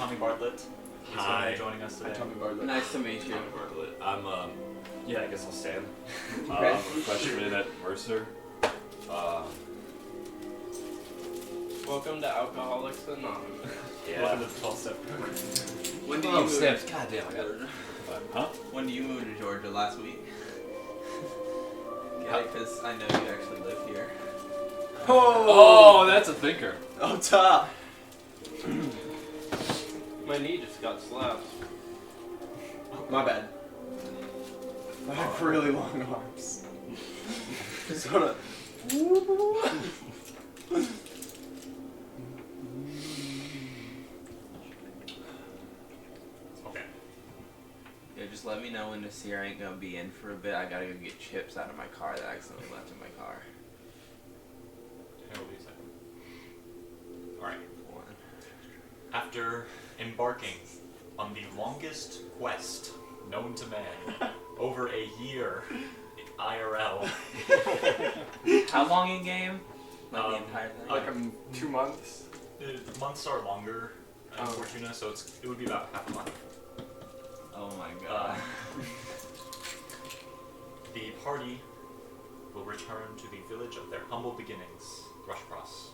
Tommy Bartlett. He's going to be joining us today. Hi, Tommy Bartlett. Nice to meet you. Tommy Bartlett. I'm, yeah, I guess I'll stand. Okay. I'm a freshman at Mercer. Welcome to Alcoholics Anonymous. Yeah. Welcome to the 12-step program. When did you move? Steps. God damn, I got it. Huh? When did you move to Georgia? Last week? Yeah, because I know you actually live here. Oh, that's a thinker. Oh, top. My knee just got slapped. My bad. I have really long arms. Sort of. Okay. Yeah, just let me know when Nasir ain't gonna be in for a bit. I gotta go get chips out of my car that I accidentally left in my car. Hold on a second. Alright. After embarking on the longest quest known to man, over a year IRL. How long in game? Like the Um, entire thing? Like 2 months. The months are longer in Fortuna, so it would be about half a month. Oh my god. The party will return to the village of their humble beginnings, Thrushcross.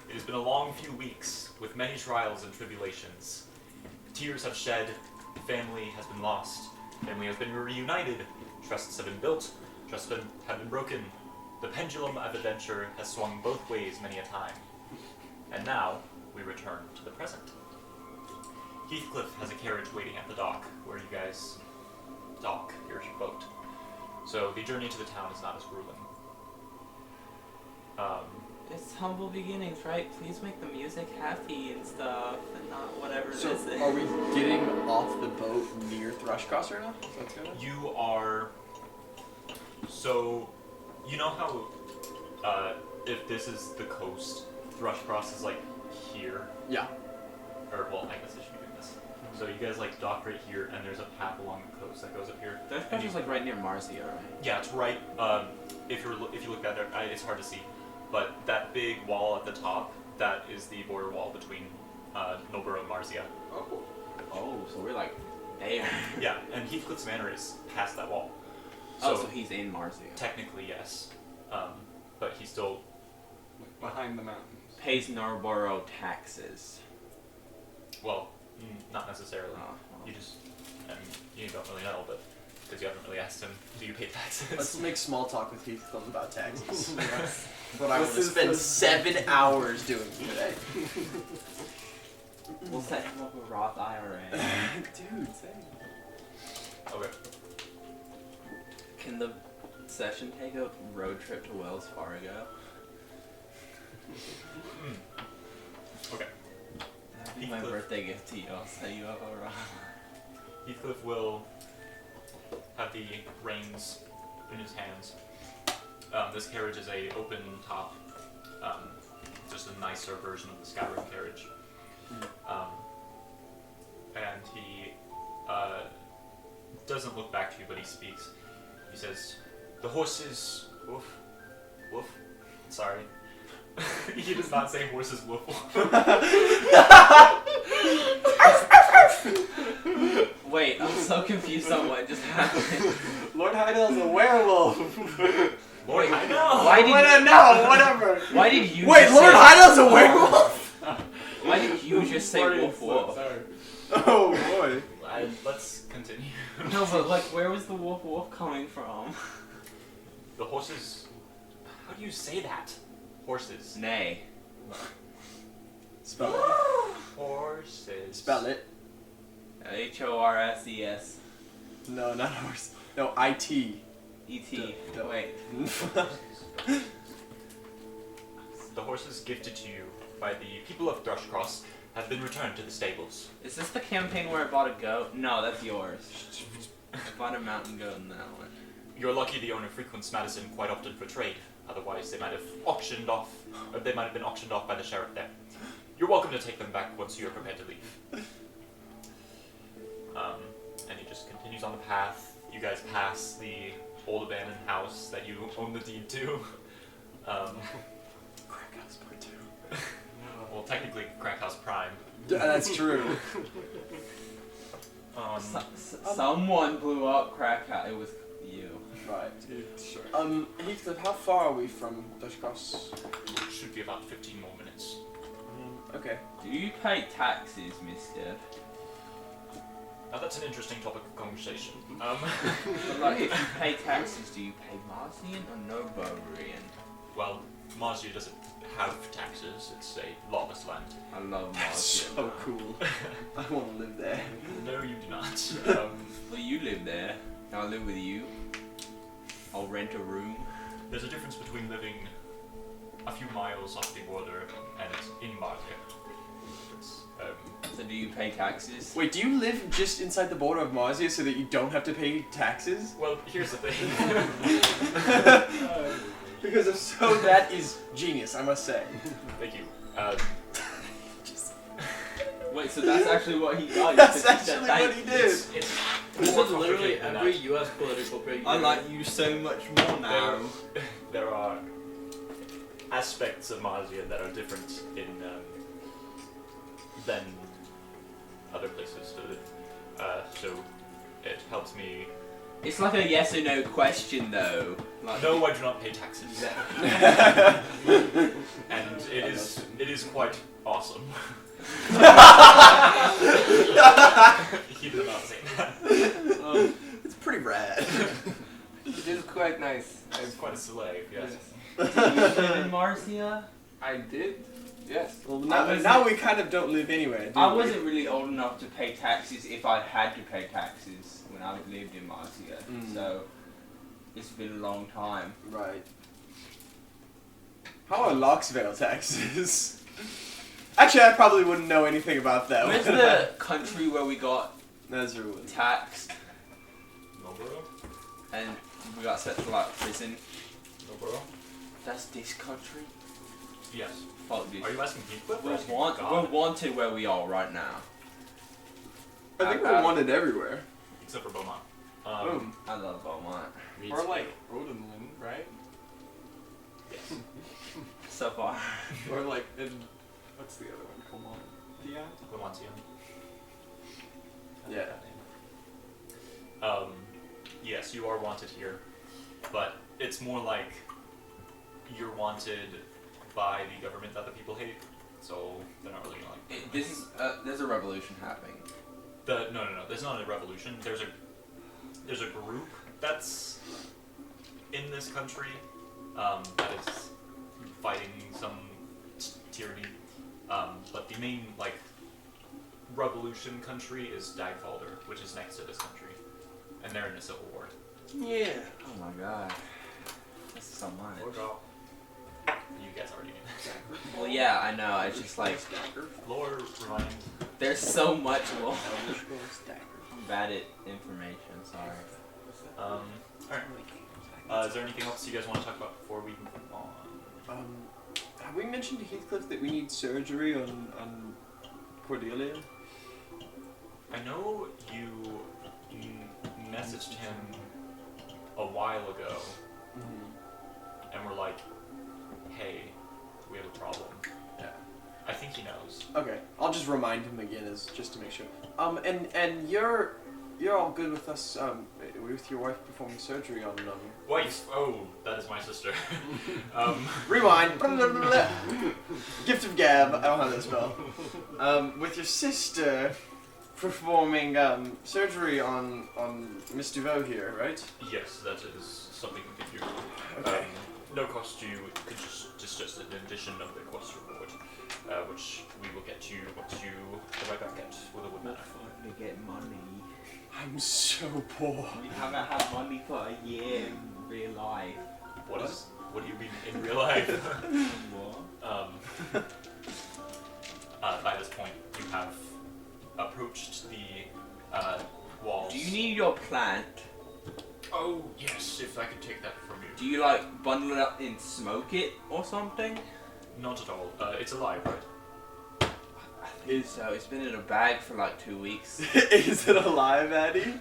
It has been a long few weeks, with many trials and tribulations. Tears have shed, family has been lost, family has been reunited, trusts have been built, trusts have been broken. The pendulum of adventure has swung both ways many a time. And now, we return to the present. Heathcliff has a carriage waiting at the dock, where you guys dock your boat. So the journey to the town is not as grueling. It's humble beginnings, right? Please make the music happy and stuff, and not whatever So, it is. are we getting off the boat near Thrushcross right now? That's good. You are... So, you know how, if this is the coast, Thrushcross is like here? Yeah. Or, well, I guess I should be doing this. So you guys like dock right here, and there's a path along the coast that goes up here. Thrushcross is like right near Marcia, right? Yeah, it's right. If you look at it, it's hard to see, but that big wall at the top, that is the border wall between Milborough and Marcia. Oh, so we're like there. Yeah, and Heathcliff's Manor is past that wall. So he's in Marcia. Technically, yes, but he's still Behind the mountains. Pays Norborough taxes. well, not necessarily. Oh, well. You just, I mean, you don't really know, but because you haven't really asked him, do you pay taxes? Let's make small talk with Heathcliff about taxes. What I want to spend 7 hours doing today. We'll set him up a Roth IRA. Dude, same. Okay. Can the session take a road trip to Wells Fargo? Okay. That'd be my birthday gift to you. I'll set you up a Roth. Heathcliff will have the reins in his hands. This carriage is a open top, just a nicer version of the Skyrim carriage. And he doesn't look back to you, but he speaks. He says, "The horses, woof, woof." Sorry. He does not say horses, woof, woof. Wait, I'm so confused on what just happened. Lord Heidel's a werewolf. Lord, I know. Why did No, whatever. Why did you? Wait, just Lord say, Heidel's a werewolf? Why did you just say wolf wolf? Sorry. Oh boy. Let's continue. No, but like, where was the wolf wolf coming from? The horses. How do you say that? Horses. Nay. Spell it. Horses. Spell it. HORSES. No, not horse. No, IT. ET. No. Wait. The horses gifted to you by the people of Thrushcross have been returned to the stables. Is this the campaign where I bought a goat? No, that's yours. I bought a mountain goat in that one. You're lucky the owner frequents Madison quite often for trade. Otherwise, they might have auctioned off, or they might have been auctioned off by the sheriff there. You're welcome to take them back once you're prepared to leave. And he just continues on the path. You guys pass the old abandoned house that you own the deed to. Crack House Part 2. Well, technically, Crack House Prime. That's true. Someone blew up Krakow. It was you. Right. Sure. Heathcliff, how far are we from Thrushcross? Should be about 15 more minutes. Okay. Do you pay taxes, mister? Now that's an interesting topic of conversation. But like, if you pay taxes, do you pay Marcian or no Barbarian? Well, Nasir doesn't have taxes. It's a lawless land. I love That's Marcian. so cool. I want to live there. No, you do not. Well, you live there. I'll live with you. I'll rent a room. There's a difference between living a few miles off the border and in Myke. So do you pay taxes? Wait, do you live just inside the border of Marcia so that you don't have to pay taxes? Well, here's the thing. Because if so, that is genius, I must say. Thank you. Wait, so that's actually what he does? That's actually what he did. It's This more is literally complicated than every that. US political figure. I like you so much more now. There are aspects of Marzian that are different in than other places to live. So it helps me. It's like a yes or no question, though. Like, No, I do not pay taxes. And it is quite awesome. He did not say that. It's pretty rad. It is quite nice. It's quite a slave, yes. Do you live in Marcia? I did. Yes. Well, now we kind of don't live anywhere, do I we? wasn't really old enough to pay taxes if I had to pay taxes when I lived in Marcia. So it's been a long time. Right. How are Locksvale taxes? Actually, I probably wouldn't know anything about that. Where's the country where we got Nasir would. taxed Noboro? and we got sent to like prison? Noboro? That's this country? Yes. Fuck this. Are you asking Heathcliff? or We're, asking we're God? wanted where we are right now. I think we're wanted everywhere. Except for Beaumont. Boom. I love Beaumont. Or like Odenland, right? Yes. So far. Or like in what's the other one? Come on. Yeah. Beaumontian. Yeah. Yes, you are wanted here, but it's more like you're wanted by the government that the people hate, so they're not really gonna like. This is there's a revolution happening. No. There's not a revolution. There's a group that's in this country that is fighting some tyranny. But the main revolution country is Dagfalder, which is next to this country, and they're in a civil war. Yeah. Oh my god. That's so much. You guys already knew. Well, yeah, I know. It's just like Lore remind. there's so much more. I'm bad at information. Sorry. Alright. Is there anything else you guys want to talk about before we move on? Have we mentioned to Heathcliff that we need surgery on Cordelia? I know you messaged him a while ago, and were like, "Hey, we have a problem." Yeah. I think he knows. Okay, I'll just remind him again, just to make sure. And you're all good with us, with your wife performing surgery on Wife. Oh, that is my sister. Rewind. Gift of gab. I don't have that spell. With your sister performing surgery on Miss DuVoux here, right? Yes, that is something we could do. Okay. No cost to you. It could just an addition of the quest reward, which we will get you to the right back at with a wood matter. To get money. I'm so poor. We haven't had money for a year in real life. What do you mean in real life? What? By this point, you have approached the walls. Do you need your plant? Oh, yes, if I could take that from you. Do you like bundle it up and smoke it or something? Not at all. It's alive, right? I think so. It's been in a bag for like 2 weeks. Is it alive, Addy?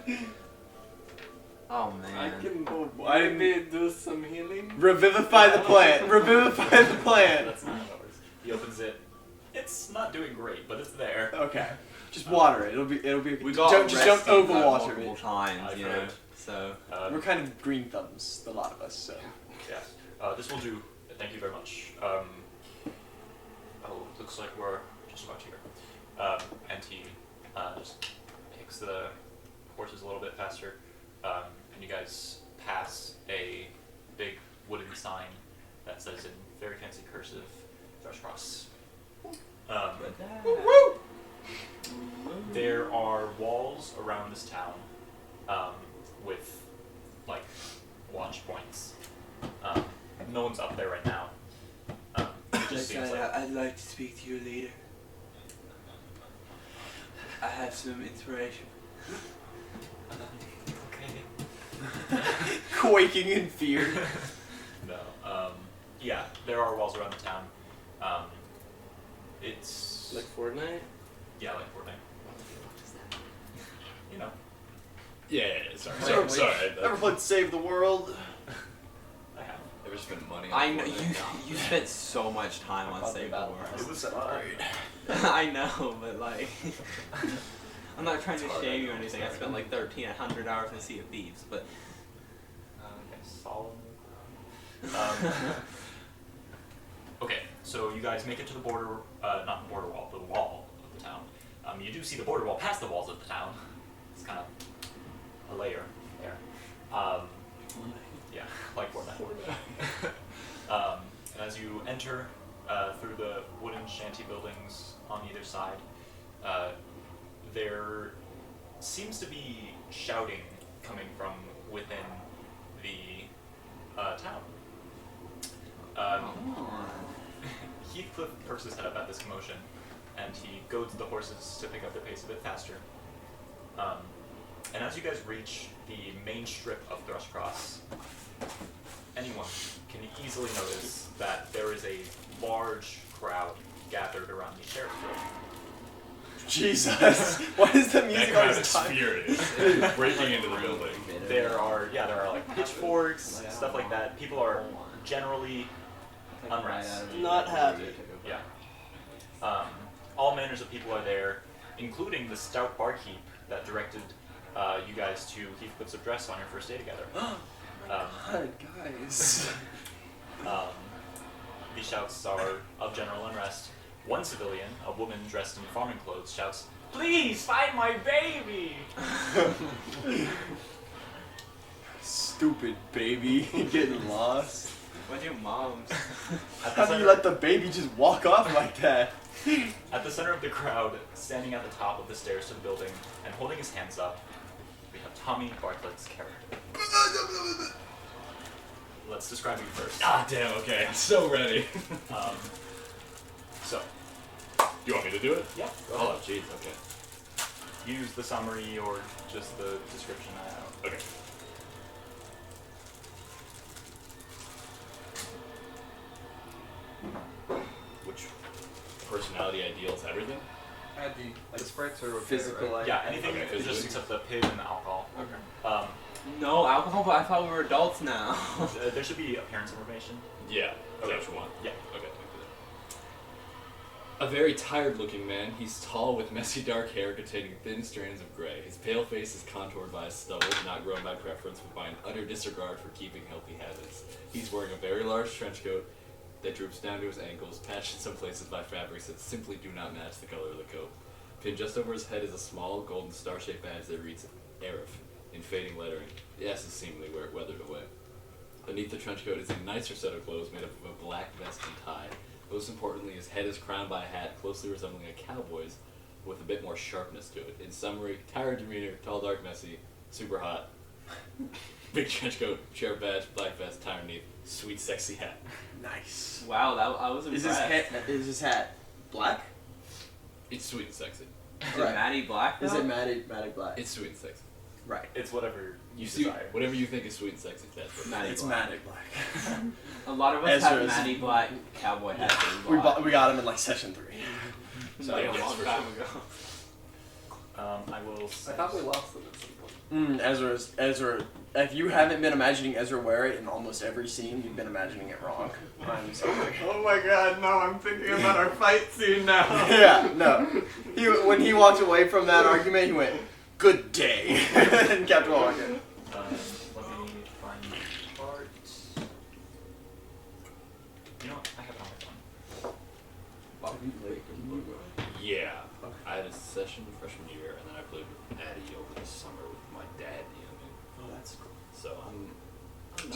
Oh I man. can I maybe do some healing. Revivify the plant. Revivify the plant. That's not how it works. He opens it, It's not doing great, but it's there. Okay. Just water it. It'll be okay. We got don't arrested, overwater multiple it. times, I've you know. heard. So We're kind of green thumbs, the lot of us. So. Yeah. This will do. Thank you very much. Looks like we're just about here. And he just takes the horses a little bit faster, and you guys pass a big wooden sign that says in very fancy cursive, Thrushcross. There are walls around this town with like watch points. No one's up there right now. It just seems like I'd like to speak to you later. I have some inspiration. okay. Quaking in fear. No. Yeah, there are walls around the town. It's Like Fortnite? yeah, like Fortnite. You know. Yeah, sorry. So, Sorry. Ever played Save the World? I have. Ever spent money on I know Fortnite? you spent so much time on Save the World. It was fun. I know, but like, I'm not trying to shame you or anything. I spent like 1,300 hours in Sea of Thieves, but Solemn. Okay, so you guys make it to the border, not the border wall, the wall of the town. You do see the border wall past the walls of the town. It's kind of a layer there. Yeah, like Fortnite. And as you enter through the wooden shanty buildings on either side, there seems to be shouting coming from within the town. Heathcliff perks his head up at this commotion, and he goads the horses to pick up their pace a bit faster. And as you guys reach the main strip of Thrushcross, anyone can easily notice that there is a large crowd gathered around the sheriff's building. Jesus! Why is the That music crowd always is time? furious. Breaking into the building. There are like pitchforks, stuff like that. People are generally unrest. Not happy. Yeah. All manners of people are there, including the stout barkeep that directed you guys to Heathcliff's address on your first day together. God, guys. These shouts are of general unrest. One civilian, a woman dressed in farming clothes, shouts, "Please find my baby!" Stupid baby getting lost. what's your mom's? How do you let the baby just walk off like that? At the center of the crowd, standing at the top of the stairs to the building, and holding his hands up, we have Tommy Bartlett's character. Let's describe you first. Ah, damn, okay. I'm so ready. So, Do you want me to do it? yeah, go ahead. Oh, jeez, okay. Use the summary or just the description I have. Okay. Which personality ideals everything? Add the sprites are okay, Physical, right? Yeah, anything Okay, just physically. except the pig and the alcohol. Okay. No alcohol, but I thought we were adults now. There should be appearance information. Yeah. Is that Okay. what you want? Yeah. Okay. A very tired-looking man, he's tall with messy dark hair containing thin strands of gray. His pale face is contoured by a stubble, not grown by preference, but by an utter disregard for keeping healthy habits. He's wearing a very large trench coat that droops down to his ankles, patched in some places by fabrics that simply do not match the color of the coat. Pinned just over his head is a small golden star-shaped badge that reads Arif in fading lettering. The S is seemingly where it weathered away. Beneath the trench coat is a nicer set of clothes made up of a black vest and tie. Most importantly, his head is crowned by a hat closely resembling a cowboy's, with a bit more sharpness to it. In summary, tired demeanor, tall, dark, messy, super hot. Big trench coat, sheriff badge, black vest, tie underneath, sweet, sexy hat. Nice. Wow, I was Is impressed. his hat black? It's sweet and sexy. Is it Right. Maddie Black? Is though? it matted black? It's sweet and sexy. Right. It's whatever you See, desire. whatever you think is sweet and sexy, that's what Maddie It's Black. matted black. A lot of us have Ezra's- Maddie Black cowboy hats. we got him in like session 3. So a Yeah, long for time sure. ago. I will. I thought we lost them at some point. Ezra. If you haven't been imagining Ezra wear it in almost every scene, you've been imagining it wrong. I'm sorry. Oh my god, no, I'm thinking about our fight scene now. Yeah, no. When he walked away from that argument, he went, "Good day," and kept walking. Let me find the part. You know what? I have it on my phone. Yeah. I had a session freshman year, and then I played with Addie over the summer with my dad. Oh, that's cool. So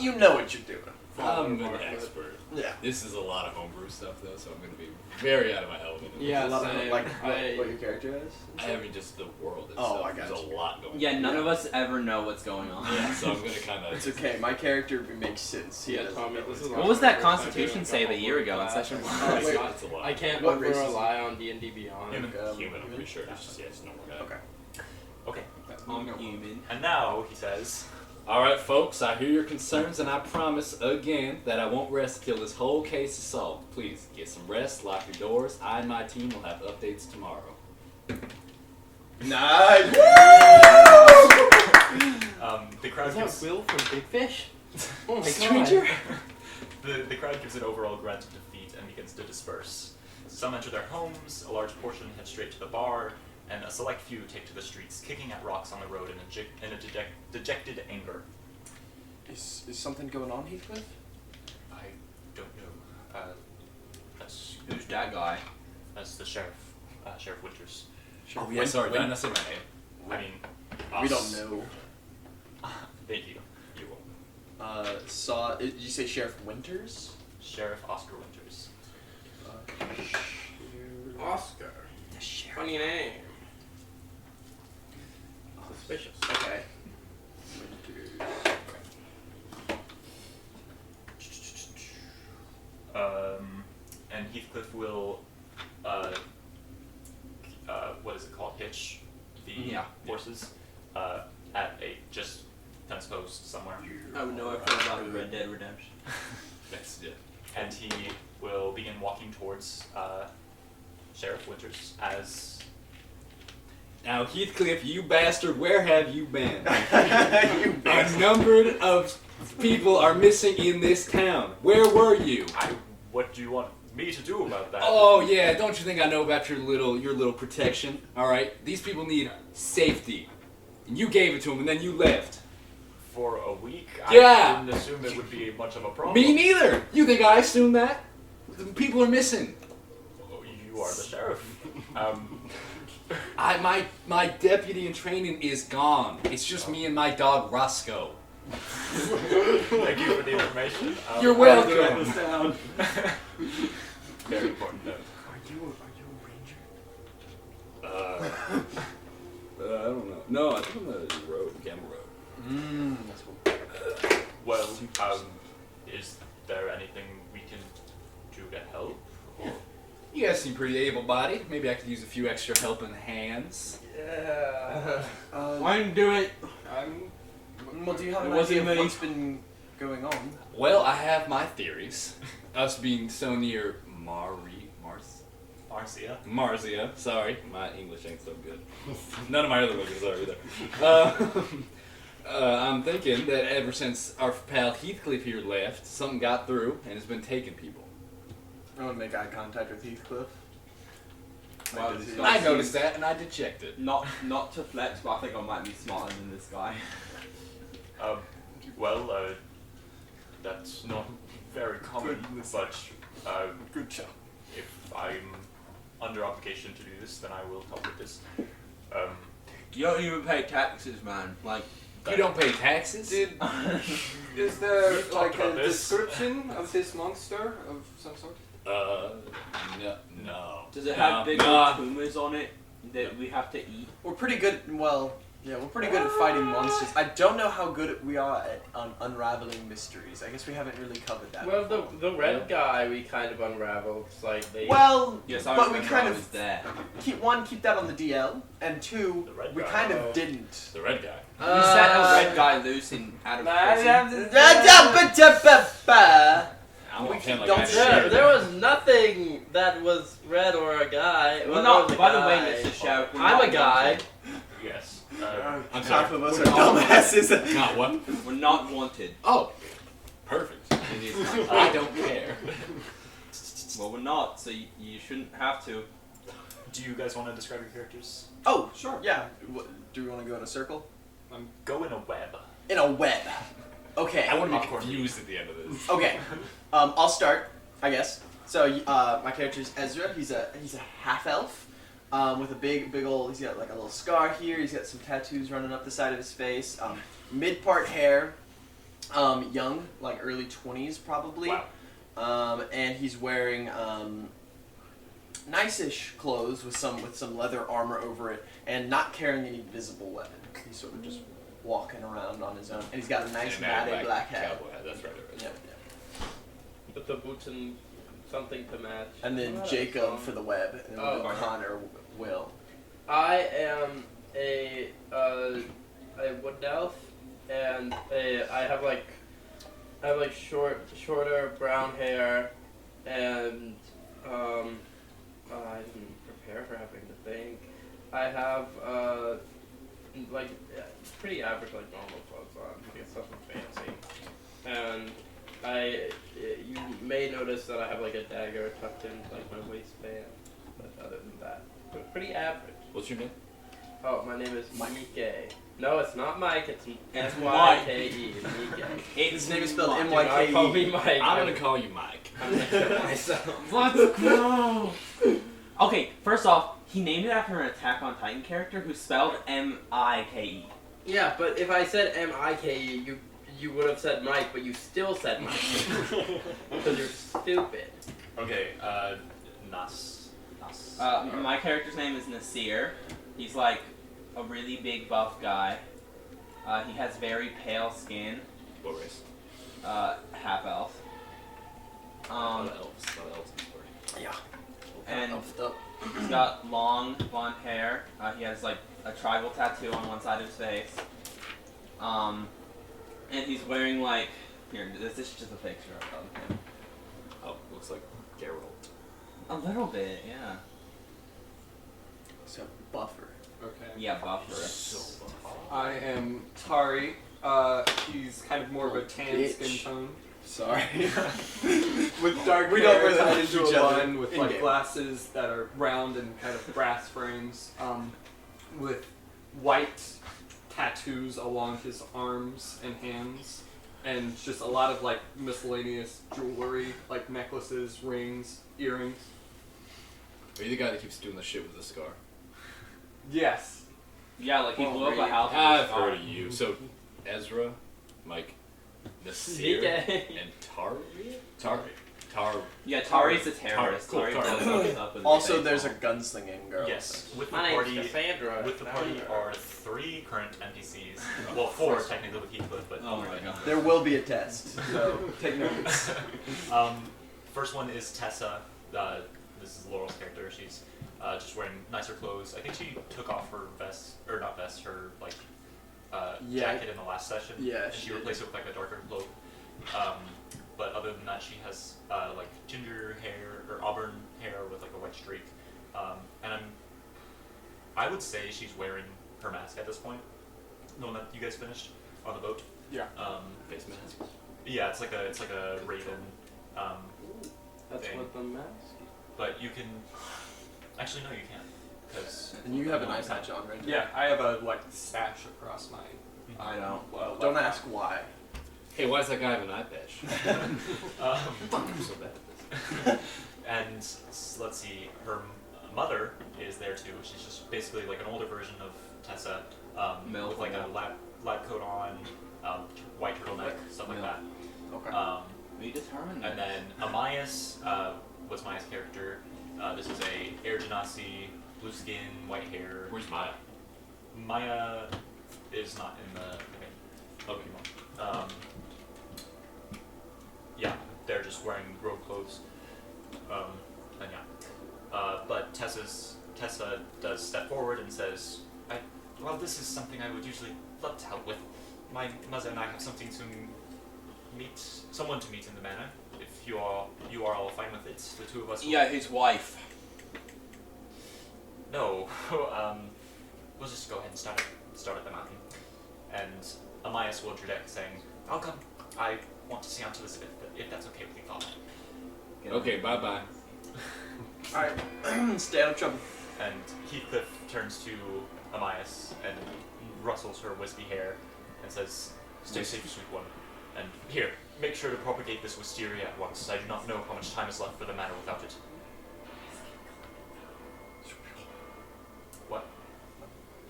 You know what you're doing. I'm an expert. Yeah. This is a lot of homebrew stuff, though, so I'm going to be very out of my element. Yeah, A lot of, same. like what your character is. I mean, just the world itself. Oh, I got There's you. a lot going on. Yeah, none of us ever know what's going on. Yeah, so I'm going to kind of... It's okay. My character makes sense. He Yeah, doesn't Tommy, know this what's is going What was that First time Constitution doing save a a year ago in class. session It's, 1? wait. it's a lot. I can't What over race is rely on D&D Beyond. Human. Human, I'm pretty sure. It's just, yeah, it's normal guy. Okay. Okay. I'm human. And now he says, Alright, folks, I hear your concerns, and I promise again that I won't rest till this whole case is solved. Please, get some rest, lock your doors. I and my team will have updates tomorrow. Nice. the crowd Is that gives Will from Big Fish? Oh my Stranger? the crowd gives an overall grunt of defeat and begins to disperse. Some enter their homes, a large portion head straight to the bar, and a select few take to the streets, kicking at rocks on the road in a dejected anger. Is something going on, Heathcliff? I don't know. That's Who's that guy? the sheriff, Sheriff Winters. Oh, yeah, sorry, did I not say my name? I mean, We us. don't know. Thank you. You will. Did you say Sheriff Winters? Sheriff Oscar Winters. Oscar. Funny name. Suspicious. Okay. And Heathcliff will, what is it called? Hitch the Yeah. horses at a just fence post somewhere. I would know everything about Red Dead Redemption. Next, yeah. And he will begin walking towards Sheriff Winters as Now, Heathcliff, you bastard, where have you been? You A number of people are missing in this town. Where were you? what do you want me to do about that? Oh yeah, don't you think I know about your little protection? All right, these people need safety, and you gave it to them, and then you left. For a week? Yeah. I didn't assume it would be much of a problem. Me neither. You think I assumed that? The people are missing. Oh, you are the sheriff. My deputy in training is gone. It's just me and my dog Roscoe. Thank you for the information. You're welcome. down. Very important note. Are you a ranger? I don't know. No, I think I'm a road, gamma road. That's cool. Well, is there anything we can do to help? Or You guys seem pretty able-bodied. Maybe I could use a few extra helping hands. Yeah. Why didn't do it? Well, do you have an It wasn't idea of me. what's been going on? Well, I have my theories. Us being so near Marzia. Sorry, my English ain't so good. None of my other languages are either. I'm thinking that ever since our pal Heathcliff here left, something got through and has been taking people. I want to make eye contact with Heathcliff. Wow, Like, this does guy- I noticed that and I detected it. Not to flex, but I think I might be smarter than this guy. That's not very common, but Good job. if I'm under obligation to do this, then I will help with this. You don't even pay taxes, man. Like, You don't pay taxes? Did is there We've talked like about a this. description of this monster of some sort? No. does it have big Nah. tumors on it that we have to eat? We're pretty good. Well, yeah, we're pretty good at fighting monsters. I don't know how good we are at unraveling mysteries. I guess we haven't really covered that. Well, before. the red guy we kind of unraveled slightly. Well, Yes, I but we remember kind I of was there. keep that on the DL, and two, The red we guy. kind Oh. of didn't. The red guy. You set a red guy loose out of prison. I don't pretend like don't I share did. There was nothing that was a guy. Well, Well, not, there was a by the way, guy. Mr. Sheriff, we're I'm not a guy. Yes. I'm Half sorry. of us are dumbasses. Not what? We're not wanted. Oh, perfect. And he's like, I don't care. Well, we're not, so you shouldn't have to. Do you guys want to describe your characters? Oh, sure. Yeah. Do we want to go in a circle? Go in a web. In a web. Okay. I want to be Popcorn. confused at the end of this. Okay. I'll start, I guess. So my character is Ezra. He's a half elf, with a big old. He's got like a little scar here. He's got some tattoos running up the side of his face. Mid part hair. Young, like early 20s probably. Wow. And he's wearing nice-ish clothes with some leather armor over it, and not carrying any visible weapon. He's sort of just walking around on his own, and he's got a nice And matted black hat. Cowboy hat. That's right. Yeah. With the boots and something to match. And then Oh, Jacob that's for the web, and then Oh. Connor will. I am a wood elf, and I have shorter brown hair, and I didn't prepare for having to think. I have pretty average normal clothes on. It's nothing fancy, and you may notice that I have a dagger tucked in my waistband, but other than that, pretty average. What's your name? Oh, my name is Myke. No, it's not Mike. It's M-Y-K-E. Myke. His name is spelled Do not call M-Y-K-E. me Mike. I'm gonna call you Mike. I'm gonna kill myself. Let's go. Okay, first off, he named it after an Attack on Titan character who spelled M-I-K-E. Yeah, but if I said M-I-K-E, you would have said Mike, but you still said Mike. Because you're stupid. Okay, Nas. My character's name is Nasir. He's like a really big buff guy. He has very pale skin. What race? Half elf. A lot of elves. A lot of elves in this party. Yeah. And Elfed up. he's got long blonde hair. He has a tribal tattoo on one side of his face. And he's wearing here. This is just a picture of him. Oh, looks like Geralt. A little bit, yeah. So buffer. Okay. Yeah, buffer. So buff. I am Tari. He's kind of more of a tan Bitch. skin tone. Sorry. With dark We hair don't really tied like into each a other bun with in-game. glasses that are round and kind of brass frames, with white tattoos along his arms and hands, and just a lot of miscellaneous jewelry, like necklaces, rings, earrings. Are you the guy that keeps doing the shit with the scar? Yes. Yeah, he blew up a house. with I've his arm. heard of you. So, Ezra, Myke, Nasir, Myke. and Tari. Yeah, Tari's a terrorist. Cool, Tari Tari. blows things up with a Also, baseball. there's a gunslinging girl. Yes, with the My name's party. Cassandra. With the party are 3 current NPCs. Well, 4 technically with Heathcliff, but Oh my god. There will be a test, so take notes. First one is Tessa. This is Laurel's character. She's just wearing nicer clothes. I think she took off her vest, or not vest, her Yeah. jacket in the last session. Yeah, and she she did. replaced it with a darker cloak. But other than that, she has ginger hair or auburn hair with a white streak. And I would say she's wearing her mask at this point. The one that you guys finished on the boat. Yeah. Face mask. Yeah, it's like a raven. That's thing. what the mask. But you can actually no, you can't because And you have an eye patch on, right? Yeah, I have a sash across my. I don't. Don't ask why. Hey, why does that guy have an eye patch? Fuck, I'm so bad at this. And let's see, her mother is there too. She's just basically an older version of Tessa, with a lab coat on, white turtleneck, stuff like that. Okay. We determined And then Amias, what's Maya's character? This is a Air Genasi, blue skin, white hair. Where's Maya? Maya is not in the Okay. Yeah, they're just wearing robe clothes. And yeah. But Tessa does step forward and says, well, this is something I would usually love to help with. My mother and I have someone to meet in the manor. If you are all fine with it, the two of us will... Yeah, his wife. No, we'll just go ahead and start it. start at the mountain. And Amias will interject, saying, "I'll come. I want to see Aunt Elizabeth, if that's okay with you, Father." Okay, bye-bye. Alright, stay out of trouble. And Heathcliff turns to Amias and rustles her wispy hair and says, "Stay safe, sweet one. And here, make sure to propagate this wisteria at once. I do not know how much time is left for the manor without it." What?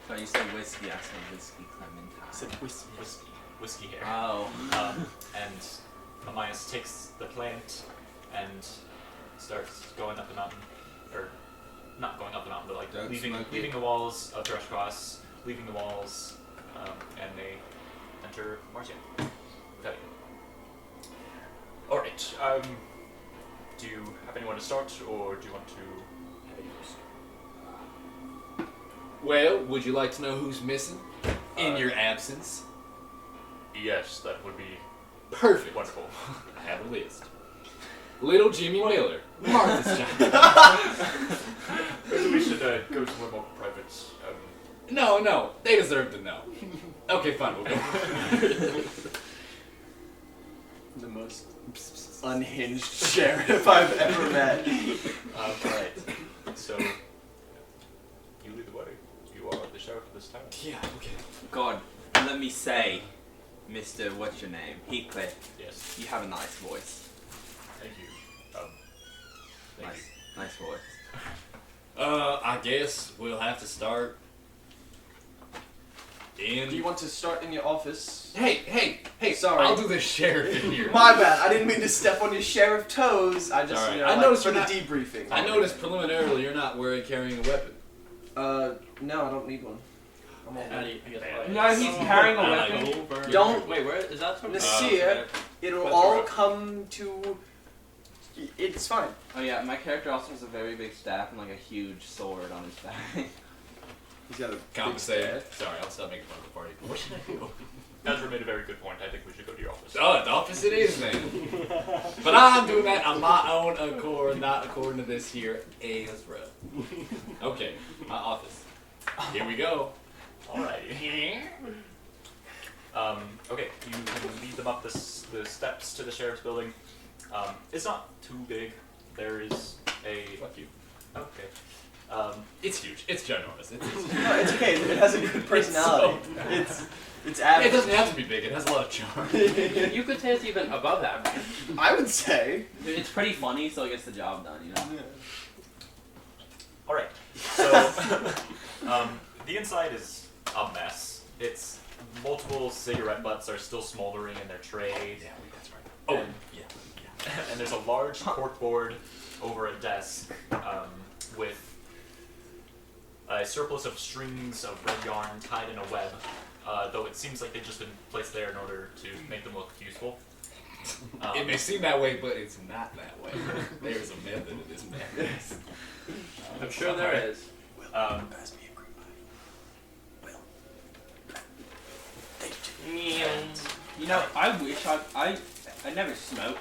So you said whiskey, I said whiskey Clementine. I said whiskey. Whiskey hair. Oh. And Amias takes the plant and starts going up the mountain, or not going up the mountain, but like Don't leaving smoke the walls of Thrushcross, leaving the walls, and they enter Marcia. Without you. All right. Do you have anyone to start, or do you want to have you first? Well, would you like to know who's missing in your absence? Yes, that would be Perfect. wonderful. I have a list. Little Jimmy Miller, Martha's child. Maybe we should go somewhere more private. No, they deserve to know. Okay, fine, we'll go. The most unhinged sheriff I've ever met. Alright. So, you lead the way. You are the sheriff of this town. Yeah, okay. God, let me say, Mr. What's your name? Heathcliff, Yes. you have a nice voice. Thank you. Thank you. Nice voice. I guess we'll have to start Do you want to start in your office? Hey, Sorry. I'll do the sheriff in here. My bad. I didn't mean to step on your sheriff toes. I just, Sorry. you know, I like, noticed for the you're not- debriefing. I noticed preliminarily you're not carrying a weapon. No, I don't need one. I'm all good. No, he's carrying a I weapon. like it. Don't- Wait, where is that from? Nasir, it'll What's all your- come to. It's fine. Oh yeah, my character also has a very big staff and like a huge sword on his back. He's got a Compensate. Sorry, I'll stop making fun of the party. What should I do? Ezra made a very good point. I think we should go to your office. Oh, the office it is, man. But I'm doing that on my own accord, not according to this here Ezra. Okay, my office. Here we go. Alrighty. Okay, you can lead them up the steps to the sheriff's building. It's not too big. There is a... Fuck you. Okay. It's huge. It's ginormous. No, it's okay. It has a good personality. It's average. It doesn't have to be big. It has a lot of charm. You could say it's even above average. I would say. It's pretty funny, so it gets the job done, you know? Alright, so the inside is a mess. It's multiple cigarette butts are still smoldering in their trays. Yeah, that's right. Oh, And- yeah. and there's a large corkboard over a desk with a surplus of strings of red yarn tied in a web, though it seems like they've just been placed there in order to make them look useful. It may seem that way, but it's not that way. There's a method to this madness. I'm sure there is. Pass me a green body. You know, I wish I never smoked,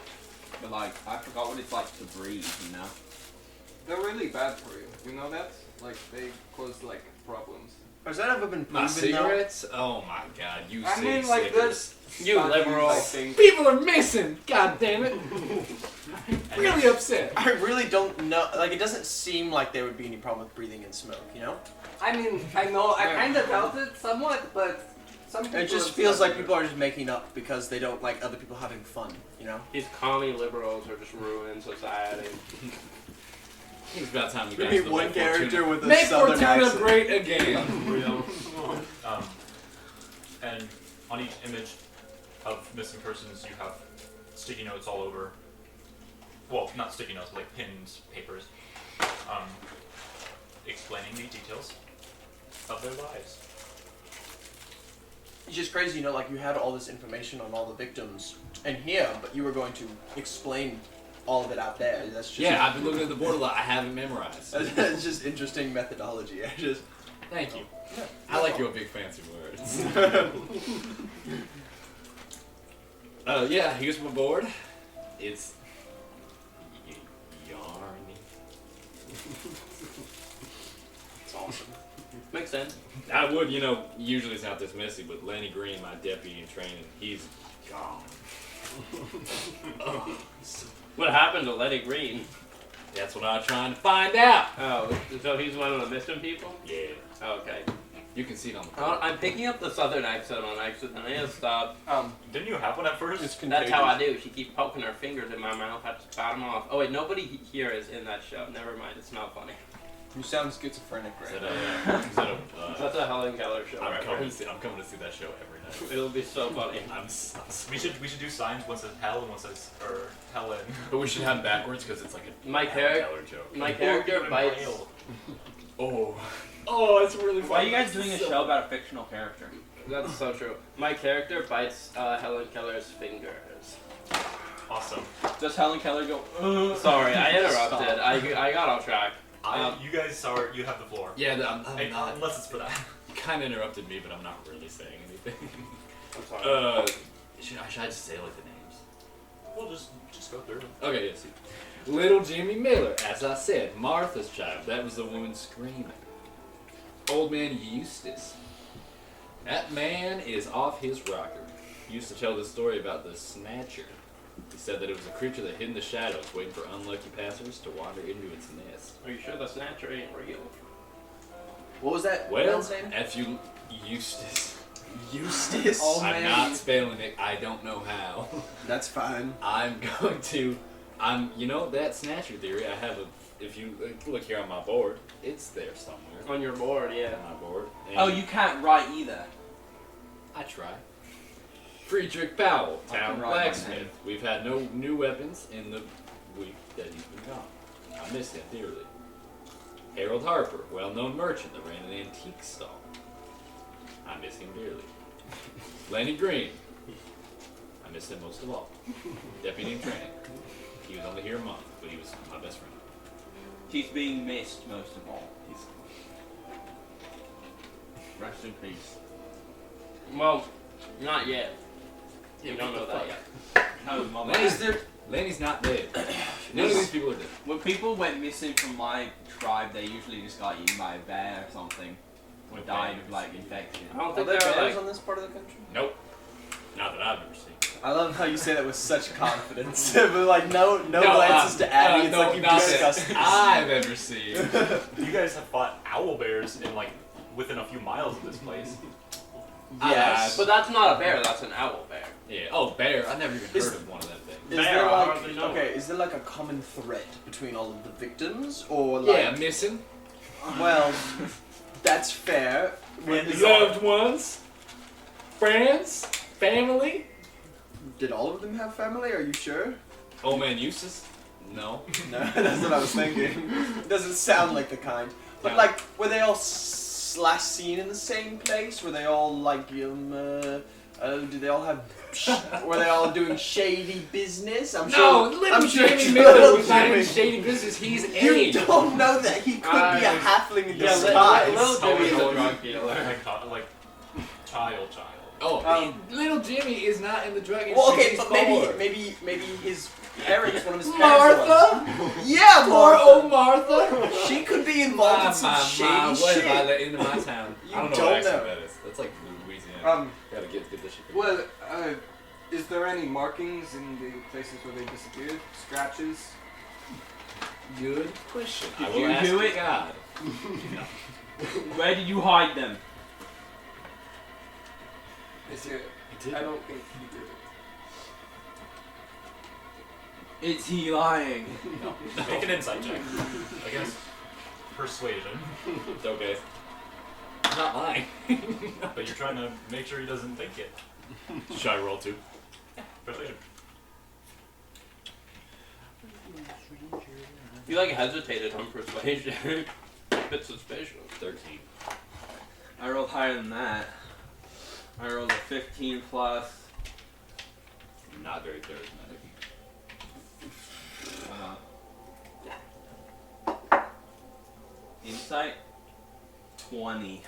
but like, I forgot what it's like to breathe, you know? They're really bad for you. You know that? Like, they cause, like, problems. Has that ever been My proven though? cigarettes? Oh my god, you I say mean, like, cigarettes. this. You liberal. I think. People are missing! God damn it! Really upset. I really don't know. Like, it doesn't seem like there would be any problem with breathing in smoke, you know? I mean, I know, I kind of doubt it somewhat, but some people... It just have feels said like that. people are just making up because they don't like other people having fun, you know? These commie liberals are just ruining society. It's about time we We got meet to the one Make character Fortuna. with a Make southern Fortuna accent. great again. And on each image of missing persons, you have sticky notes all over. Well, not sticky notes, but like pinned papers, explaining the details of their lives. It's just crazy, you know, like you had all this information on all the victims in here, but you were going to explain all of it out there. That's just Yeah, I've been looking at the board a lot. I haven't memorized. it's just interesting methodology. I just Thank you. I like your big fancy words. Yeah, here's my board. It's yarny. it's awesome. Makes sense. I would, usually it's not this messy, but Lenny Green, my deputy in training, he's gone. What happened to Lenny Green? That's what I'm trying to find out. Oh, so he's one of the missing people? Yeah. Okay. You can see it on the I'm picking up the southern accent on accident. I need to stop. Didn't you have one at first? That's how I do. She keeps poking her fingers in my mouth. I just bat them off. Oh wait, nobody here is in that show. Never mind. It's not funny. You sound schizophrenic, Is right? that a That's a Helen Keller show. I'm right coming there. to see that show every night. It'll be so funny. We should do signs. One says hell and one says Helen. But we should have it backwards because it's like a My Helen character- Keller joke. My character bites. Oh, it's really funny. Why are you guys doing a show about a fictional character? That's so true. My character bites Helen Keller's fingers. Awesome. Does Helen Keller go? Sorry, I interrupted. Stop. I got off track. You guys you have the floor. Yeah, I'm not. Unless it's for that. You kind of interrupted me, but I'm not really saying anything. I'm sorry. Should I just say like the names? We'll just go through them. Okay, yes. Little Jimmy Miller, as I said, Martha's child. That was the woman screaming. Old man Eustace. That man is off his rocker. He used to tell this story about the Snatcher. He said that it was a creature that hid in the shadows, waiting for unlucky passers to wander into its nest. Are you sure the Snatcher ain't real? What was that Well, man's name? Eustace. Eustace. Oh, I'm man. not spelling it. I don't know how. That's fine. I'm going to. That Snatcher theory. I have a. If you look here on my board, it's there somewhere. On your board, yeah. On my board. And Oh, you can't write either. I try. Friedrich Powell, I can town write my blacksmith. name. We've had no new weapons in the week that he's been gone. I miss him dearly. Harold Harper, well-known merchant that ran an antique stall. I miss him dearly. Lenny Green. I miss him most of all. Deputy in training. He was only here a month, but he was my best friend. He's being missed most of all. He's Rest in peace. Well, not yet. Yeah, You don't what know the that fuck? yet. No, Mama. Lenny's not dead. None of these people are dead. When people went missing from my tribe, they usually just got eaten by a bear or something, or died of like infection. I don't Are think there they're bears like. on this part of the country? Nope. Not that I've ever seen. I love how you say that with such confidence. But like no glances to Abby. It's no, like you've not discussed that I've ever seen. You guys have fought owl bears in within a few miles of this place. Yes. But that's not a bear. That's an owl bear. Yeah. Oh, bear. I never even Is- heard of one of them things. Is Bear, there I like hardly know. is there like a common thread between all of the victims, or like? Yeah, missing. Well, that's fair. And Is- the- Loved ones. Friends. Family. Did all of them have family? Are you sure? Old man Eustace. No. No, that's what I was thinking. It doesn't sound like the kind. But No. like, were they all last seen in the same place? Were they all like, did they all have? Were they all doing shady business? I'm No, sure. little I'm sure Jimmy little Miller was not Jimmy- in shady business. He's You a. don't know that he could be a halfling in Yeah, disguise. little Jimmy's a Oh, drug dealer. Child. Oh, little Jimmy is not in the drug. Well, okay, he's but poor. maybe his parents, one of his parents. Martha. Yeah, Poor Martha. old Martha. She could be involved in some shady What shit. have I let into my town? You I don't know don't what accent know. that is. That's like Louisiana. Gotta get this shit. Well, is there any markings in the places where they disappeared? Scratches? Good question. Did I will you ask do it? God. Where did you hide them? Is it? He I don't think he did it. Is he lying? Make an insight check. I guess. Persuasion. It's okay. I'm not lying. But you're trying to make sure he doesn't think it. Should I roll 2? Persuasion. You like hesitated on persuasion. Bit suspicious. 13. I rolled higher than that. I rolled a 15 plus. Not very charismatic. Insight 20.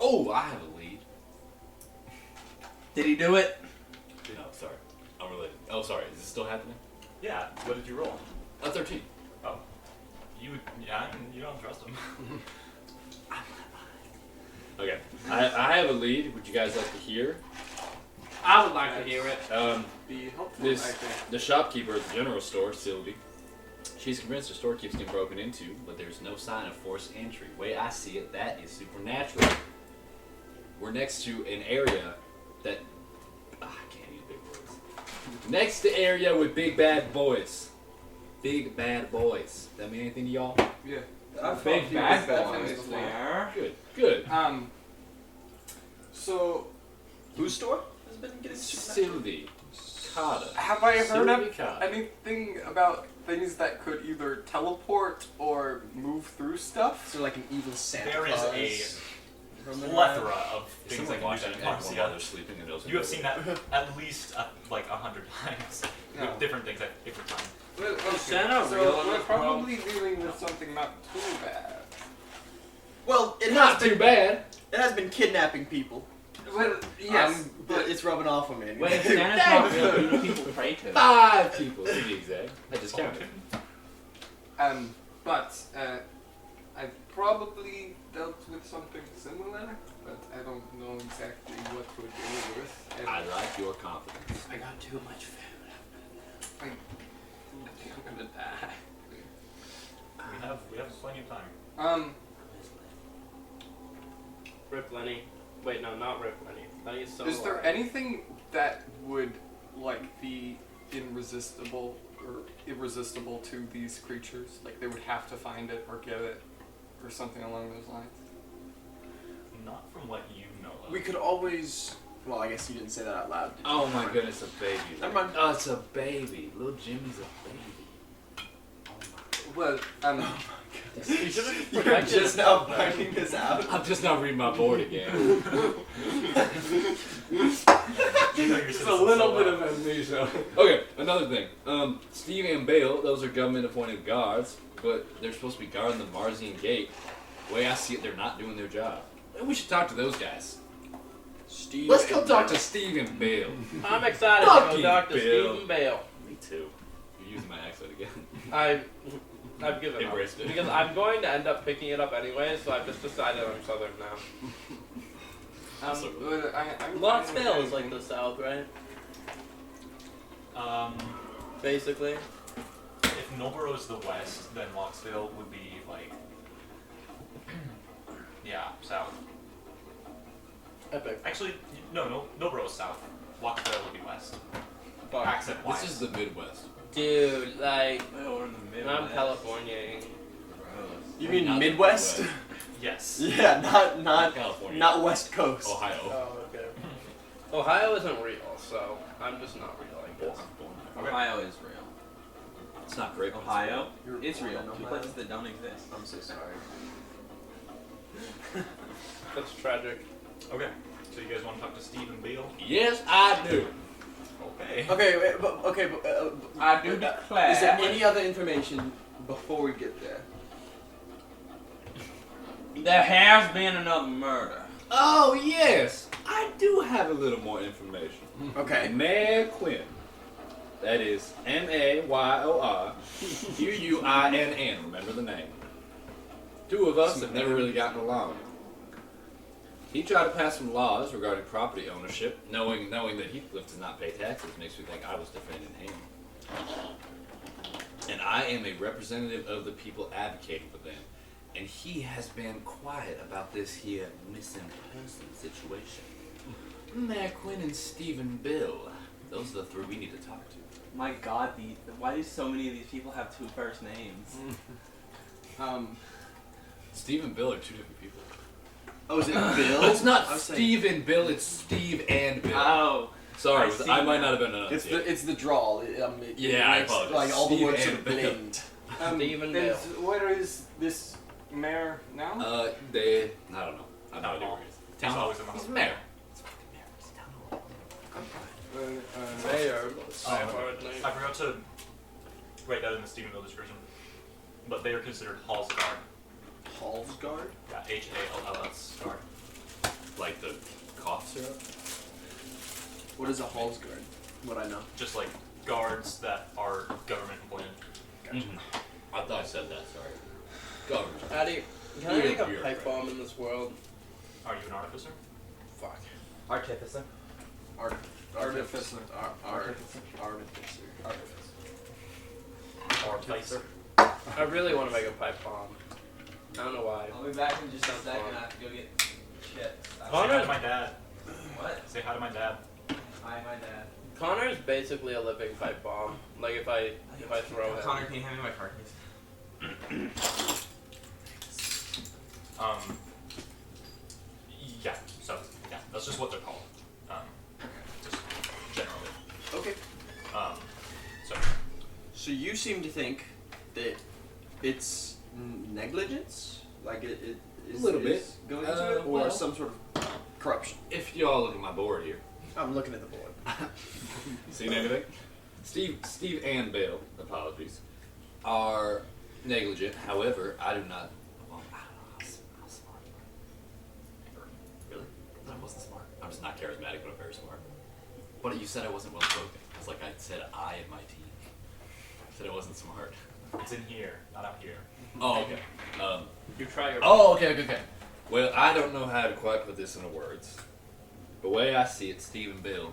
Oh, I have a lead. Did he do it? No, sorry. Unrelated. Oh, sorry. Is this still happening? Yeah. What did you roll? A 13. You don't trust him. I have a lead. Would you guys like to hear? I would like to hear it. Be helpful, This I think. the shopkeeper at the general store, Sylvie. She's convinced her store keeps getting broken into, but there's no sign of forced entry. Way I see it, that is supernatural. We're next to an area that I can't use big words. Next to area with big bad boys. Big bad boys. That mean anything to y'all? Yeah. I've Big fought bad people with boys before. there. Good. Good. So, Whose store has been getting supernatural? Sylvie. Cotta. have I heard Sylvie of Cotta. anything about things that could either teleport or move through stuff? So like an evil Santa There is Claus. a plethora of Is things someone that watching can do that anyone pharmacy while have. they're sleeping and doesn't You have know seen it? that at least like 100 times No. with different things at different times. Well, okay. Santa So real in we're this probably dealing with something not too bad. Well, it Not has too been bad. it has been kidnapping people. Well, yes, But it's rubbing off on me. Wait, if Santa's not real, who do people pray to? 5 people to be exact. I just counted. but I've probably dealt with something similar, but I don't know exactly what to deal with. And I like your confidence. I got too much food. I think I'm gonna die. We have plenty of time. Rip Lenny. Wait, no, not Rip Lenny. Lenny's so Is there alive. anything that would be irresistible to these creatures? Like they would have to find it or get it, or something along those lines. Not from what you know of. We could always. Well, I guess you didn't say that out loud. Did you? Oh my goodness, a baby. Never mind. Oh, it's a baby. Little Jimmy's a baby. Well, You should have You're protected just now finding this out. I'm just not reading my board again. You know your Just a citizens little so bit well. of amnesia. Okay, another thing. Steve and Bale, those are government-appointed guards, but they're supposed to be guarding the Marzian Gate. The way I see it, they're not doing their job. We should talk to those guys. Steve. Let's go talk to Steve and Bale. I'm excited Fuck to you, go talk to Bill. Stephen Bale. Me too. You're using my accent again. I've given up. Embraced it. Because I'm going to end up picking it up anyway, so I've just decided I'm Southern now. I'm Lotsdale is like the South, right? Basically. If Noboro's the west, then Locksdale would be like, yeah, south. Epic. Actually, no, Noboro's south. Locksdale would be west. Fuck. Accent wise. This is the Midwest. Dude, like, We're in the middle. I'm California. You mean Not the Midwest? Midwest. Yes. Yeah, not California. not West Coast. Ohio. Oh, okay. Ohio isn't real, so I'm just not real, I guess. Ohio is real. It's not great. but it's Ohio You're is born real. in Two Ohio? places that don't exist. I'm so sorry. That's tragic. Okay. So you guys want to talk to Steve and Beale? Yes, I do. Okay. Okay, but I do declare. is there any other information before we get there? There has been another murder. Oh, yes. I do have a little more information. Okay. Mayor Quinn. That is MAYORQUINN. Remember the name. Two of us have never really gotten along. He tried to pass some laws regarding property ownership, knowing that Heathcliff does not pay taxes makes me think I was defending him. And I am a representative of the people advocating for them. And he has been quiet about this here missing person situation. Mayor Quinn and Stephen Bill. Those are the three we need to talk to. My God, why do so many of these people have two first names? Steve and Bill are two different people. Oh, is it Bill? It's not I was saying- Steve and Bill, it's Steve and Bill. Oh, Sorry, I see I might now. not have been It's the drawl. It Yeah, I makes, apologize. like all the Steve words and are Bill. blend. Stephen and Bale. where is this mayor now? I don't know. I have no idea where he is. He's always in the He's hospital. mayor. Mayor. I forgot to write that in the Stephen Bill description. But they are considered Hall's Guard. Hall's Guard? Yeah, Halls Guard. Like the cough syrup? What is a Hall's Guard? What I know. Just like guards that are government appointed. I thought I said that, sorry. Government. Addy, can I You're make a weird, pipe right? bomb in this world? Are you an artificer? Fuck. Artificer. Artificer. Artificer. Artificer. I really want to make a pipe bomb. I don't know why. I'll be back in just a second. I have to go get shit. Say hi to my dad. What? Say hi to my dad. Hi, my dad. Connor is basically a living pipe bomb. Like if I throw him. Connor, can you hand me my card, please? Yeah. So yeah, that's just what they're called. Just generally. Okay. So So you seem to think that it's negligence, like it is A little bit. is going into it, or well- some sort of corruption. If y'all look at my board here, I'm looking at the board. seen anything? Steve and Bill, apologies, are negligent. However, I do not. Well, I don't know how smart. Really? I wasn't smart. I'm just not charismatic, but I'm very smart. But you said I wasn't well spoken. It's like I said I and my team. I said I wasn't smart. it's in here, not out here. Oh, okay. You try your. Oh, okay. Well, I don't know how to quite put this into words. The way I see it, Steve and Bill,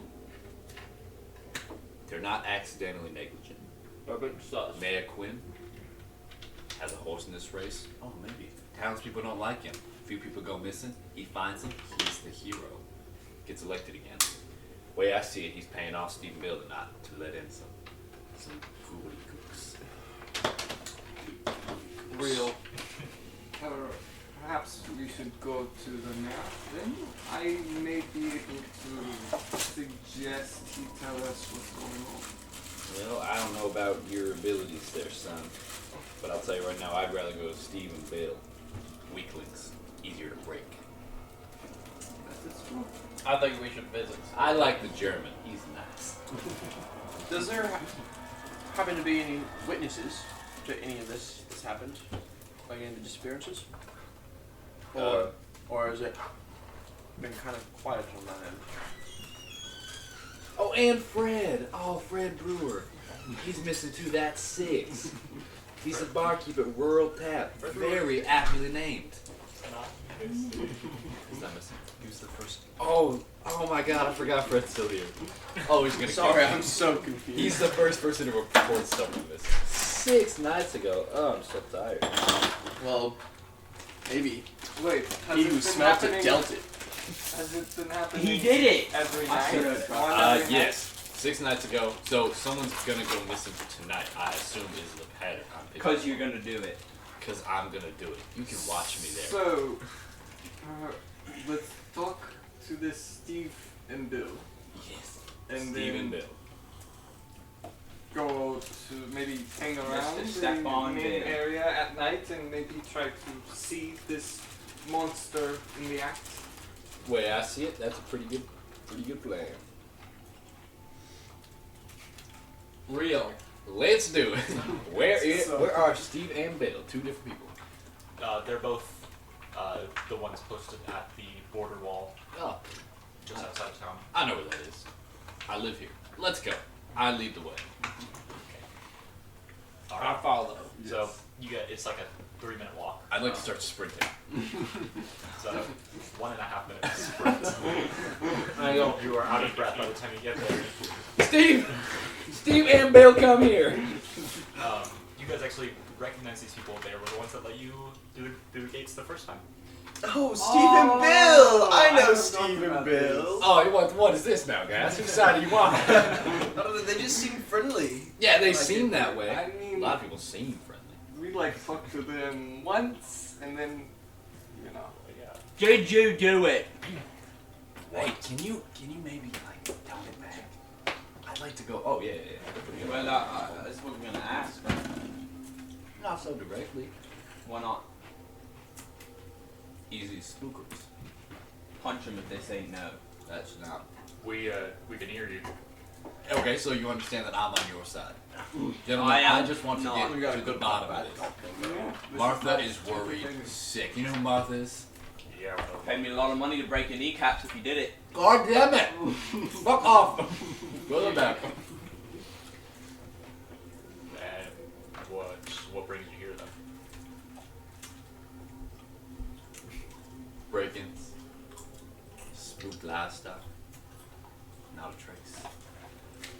they're not accidentally negligent. Sus. Mayor Quinn has a horse in this race. Oh, maybe. Townspeople don't like him. Few people go missing. He finds them. He's the hero. Gets elected again. Way I see it, he's paying off Steve and Bill tonight to let in some goody gooks. Real. Perhaps we should go to the map then. I may be able to suggest he tell us what's going on. Well, I don't know about your abilities there, son. But I'll tell you right now, I'd rather go with Steve and Bill. Weaklings. Easier to break. That's true. I think we should visit. I like the German. He's nice. Does there happen to be any witnesses to any of this that's happened? Like any of the disappearances? Or has it been kind of quiet on that end? Oh, and Fred. Oh, Fred Brewer. He's missing too. That's 6. He's a barkeep at Rural Tap. Very aptly named. He's not missing. He was the first. Oh my God! I forgot Fred's still here. Oh, he's gonna. Sorry, kill me. I'm so confused. He's the first person to report stuff on this. 6 nights ago. Oh, I'm so tired. Well, maybe. Wait, has He it who been smelt happening? it dealt it. Has it been happening? He did it! Every I night? should've. On every night? Yes. 6 nights ago. So someone's gonna go missing for tonight. I assume is the pattern. Because you're gonna do it. Because I'm gonna do it. You can watch me there. So, let's talk to this Steve and Bill. Yes. And Steve then and Bill. go to maybe hang around in step the on main Bill. area at night and maybe try to see this monster in the act. Way I see it, that's a pretty good plan. Real. Let's do it. Where So- are Steve and Bill? 2 different people. They're both the ones posted at the border wall Oh, just outside of town. I know where that is. I live here. Let's go. I lead the way. All I right. follow. So you get it's like a 3-minute walk. I'd like to start sprinting. So 1.5 minutes sprint. I know you are out of breath by the time you get there. Steve and Bill, come here. You guys actually recognize these people. They were the ones that let you do the gates the first time. Oh, Steve and Bill! I know haven't Steve thought and about Bill. Oh, what is this now, guys? Whose side do you want? I don't know, they just seem friendly. Yeah, they Like seem it. that way. I A mean, lot of people seem friendly. we like talked to them once and then, you know. Yeah. Did you do it? Wait, can you maybe like tell me back? I'd like to go. Oh yeah. Well, that's what we're gonna ask. Not so directly. Why not? Easy spookers. Punch them if they say no. That's not. We can hear you. Okay, so you understand that I'm on your side. Gentlemen, I am I just want to not. We get gotta to go the bottom of this. Martha is worried sick. You know who Martha is? Yeah. Paid me a lot of money to break your kneecaps if you did it. God damn it! Fuck off! Go to the back. And what brings you here then? Break-ins. Moved livestock. Not a trace.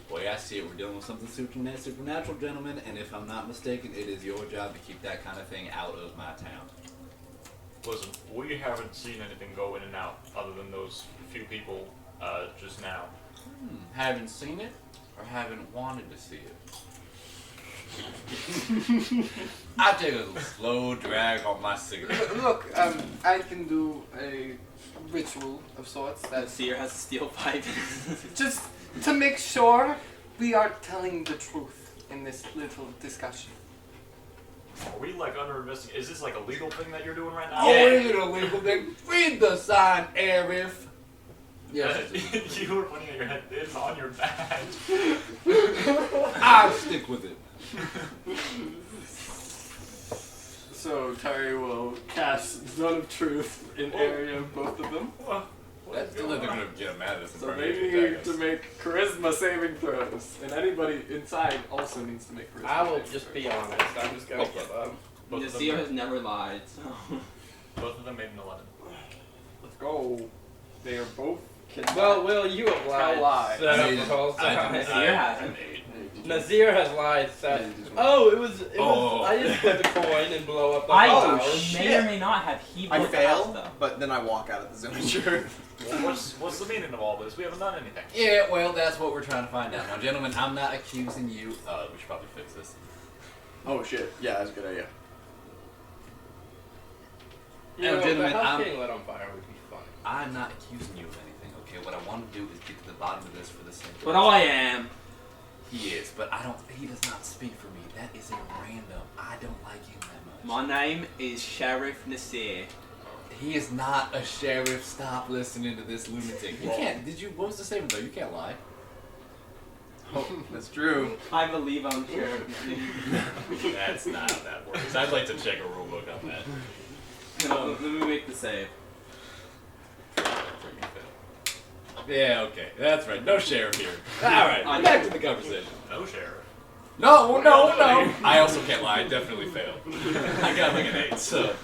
Boy, I see it. We're dealing with something supernatural, gentlemen, and if I'm not mistaken, it is your job to keep that kind of thing out of my town. Listen, we haven't seen anything go in and out other than those few people just now. Haven't seen it, or haven't wanted to see it? I take a slow drag on my cigarette. Look, I can do a ritual of sorts that Nasir has a steel pipe. just to make sure we are telling the truth in this little discussion. Are we like under investigation? Is this like a legal thing that you're doing right now? Oh, is it a legal thing? Read the sign, Arif. Yes. You were pointing at your head. It's on your badge. I'll stick with it. So Tari will cast Zone of Truth in area of both of them. That's the only thing gonna get him mad at us. So they need to make charisma saving throws, and anybody inside also needs to make charisma. I will saving just throws. be honest. I'm just gonna give up. Both of Nasir them, has never lied, so. both of them made an 11. Let's go. They are both. Well, Will, you have Tell lies. lied. I Nasir hasn't. Nasir has lied. Said, oh, it was. I just put the coin and blow up the I house. may or may not have. He I broke the house, fail, though. but then I walk out of the zone of truth. What's the meaning of all this? We haven't done anything. Yeah, well, that's what we're trying to find out. Now, gentlemen, I'm not accusing you. We should probably fix this. Oh shit, yeah, that's a good idea. You Now, know, gentlemen, the house I'm- getting lit on fire would be funny. I'm not accusing you of anything, okay? What I want to do is get to the bottom of this for the sake of But I am. He is, but he does not speak for me. That is a random. I don't like him that much. My name is Sheriff Nasir. He is not a sheriff. Stop listening to this lunatic. You can't, what was the statement though? You can't lie. Oh, that's true. I believe I'm Sheriff Nasir. That's not how that works. I'd like to check a rule book on that. No, let me make the save. Yeah, okay. That's right. No sheriff here. Alright, back to the conversation. No sheriff. No. I also can't lie. I definitely failed. I got like an 8, so.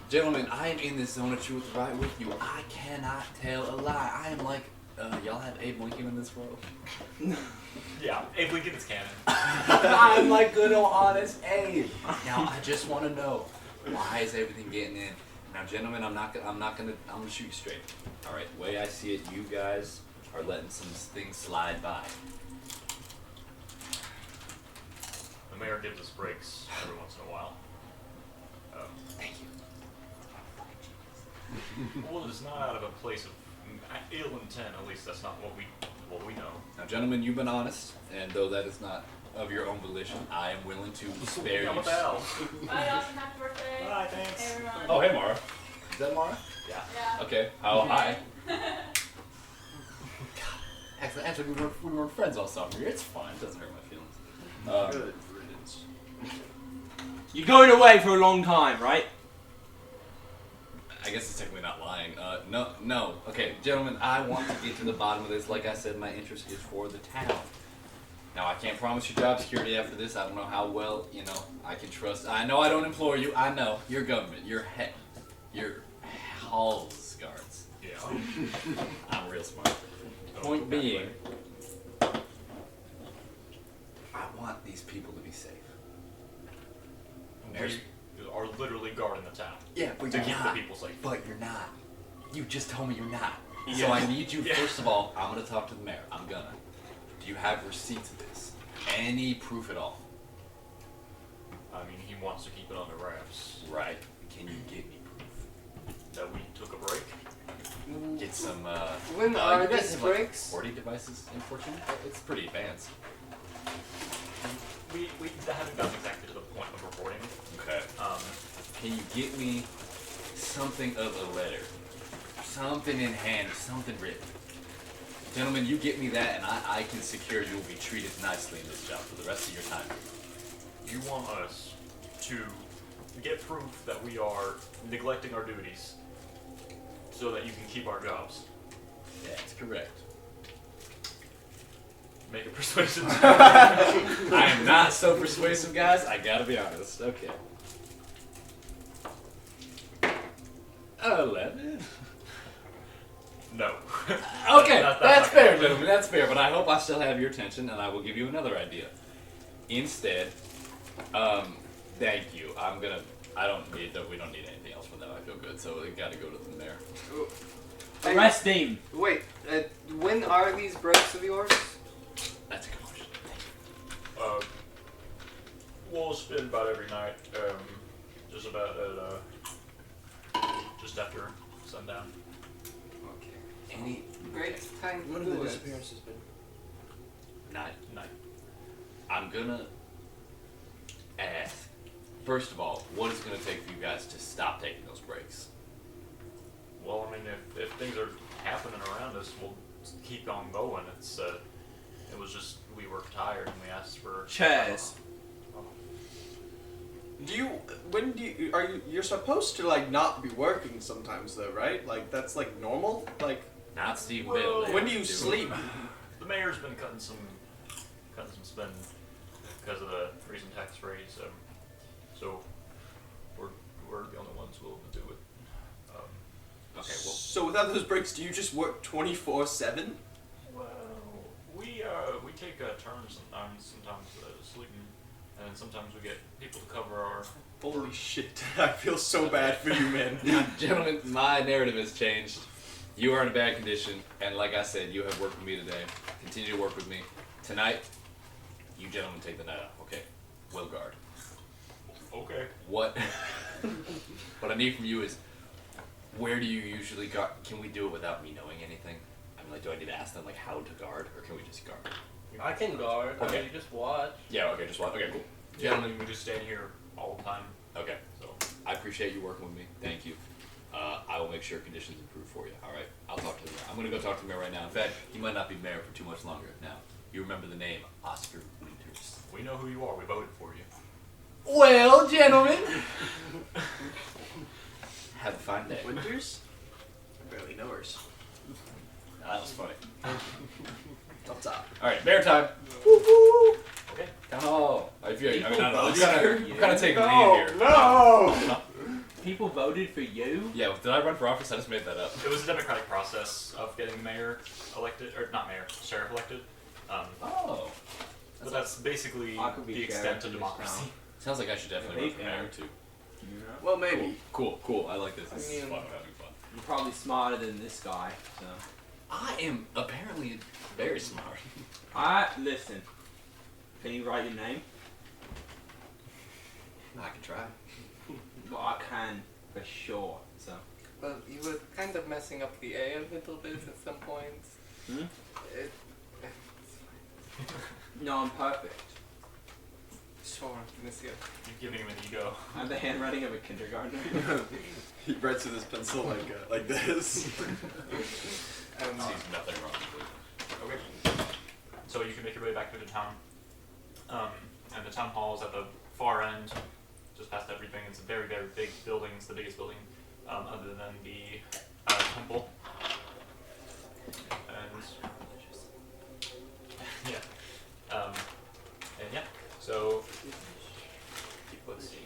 Gentlemen, I am in this zone of truth right with you. I cannot tell a lie. I am like, y'all have Abe Lincoln in this world? Yeah, Abe Lincoln is canon. I'm like good old honest Abe. Now, I just want to know, why is everything getting in? Now, gentlemen, I'm gonna shoot you straight. All right, the way I see it, you guys are letting some things slide by. The mayor gives us breaks every once in a while. Thank you. Well, it's not out of a place of ill intent. At least that's not what we know. Now, gentlemen, you've been honest, and though that is not of your own volition, I am willing to spare Yeah, you. what the hell? Bye, Austin. Happy birthday. Bye, thanks. Hey, everyone. Oh, hey, Mara. Is that Mara? Yeah. Yeah. Okay. Oh, hi. Actually, we were friends all summer. It's fine. It doesn't hurt my feelings. Good riddance. You're going away for a long time, right? I guess it's technically not lying. No. Okay, gentlemen, I want to get to the bottom of this. Like I said, my interest is for the town. Now, I can't promise you job security after this. I don't know how well, I can trust. I know I don't employ you. I know. You're government. You're halls guards. Yeah. I'm real smart. Point being, I want these people to be safe. We are literally guarding the town Yeah, but to you're keep not. the people safe. But you're not. You just told me you're not. So Yeah. I need you, Yeah. first of all, I'm going to talk to the mayor. I'm gonna. Do you have receipts of this? Any proof at all? I mean, he wants to keep it under wraps. Right. Can you get me proof? That we took a break. Get some, When are you get these some, like, breaks? 40 devices in Fortuna? It's pretty advanced. We haven't gotten exactly to the point of reporting. Okay. Can you get me something of a letter? Something in hand, something written. Gentlemen, you get me that and I can secure you'll be treated nicely in this job for the rest of your time. You want us to get proof that we are neglecting our duties so that you can keep our jobs. That's correct. Make it persuasive. I am not so persuasive, guys. I gotta be honest. Okay. 14. 11. No. Okay, That's that's not fair, gonna gentlemen. That's fair. But I hope I still have your attention, and I will give you another idea. Instead, thank you. I don't need. We don't need anything else from them. I feel good, so we got to go to the mayor. Arrest him. Wait, when are these breaks of yours? That's a good question. We'll spend about every night, just about at, just after sundown. Okay. Any Great time What to have the do it. disappearances been? night? I'm gonna ask. First of all, what is it gonna take for you guys to stop taking those breaks? Well, I mean, if things are happening around us, we'll keep on going. It was just we were tired and we asked for Chairs. You're supposed to like not be working sometimes though, right? Like that's like normal. Like Not Steve Well, Bill. They when do don't you it. sleep? The mayor's been cutting some spend because of the recent tax raise. So we're the only ones willing to do it. Okay, well, So without those breaks, do you just work 24/7? Well, we take turns sometimes sleeping, and then sometimes we get people to cover our. Holy shit! I feel so bad for you, man. gentlemen, my narrative has changed. You are in a bad condition, and like I said, you have worked with me today. Continue to work with me. Tonight, you gentlemen take the night off, okay? Will guard. Okay. What I need from you is, where do you usually guard? Can we do it without me knowing anything? I mean, like, do I need to ask them, like, how to guard, or can we just guard? I can guard. Okay. I mean, you just watch. Yeah, okay, just one. Okay, cool. Gentlemen, we just stand here all the time. Okay, So I appreciate you working with me. Thank you. I will make sure conditions improve for you, alright? I'll talk to the mayor. I'm going to go talk to the mayor right now. In fact, he might not be mayor for too much longer. Now, you remember the name, Oscar Winters. we know who you are. We voted for you. Well, gentlemen. Have a fine day. Winters? I barely know hers. That was funny. Up top. Alright, mayor time. Woo-hoo! Okay. Town hall. I mean, I don't know. People I'm kind of taking the lead here. No! People voted for you. Yeah, did I run for office? I just made that up. It was a democratic process of getting the mayor elected, or not mayor, sheriff elected. Oh. But that's basically I could be the sheriff extent of in this democracy. town. Sounds like I should definitely run for mayor too. Well, maybe. Cool. I like this. This is mean- fun. I'm having fun. You're probably smarter than this guy, so. I am apparently very smart. Listen. Can you write your name? I can try. Well, I can, for sure, so. Well, you were kind of messing up the A a little bit at some points. Hmm? It, No, I'm perfect. sure, Nasir. You're giving him an ego. I have the handwriting of a kindergartner. He writes with his pencil like this. Sees nothing wrong with it. Okay. So you can make your way back to the town. And the town hall is at the far end, just past everything. It's a very, very big building. It's the biggest building other than the temple. And yeah. And yeah. So let's see.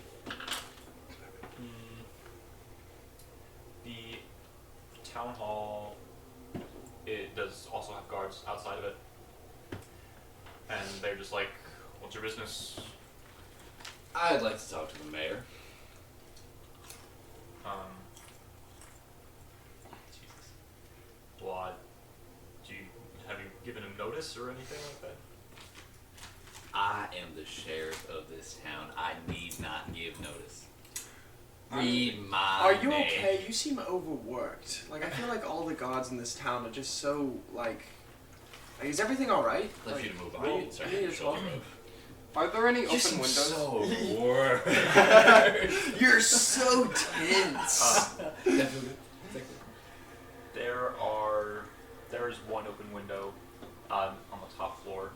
The town hall, it does also have guards outside of it. And they're just like, what's your business? I'd like to talk to the mayor. Jesus. Well, have you given him notice or anything like that? I am the sheriff of this town. I need not give notice. Read my Are you name. okay? You seem overworked. Like I feel like all the gods in this town are just so like is everything alright? Left Like, you to move roll- on. You start you need to to shoulder talk. road. Are there any You open seem windows? so bored. You're so tense. There is one open window on the top floor.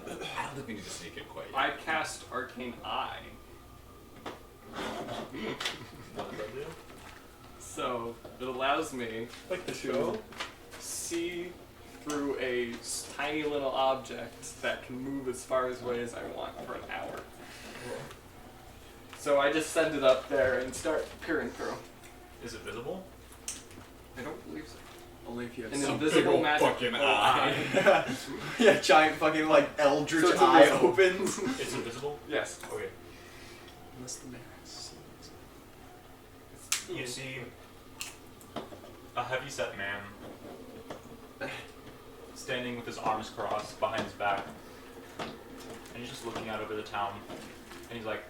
I don't think we need to sneak in quite yet. I cast Arcane Eye. What does that do? So it allows me Like the to show? see through a tiny little object that can move as far away as I want for an hour. So I just send it up there and start peering through. Is it visible? I don't believe so. Only if you have An some invisible big ol' magic fucking eye. yeah, giant fucking like eldritch So it's eye invisible. opens. It's invisible? Yes. Okay. Unless the mayor You see a heavy-set man standing with his arms crossed behind his back, and he's just looking out over the town, and he's like,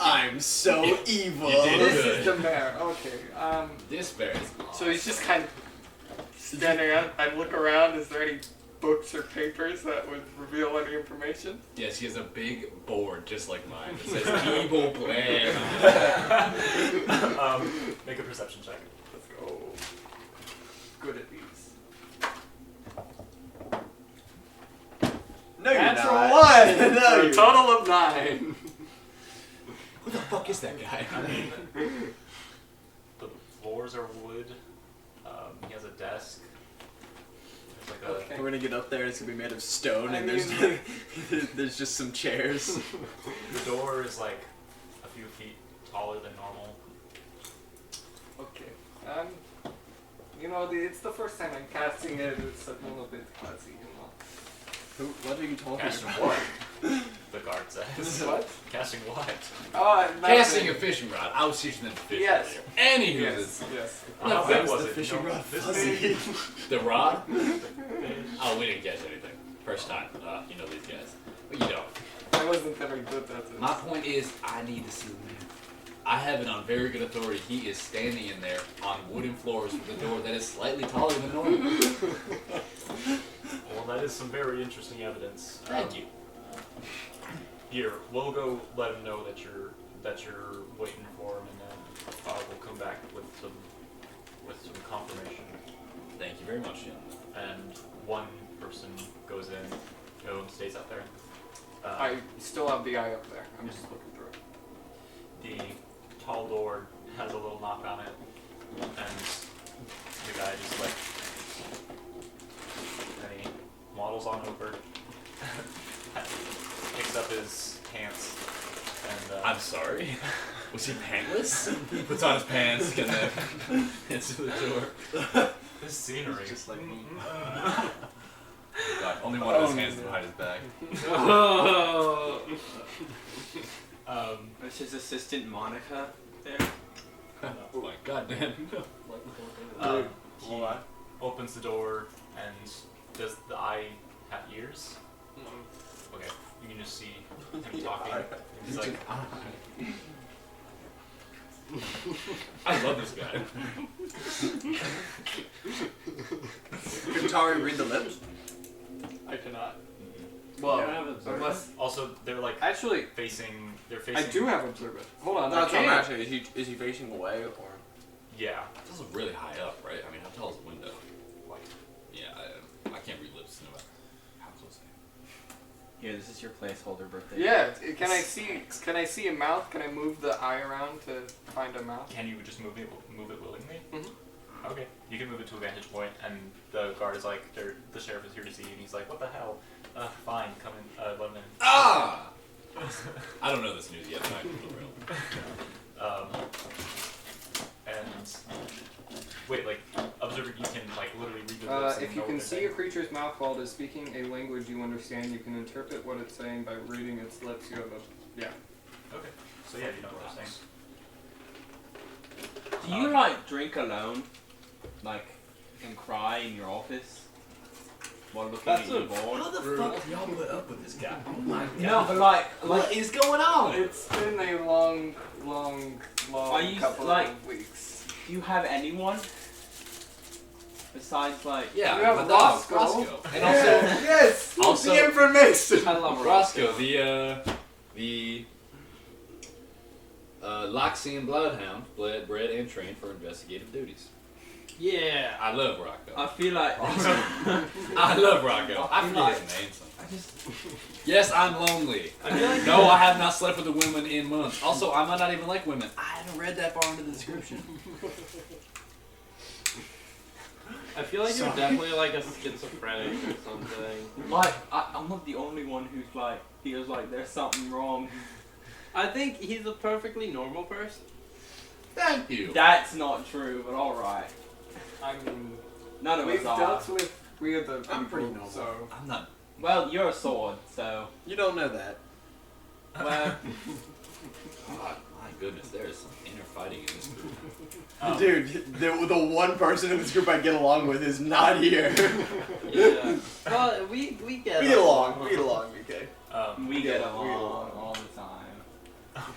I'm so evil. You did This good. is the mayor. Okay. This bear is So he's just kind of standing up. I look around. Is there any books or papers that would reveal any information? Yes, he has a big board just like mine that says evil plan. make a perception check. Let's go. Good at these. No, you're Natural not. one. No, For a you're total of 9. Who the fuck is that guy? I mean, the floors are wood. He has a desk. There's like a. Okay. We're gonna get up there and it's gonna be made of stone I and mean- there's just some chairs. The door is like a few feet taller than normal. Okay. You know, it's the first time I'm casting it. It's a little bit fuzzy, you know. What are you talking Casting about? what? The guard says. What? Casting what? Oh, Casting a fishing rod. I was teaching them to fish. Yes. Anywho, Yes. Yes. How No, big that was the it? fishing You know, rod this fuzzy. big? the rod? Big? Oh, we didn't catch anything. First time. You know these guys. But you don't. I wasn't very good at it. My point is, I need to see the man. I have it on very good authority. He is standing in there on wooden floors with a door that is slightly taller than normal. Well, that is some very interesting evidence. Thank you. Here, we'll go let him know that you're waiting for him, and then we'll come back with some confirmation. Thank you very much, gentlemen. And one person goes in, no one stays out there. I still have the eye up there. I'm just looking through it. The tall door has a little knock on it, and the guy just like, and he waddles on over, picks up his pants, and I'm sorry. Was he pantless? He puts on his pants and then into the door. this scenery. Just like me. God, only one of his hands is behind his back. It's his assistant Monica there. Oh my goddamn. He opens the door, and does the eye have ears? Okay, you can just see him talking. He's like, I love this guy. Can Tari read the lips? I cannot. Well, You don't have observer? unless also they're like actually, facing. They're I facing. do have observant. Hold on, That's I what I'm can. asking. Is he facing away or? Yeah. This is really high up, right? I mean, how tall is the window? Like, yeah, I can't read lips no matter how close I am. Here, this is your placeholder birthday. Yeah, can I see a mouth? Can I move the eye around to find a mouth? Can you just move it willingly? Mhm. Okay. You can move it to a vantage point, and the guard is like, the sheriff is here to see you, and he's like, what the hell? Fine, come in. Let him in. Ah! I don't know this news yet, but I can feel real. And wait, like observer, you can like literally read the lips. and If you know can what see they're a creature's mouth while it is speaking a language you understand, you can interpret what it's saying by reading its lips. You have a saying. Okay. So yeah, you know what they're saying. Do you like drink alone, like, and cry in your office while looking That's at your a- board? How the fuck do y'all put up with this guy? Oh my god. No, but like What is going on? It's been a long Are you, couple like- of weeks. do you have anyone besides like? Yeah, You have my dog, Roscoe. Roscoe. And also, Yes. Also- the information. I love Roscoe, the Loxian Bloodhound, bred and trained for investigative duties. Yeah. I love Rocco. I feel like I love Rocco. I forget his name sometimes. I just Yes, I'm lonely. I feel like No, I have not slept with a woman in months. Also, I might not even like women. I haven't read that far into the description. I feel like you're definitely like a schizophrenic or something. like I'm not the only one who's like feels like there's something wrong. I think he's a perfectly normal person. Thank you. That's not true, but all right. I mean, None of we've us are. dealt with weirder people, I'm pretty noble. so... I'm not. Well, you're a sword, so. You don't know that. Well, God, my goodness, there is some inner fighting in this group. Dude, the one person in this group I get along with is not here. yeah. Well, we get We get along, okay. We get Yeah, along we get along. all the time.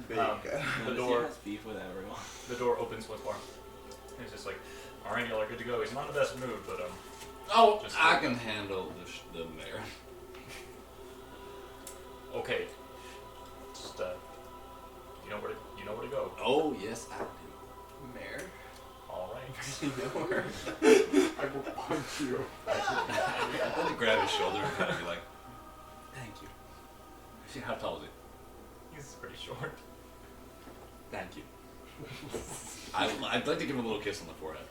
There you go. The Nasir door, has beef with everyone. the door opens once more. He's just like, all right, y'all are good to go. He's not in the best mood, but Oh, Just I like can handle the mayor. okay. Just you know where to go. Oh, yes, I do. Mayor? All right. You know her? I will punch you. I'd like to grab his shoulder and kind of be like, thank you. Actually, how tall is he? He's pretty short. Thank you. I'd like to give him a little kiss on the forehead.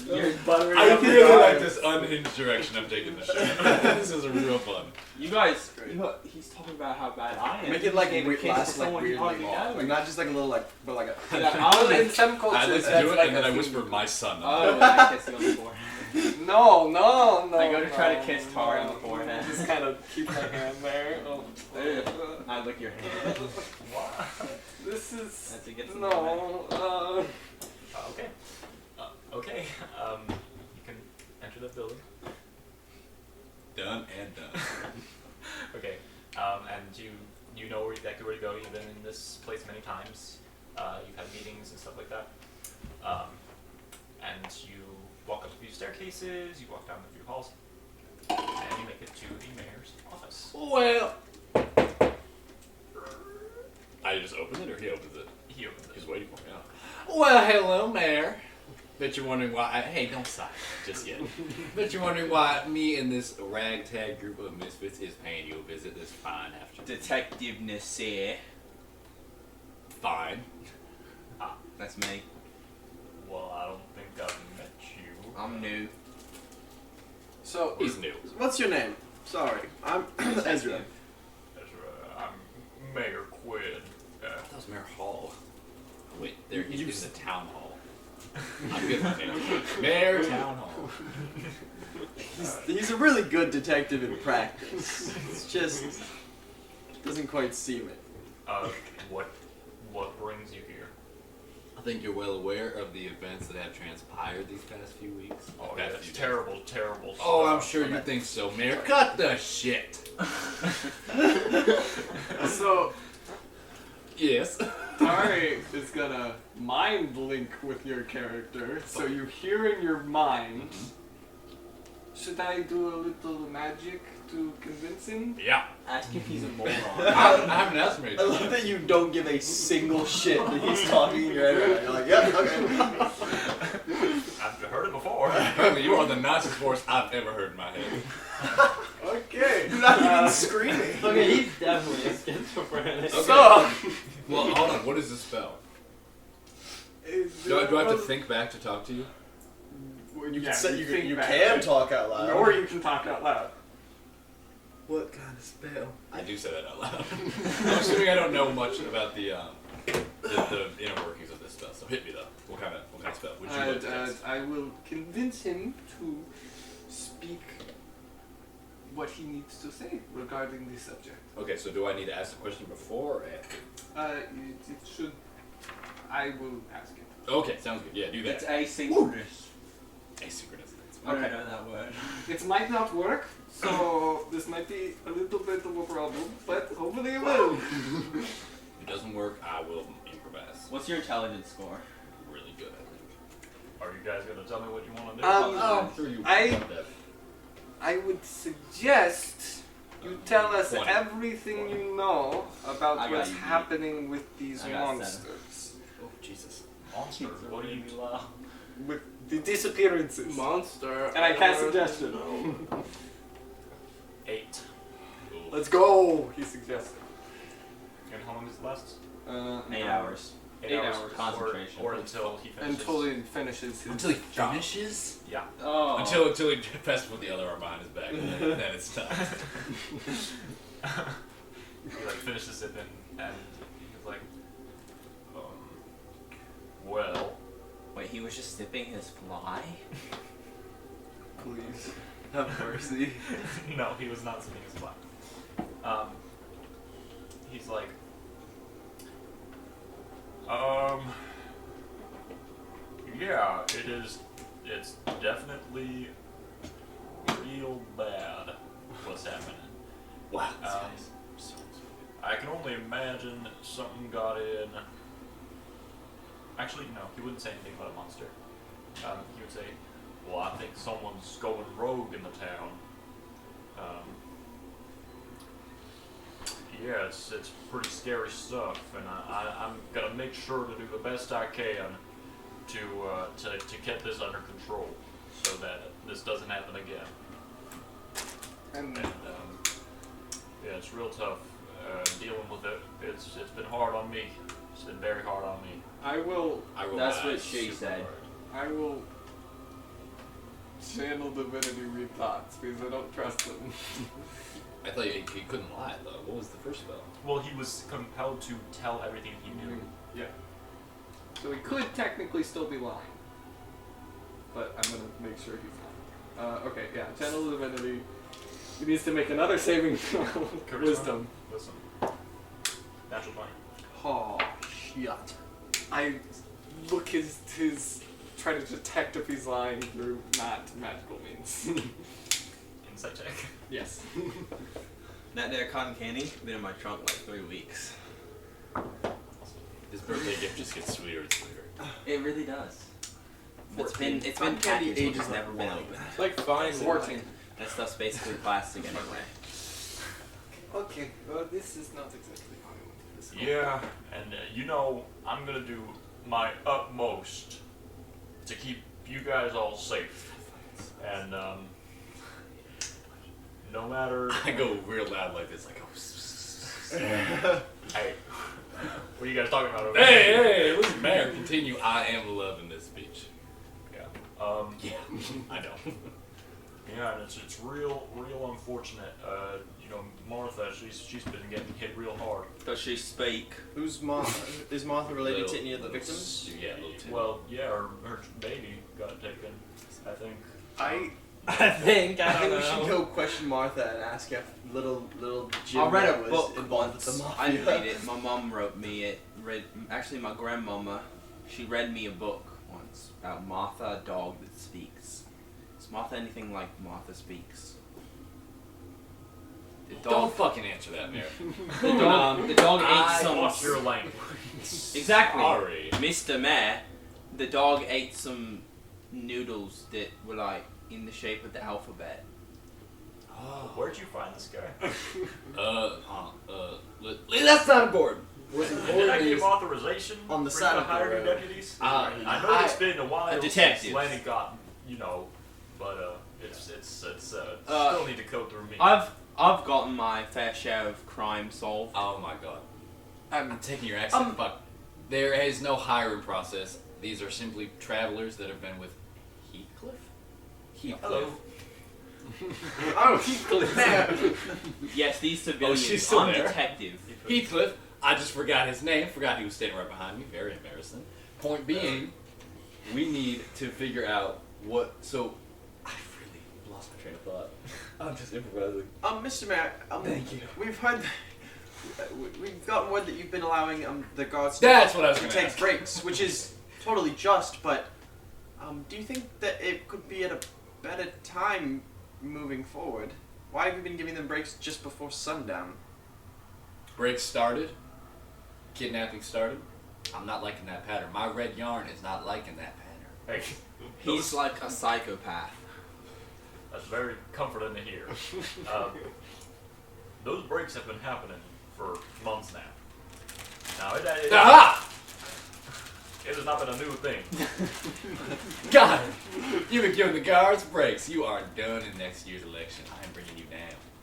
You're buttering I up really your like eyes. this unhinged direction I'm taking this show. This is real fun. You guys, he's talking about how bad I am. Make it like Gave a weird, kiss to last like someone weird, you hardly like, know. like not just like a little like, but like a. Yeah, Well, in some cultures, I'd like to that's do it, like and then a I thing. whisper, my son. Oh, I kiss you on the forehead. No, no, no. I go to try to no, kiss Tari on no. the forehead. Just kind of keep my hand there. Oh. I lick your hand. This is That's to get some no. Okay. Okay. You can enter the building. Done and done. Okay. And you know exactly where to go. You've been in this place many times. You've had meetings and stuff like that. And you walk up a few staircases. You walk down a few halls, and you make it to the mayor's office. Well, I just open it, or he opens it? He opens it. He's waiting for me. Oh. Well, hello, Mayor. Bet you're wondering why. Hey, don't sigh just yet. Bet you're wondering why me and this ragtag group of misfits is paying you a visit this fine afternoon. Detective Nasir. Fine. That's me. Well, I don't think I've met you. I'm new. So, He's new. what's your name? Sorry, I'm Ezra. Ezra, I'm Mayor Quinn. That was Mayor Hall. Wait, there he's in the town hall. I'm good with names. Mayor Town Hall. He's a really good detective in practice. It's just doesn't quite seem it. What brings you here? I think you're well aware of the events that have transpired these past few weeks. Oh, Past yeah, few that's days. terrible, terrible. Oh, I'm stuff. sure you think so, Mayor. Cut the shit. So Yes. Tari is gonna mind link with your character, so you hear in your mind. Should I do a little magic to convince him? Yeah. Ask if he's a moron. I haven't asked Mary. I love that you don't give a single shit that he's talking in your head right now. You're like, yeah, okay. I've heard it before. Apparently, you are the nicest voice I've ever heard in my head. Okay. You're not even screaming. Okay, he's definitely a schizophrenic. So. Well, hold on. What is the spell? Do I have to think back to talk to you? You Yeah, can, you think you back, can right? talk out loud. Or you can talk out loud. What kind of spell? I do say that out loud. I'm assuming I don't know much about the inner workings of this spell. So hit me though. What kind of spell would you like to cast? I will convince him to speak what he needs to say regarding the subject. Okay, so do I need to ask the question before or after? It should. I will ask it. Okay, sounds good. Yeah, do that. It's asynchronous. Asynchronous. I don't know that word. It might not work, so this might be a little bit of a problem, but hopefully it will. If it doesn't work, I will improvise. What's your intelligence score? Really good, I think. Are you guys gonna tell me what you want to do? I'm sure you I- want that. I would suggest you tell us 20. everything you know about I got what's you. happening with these I got monsters. Oh, Jesus. Monster. What do you? With the disappearances. Monster. And I cast suggestion. 8. Let's go, he suggested. And how long does it last? 8 hours. 8 hours. Concentration. Or until he finishes. Until he finishes his Until he job. finishes? Yeah. Oh. Until he passes with the other arm behind his back. And then it's time. He like finishes it and he's like, he was just sipping his fly? Please. Have mercy. No, he was not sitting his fly. He's like, yeah, it is. It's definitely real bad what's happening. Wow. I can only imagine something got in. Actually, no, he wouldn't say anything about a monster. He would say, well, I think someone's going rogue in the town. Yeah, it's pretty scary stuff, and I'm gonna make sure to do the best I can to get this under control, so that this doesn't happen again. And Yeah, it's real tough dealing with it. It's been hard on me. It's been very hard on me. I will That's what she said. channel divinity read thoughts because I don't trust them. I thought he couldn't lie though. What was the first spell? Well, he was compelled to tell everything he knew. Yeah. So he could technically still be lying. But I'm gonna make sure he's not. Okay, yeah, channel divinity. He needs to make another saving throw. Charisma? Wisdom. Wisdom. Natural 20. Oh, shit. I look his try to detect if he's lying through not magical means. Insight check. Yes. That there cotton candy been in my trunk like 3 weeks. His birthday gift just gets sweeter and sweeter. It really does. It's 14. been Cotton candy packaged, ages it's like never been wine. opened. Like fine. 14. That stuff's basically plastic anyway. Okay, well this is not exactly how I want this. Yeah, and I'm gonna do my utmost to keep you guys all safe. And no matter. I go real loud like this, like Hey, what are you guys talking about over hey, listen, Mayor, continue. I am loving this speech. Yeah. Yeah, I know. Yeah, and it's real unfortunate. Martha, she's been getting hit real hard. Does she speak? Who's Martha? Is Martha related to any of the Little- victims? Yeah, little Tim. Well, yeah, her baby got taken, I think. I think think we should go question Martha and ask if little Jim I read a was book involved with once. the mafia. I didn't read it. My mom wrote me it. Actually, my grandmama, she read me a book once about Martha, a dog that speaks. Is Martha anything like Martha speaks? The Don't dog, fucking answer that, Mayor. the dog I ate some. lost your language. Exactly. Sorry. Mr. Mayor, the dog ate some noodles that were like in the shape of the alphabet. Where'd you find this guy? That's not important. Did I give authorization on the for side you to of the hire new road. deputies? I know it's been a while A detective. since Lenny got, but it's Uh, still need to go through me. I've gotten my fair share of crime solved. Oh my god. I'm taking your accent. Fuck. There is no hiring process. These are simply travelers that have been with Heathcliff? Hello. Oh, Heathcliff. Yes, these civilians. she's still I'm there? detective. Heathcliff. I just forgot his name. Forgot he was standing right behind me. Very embarrassing. Point being, we need to figure out what. So, I really lost my train of thought. I'm just improvising. Mr. Mayor, Thank you. We've heard, we've gotten word that you've been allowing the guards That's what I was to going to take ask. breaks, which is totally just. But do you think that it could be at a better time moving forward? Why have you been giving them breaks just before sundown? Break started. Kidnapping started. I'm not liking that pattern. My red yarn is not liking that pattern. Hey, He's like a psychopath. that's very comforting to hear. Those breaks have been happening for months now. Now it Aha! has not been a new thing. Got it. You've been giving the guards breaks. You are done in next year's election. I am bringing you down.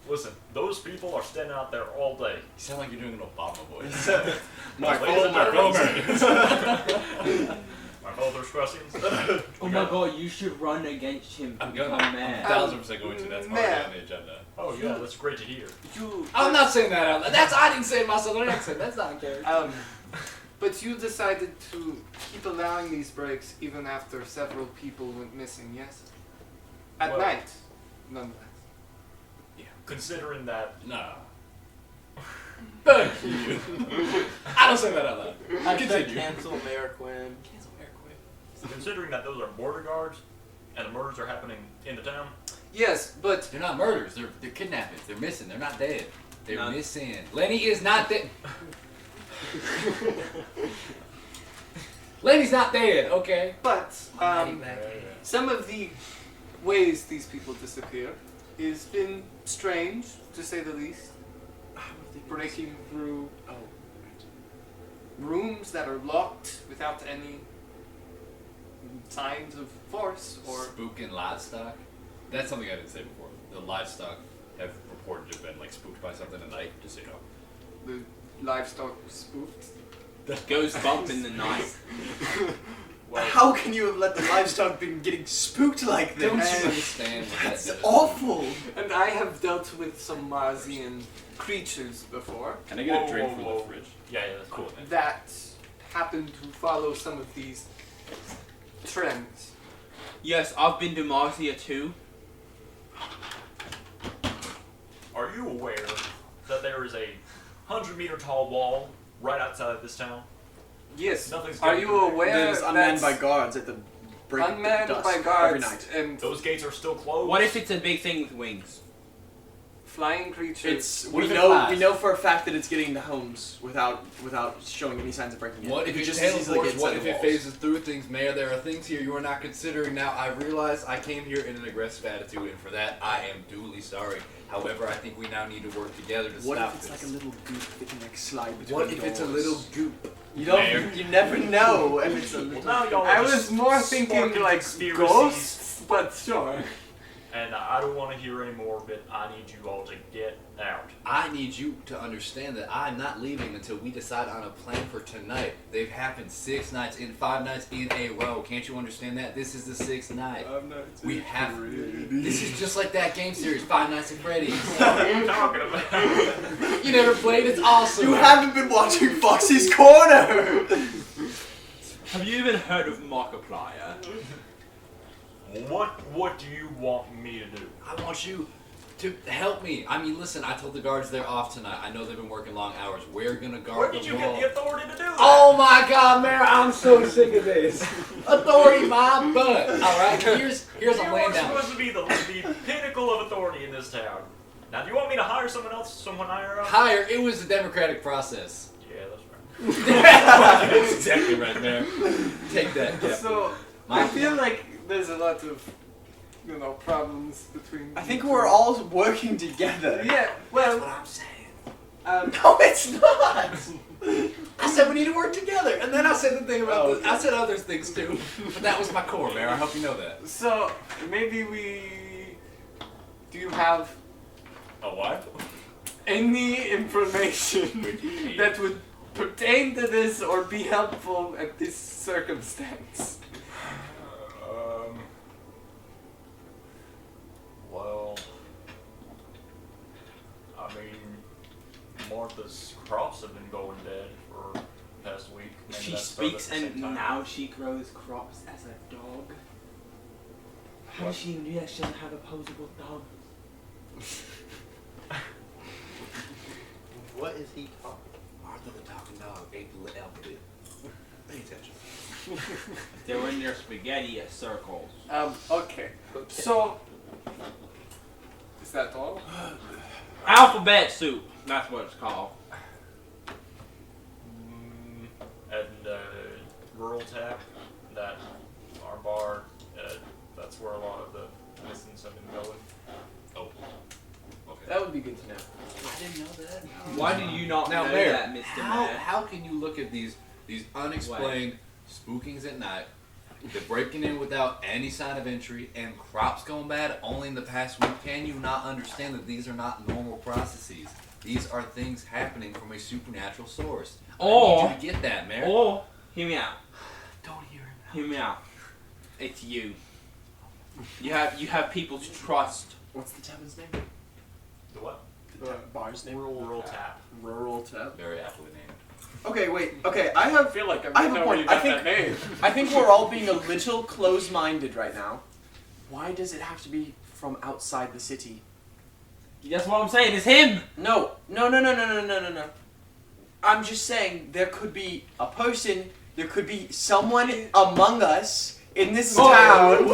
Listen, those people are standing out there all day. You sound like you're doing an Obama voice. My fellow Americans. My fellow Thrushcrossians. Oh my god, you should run against him to I'm become gonna. mayor. 1000% going to. That's already on the agenda. Oh yeah, that's great to hear. You. I'm not saying that out loud. I didn't say it in my southern accent. That's not a character. But you decided to keep allowing these breaks even after several people went missing, yes? At Well- night, nonetheless. Considering that Nah. Thank you. I don't say that out loud. Continue. Cancel Mayor Quinn. considering that those are border guards and the murders are happening in the town, Yes, but They're not murders. They're kidnappings. They're missing. They're not dead. They're No. missing. Lenny is not dead. Lenny's not dead. Okay. some of the ways these people disappear has been strange, to say the least. Breaking through rooms that are locked without any signs of force or Spooking livestock. That's something I didn't say before. The livestock have reported to have been like spooked by something at night. Just so you know. the livestock spooked. Goes bump in the night. How can you have let the livestock be getting spooked like this? Don't you understand what That's that does? awful. And I have dealt with some Marzian creatures before Can I get a drink Whoa, from whoa, the whoa. fridge? yeah, that's cool. Cool. that happen to follow some of these trends. Yes, I've been to Marcia too. Are you aware that there is a 100-meter tall wall right outside of this town? Yes. Nothing's Are getting you through there. aware That is unmanned that's by guards at the break of unmanned dusk by every guards night. and Those gates are still closed. What if it's a big thing with wings? flying creatures? It's What we if it know flies? for a fact that it's getting into homes without showing any signs of breaking in. What if could it just just as easily teleports? get What inside if the it walls. phases through things, Mayor? There are things here you are not considering now. I realize I came here in an aggressive attitude, and for that I am duly sorry. However, I think we now need to work together to What stop if it's this. like a little goop that can like slide between What if it's a doors? little goop? You don't. Mayor. You never know if it's a little. Now y'all I are was just more thinking sparking like conspiracies, ghosts, but sure. and I don't want to hear any more of it. I need you all to get out. I need you to understand that I'm not leaving until we decide on a plan for tonight. They've happened 5 nights in a row. Can't you understand that? This is the 6th night. We have. This is just like that game series, 5 Nights at Freddy's. What are you talking about? You never played? It's awesome. You haven't been watching Foxy's Corner. Have you even heard of Markiplier? What do you want me to do? I want you to help me. I mean, listen, I told the guards they're off tonight. I know they've been working long hours. We're gonna guard Where the did you wall. get the authority to do that? Oh my God, Mayor! I'm so sick of this. Authority, my butt. All right, here's you a are land down. supposed to be the pinnacle of authority in this town. Now, do you want me to hire someone else? Someone higher up? Higher. It was a democratic process. Yeah, that's right. That's exactly right, Mayor. Take that. Yeah. So My I feel like there's a lot of problems between. I think you we're two. all working together. Yeah. That's what Well. I'm saying. No, it's not. I said we need to work together, and then I said the thing about Oh, this. I said other things too, but that was my core, Mayor. I hope you know that. So maybe we. Do you have A what? any information Wikipedia. that would pertain to this or be helpful at this circumstance? Well, I mean, Martha's crops have been going dead for the past week. Maybe She that started speaks at the and same time. now she grows crops as a dog. How does she knew that she doesn't have opposable dog? What is he talking? Martha the talking dog ate the elf did. Pay attention. They were in their spaghetti at circles. Okay. So. Is that all? Alphabet soup. That's what it's called. And Rural Tap, that our bar, that's where a lot of the listens have been going. Oh. Okay. That would be good to know. I didn't know that. Why did you not Now, know Mayor, that, Mr. how Mayor? how can you look at these unexplained spookings at night, the breaking in without any sign of entry, and crops going bad only in the past week? Can you not understand that these are not normal processes? These are things happening from a supernatural source. I Or- need you to get that, Mayor. Or, hear me out. Don't hear him. Hear me out. It's you. You have people to trust. What's the tavern's name? The what? The bar's name. Rural Tap. Rural Tap. Very aptly named. Okay, wait. Okay, I I have. feel like I I have a know where you point. I got that think- name. I think we're all being a little close-minded right now. Why does it have to be from outside the city? That's what I'm saying. It's him. No. I'm just saying there could be a person. There could be someone among us in this town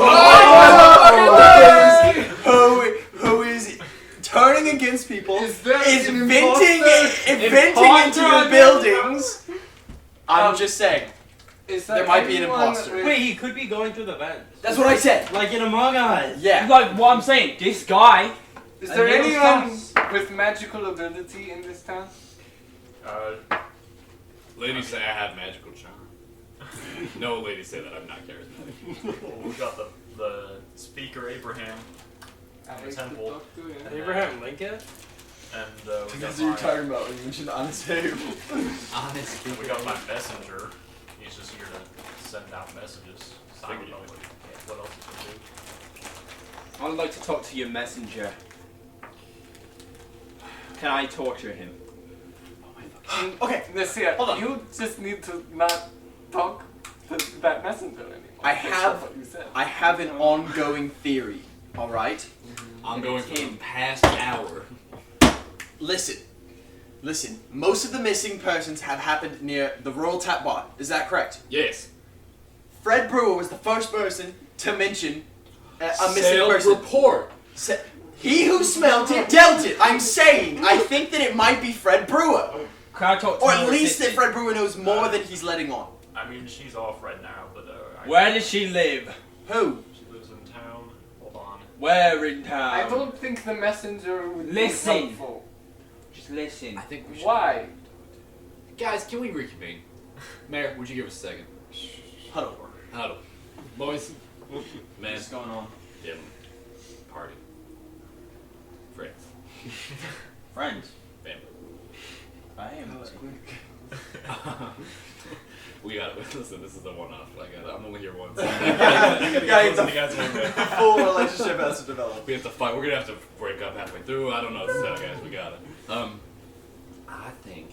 who is turning against people. Is there Is an venting imposter? into your buildings. I'm just saying. Is There might be an anyone imposter. with- Wait, he could be going through the vent. That's what I said. Like in Among Us. Yeah. Like what I'm saying. This guy. Is And there little anyone stuff. with magical ability in this town? Ladies say I have magical charm. No ladies say that I'm not charismatic. Well, we got the speaker Abraham, Alex temple. to talk to, yeah. Abraham Lincoln? and we got That's what you're my, talking about when you mentioned honest table. Honestly. we got my messenger. He's just here to send out messages. I don't know what else he can do. I would like to talk to your messenger. Can I torture him? Okay. Nasir, Hold on. you just need to not talk to that messenger anymore. I That's have- what you said. I have an ongoing theory. All right. I'm going for the past hour. Listen. Most of the missing persons have happened near the Royal Tap Bar. Is that correct? Yes. Fred Brewer was the first person to mention a missing Sale person. report. He who smelt it dealt it. I'm saying. I think that it might be Fred Brewer, Can I talk to or your at least that assistant? Fred Brewer knows more than he's letting on. I mean, she's off right now, but Where does she live? Who? she lives in town. Hold on. Where in town? I don't think the messenger would Listen. be helpful. Just listen. I think we should. Why? Guys, can we reconvene? Mayor, would you give us a second? Huddle. Huddle. Boys. Man. What's going on? Dim. Party. Friends. Friends. Family. I am. We got it. Listen, this is a one-off. I'm only here once. Full relationship has to develop. We have to fight. We're gonna have to break up halfway through. I don't know. Guys, we got it. I think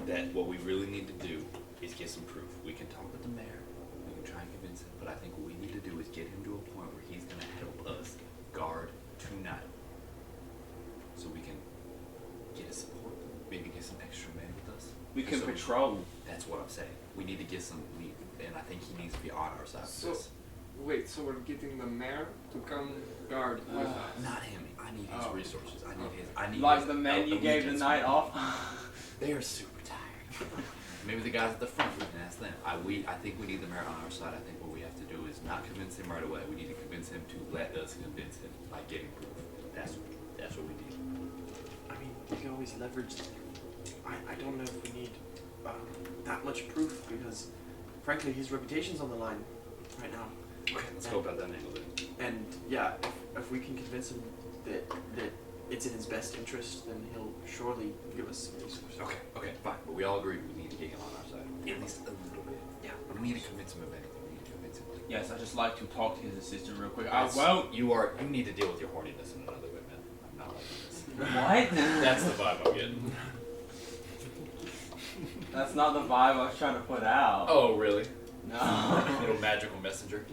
that what we really need to do is get some proof. We can talk with the mayor. We can try and convince him. But I think what we need to do is get him to a point where he's gonna help us guard tonight, so we can get his support. Maybe get some extra men with us. We can So patrol. That's what I'm saying. We need to get some lead, and I think he needs to be on our side. So- of this. Wait, so we're getting the mayor to come guard with us? Not him. I need his Oh. resources. I need his. I need Like his the man you gave the allegiance. night off. They are super tired. Maybe the guys at the front, we can ask them. I think we need the mayor on our side. I think what we have to do is not convince him right away. We need to convince him to let us convince him by getting proof. That's what we need. I mean, we can always leverage. I don't know if we need that much proof because, frankly, his reputation's on the line right now. Okay, let's go about that angle then. And yeah, if we can convince him that it's in his best interest, then he'll surely give us some resources. Okay, fine. But we all agree we need to get him on our side. At least a little bit. Yeah. We need to convince him of anything. We need to convince him. Yes, I just like to talk to his assistant real quick. That's- I won't. You need to deal with your horniness in another way, man. I'm not like this. What? That's the vibe I'm getting. That's not the vibe I was trying to put out. Oh, really? No. Little magical messenger.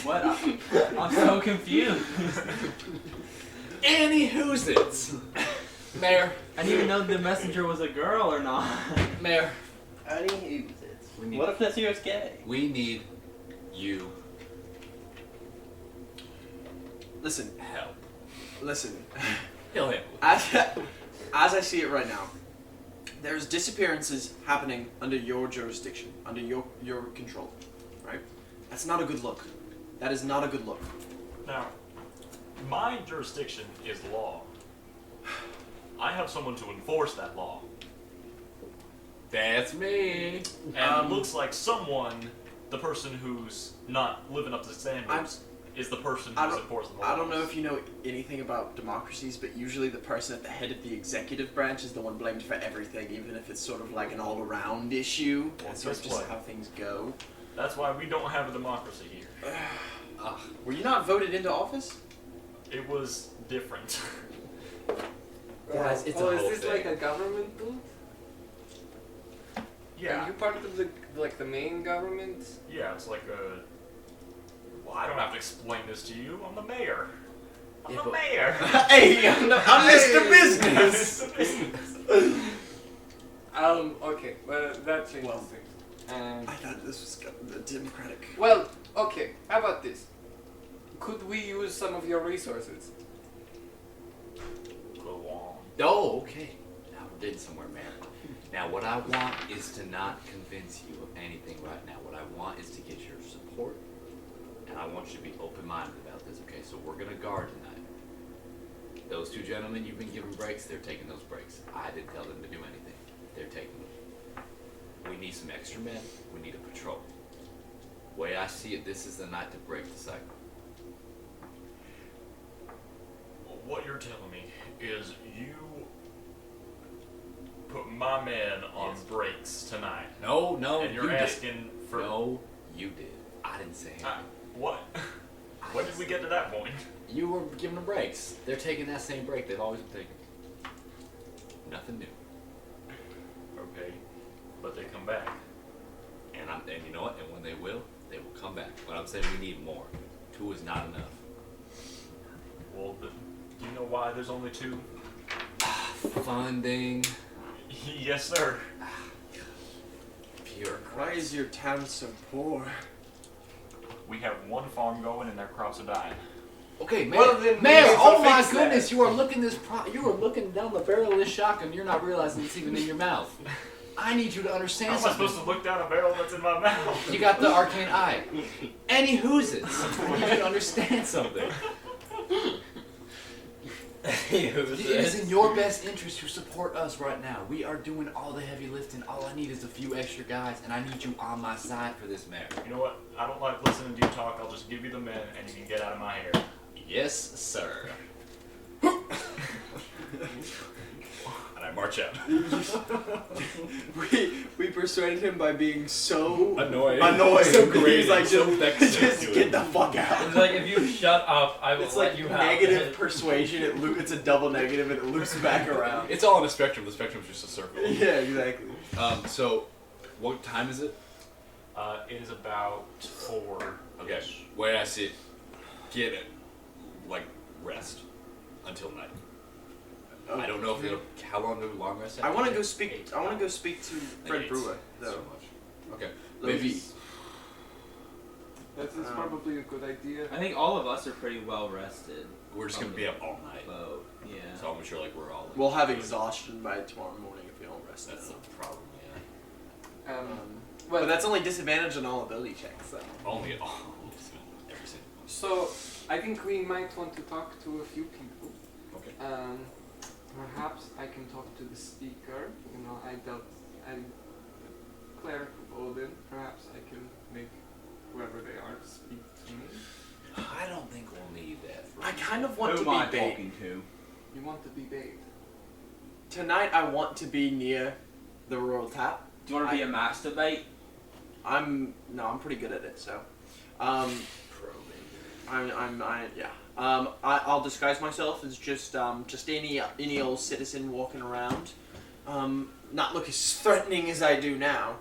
What? I'm so confused. Anywho's it? Mayor. I didn't even know the messenger was a girl or not. Mayor. We need, what if Nasir's gay? We need you Listen, help. listen. He'll help. As I see it right now, there's disappearances happening under your jurisdiction, under your control, right? That's not a good look. That is not a good look. Now, my jurisdiction is law. I have someone to enforce that law. That's me. And it looks like someone, the person who's not living up to standards, is the person who's enforcing the law. I don't know if you know anything about democracies, but usually the person at the head of the executive branch is the one blamed for everything, even if it's sort of like an all-around issue. Well, That's sort of guess just what? how things go. That's why we don't have a democracy here. Were you not voted into office? It was different. Guys, it's a is whole this thing. like a government booth? Yeah. Are you part of the main government? Yeah, it's like a... Well, I don't have to explain this to you. I'm the mayor. I'm Yeah, the but- mayor. Hey, I'm Mr. Business. Okay. Well, that changes Well, things. I thought this was democratic. Well, okay. How about this? Could we use some of your resources? Go on. Oh, okay. Now we're getting somewhere, man. Now, what I want is to not convince you of anything right now. What I want is to get your support, and I want you to be open-minded about this, okay? So we're going to guard tonight. Those two gentlemen you've been giving breaks, they're taking those breaks. I didn't tell them to do anything. They're taking them. We need some extra men. We need a patrol. Way I see it, this is the night to break the cycle. Well, what you're telling me is you put my men on Yes. breaks tonight. No, And you're you asking did. for... No, you did. I didn't say anything. What? When did we get to that point? You were giving them breaks. They're taking that same break they've always been taking. Nothing new. Okay. But they come back. And you know what? And when they will come back. But I'm saying we need more. 2 is not enough. Well, do you know why there's only 2? Funding. Yes, sir. Pure Why Christ. is your town so poor? We have one farm going and their crops are dying. Okay, man. Well, then Mayor, we need to oh my fix that. goodness, you are looking down the barrel of this shotgun. You're not realizing it's even in your mouth. I need you to How understand am I something. supposed to look down a barrel that's in my mouth? You got the arcane eye. Any whooses. I need you to understand something. It is in your best interest to support us right now. We are doing all the heavy lifting. All I need is a few extra guys, and I need you on my side for this, Mayor. You know what? I don't like listening to you talk. I'll just give you the men and you can get out of my hair. Yes, sir. And I march out. We persuaded him by being so Annoying. So grating, he's like, so just vexing to get it. the fuck out. It's like, if you shut up, I will It's let like you have negative it. persuasion. It's a double negative, and it loops back around. It's all on a spectrum. The spectrum's just a circle. Yeah, exactly. So, what time is it? It is about 4. Okay. Way I see it, get it, like, rest until night. I don't know if it'll. How long do long rest? I want to go speak. I want to go speak to Fred 8. Brewer, So though. much. Okay. Those- Maybe. That is probably a good idea. I think all of us are pretty well rested. We're just gonna be up all night. Boat. Yeah. So I'm sure like we're all. Like, We'll have exhaustion by tomorrow morning if we don't rest. That's the now. problem. Yeah. Well, But that's only disadvantage on all ability checks, so. Only all. Every single one. so I think we might want to talk to a few people. Okay. Perhaps I can talk to the speaker. You know, I'm Cleric of Odin. Perhaps I can make whoever they are speak to me. I don't think we'll need that. For I kind of want Who to am I be bait. talking to? You want to be bait? Tonight I want to be near the Royal Tap. Do you want to be a masturbate? I'm pretty good at it, so. I'll disguise myself as just any old citizen walking around. Not look as threatening as I do now.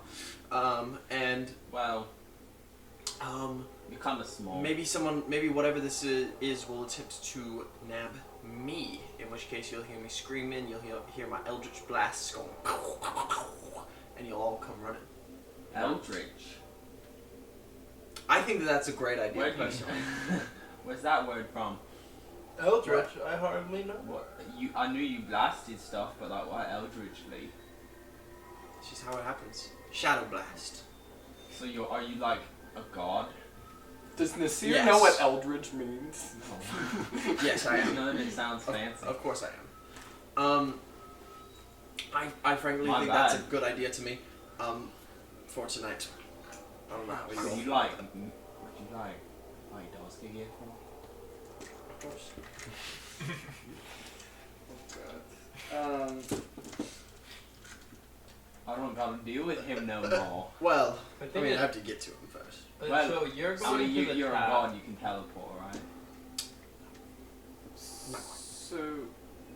And Well, you're kind of small. maybe whatever this is will attempt to nab me. In which case you'll hear me screaming, you'll hear my eldritch blasts going, and you'll all come running. Eldritch. I think that's a great idea, Where do you- personally. Where's that word from? Eldritch, I hardly know. What? I knew you blasted stuff, but like, why eldritchly? It's just how it happens. Shadow blast. So are you like a god? Does Nasir Yes. know what Eldritch means? Yes, I am. None of it sounds fancy. Of course I am. I frankly My think that's a bad. good idea to me. For tonight. I don't know how we Would go. you like Dosky here for? Of course. I don't gotta deal with him no more. Well, I I think mean, I it- have to get to him first. Well, so you're I going mean, to the you're a tap. god, you can teleport, right? So,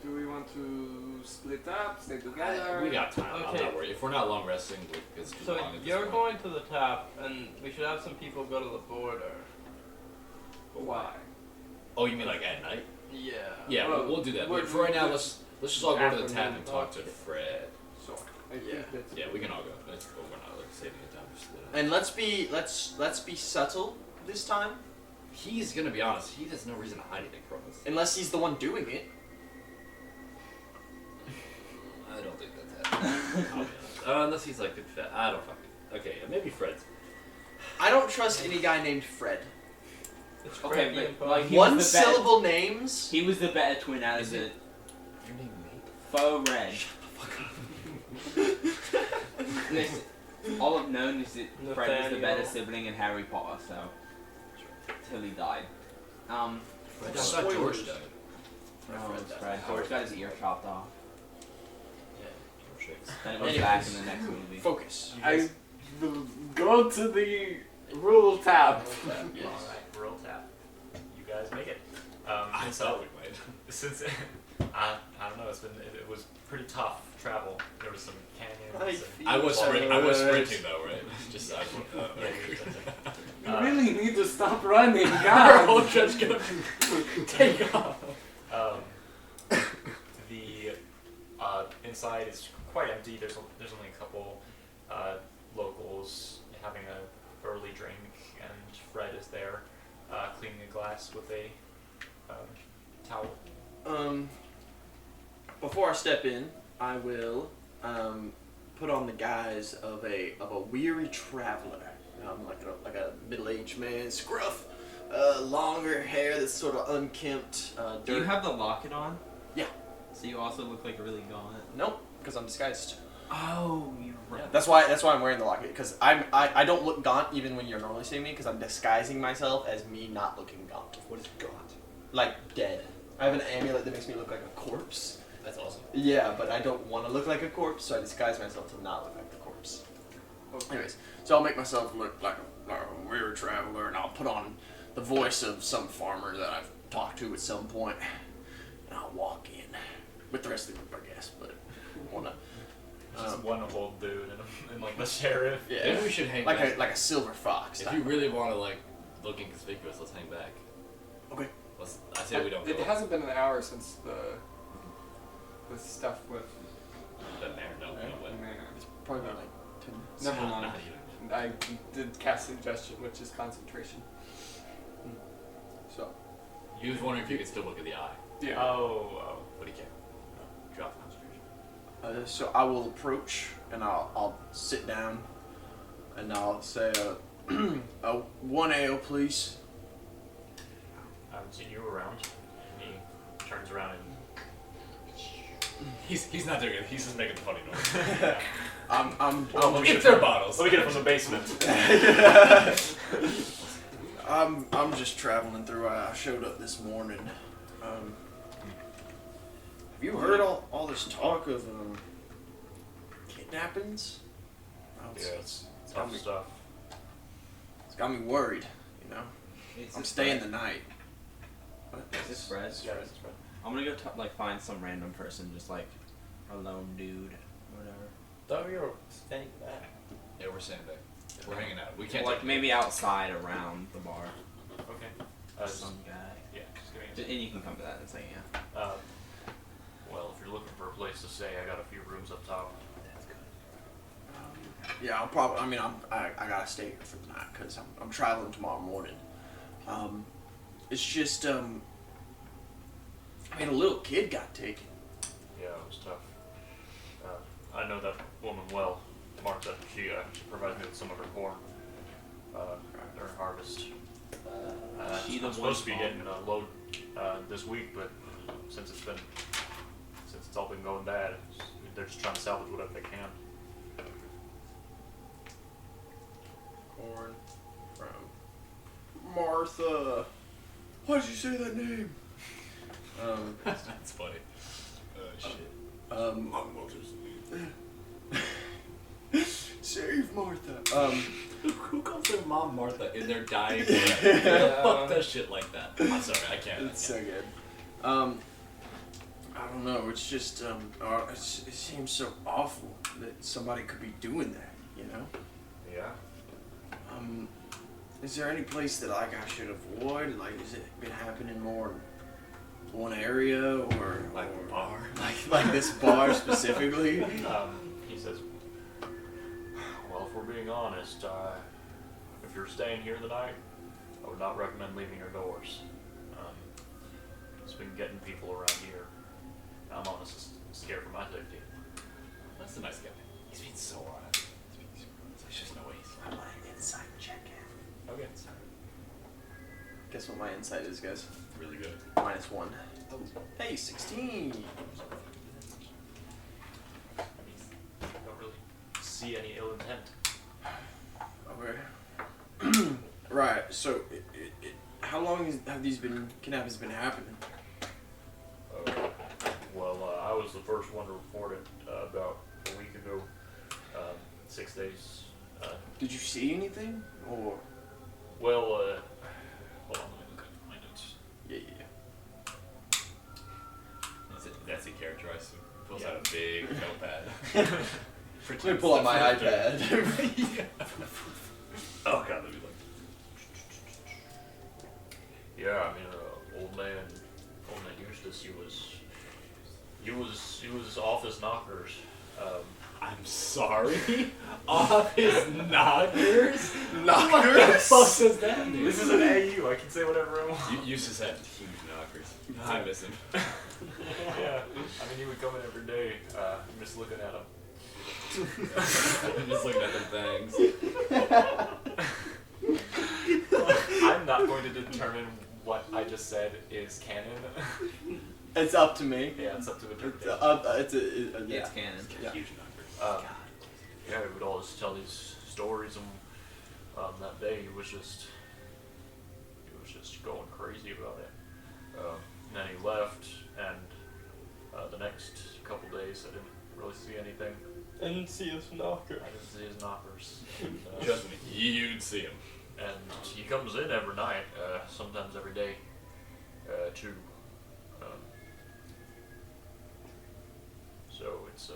do we want to split up, stay together? We got time. I'm Okay. not worried. If we're not long resting, it's too So long. at this you're point. going to the top, and we should have some people go to the border. Why? Oh, you mean like at night? Yeah. Yeah, Well, we'll do that. we're- But for right now, we're- let's just all go to the tap Afternoon, and talk to okay. Fred. Sure. I Yeah. think that's Yeah, we can all go. That's cool. We're not like saving the time to split up. And let's be subtle this time. He's gonna be honest. He has no reason to hide anything from us. Unless he's the one doing it. I don't think that's happening. I'll be honest. Unless he's like I don't fucking. Okay, maybe Fred's. I don't trust any guy named Fred. It's Okay, Fred the but Imposter. like he One was the better, syllable names. he was the better twin out of Is the it- Your name Nate? faux red. Listen, all I've known is that Fred was the better Nathaniel. sibling in Harry Potter, so till he died. Fred. I thought George died. No, it's Fred. George got his ear chopped off. George Hicks. Then it was Anyways. back in the next movie. Focus. I will go to the rule tab. Yes. Alright, roll tap. You guys make it. I So, thought we might. since I don't know, it was pretty tough travel. There was some canyons. I was sprinting though, right? Just I. Yeah, you were sprinting. You really need to stop running, Our God. whole trip's gonna take off. The inside is quite empty. There's only a couple locals having a early drink, and Fred is there cleaning a glass with a towel. Before I step in, I will put on the guise of a weary traveler. Like a middle-aged man, scruff, longer hair that's sort of unkempt. Do you Dirt. have the locket on? Yeah. So you also look like really gaunt. Nope, because I'm disguised. Oh, you're right. That's why I'm wearing the locket, because I don't look gaunt even when you're normally seeing me, because I'm disguising myself as me not looking gaunt. What is gaunt? Like dead. I have an amulet that makes me look like a corpse. That's awesome. Yeah, but I don't want to look like a corpse, so I disguise myself to not look like the corpse. Anyways, so I'll make myself look like a weird traveler, and I'll put on the voice of some farmer that I've talked to at some point, and I'll walk in with the rest of the group, I guess. But I wanna Just one old dude and like the sheriff. yeah, Maybe we should hang like back. a silver fox. If you really want to like look inconspicuous, let's hang back. Okay. I say we don't go. It hasn't been an hour since the stuff with The mayor, no, the no way. mayor. It's probably been like 10 minutes. Never Not mind. even. I did cast suggestion, which is concentration. So You was wondering if you could still look at the eye, Yeah. Oh. but he can't. Drop concentration. so I will approach, and I'll sit down, and I'll say, one ale, please. I haven't seen you around. And he turns around and He's not doing it. He's just making the funny noise. I'm Get their bottles. let me get it from the basement. I'm just traveling through. I showed up this morning. Have you heard all this talk of kidnappings? Yeah, it's got tough me- stuff. It's got me worried. You know, It's I'm just staying Fred. the night. What? Is this Fred? Yeah, it's Fred. I'm gonna go like find some random person, just like a lone dude, or whatever. Thought we were staying back. Yeah, we're staying back. We're hanging out. We can't Like take maybe outside around the bar. Okay. Some guy. Yeah, just give me And you can come to that and say yeah. well, if you're looking for a place to stay, I got a few rooms up top. Yeah, I'll probably. I mean, I gotta stay here for the night because I'm traveling tomorrow morning. It's just I mean, a little kid got taken. Yeah, it was tough. I know that woman well, Martha. She provides me with some of her corn during harvest. She the I'm supposed to be one getting a load this week, but since it's all been going bad, they're just trying to salvage whatever they can. Corn from Martha. Why'd you say that name? That's funny. Shit. Save Martha. Who calls their mom Martha in their dying breath? Who the fuck does shit like that? I'm sorry, I can't. It's so good. I don't know. It's just it seems so awful that somebody could be doing that. You know. Yeah. Is there any place that like I should avoid? Like, has it been happening more in one area or Like a bar? like this bar specifically? He says, well, if we're being honest, if you're staying here the night, I would not recommend leaving your doors. It's been getting people around here. I'm honestly scared for my safety. That's a nice guy. He's being so honest. There's just no way he's I want an insight check in. Okay. Guess what my insight is, guys? really good. -1. Oh. Hey, 16. I don't really see any ill intent. Okay. Right. So, how long have these kidnappings been happening? I was the first one to report it about a week ago. 6 days. Did you see anything, or? Well, hold on, let me look at my notes. Yeah. That's a character I assume. Pulls out a big notepad. Let me pull out my iPad. Oh god, let me look. Yeah, I mean, old man Eustace, he was office knockers. I'm sorry? Office knockers? Knockers? What the fuck does that mean? This is an AU. I can say whatever I want. You used to have huge knockers. I miss him. Yeah, I mean, he would come in every day. I'm just looking at him. I'm just looking at them things. I'm not going to determine what I just said is canon. It's up to me. Yeah, it's up to interpretation. Yeah. It's canon. Yeah. Huge knockers. Yeah, he would always tell these stories, and that day he was just going crazy about it. And then he left, and the next couple days I didn't really see anything. I didn't see his knocker. I didn't see his knockers. And, Trust me, you'd see him. and he comes in every night, sometimes every day, too. So it's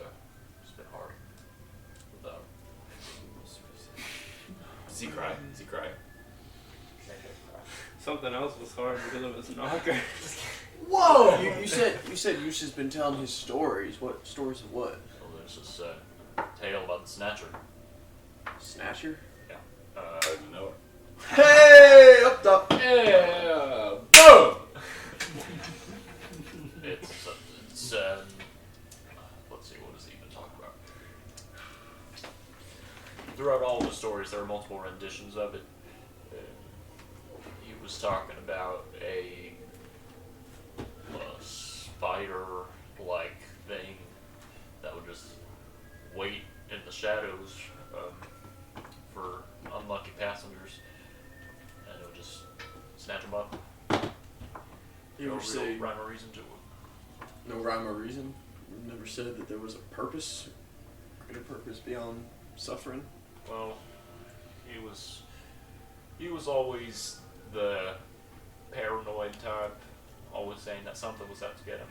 been hard without. Does he cry? Does he cry? Something else was hard because of his knocker. Whoa! You said Eustace been telling his stories. What stories of what? Well, there's this tale about the Snatcher. Snatcher? Yeah. I didn't know it. Hey! Up top. Yeah! Boom! It's let's see, what does he even talk about? Throughout all the stories, there are multiple renditions of it. He was talking about a spider-like thing that would just wait in the shadows for unlucky passengers, and it would just snatch them up. You No ever say real rhyme or reason to it. no rhyme or reason? You never said that there was a purpose, greater purpose beyond suffering? Well, he was always the paranoid type, always saying that something was out to get him.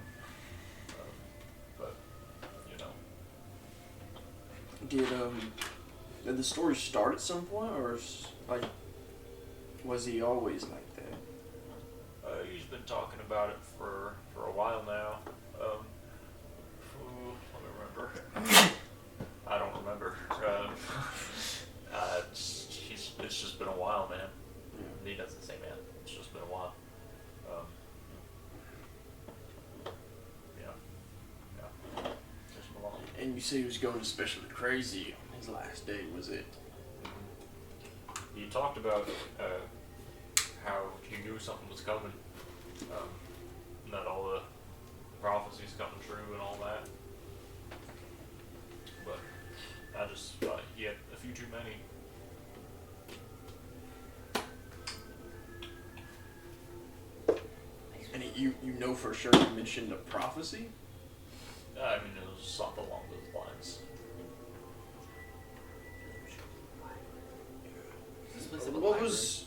But you know, Did the story start at some point, or was he always like that? he's been talking about it for a while now. Let me remember. I don't remember. It's just been a while, man. He doesn't say man. It's just been a while. Yeah. Just been a while. And you said he was going especially crazy on his last day, was it? He talked about how he knew something was coming, and that all the prophecies coming true and all that. But I just thought he had a few too many. And you know for sure he mentioned a prophecy? I mean, it was something along those lines. What was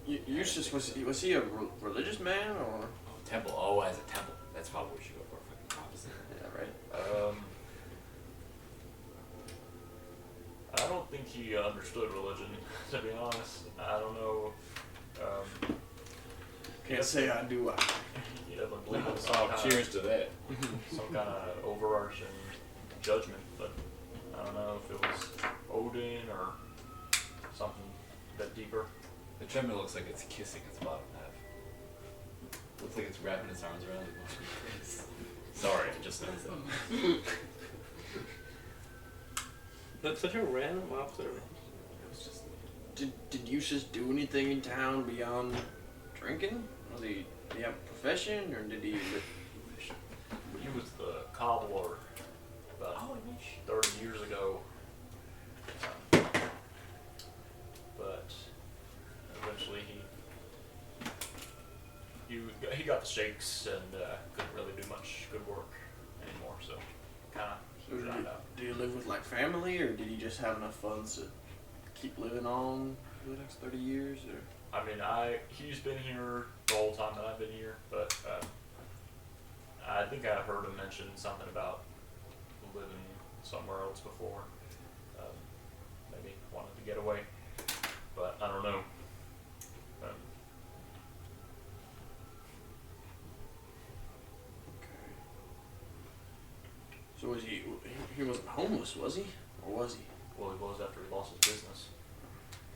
Eustace? Was he a religious man or? Temple. Oh, as a temple. That's probably what we should go for. Fucking think he understood religion, to be honest. I don't know. Can't say I do. He doesn't believe in some Oh, kind cheers to that. some kind of overarching judgment, but I don't know if it was Odin or something a bit deeper. The tremor looks like it's kissing its bottom half. Looks like it's wrapping its arms around it. Sorry, I just noticed that. That's such a random observation. It was just Did Eustace do anything in town beyond drinking? Did he have a profession, or did he? He was the cobbler about 30 years ago. But eventually he got the shakes and couldn't really do much good work anymore, so kind of dried out. Do you live with like family, or did he just have enough funds to keep living on for the next 30 years? Or I mean, he's been here the whole time that I've been here, but I think I heard him mention something about living somewhere else before. Maybe wanted to get away, but I don't know. so was he? He wasn't homeless, was he? Or was he? Well, he was after he lost his business.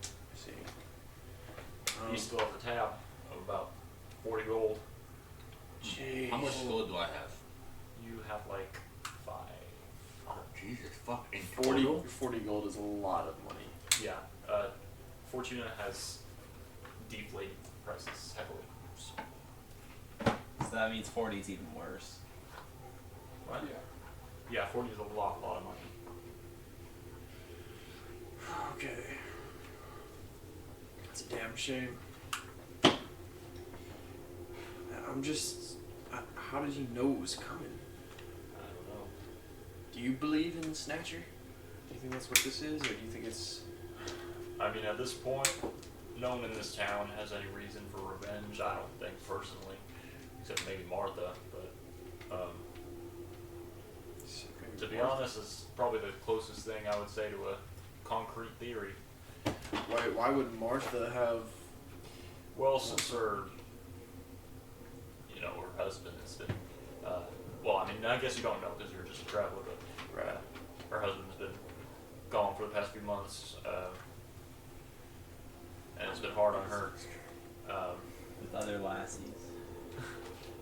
I see. He still has a tab of about 40 gold. Jeez. how much gold do I have? You have like 5. Oh, Jesus, fuck. In 40 gold is a lot of money. Yeah. Fortuna has deflated prices heavily. So that means 40 is even worse. What? Yeah, 40 is a lot of money. Okay. That's a damn shame. I'm just. How did he know it was coming? I don't know. Do you believe in the Snatcher? Do you think that's what this is, or do you think it's? I mean, at this point, no one in this town has any reason for revenge, I don't think, personally. Except maybe Martha, but, to be honest, it's probably the closest thing I would say to a concrete theory. Why would Martha have? Well, since her husband has been, well, I mean, I guess you don't know because you're just a traveler, but Right. her husband's been gone for the past few months, and it's been hard on her. With other lassies.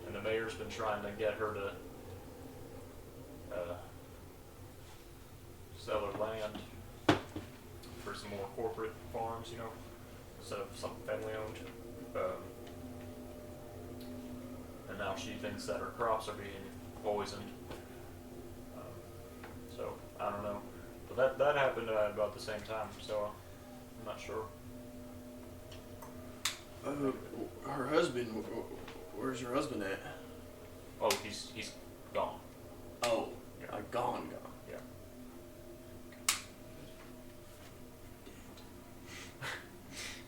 And the mayor's been trying to get her to sell her land for some more corporate farms, instead of something family owned. And now she thinks that her crops are being poisoned. So I don't know, but that happened at about the same time. So I'm not sure. Her husband. Where's her husband at? Oh, he's gone. Oh, Yeah. gone. Yeah.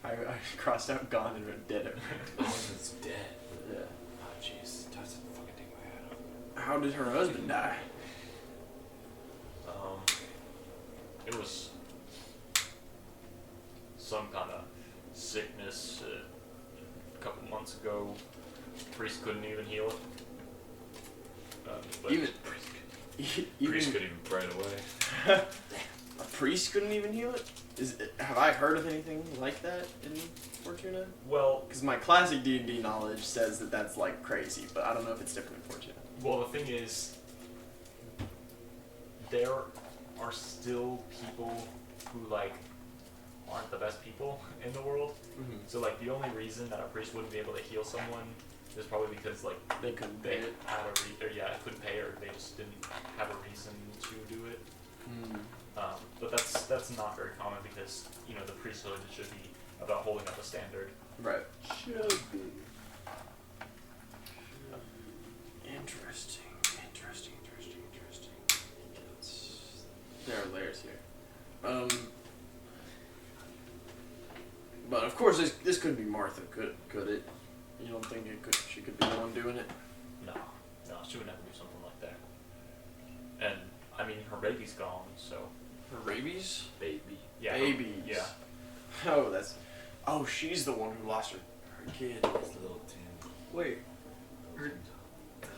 I crossed out gone and read dead. Oh, it's dead. Yeah. Oh, jeez. Doesn't fucking take my hat off. How did her husband die? It was some kind of sickness a couple months ago. Priest couldn't even heal it. But Even Priest couldn't even pray it away. a priest couldn't even heal it. Have I heard of anything like that in Fortuna? well, Because my classic D&D knowledge says that that's like crazy, but I don't know if it's different in Fortuna. well, the thing is, there are still people who aren't the best people in the world. Mm-hmm. So the only reason that a priest wouldn't be able to heal someone is probably because They couldn't they pay it. had couldn't pay, or they just didn't have a reason to do it. But that's not very common because the priesthood should be about holding up a standard. Right. Should be. Interesting. There are layers here. But of course, this couldn't be Martha, could it? You don't think she could be the one doing it? No, she would never do something like that. And I mean, her baby's gone, so Her Her rabies? Baby. Yeah. Babies. Yeah. Oh, that's. Oh, she's the one who lost her kid. It's little Tim. Wait, her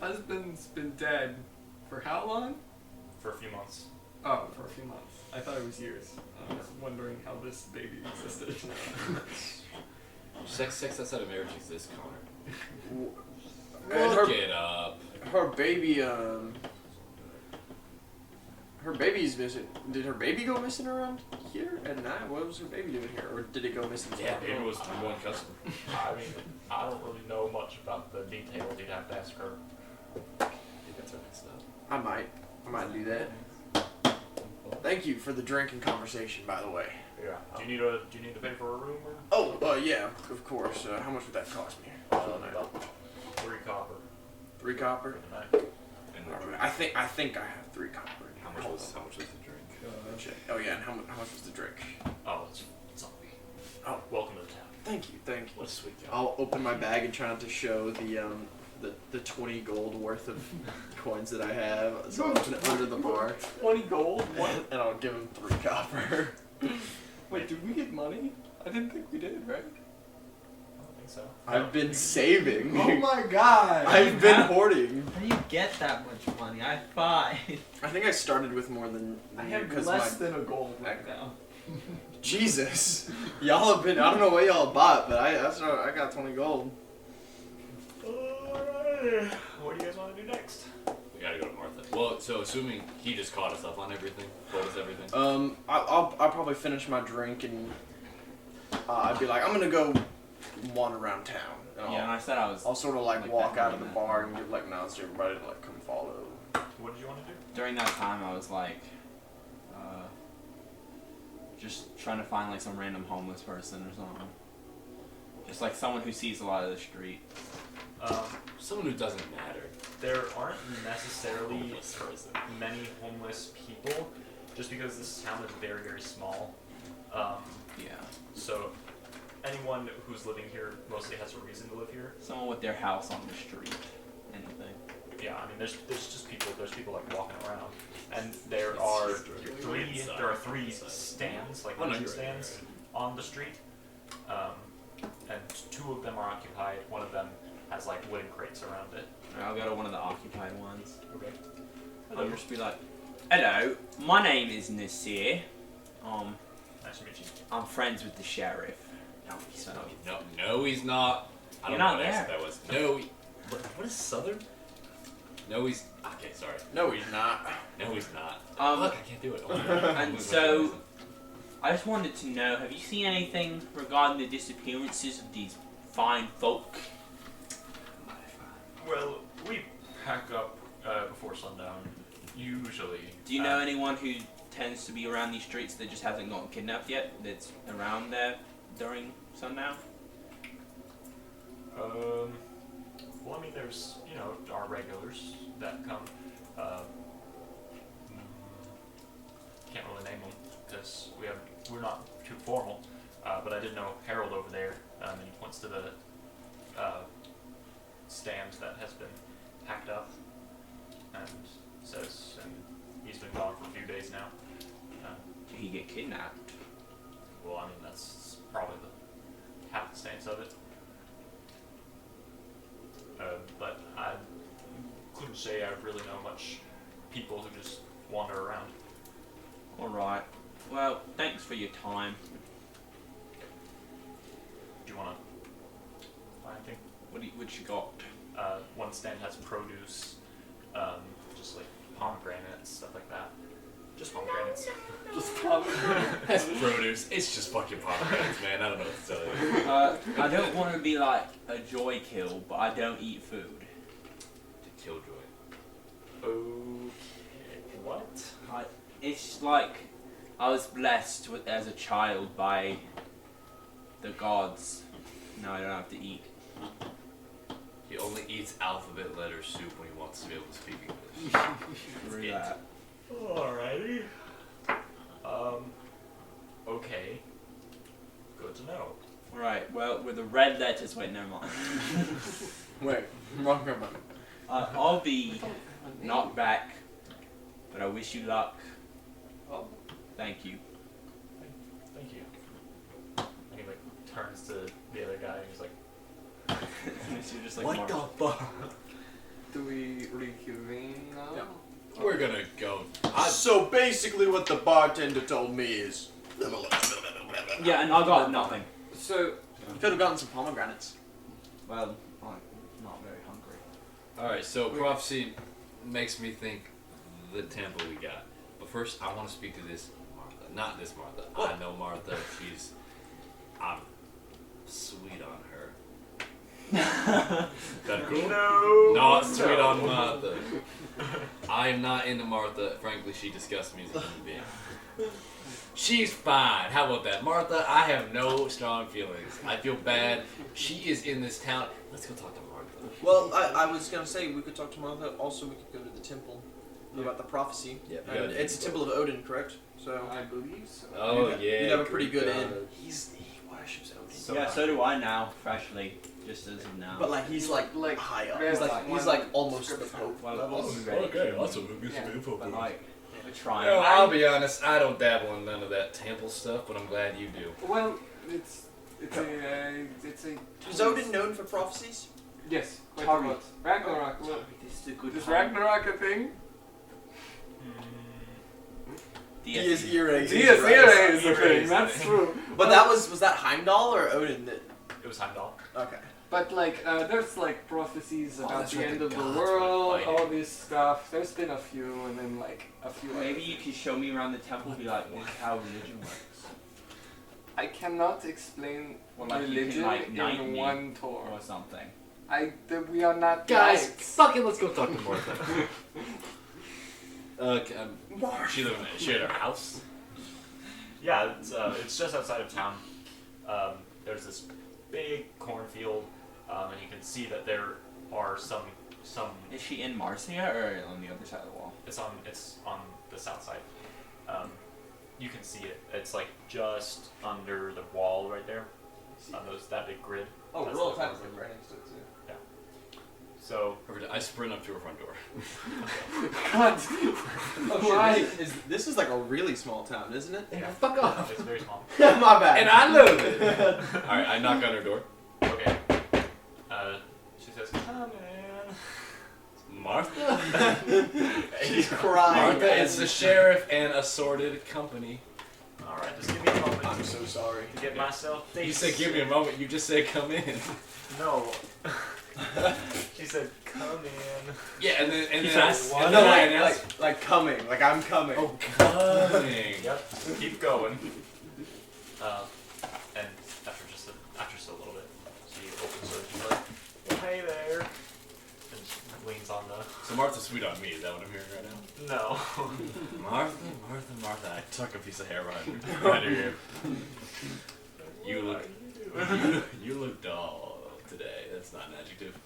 husband's been dead for how long? For a few months. Oh, for a few months. I thought it was years. I was wondering how this baby existed. Sex outside of marriage exists, Connor. And Look it up. her baby, her baby's missing. Did her baby go missing around here at night? What was her baby doing here? Or did it go missing? Yeah, baby was the one customer. I mean, I don't really know much about the details. You'd have to ask her. I think that's our next stop. I might do that. Thank you for the drinking conversation, by the way. Yeah. Do you need to pay for a room or? Oh, yeah, of course. How much would that cost me? About 3 copper 3 copper? for the night. And the Alright, drink. I think I have 3 copper. How much was the drink? Check. Oh yeah, and how much was the drink? Oh, it's on me. Oh. Welcome to the town. Thank you. What a sweet guy. I'll open my bag and try not to show the 20 gold worth of coins that I have. So I'll open it under the bar 20 gold? What? and I'll give him 3 copper. Wait, did we get money? I didn't think we did, right? I don't think so. I've been saving. Oh my god! I've been hoarding. How do you get that much money? I have 5. I think I started with more than I you, have 'cause less than a gold right now. Jesus, y'all have been. I don't know what y'all bought, but I got 20 gold. Alright. What do you guys want to do next? We gotta go to Martha. Well, so assuming he just caught us up on everything, told us everything. I'll probably finish my drink and I'd be like, I'm gonna go wander around town. And Yeah, and I said I was. I'll sort of like like walk that out of the moment. bar and give like nods to everybody to like come follow. What did you want to do? During that time, I was like, just trying to find like some random homeless person or something. Just like someone who sees a lot of the street. Someone who doesn't matter. There aren't necessarily Homeless person. many homeless people, just because this town is very, very small. Yeah. So anyone who's living here mostly has a reason to live here. Someone with their house on the street. Anything. Yeah, I mean, there's just people. There's people like walking around, and there are three stands, like Oh, no, luncheon you're right, stands on the street, and 2 of them are occupied. One of them has like wooden crates around it. I'll go to one of the occupied ones. Okay. I'll just be like, hello, my name is Nasir. Nice to meet you. I'm friends with the sheriff. So, No, he's not. I You're don't know not what accent there. that was. No, what is Southern? No, he's. Okay, sorry. No, he's not. No, he's not. Um, Fuck, I can't do it. and so, I just wanted to know, have you seen anything regarding the disappearances of these fine folk? Well, we pack up before sundown, usually. Do you know anyone who tends to be around these streets that just hasn't gotten kidnapped yet, that's around there during sundown? Well, I mean, there's, our regulars that come. Can't really name them because we're not too formal. But I did know Harold over there, and he points to the stand that has been packed up, and says, and he's been gone for a few days now. Did he get kidnapped? Well, I mean, that's probably the happenstance of it. But I couldn't say I really know much people who just wander around. Alright. Well, thanks for your time. Do you want to buy anything? What you got? One stand has produce, just like pomegranates, stuff like that. Just pomegranates. Just pomegranate. That's produce. It's just fucking pomegranates, man. I don't know what to tell you. I don't want to be like a joy kill, but I don't eat food. To killjoy. Okay. What? It's like I was blessed as a child by the gods. Now I don't have to eat. He only eats alphabet letter soup when he wants to be able to speak English. Through it. that. Alrighty. Okay. Good to know. Right, well, with the red letters, wait, never mind. Wait, wrong number. I'll be knocked back, but I wish you luck. Thank you. Thank you. And he like turns to the other guy and he's like, You're just like what Mark. the fuck? Do we reconvene now? Yeah. We're gonna go. So basically, what the bartender told me is, Yeah, and I got nothing. So, you could have gotten some pomegranates. Well, I'm not very hungry. Alright, so prophecy makes me think the temple we got. But first, I want to speak to this Martha. Not this Martha. What? I know Martha. I'm sweet on her. That cool? No. Not sweet on Martha. I am not into Martha. Frankly, she disgusts me as a human being. She's fine. How about that? Martha, I have no strong feelings. I feel bad. She is in this town. Let's go talk to Martha. Well, I was gonna say we could talk to Martha. Also, we could go to the temple about the prophecy. Yeah, And it's a temple of Odin, correct? So I believe so. Oh, you'd, yeah. you'd have a pretty good God. in. He worships Odin. Yeah, so do I now, freshly, just as of now. But like he's like high up. He's like almost the Pope Well, level. Okay, awesome. But like, we're trying. Well, I'll be honest, I don't dabble in none of that temple stuff, but I'm glad you do. Well, it's a Is Odin known for prophecies? Yes, quite a Tari. lot. Ragnarok. Well, This is a good is time. Ragnarok a thing? Dies Irae. Dies Irae is a Irae thing. is That's a true. But that was that Heimdall or Odin that? It was Heimdall. Okay. But like, there's like prophecies about that's the right, end the of the gods were world, fighting. all this stuff. There's been a few, and then like a few. Maybe others. you could show me around the temple and be like, this is how religion works. I cannot explain Or like you can, religion like, knight in me. one tour. Or something. We are not Guys, knights. fucking let's go talk to Martha. She live in at her house. Yeah, it's just outside of town. There's this big cornfield, and you can see that there are some. Is she in Marcia or on the other side of the wall? It's on the south side. You can see it. It's like just under the wall right there. On that big grid. Oh, That's roll the attack cornfield. right next to it too. So I sprint up to her front door. God. Why? This is like a really small town, isn't it? yeah, Fuck off. it's very small. My bad. And I love it. Alright, I knock on her door. Okay. She says, "Come in." Martha? She's crying. Martha, it's the sheriff and assorted company. All right, just give me a moment I'm so sorry. to get myself. You said give me a moment, you just say come in. No. She said, "Come in." Yeah, and then He I says, and No, then I like, announce, like coming. Like I'm coming. oh, coming. Yep. Keep going. And after just a little bit, she opens her. She's like, "Well, hey there," and she leans on the. So Martha's sweet on me, is that what I'm hearing right now? No. Martha. I tuck a piece of hair behind her ear. You look dull today. That's not an adjective.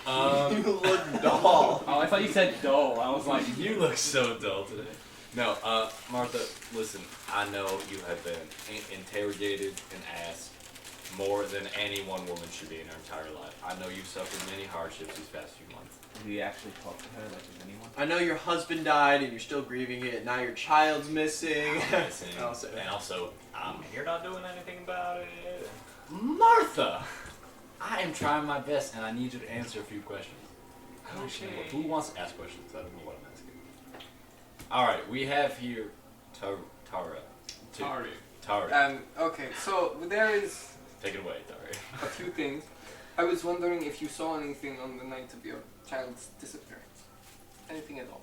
You look dull. Oh, I thought you said dull. I was like, You look so dull today. No, Martha, listen, I know you have been interrogated and asked more than any one woman should be in her entire life. I know you've suffered many hardships these past few months. did we actually talk to her like with anyone? I know your husband died and you're still grieving it. Now your child's missing. Listen, Also- and also, You're not doing anything about it. Martha! I am trying my best and I need you to answer a few questions. Okay. Who wants to ask questions? I don't know what I'm asking. Alright, we have here Tari. Okay, so there is Take it away, Tari. a few things. I was wondering if you saw anything on the night of your child's disappearance. Anything at all?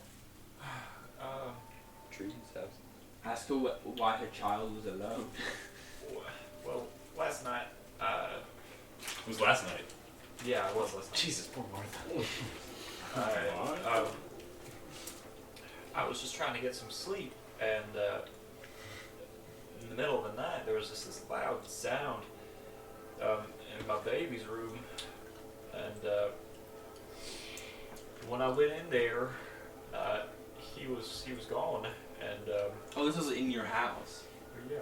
Trees, house. Ask her why her child was alone. Well, last night. It was last night. Yeah, it was last night. Jesus, poor Martha. I was just trying to get some sleep, and in the middle of the night, there was just this loud sound in my baby's room, and when I went in there, he was gone, and Oh, this was in your house. yeah,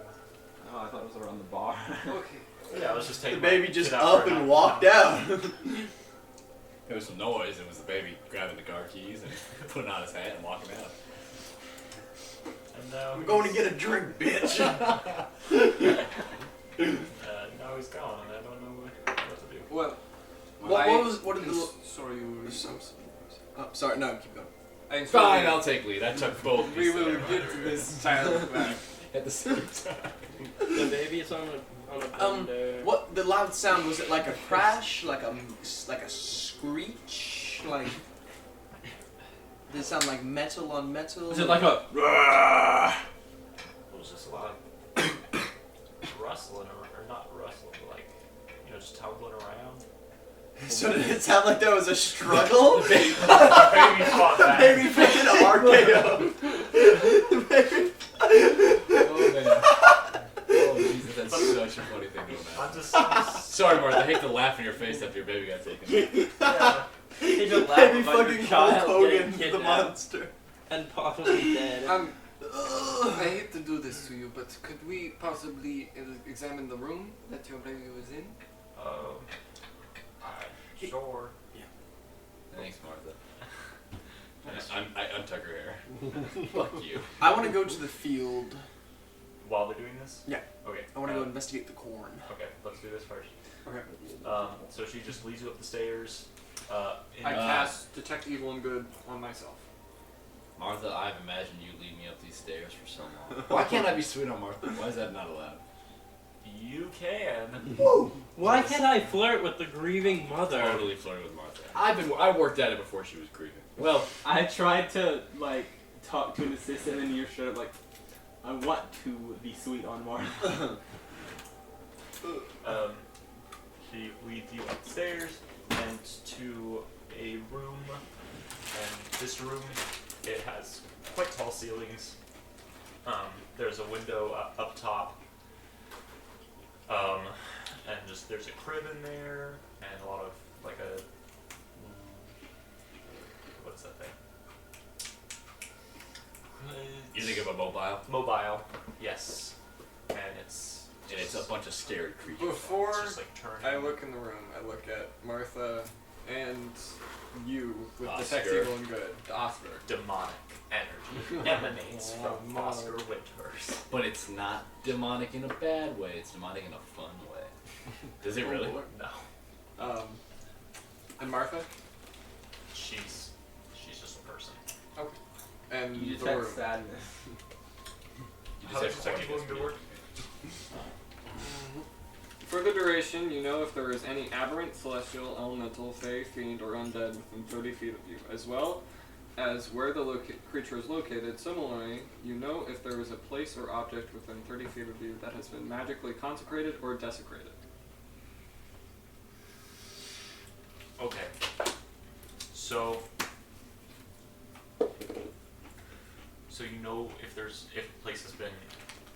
Oh, I thought it was around the bar. Okay. I was just The taking baby my just kid out up for a and nap. walked out. There was some noise. It was the baby grabbing the car keys and putting on his hat and walking out. And now I'm going to get a drink, bitch. now he's gone, and I don't know what to do. Well, What did the... sorry, you were... Oh, sorry, no, keep going. I'm Fine, sorry. I'll take lead. I took both. We will get to this child back. At the same time. The baby's on a bender. What the loud sound, was it like a crash, like a screech, like did it sound like metal on metal? Is it like a? It was just a lot of rustling, or not rustling, but like, you know, just tumbling around. So did it sound like there was a struggle? The baby fought The back. baby made an RKO. The baby. Oh man. Oh Jesus, that's such a funny thing to imagine. I'm just Sorry, Martha. I hate to laugh in your face after your baby got taken. yeah. He just laughed Baby about your fucking Hulk child Hogan, getting the kidnapped monster. and possibly dead. I hate to do this to you, but could we possibly examine the room that your baby was in? Sure. Thanks, Martha. I untuck her hair. Fuck you. I want to go to the field. While they're doing this? Yeah. Okay. I want to go investigate the corn. Okay, let's do this first. Okay. So she just leads you up the stairs. I cast Detect Evil and Good on myself. Martha, I've imagined you lead me up these stairs for so long. Why can't I be sweet on Martha? Why is that not allowed? You can. Why can't I flirt with the grieving mother? Totally flirted with Martha. I worked at it before she was grieving. Well, I tried to like talk to an assistant, and you're straight up like, I want to be sweet on Martha. She leads you upstairs and to a room, and this room, it has quite tall ceilings. There's a window up top, and just there's a crib in there, and a lot of like a what's that thing? you think of a mobile? Mobile, yes, and it's a bunch of scary creatures. Before it's just like turning. I look in the room, I look at Martha and you with Oscar. Detect Evil and Good, Oscar. demonic energy emanates from no. Oscar Winters. But it's not demonic in a bad way. It's demonic in a fun way. Does it really? No, And Martha she's just a person. and You the room. detect sadness. You How does Detect Evil and Good work? For the duration, you know if there is any aberrant, celestial, elemental, fey, fiend, or undead within 30 feet of you, as well as where the creature is located. Similarly, you know if there is a place or object within 30 feet of you that has been magically consecrated or desecrated. Okay. So you know if a place has been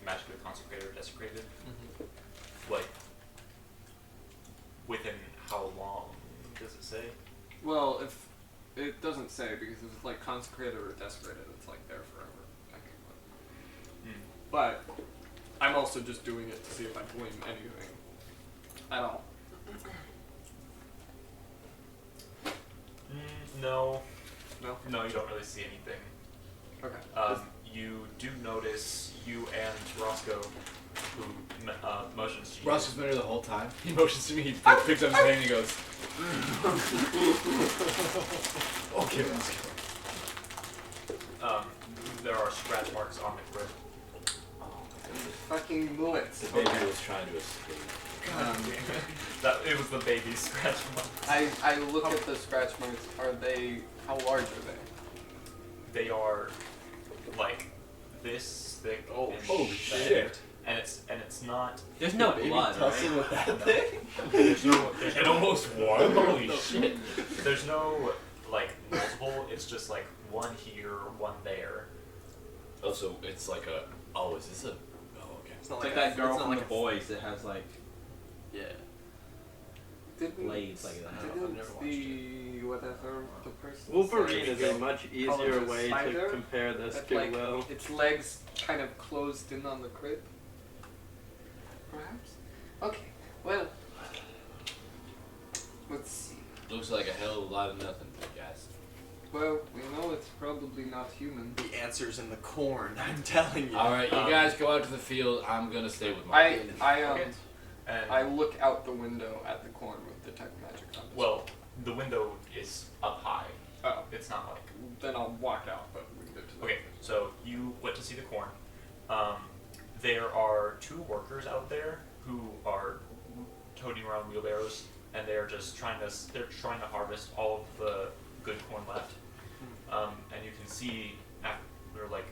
magically consecrated or desecrated? Like, within how long does it say? Well, if it doesn't say, because if it's like consecrated or desecrated, it's like there forever, technically. But I'm also just doing it to see if I blame anything at all. No. No? No, you don't really see anything. Okay. You do notice you and Roscoe, who motions to you. Ross has been here the whole time. He motions to me. He picks up his hand and he goes, "Okay, Roscoe." There are scratch marks on the crib. Fucking bullets. The baby was trying to escape. It was the baby's scratch marks. I look at the scratch marks. How large are they? They are like this thick. Oh, and holy thick. shit. And it's not. There's no blood, right? with that thing. There's no. There's It no. almost won. Holy shit. There's no like multiple. It's just like one here, one there. Oh, so it's like a. Oh, is this a? Oh, okay. It's not It's like that girl it's not from like The a- Boys that has like Yeah. blades like that. I've Didn't never watched the whatever the person Wolverine said, is a much easier a way spider to compare this that, to like, Will. its legs kind of closed in on the crib? Perhaps? Okay, well, let's see. Looks like a hell of a lot of nothing, guys. Well, we know it's probably not human. The answer's in the corn. I'm telling you. All right, you guys go out to the field. I'm gonna stay with my. And I look out the window at the corn with detect magic on. well, the window is up high. Oh, It's not like then I'll walk out, but we can get to that. okay. So you went to see the corn. There are 2 workers out there who are toting around wheelbarrows, and they're just trying to harvest all of the good corn left. And you can see after like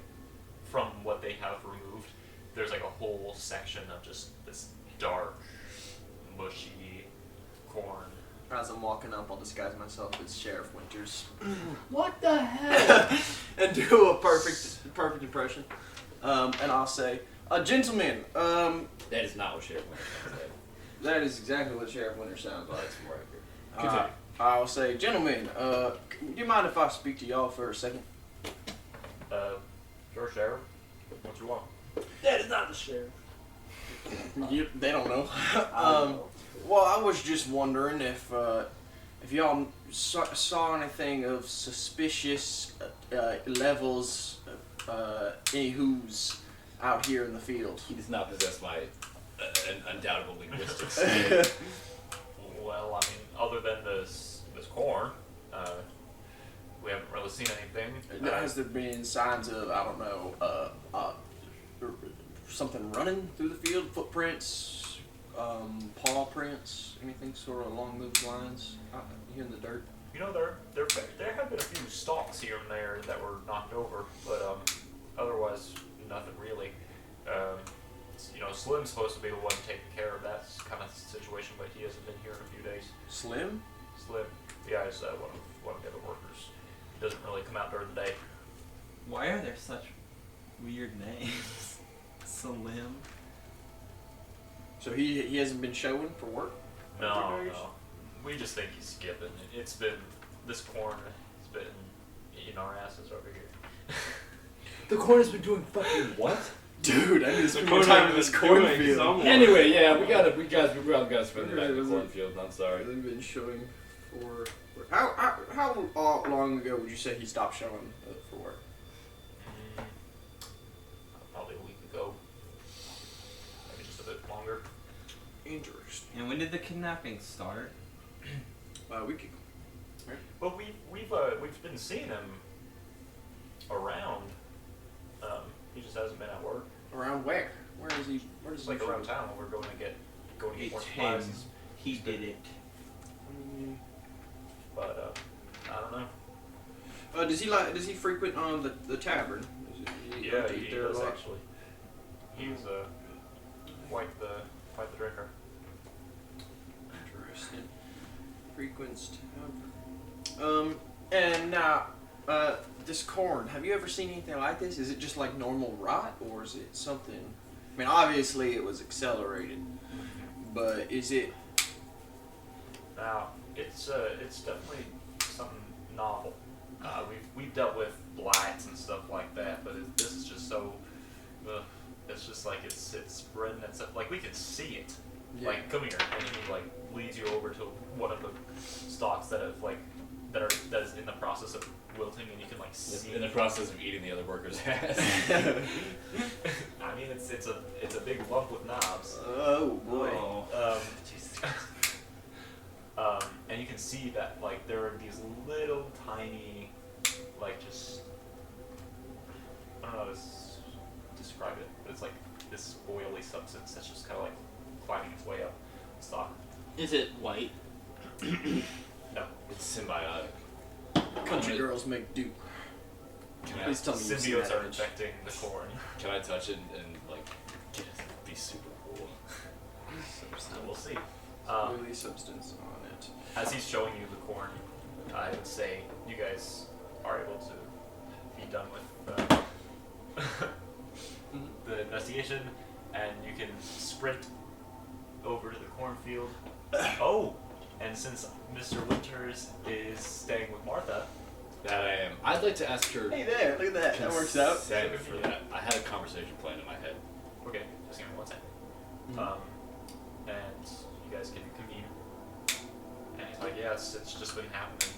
from what they have removed, there's like a whole section of just this dark, mushy corn. As I'm walking up, I'll disguise myself as Sheriff Winters. What the hell? And do a perfect impression. And I'll say, gentlemen, That is not what Sheriff Winters said. that is exactly what Sheriff Winters sounds like. That's more accurate. Continue. I'll say, gentlemen, do you mind if I speak to y'all for a second? Sure, Sheriff. What you want? That is not the sheriff. They don't know. Um, Well, I was just wondering if y'all saw anything of suspicious levels, anywho's out here in the field. He does not possess my undoubtable linguistic skill. Well, I mean, other than this corn, we haven't really seen anything. Has there been signs of, I don't know, something running through the field? Footprints, paw prints, anything sort of along those lines out here in the dirt? You know, there have been a few stalks here and there that were knocked over, but otherwise nothing really. You know, Slim's supposed to be the one taking care of that kind of situation, but he hasn't been here in a few days. Slim? Slim, yeah, he's one of the other workers. He doesn't really come out during the day. Why are there such weird names? Slim. So he hasn't been showing for work? No. We just think he's skipping. It's been this corn has been eating our asses over here. The corn has been doing fucking what? Dude, I need to spend more time in this cornfield. Anyway, yeah, we gotta spend the night in the cornfield. I'm sorry. They've been showing for how long ago would you say he stopped showing for work? Probably a week ago. Maybe just a bit longer. Interesting. And when did the kidnapping start? A week ago. But we've been seeing him around. He just hasn't been at work. Around where? Where is he? Where does It's he like around show? town when we're going to get It's more him. supplies. He did it. But I don't know. Does he frequent the tavern? Yeah, he there a does lot? actually. He's quite the drinker. Interesting. Frequents tavern. And now, this corn. Have you ever seen anything like this? Is it just like normal rot, or is it something? I mean, obviously it was accelerated, but is it? Now it's definitely something novel. We've dealt with blights and stuff like that, but this is just so. It's just like it's spreading and stuff. Like we can see it. Yeah. Like come here, and he like leads you over to one of the stalks that have like that is in the process of wilting, and you can like see. In the process of eating the other worker's ass. I mean, it's a big lump with knobs. Oh boy. And you can see that like there are these little tiny, like just I don't know how to describe it, but it's like this oily substance that's just kind of like climbing its way up the stalk. Is it white? No, It's symbiotic. Country girls make do. Please tell me you've seen symbiotes that are image. infecting the corn. Can I touch it and like be super cool? We'll see. Oily substance on it. As he's showing you the corn, I would say you guys are able to be done with the investigation, and you can sprint over to the cornfield. Oh, and since Mr. Winters is staying with Martha, That I am. I'd like to ask her. Hey there, look at that. That works out. consent for that. I had a conversation planned in my head. okay, just give me 1 second. And you guys can convene. And he's like, yeah, it's just been happening.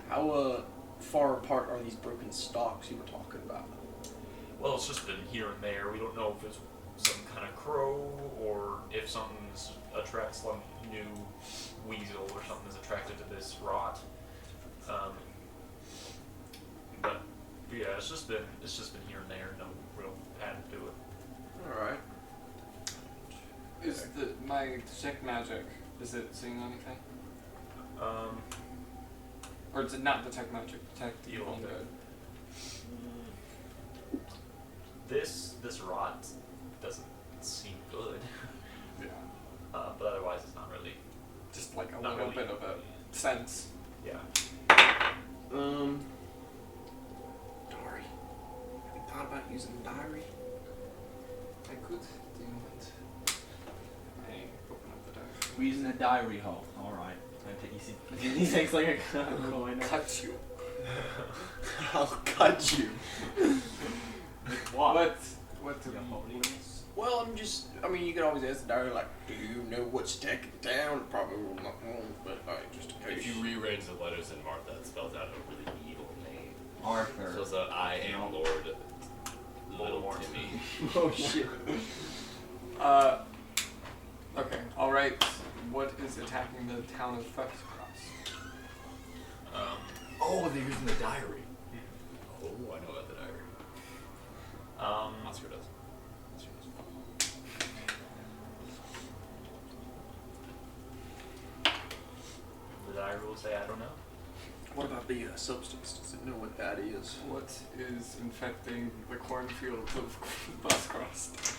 How far apart are these broken stalks you were talking about? Well, it's just been here and there. We don't know if it's some kind of crow or if something's attracts some new weasel or something is attracted to this rot. But yeah, it's just been here and there. No real pattern to it. All right. Is my detect magic? Is it seeing anything? Or is it not detect magic? Detect evil and good. This rot doesn't seem good. Yeah. But otherwise, it's not really. Just like a Not little really. bit of a sense. Yeah. Tari. Have you thought about using a diary? I could do it. I open up the diary. We're using a diary hole. Alright. He takes like a coin. Cut you. I'll cut you. What do Your we holy do? ness. Well, you could always ask the diary, like, do you know what's taking down? Probably will not know, but just in case. If you rearrange the letters in Martha, it spells out a really evil name. Arthur. So it's a I am Lord Little Voldemort. Timmy. Oh shit. Okay, alright. What is attacking the town of Thrushcross? Oh, they're using the diary. Oh, I know about the diary. Nasir does. Nasir does. The diary will say, I don't know. What about the substance? Does it know what that is? What is infecting the cornfields of Thrushcross?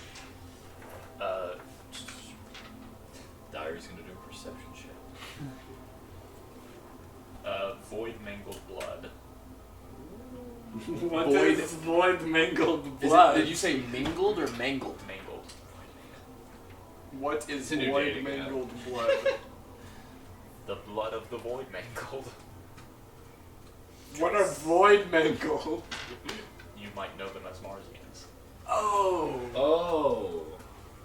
Diary's gonna do a perception check. Void mangled blood. What Void- is void mangled Is blood? it, did you say mingled or mangled? Mangled. What is It's a new void dating app. mangled blood? The blood of the void mangled. What are void mangled? You might know them as Marsians. Oh. Oh!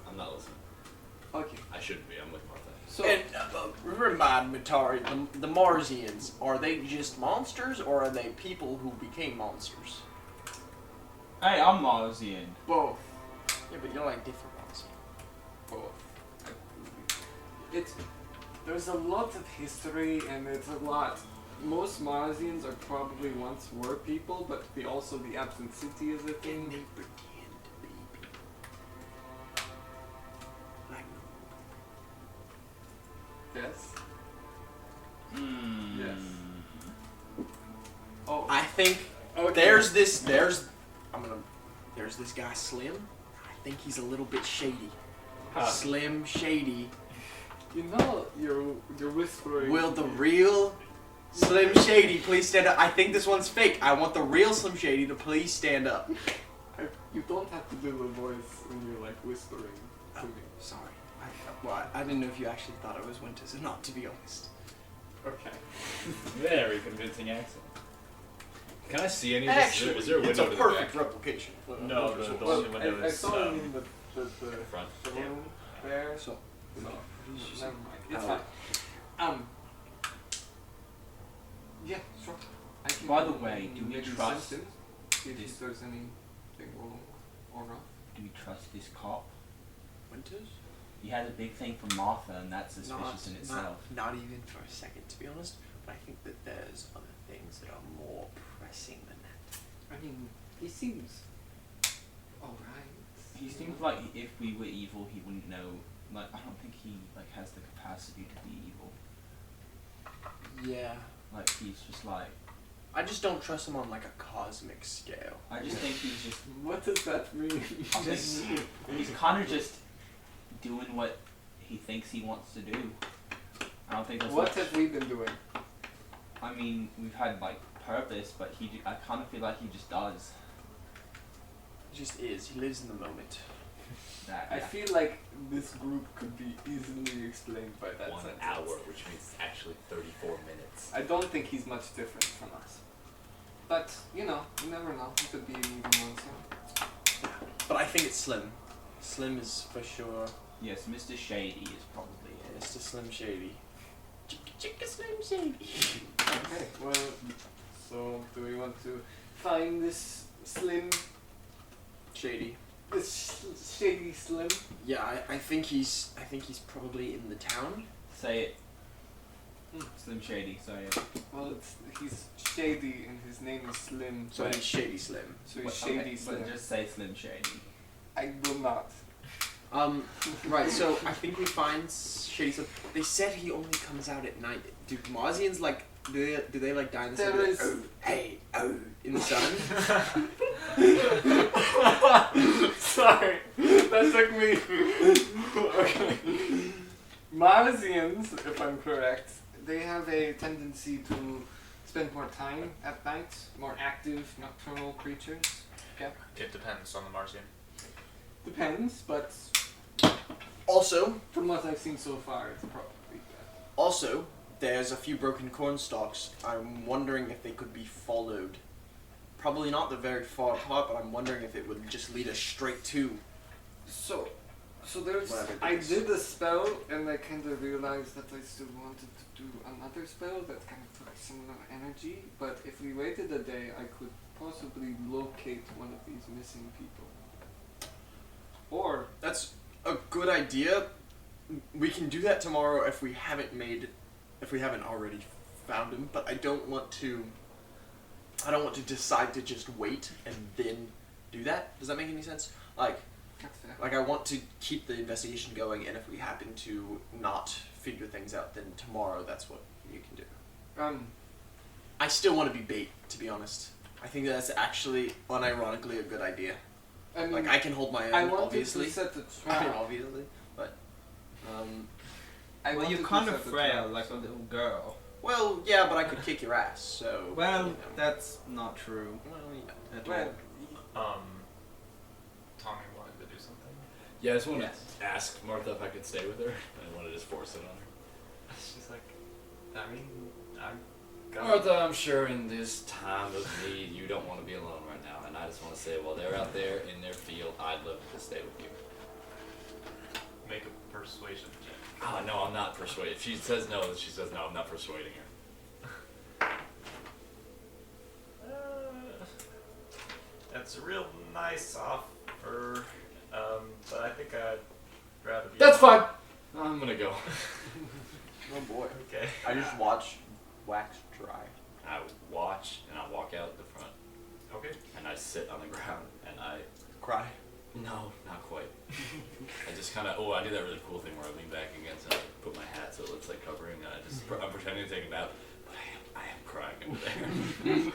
I'm not listening. Okay. I shouldn't be. I'm with Martha. So And remind me, Tari, the Marsians, are they just monsters or are they people who became monsters? Hey, I'm Marzian. both. Yeah, but you're like different ones. Both. There's a lot of history and it's a lot. Most Marsians are probably once were people, but the absent city is a Can they thing. pretend to be people? Like, Yes. Hmm. Yes. Oh. I think Okay. there's this guy Slim. I think he's a little bit shady. Slim shady. You know, you're whispering. Will the real Slim Shady please stand up? I think this one's fake. I want the real Slim Shady to please stand up. You don't have to do the voice when you're like whispering to me. Sorry. I didn't know if you actually thought I was Winters or not, to be honest. Okay. Very convincing accent. Can I see any of this? Actually, Is there a it's window a to the perfect back? replication. No, the only window I is saw it in the Front. room there. So, No, never mind. It's Oh. fine. Yeah, sure. I can By the way, do we maybe trust sense it, see if this- there's anything wrong or not. Do we trust this cop? Winters? He has a big thing for Martha, and that's suspicious in itself. Not even for a second, to be honest. But I think that there's other things that are more pressing than that. I mean, he seems alright. He seems like if we were evil, he wouldn't know. Like, I don't think he has the capacity to be evil. Yeah. Like, he's just like. I just don't trust him on like a cosmic scale. I just think he's just. What does that mean? I think he's kind of just doing what he thinks he wants to do. I don't think that's What much- have we been doing? I mean, we've had like purpose, but I kind of feel like he just does He just is. He lives in the moment. that. I feel like this group could be easily explained by that 1 sentence. hour, which means it's actually 34 minutes. I don't think he's much different from us. But, you know, you never know. He could be even monster. But I think it's Slim. Slim is for sure Yes, Mr. Shady is probably it. Mr. Slim Shady. Chicka Slim Shady. Okay, well, so do we want to find this Slim, Shady. this shady Slim? Yeah, I think he's probably in the town. Say it. Slim Shady, say it. Well, he's shady and his name is Slim. So he's Shady Slim. So he's Shady Okay, Slim. but just say Slim Shady. I will not. Right, so I think we find Shady Slim. They said he only comes out at night. Do Marzians like, do they like die in the sun? There is- Oh, hey, oh, in the sun? Sorry, that took me. Okay. Marzians, if I'm correct, they have a tendency to spend more time at night, more active nocturnal creatures. It depends on the Martian. Depends, but Also, from what I've seen so far, it's probably that. Also, there's a few broken corn stalks. I'm wondering if they could be followed. Probably not the very far part, but I'm wondering if it would just lead us straight to. So there's. Whatever it I is. did a spell, and I kind of realized that I still wanted to do another spell that kind of took similar energy. But if we waited a day, I could possibly locate one of these missing people. Or That's a good idea. We can do that tomorrow if we haven't already found him. But I don't want to decide to just wait and then do that. Does that make any sense? that's fair. Like I want to keep the investigation going, and if we happen to not figure things out, then tomorrow that's what you can do. I still want to be bait, to be honest. I think that's actually unironically a good idea. I mean, Like I can hold my own, I wanted obviously. to set the I mean, trap. obviously, but I Well, you're wanted kind to of set the frail, trap. like a little girl. well, yeah, but I could kick your ass. So Well, you know. that's not true Well, yeah. at Well, all. Tommy wanted to do something. Yeah, I just wanted Yes. to ask Martha if I could stay with her. I didn't want to just force it on her. She's like, I mean, I'm Martha, I'm sure in this time of need, you don't want to be alone right now. And I just want to say, while they're out there in their field, I'd love to stay with you. make a persuasion check. Oh, no, I'm not persuaded. If she says no, then she says no. I'm not persuading her. That's a real nice offer, but I think I'd rather be. That's fine. I'm going to go. Oh boy. Okay. I just watch wax dry. I watch and I walk out the front. Okay. And I sit on the ground and I... Cry. No, not quite. I just kind of... Oh, I do that really cool thing where I lean back against and I put my hat so it looks like covering and I'm pretending to take a nap. But I am crying over there.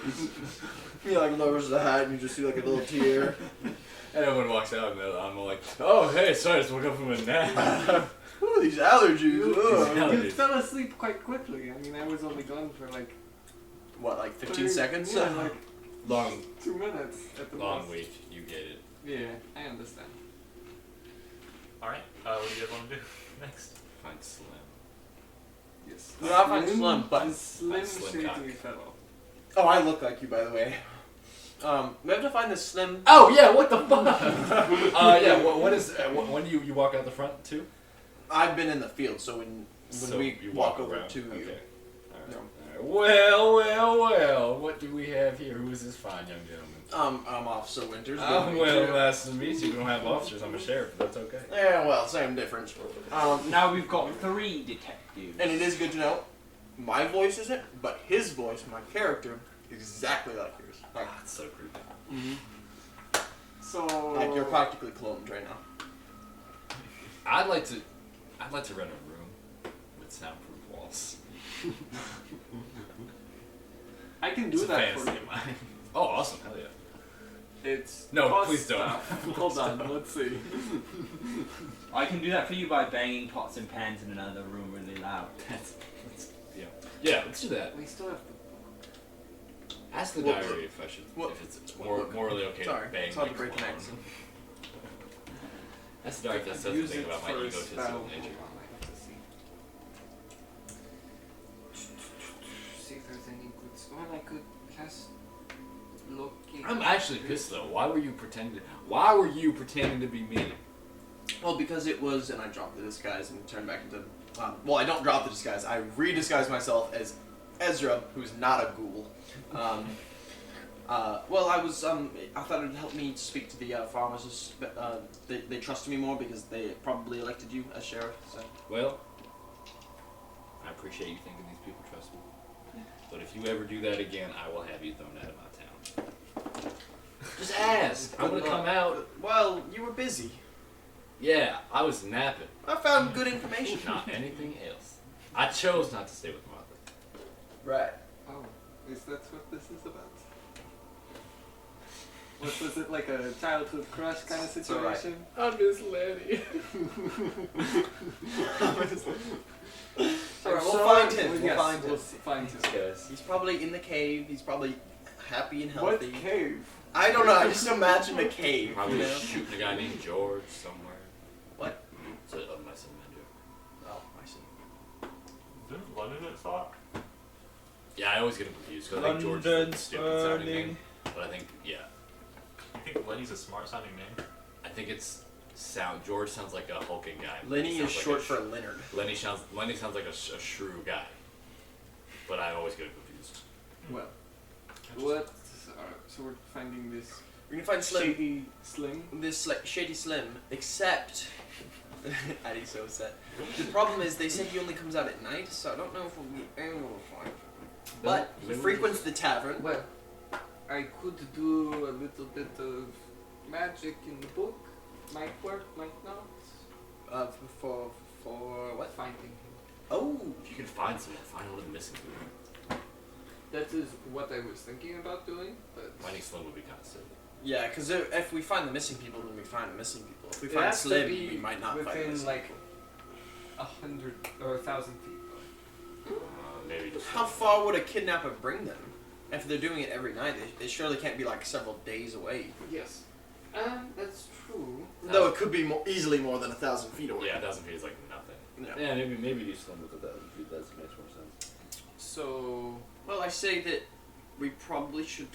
He like lowers the hat and you just see like a little tear. And everyone walks out and I'm like, oh, hey, sorry, I just woke up from a nap. Ooh, these allergies. Ugh. allergies. you fell asleep quite quickly. I mean, I was only gone for like What, like 15 seconds? Yeah, like Long 2 minutes at the long most. week, you get it. Yeah, I understand. Alright, what do you guys want to do next? Find Slim. Yes. No, I find Slim, but- the slim, Slim shady cock. fellow. Oh, I look like you, by the way. We have to find this Slim. Oh, yeah, what the fuck? Yeah, what is... when do you walk out the front, too? I've been in the field, so when So we you walk over around. to you. Okay. Alright. No. Well, what do we have here? Who is this fine young gentleman? I'm Officer Winters. Oh, Good to meet well, you. nice to meet you. We don't have officers. I'm a sheriff. That's okay. Yeah, well, same difference. Now we've got 3 detectives. And it is good to know, my voice isn't, but his voice, my character, exactly like yours. Like, Ah, it's so creepy. So like you're practically cloned right now. I'd like to rent a room with soundproof walls. I can do It's a that for fantasy you. of mine. Oh, awesome. Hell yeah. It's No, cost please don't. stuff. Hold on, let's see. I can do that for you by banging pots and pans in another room really loud. Yeah, let's do that. We still have Ask the What- diary if I should, what- if it's what- morally okay Sorry, to bang it's hard my to break cologne. connects. Ask the diary if that to says use anything it about my for a egotistic spell. nature. Hold on, I have to see if there's any good. Well, I could just locate. I'm actually pissed though. Why were you pretending to be me? Well, because it was, and I dropped the disguise and turned back into. Well, I don't drop the disguise. I re-disguise myself as Ezra, who's not a ghoul. Well, I was. I thought it'd help me speak to the farmers. They trusted me more because they probably elected you as sheriff. So. Well, I appreciate you thinking these people trust me. But if you ever do that again, I will have you thrown out of my town. Just ask. I'm gonna come out. Well, you were busy. Yeah, I was napping. I found good information. Not anything else. I chose not to stay with Martha. Right. Oh, is that what this is about? What was it, like a childhood crush kind of situation? I miss Lenny. Alright, we'll find him. Yes, We'll find we'll him. find him. He's probably in the cave. He's probably happy and What healthy. cave? I don't know. I just imagine a cave. Probably You know? shooting a guy named George somewhere. What? It's a nice inventor. Oh, I see. Didn't London it thought? Yeah, I always get him confused because I think George is a stupid sounding name. But I think, yeah. You think Lenny's a smart sounding name? I think it's George sounds like a hulking guy. Lenny is Sounds like short a for Leonard. Lenny sounds like a shrew guy. But I always get him confused. Well, what? So we're finding this We're gonna find Slim. shady sling. This like shady Slim, except. Addie's so upset. The problem is they said he only comes out at night, so I don't know if we'll be able to find him. But he frequents the tavern. Well, I could do a little bit of magic in the book. Might work, might not. For what? Finding him. Oh. If you can find someone, find one of the missing people. That is what I was thinking about doing, but Finding Slim would be kind of silly. Yeah, because if we find the missing people, then we find the missing people. If we it find has to Slim, be we might not find the within missing like people. 100 or 1,000 feet. Maybe just. How far would a kidnapper bring them? If they're doing it every night, they surely can't be like several days away. Yes. That's true. Though it could be easily more than 1,000 feet away. Yeah, 1,000 feet is like nothing. Yeah. Yeah, maybe do Slim with 1,000 feet. That makes more sense. So, Well, I say that we probably should.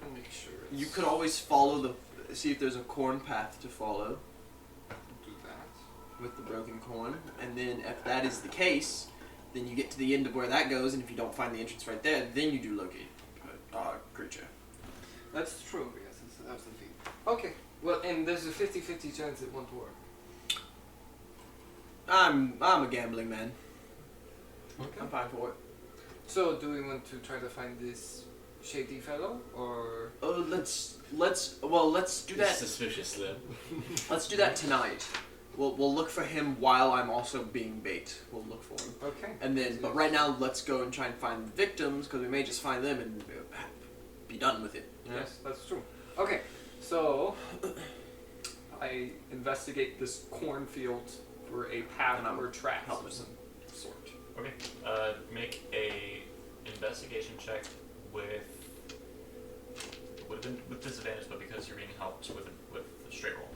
I'll make sure You could always follow see if there's a corn path to follow do that. with the broken corn, and then if that is the case, then you get to the end of where that goes, and if you don't find the entrance right there, then you do locate a creature. That's true, yes, it's 1,000 feet. Okay, well, and there's a 50-50 chance it won't work. I'm a gambling man. Okay. I'm fine for it. So, do we want to try to find this shady fellow, or... Oh, let's do that. Suspicious Slim. Let's do that tonight. We'll look for him while I'm also being bait. We'll look for him. Okay. And then, but right now, let's go and try and find the victims, because we may just find them and be done with it. you know? Yes, that's true. Okay, so I investigate this cornfield for a path And I'm or tracks of helping. some sort. Okay. Make a investigation check with disadvantage, but because you're being helped with a straight roll.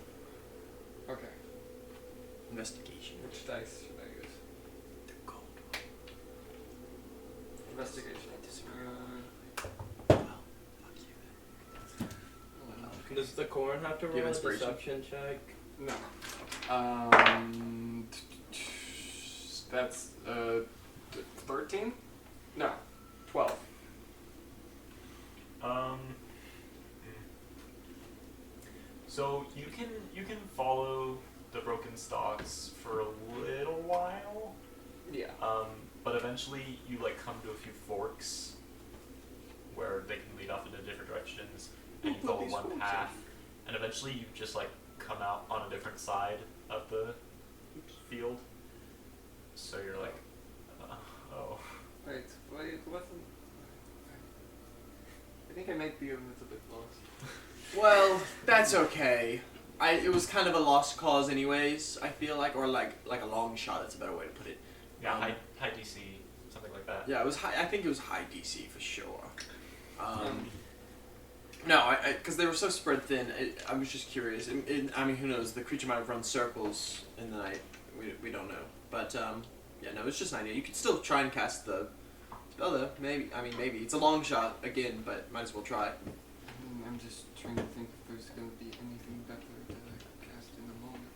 Okay. Investigation. Which dice should I use? The gold. Investigation. Well, fuck you. Does the corn have to Do you roll a have inspiration? deception check? No. That's 13? No, 12. So you can follow the broken stalks for a little while. Yeah. But eventually you come to a few forks where they can lead off into different directions, and you Who put follow these one forks path, and eventually you just come out on a different side of the field. So you're like, oh. Wait, it wasn't... I think I might be a little bit lost. Well, that's okay. It was kind of a lost cause anyways, I feel like, or like a long shot, that's a better way to put it. Yeah, high DC, something like that. Yeah, it was high. I think it was high DC for sure. No, because they were so spread thin. I was just curious. I mean, who knows? The creature might have run circles in the night. We don't know. But yeah, no, it's just an idea. You could still try and cast the spell though. Maybe. I mean, maybe it's a long shot again, but might as well try. I'm just trying to think if there's going to be anything better that I could cast in a moment.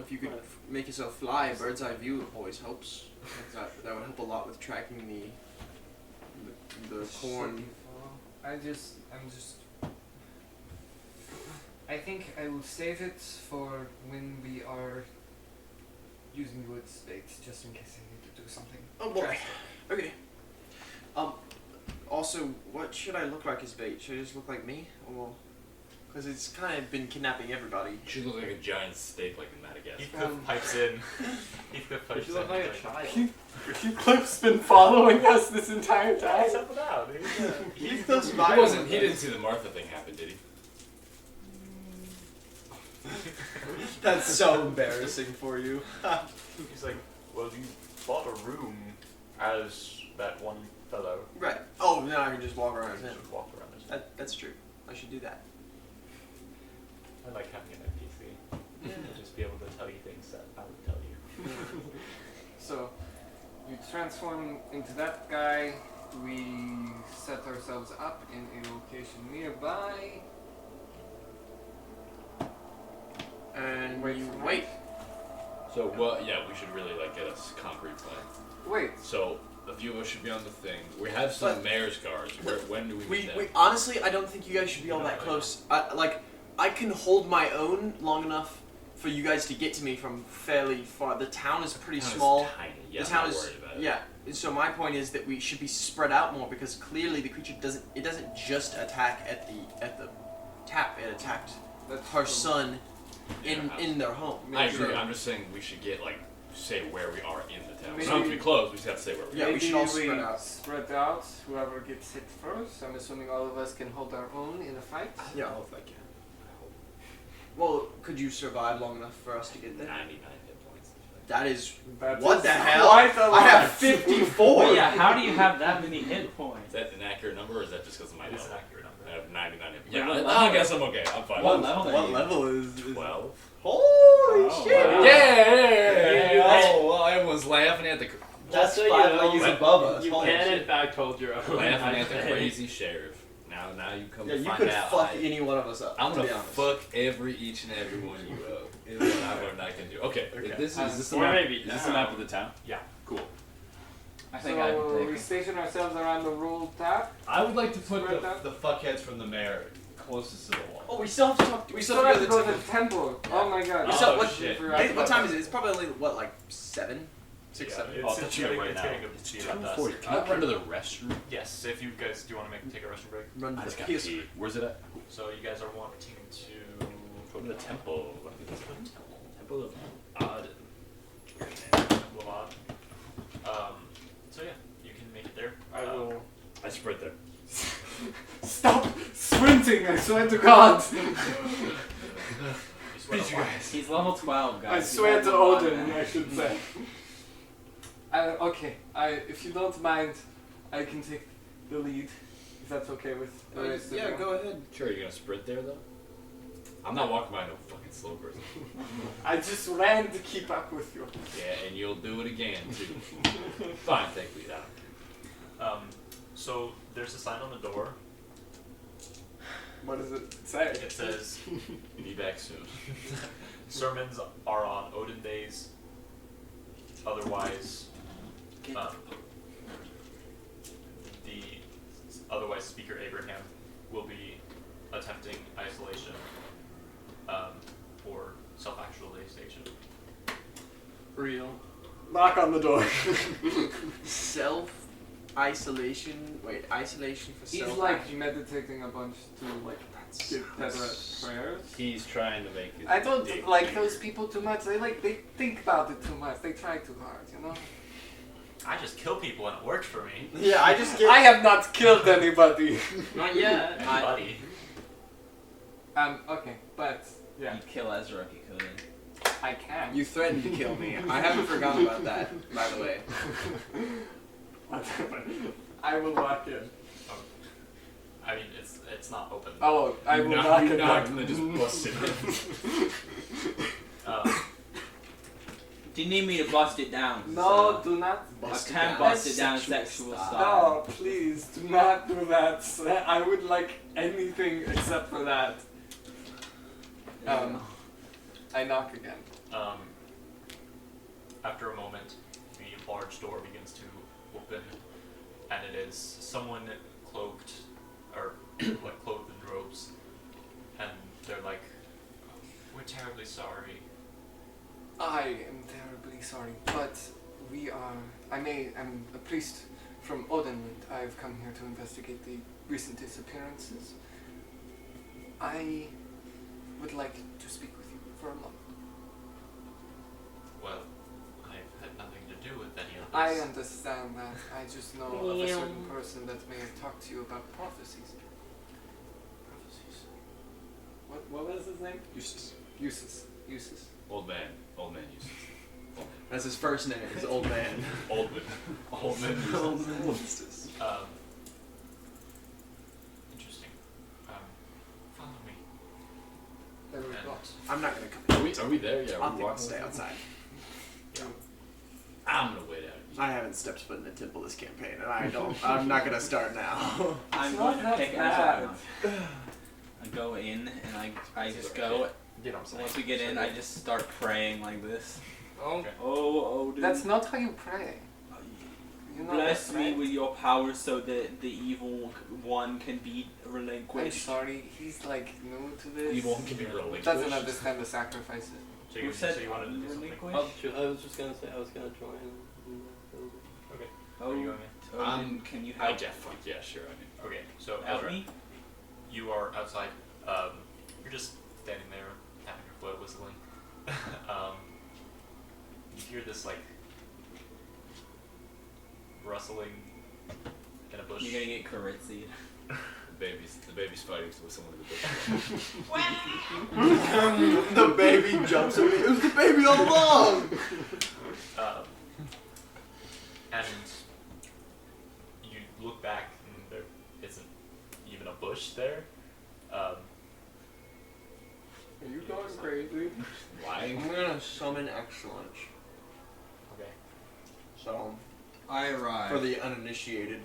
if you could make yourself fly, a bird's eye view always helps. That would help a lot with tracking the corn. I'm just. I think I will save it for when we are using wood spades, just in case I need to do something. Oh boy. Okay. Also, what should I look like as bait? Should I just look like me, or because it's kind of been kidnapping everybody? You should look like a giant steak like in Madagascar. Heathcliff pipes in. Heathcliff pipes You in. look like a like, child. Heathcliff's been following us this entire time. What's up with that, dude? Heathcliff's He didn't see the Martha thing happen, did he? That's so embarrassing for you. He's like, well, you bought a room as that one fellow. Right. Oh, now I can just walk around as You him. should walk around as That's true. I should do that. I like having an NPC. To just be able to tell you things that I would tell you. So, you transform into that guy. We set ourselves up in a location nearby. And Wait you for wait. So, well, yeah, we should really like get a concrete plan. Wait. So, a few of us should be on the thing. We have some But- mayor's guards. When do we meet them? We honestly, I don't think you guys should be all that close. I can hold my own long enough for you guys to get to me from fairly far. The town is pretty Town is small. tiny. Yeah, The I'm town not is worried about it. yeah. So my point is that we should be spread out more because clearly the creature doesn't just attack at the tap. It attacked That's her true. son in house. in their home. I agree. So- I'm just saying we should get say where we are in the town. We Maybe- don't have to be close. We just have to say where we Yeah, are. we should all spread out. Spread out. Whoever gets hit first. I'm assuming all of us can hold our own in a fight. Yeah. I hope I can. Well, could you survive long enough for us to get there? 99 hit points. That is That what is the hell? quite a I have lot. 54. But yeah, how do you have that many hit Is points? that an accurate number, or is that just because of my It is an level? accurate I number. have 99 hit points. Yeah, Yeah, what I level? guess I'm okay. I'm fine. What level are What you? level is 12. Holy Oh, shit! wow. Yeah! Oh, well, everyone's laughing at the Just so you five know, levels above us. you Holy can shit. in fact hold your own. laughing at the crazy sheriff. Now you come Yeah, to you find could out. fuck any one of us up. I'm to gonna be honest. fuck each and every one you up. Is what I learned I can do. Okay. Okay. Is this Or maybe a map of the town? Yeah. Cool. I So think I we can take station ourselves around the roll tap. I would like to put Spread out. the fuckheads from the mayor closest to the wall. Oh, we still have to talk. We still have to go to the temple. Oh my god. We still- Oh, what, shit. hey, what time is it? It's probably only what, like 7, 6, 7. It's, Oh, it's, that's getting, right it's now. getting up to speed about dusk. 2:40. Can I run to the restroom? Yes, if you guys do want to take a restroom break. Run I to just the got PS. pee. Where's it at? So you guys are wanting to Go to the temple. Temple of Adeline. Temple of Odd. So yeah, you can make it there. I will. I sprint there. Stop sprinting! I swear to God! Beat you guys. He's level 12, guys. I swear to Odin, I should say. Okay, if you don't mind, I can take the lead. If that's okay with the rest of Yeah, you. go ahead. Sure, you're gonna sprint there though? I'm not walking by no fucking slow person. I just ran to keep up with you. Yeah, and you'll do it again too. Fine, take lead out. So there's a sign on the door. What does it say? It says Be back soon. sermons are on Odin days. Otherwise, the otherwise speaker Abraham will be attempting isolation or self-actualization. Real. Knock on the door. Self-isolation. Wait, isolation for He's self. like meditating a bunch to like give better prayers. He's trying to make his I don't dick like bigger. those people too much. They think about it too much. They try too hard, you know. I just kill people and it works for me. Yeah, I just get. I have not killed anybody. Not yet. Buddy. Okay, but yeah, You'd kill Ezra if you could. I can. You threatened to kill me. I haven't forgotten about that, by the way. Whatever. I will walk in. I mean, it's not open. Oh, I will knock you it knocked down. and then just busted it. Do you need me to bust it down? No, do not. I Bust it can down. bust it down Sexual sexual style. style. No, please do not do that. I would like anything except for that. I I knock again. After a moment, the large door begins to open, and it is someone cloaked, or like clothed in robes, and they're like, "We're terribly sorry." I am terribly sorry, but we are. I'm a priest from Odenland. I've come here to investigate the recent disappearances. I would like to speak with you for a moment. Well, I've had nothing to do with any of this. I understand that. I just know of a certain person that may have talked to you about prophecies. Prophecies. What was his name? Eustace. Eustace. Old man Eustace. That's his first name. His old man. Oldman. Oldman. Old man Eustace. Interesting. Follow me. There we go. I'm not gonna come. Are we there? Yeah, I'll we think I'll walking. stay outside. I'm gonna wait out. I haven't stepped foot in a temple this campaign, and I'm not gonna start now. I'm It's going not to pick that up. I go in and I just go. You know what I'm saying? Once we get in, I just start praying like this. Oh, Oh, dude. That's not how you pray. You're not Bless me right. with your power so that the evil one can be I'm relinquished. sorry, he's like new to this. Evil one can be relinquished. Doesn't understand the sacrifices. So Who you, said so you wanted to do something? relinquish? I was just gonna say I was gonna join. Okay. Oh, Where are you going? Odin, can you I help, get fuck yeah, sure. I mean, Okay. So help Ezra, me? you are outside. You're just standing there, tapping your foot, whistling. You hear this like rustling in a bush. You're gonna get curtsied. the baby's fighting with someone in the bush. The baby jumps at me. It was the baby all along. And you look back, and there isn't even a bush there. Are you going crazy? Lying. I'm gonna summon excellence. Okay. So, I arrive. for the uninitiated,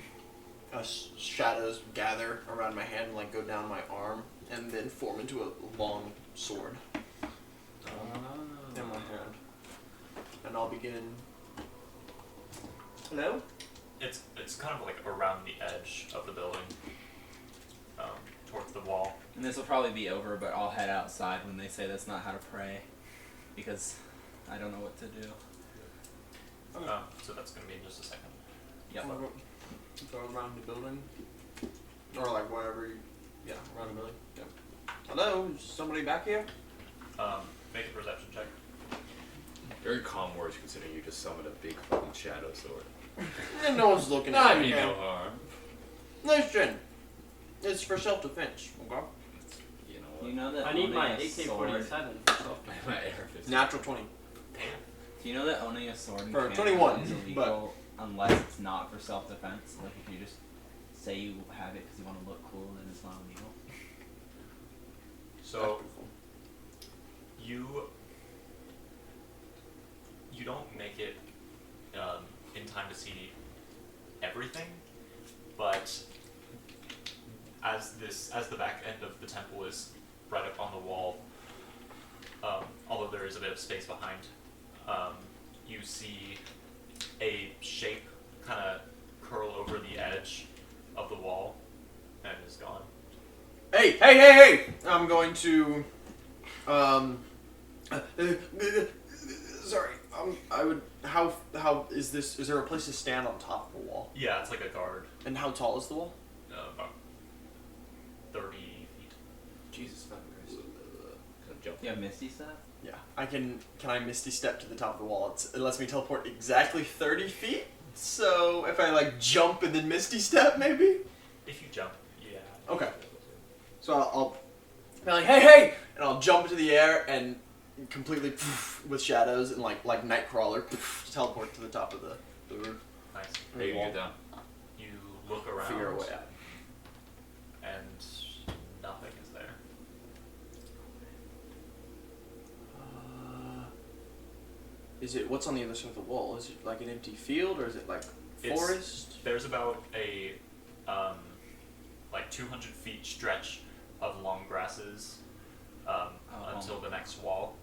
shadows gather around my hand and like go down my arm and then form into a long sword in my hand. And I'll begin. Hello? It's kind of like around the edge of the building, towards the wall. And this will probably be over, but I'll head outside when they say that's not how to pray, because I don't know what to do. So that's gonna be in just a second. Yep. So around the building? Or like wherever you... Yeah, around the building. Yeah. Hello? Is somebody back here? Make a perception check. Very calm words considering you just summoned a big fucking shadow sword. And no one's looking at I me. mean okay? no harm. Listen, it's for self-defense, okay? You know what? You know that I need owning my a sword. AK-47. My AR-15. Natural 20. Do you know that owning a sword in For Canada 21, is illegal unless it's not for self-defense? Like if you just say you have it because you want to look cool, then it's not illegal. So you don't make it in time to see everything, but as the back end of the temple is right up on the wall, although there is a bit of space behind, you see a shape kind of curl over the edge of the wall and is gone. Hey! I'm going to... sorry. I would... How is this... Is there a place to stand on top of the wall? Yeah, it's like a guard, And how tall is the wall? about 30 feet. Jesus fucking Christ. Kind of jump. You have Misty stuff? Yeah. Can I Misty Step to the top of the wall? It lets me teleport exactly 30 feet? So, if I, like, jump and then Misty Step, maybe? If you jump, yeah. Okay. So I'll be like, hey! And I'll jump into the air and completely with shadows and like Nightcrawler teleport to the top of the roof. Nice. Hey, you get down. You look around, Figure a way out. and nothing is there. Is it, what's on the other side of the wall? Is it like an empty field or is it like forest? There's about a like 200 feet stretch of long grasses until the next wall.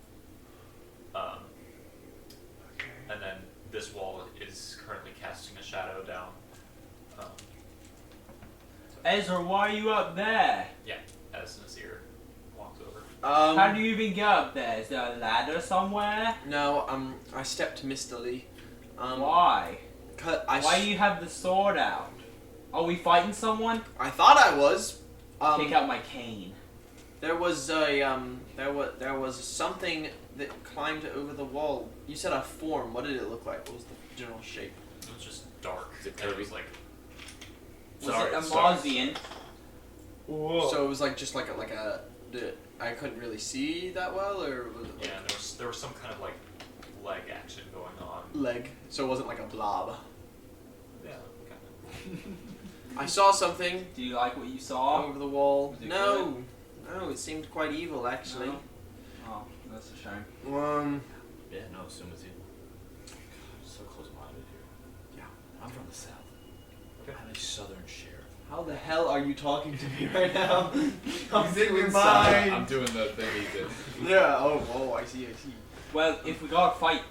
Ezra, why are you up there? Yeah, as Nasir walks over. How do you even get up there? Is there a ladder somewhere? No, I stepped mistily. Why? Why do you have the sword out? Are we fighting someone? I thought I was. Take out my cane. There was a there was something that climbed over the wall. You said a form. What did it look like? What was the general shape? It was just dark. Is it and it curvy? was like Was Sorry, it a sorry. Marzian? Whoa. So it was like just like I couldn't really see that well, or was it yeah, there was some kind of like leg action going on. leg? So it wasn't like a blob. Yeah, kind I saw something Do you like what you saw? over the wall. Was it No, no, it seemed quite evil actually. No? Oh, that's a shame. Yeah, no, assume it's you. God, so close-minded here. Yeah. I'm from the south. I'm a southern sheriff. How the hell are you talking to me right now? I'm doing I'm mine. doing the thing he did. Yeah. Oh, I see. Well, if we gotta fight,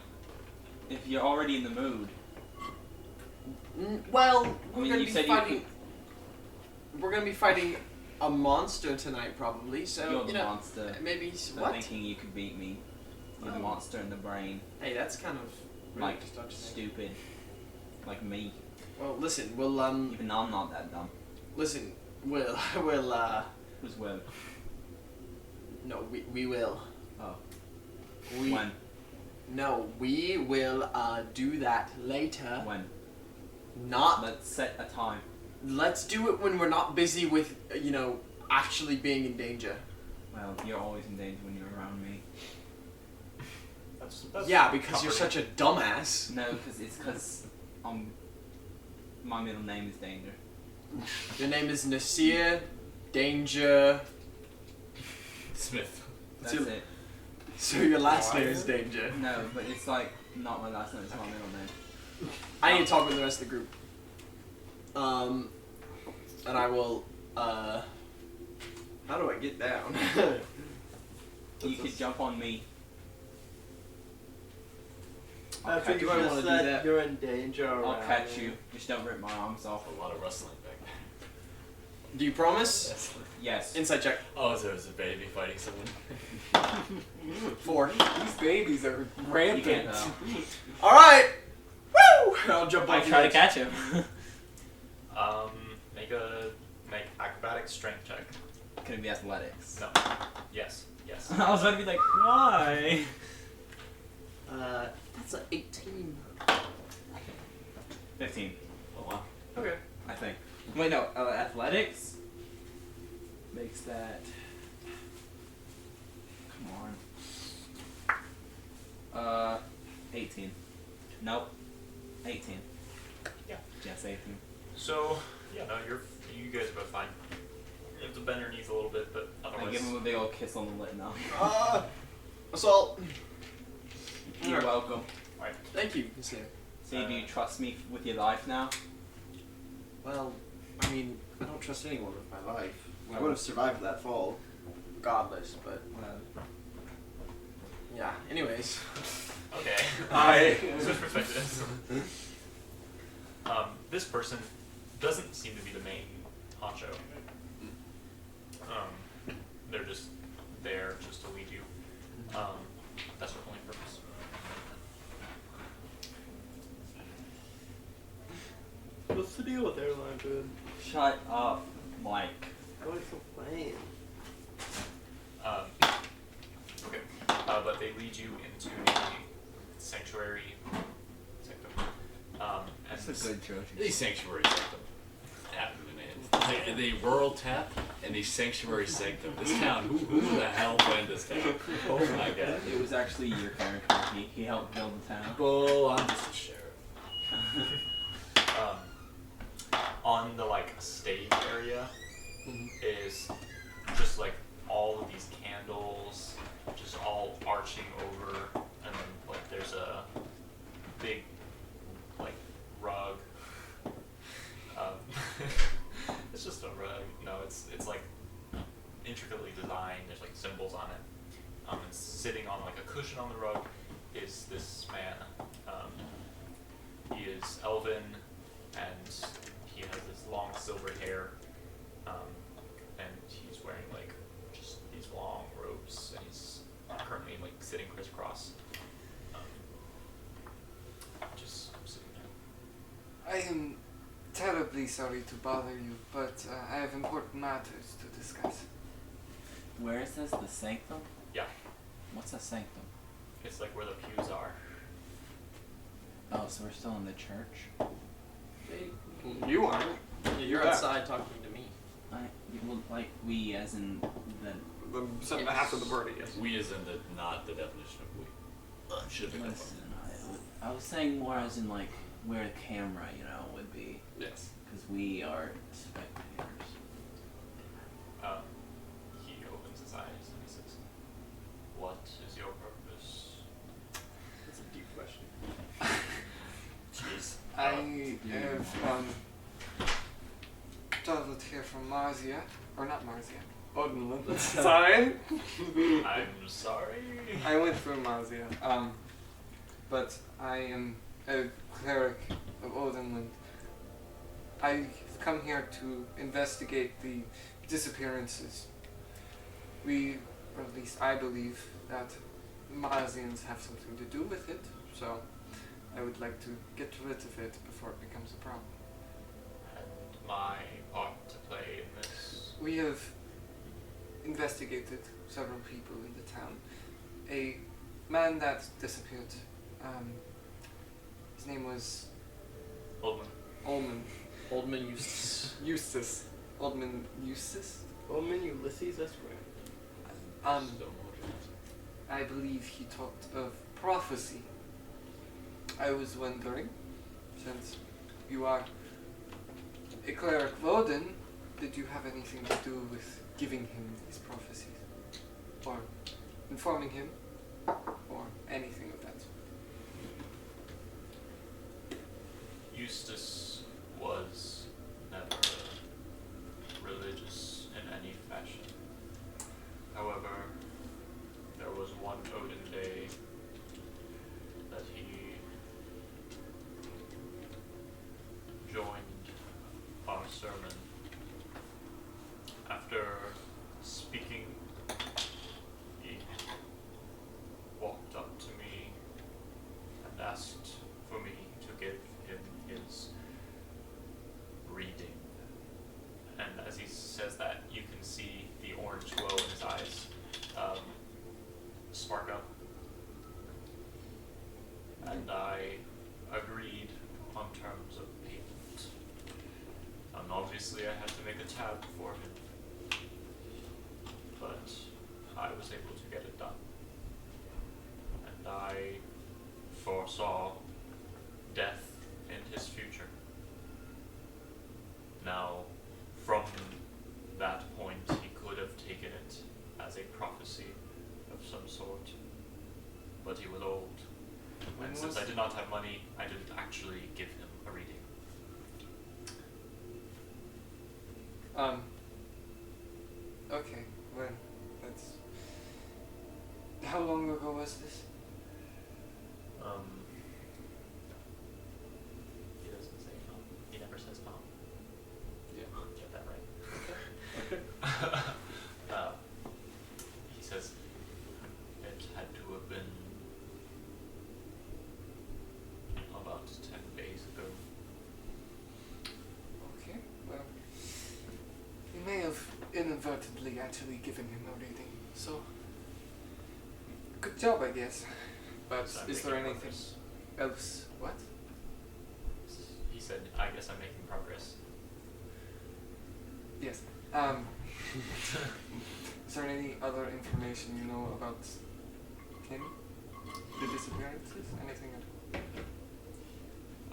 if you're already in the mood. Well, I we're mean, gonna you be said fighting. We're gonna be fighting a monster tonight, probably. So You're the you know, monster. maybe So what? thinking you could beat me. You're the Oh. monster in the brain. Hey, that's kind of rude, Like, don't you think? stupid. Like me. Well, listen, we'll Even though I'm not that dumb. listen, we'll Who's Will? no, we will. Oh. We When? no, we will do that later. When? Not Let's set a time. let's do it when we're not busy with actually being in danger. Well, you're always in danger when you're around me. that's Yeah, because you're comforting. such a dumbass. No, because my middle name is Danger. Your name is Nasir Danger. Smith. That's So- it. So your last Why? name is Danger. No, but it's like not my last name, it's my middle name. I need to talk with the rest of the group. And I will, how do I get down? You could jump on me. I think do you I just wanna do said that? you're in danger. I'll around catch me. you. Just don't rip my arms off. A lot of rustling back there. Do you promise? Yes. Yes. Inside check. Oh, so there's a baby fighting someone. 4. These babies are You can't rampant. tell. Alright! Woo! I'll jump I off try the to edge. catch him. Make acrobatic strength check. Can it be athletics? No. Yes. I was about to be like, why? That's an 18. 15, Oh wow. Okay. I think. Wait, no. Athletics makes that. Come on. 18. Nope. 18. Yeah. Yes, 18. So yeah, no, you guys are both fine. You have to bend your knees a little bit, but I otherwise. give him a big old kiss on the lip now. Assault. You're welcome. Thank you, Nasir. See, do you trust me with your life now? Well, I mean, I don't trust anyone with my life. I would have survived that fall, regardless, but Well, yeah. Anyways. Okay. Switch perspectives. This person doesn't seem to be the main honcho. They're just there just to lead you. That's their only purpose. What's the deal with Adeline, dude? shut up, Myke. Why are you so plain? Okay. But they lead you into the sanctuary sanctum. And That's a good joke. The sanctuary sanctum. After the name. The rural tap and the sanctuary sanctum. This town. Who the hell planned this town? Oh my god. It was actually your character. He helped build the town. Bull, I'm just a sheriff. On the stage area is just all of these candles, just all arching over, and then there's a big rug. It's just a rug. No, it's intricately designed. There's symbols on it. And sitting on a cushion on the rug is this man. He is elven, and he has this long silver hair, And he's wearing like just these long robes, and he's currently like sitting crisscross, just sitting there. I am terribly sorry to bother you, but I have important matters to discuss. Where it says the sanctum? Yeah, What's a sanctum? it's like where the pews are. Oh, so we're still in the church? You aren't. You're back. outside talking to me. Well, like we as in the... Some half of the party, yes. We is in the not the definition of we. Should have been Listen, I was saying more as in like where the camera, would be. Yes. Because we are spectators. He opens his eyes and he says, "What is your purpose?" That's a deep question. Jeez. I have traveled here from Marzia, or not Marzia, Odenland. Sorry. I'm sorry. I went through Marzia, but I am a cleric of Odenland. I've come here to investigate the disappearances. Or at least I believe, that Marzians have something to do with it, so I would like to get rid of it before it becomes a problem. And my part to play in this. We have investigated several people in the town. A man that disappeared, his name was Oldman. Oldman Eustace. Eustace. Oldman Eustace? Oldman Ulysses Esquire. I believe he talked of prophecy. I was wondering, since you are a cleric of Odin, did you have anything to do with giving him these prophecies? Or informing him? Or anything of that sort? Eustace was never religious in any fashion. However, there was one Odin day that he joined our sermon. After speaking, he walked up to me and asked for me to give him his reading. And as he says that, you can see the orange glow in his eyes spark up. And I agreed on terms of payment. And obviously I had to make a tab for him. But I was able to get it done. And I foresaw death in his future. Now, from that point, he could have taken it as a prophecy of some sort, but he was old. And since I did not have money, I didn't actually give him a reading. Okay, well, that's... How long ago was this? He doesn't say Tom. He never says Tom. Yeah. Get that right. Okay. He says it had to have been about 10 days ago. Okay, well, you may have inadvertently actually given him a reading, so good job, I guess. But So I'm is there making anything progress. else? What? He said, I guess I'm making progress. Yes. Is there any other information you know about him? The disappearances? Anything at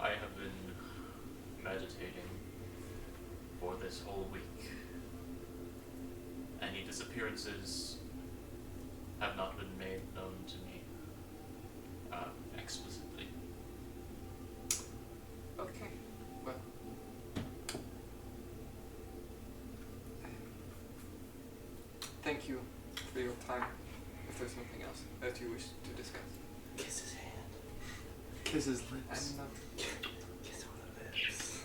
all? I have been meditating for this whole week. Any disappearances have not been made known to me explicitly. Okay, well. Thank you for your time. If there's nothing else that you wish to discuss. Kiss his hand. Kiss his lips. I'm not. Kiss all the lips.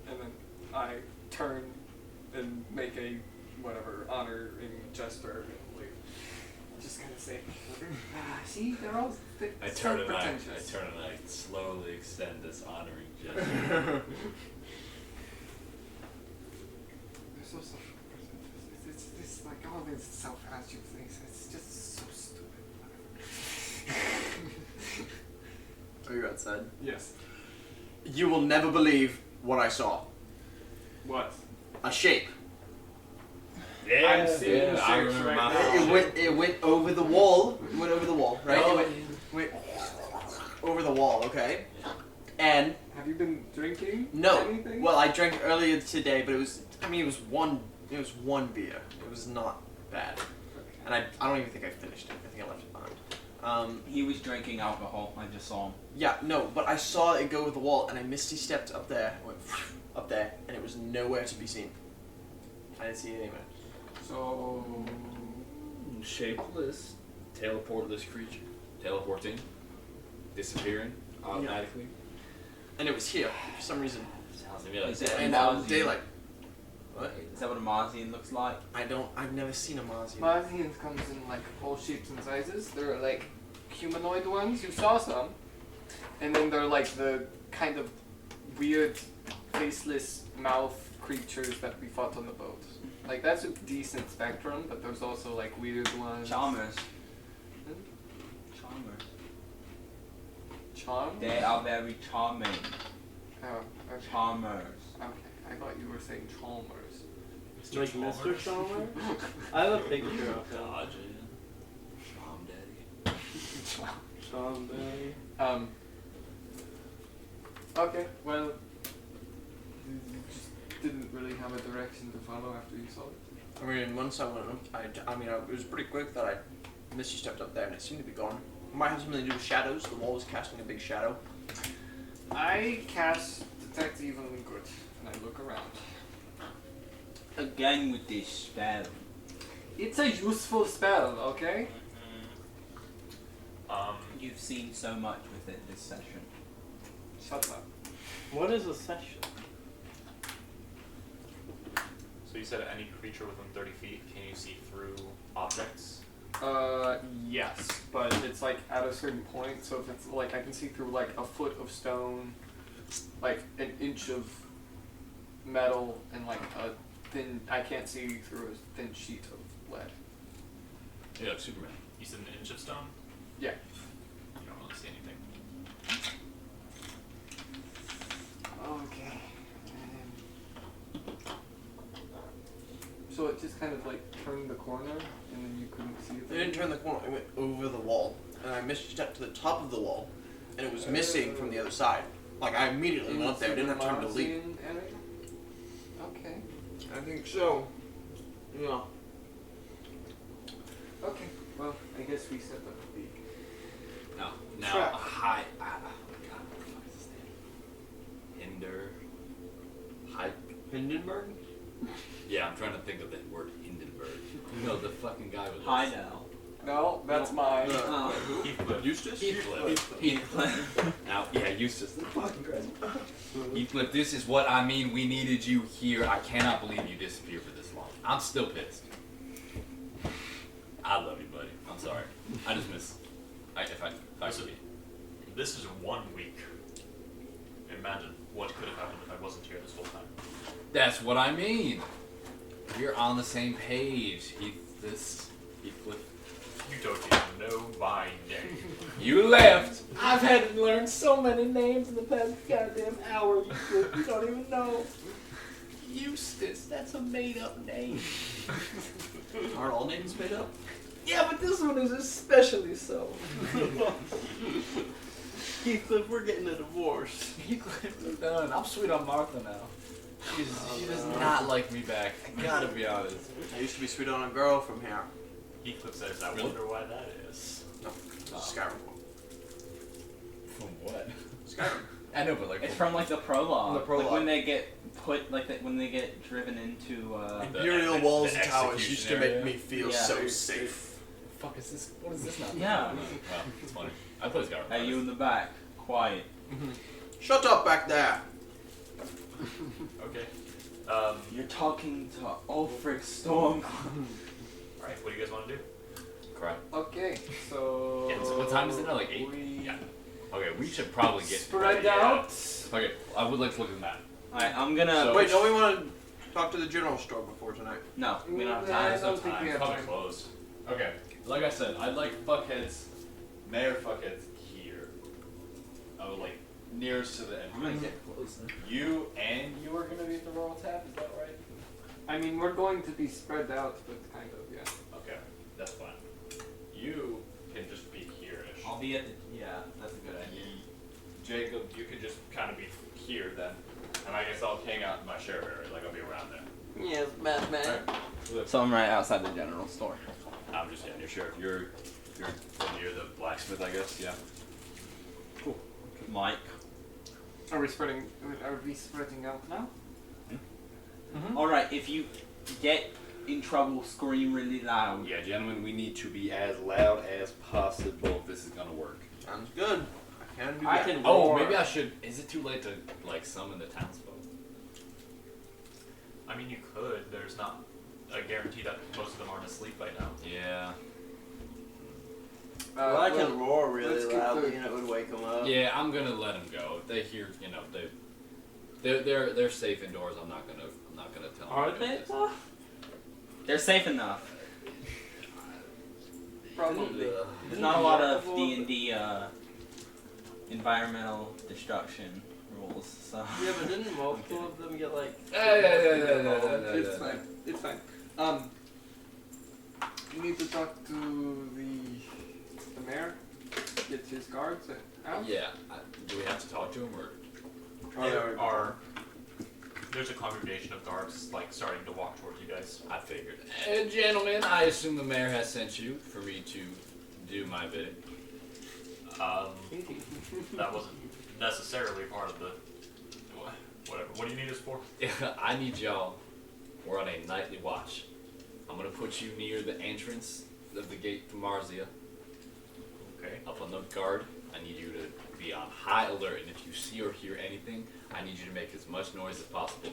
And then I turn make a whatever honoring gesture and leave. Just kind of say, see, they're all I turn and I pretentious. slowly extend this honoring gesture. They're so self-pretentious. It's like all these self-attitude things. It's just so stupid. Are you outside? Yes. You will never believe what I saw. What? A shape. I'm seeing I shapes remember right my now. It went over the wall. It went over the wall, right? Oh, It went over the wall, okay? And Have you been drinking no, anything? well, I drank earlier today, but it was one beer. It was not bad, and I don't even think I finished it. I think I left it behind. He was drinking alcohol. I just saw him. Yeah, no, but I saw it go over the wall, and I misty stepped up there, went up there, and it was nowhere to be seen. I didn't see it anywhere. So, Shapeless, teleportless creature. Teleporting, disappearing automatically. And it was here for some reason. Sounds to me like Is it And Marzian? daylight. What? Is that what a Marzian looks like? I've never seen a Marzian. Marzians comes in like all shapes and sizes. There are like humanoid ones. You saw some, and then there are like the kind of weird, faceless mouth creatures that we fought on the boat. Like that's a decent spectrum, but there's also like weird ones. Charmers. Hmm? Charmers. Charm? They are very charming. Oh, okay. Charmers. Okay, I thought you were saying Chalmers. Like Mr. Chalmers? I have a picture of him. Dodge it. Mom, daddy. Sean Day. Okay, well, you just didn't really have a direction to follow after you saw it. I mean, once I went up, it was pretty quick that I misty stepped up there, and it seemed to be gone. It might have something to do with shadows. The wall was casting a big shadow. I cast Detect Evil and Good, and I look around. Again with this spell. It's a useful spell, okay? You've seen so much with it this session. Shut up. What is a session? So you said any creature within 30 feet, can you see through objects? Yes, but it's like at a certain point, so if it's like I can see through like a foot of stone, like an inch of metal, and like a thin, I can't see through a thin sheet of lead. Yeah, like Superman. You said an inch of stone? Yeah. You don't really see anything. Okay. So it just kind of like turned the corner, and then you couldn't see it. It didn't turn the corner. It went over the wall, and I misty stepped to the top of the wall, and it was missing from the other side. Like I immediately went up there. I didn't have time to leap. Okay. I think so. Yeah. Okay. Well, I guess we set up the No. Now, Trap. hi. Oh my god, what the fuck is his name? Hinder. Hi. Hindenburg? Yeah, I'm trying to think of the word Hindenburg. You know, the fucking guy with Hi the- now. No, that's mine. Oh. Heathcliff. Eustace? Heathcliff. Now, yeah, Eustace. The fucking crazy. Heathcliff, this is what I mean. We needed you here. I cannot believe you disappeared for this long. I'm still pissed. I love you, buddy. I'm sorry. I just miss. If I could be. This is 1 week. Imagine what could have happened if I wasn't here this whole time. That's what I mean. We're on the same page. Heathcliff. You don't even know my name. You left. I've had to learn so many names in the past goddamn hour. You don't even know. Eustace. That's a made-up name. Are all names made up? Yeah, but this one is especially so. Heathcliff, we're getting a divorce. Heathcliff is done. I'm sweet on Martha now. She does not like me back. I gotta be honest. I used to be sweet on a girl from here. Heathcliff says, I Really? wonder why that is. No, Skyrim. From what? Skyrim. I know, but like It's from like the prologue. The prologue. Like when they get put, when they get driven into. The- Imperial walls the and towers used to execution make me feel Yeah. so safe. fuck is this? What is this now? Yeah. Wow, it's funny. I play Skyrim. Hey, you in the back, quiet. Shut up back there. Okay. You're talking to Ulfric Storm. Alright, what do you guys want to do? Cry. Okay, so. Yeah, so what time is it now? Like 8? Yeah. Okay, we should probably get Spread ready, out. Okay, I would like to look at the map. Alright, I'm gonna. So- Wait, don't we want to talk to the general store before tonight? No, we don't have Nah, time. I don't think we have Probably time. closed. Okay, like I said, I'd like fuckheads, mayor fuckheads here. I would like nearest to the I'm gonna entrance. get closer. You and you are gonna be at the Laurel Tap, is that right? I mean, we're going to be spread out, but kind of, yeah. Okay, that's fine. You can just be here-ish. I'll be at the. Yeah, that's a good idea. Jacob, you could just kind of be here then. And I guess I'll hang out in my share area, like I'll be around there. Yes, Batman. So I'm right outside the general store. I'm just, yeah, near sheriff. You're near the blacksmith, I guess, yeah. Cool. Myke. Are we spreading out now? Alright, if you get in trouble, scream really loud. Yeah, gentlemen, we need to be as loud as possible if this is gonna work. Sounds good. I can do I that. can Oh, roar. maybe I should. Is it too late to like summon the townsfolk? I mean, you could. There's not a guarantee that most of them aren't asleep by now. Yeah. Well, I well, can roar let's really get loudly the- and it would wake them up. Yeah, I'm gonna let them go. If they hear, you know, they're safe indoors. I'm not gonna tell them. Are they though? They're safe enough. Probably. There's not a lot of D&D environmental destruction rules, so. Yeah, but didn't multiple of them get like? It's fine. It's fine. You need to talk to the mayor. Get his guards out. Yeah. Do we have to talk to him or? There's a congregation of guards like starting to walk towards you guys. I figured. Gentlemen, I assume the mayor has sent you for me to do my bidding. That wasn't necessarily part of the whatever. What do you need us for? I need y'all. We're on a nightly watch. I'm gonna put you near the entrance of the gate to Marzia. Okay. Up on the guard. I need you to be on high alert, and if you see or hear anything, I need you to make as much noise as possible.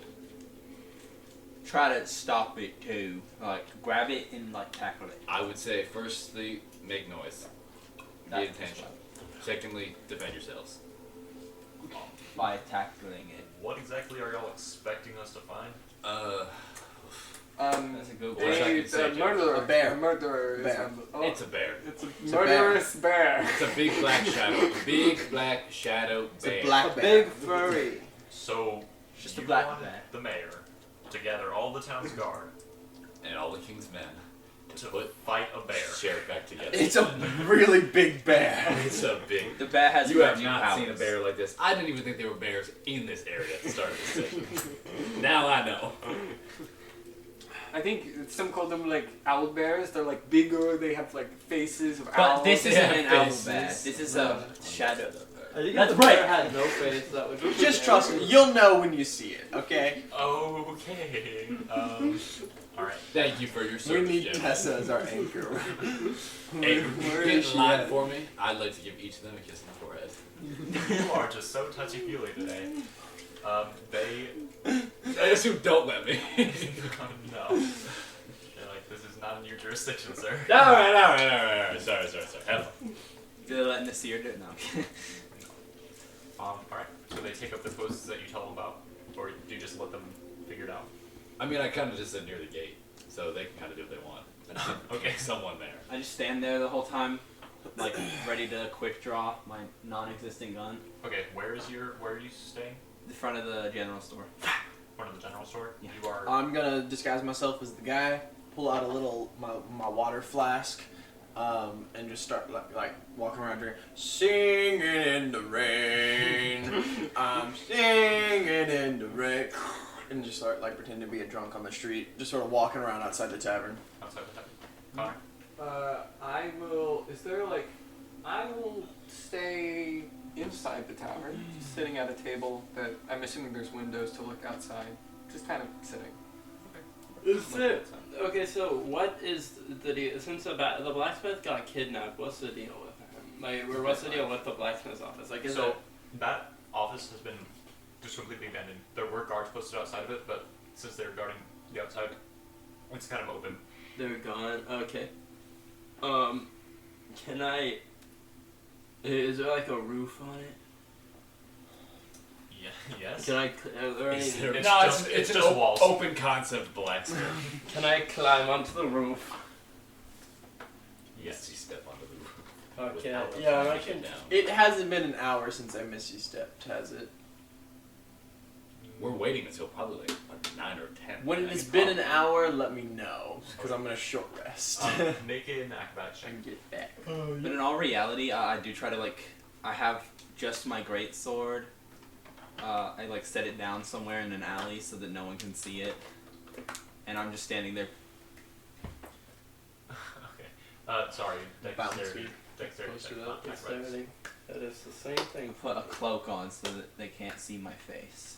Try to stop it too. Like, grab it and, like, tackle it. I would say, firstly, make noise. Pay attention. Secondly, defend yourselves. By tackling it. What exactly are y'all expecting us to find? That's a good Wish I question. could say, A murderer. A bear. A murderer. Is Bear. on the, It's a bear. It's a It's a murderous bear. It's a big black shadow. Big black shadow It's bear. a black A bear. big furry. So Just a you black wanted bear. the mayor to gather all the town's guard And all the king's men to fight a bear. sheriff back together. It's a really big bear. It's a big. The bear has You have magic not powers. seen a bear like this. I didn't even think there were bears in this area at the start of this session. Now I know. I think some call them like owl bears. They're like bigger. They have like faces of But owls. this isn't an owl faces. bear. This is a shadow. I think That's if the bear right. had no face, that would be Just trust me, you'll know when you see it, okay? Okay. All right. Thank you for your We service, need Jim. Tessa as our anchor. Hey, Where get is in she line at? for me. I'd like to give each of them a kiss on the forehead. You are just so touchy-feely today. They I assume don't let me. no. They're like, this is not in your jurisdiction, sir. Alright. Sorry. Have fun. Do they let Nasir do it? No. All right. So they take up the posts that you tell them about, or do you just let them figure it out? I mean, I kind of just said near the gate, so they can kind of do what they want. Okay. Someone there. I just stand there the whole time, like ready to quick draw my non-existent gun. Okay. Where are you staying? The front of the general store. Front of the general store. Yeah. You are. I'm gonna disguise myself as the guy, pull out my water flask, and just start like walking around here, singing in the rain. I'm singing in the rain, and just start like pretending to be a drunk on the street, just sort of walking around outside the tavern. outside the town. Connor. I will. Is there like? I will stay inside the tavern, just sitting at a table that I'm assuming there's windows to look outside. Just kind of sitting. Is it? Okay, so what is the deal? Since the blacksmith got kidnapped, what's the deal with him? Like, or what's the deal with the blacksmith's office? Like, is So it? that office has been just completely abandoned. There were guards posted outside of it, but since they're guarding the outside, it's kind of open. They're gone. Okay. Can I? Is there like a roof on it? Yeah. Yes. Can I? Are there any, Is there- It's No, just- it's just an walls. open concept blaster. can I climb onto the roof? Yes. You step onto the roof. Okay. Without Yeah, I falling can. down. It hasn't been an hour since I missed you stepped, has it? We're waiting until probably like 9 or 10. When I it's could been an probably- hour, let me know, because I'm gonna short rest. Make an acrobatics check. and get back. But in all reality, I do try to I have just my great sword. I set it down somewhere in an alley so that no one can see it, and I'm just standing there. Okay. Sorry. Dexterity. Dexterity Close check. to not that. acrobatics. Dexterity. That is the same thing. Put a cloak on so that they can't see my face.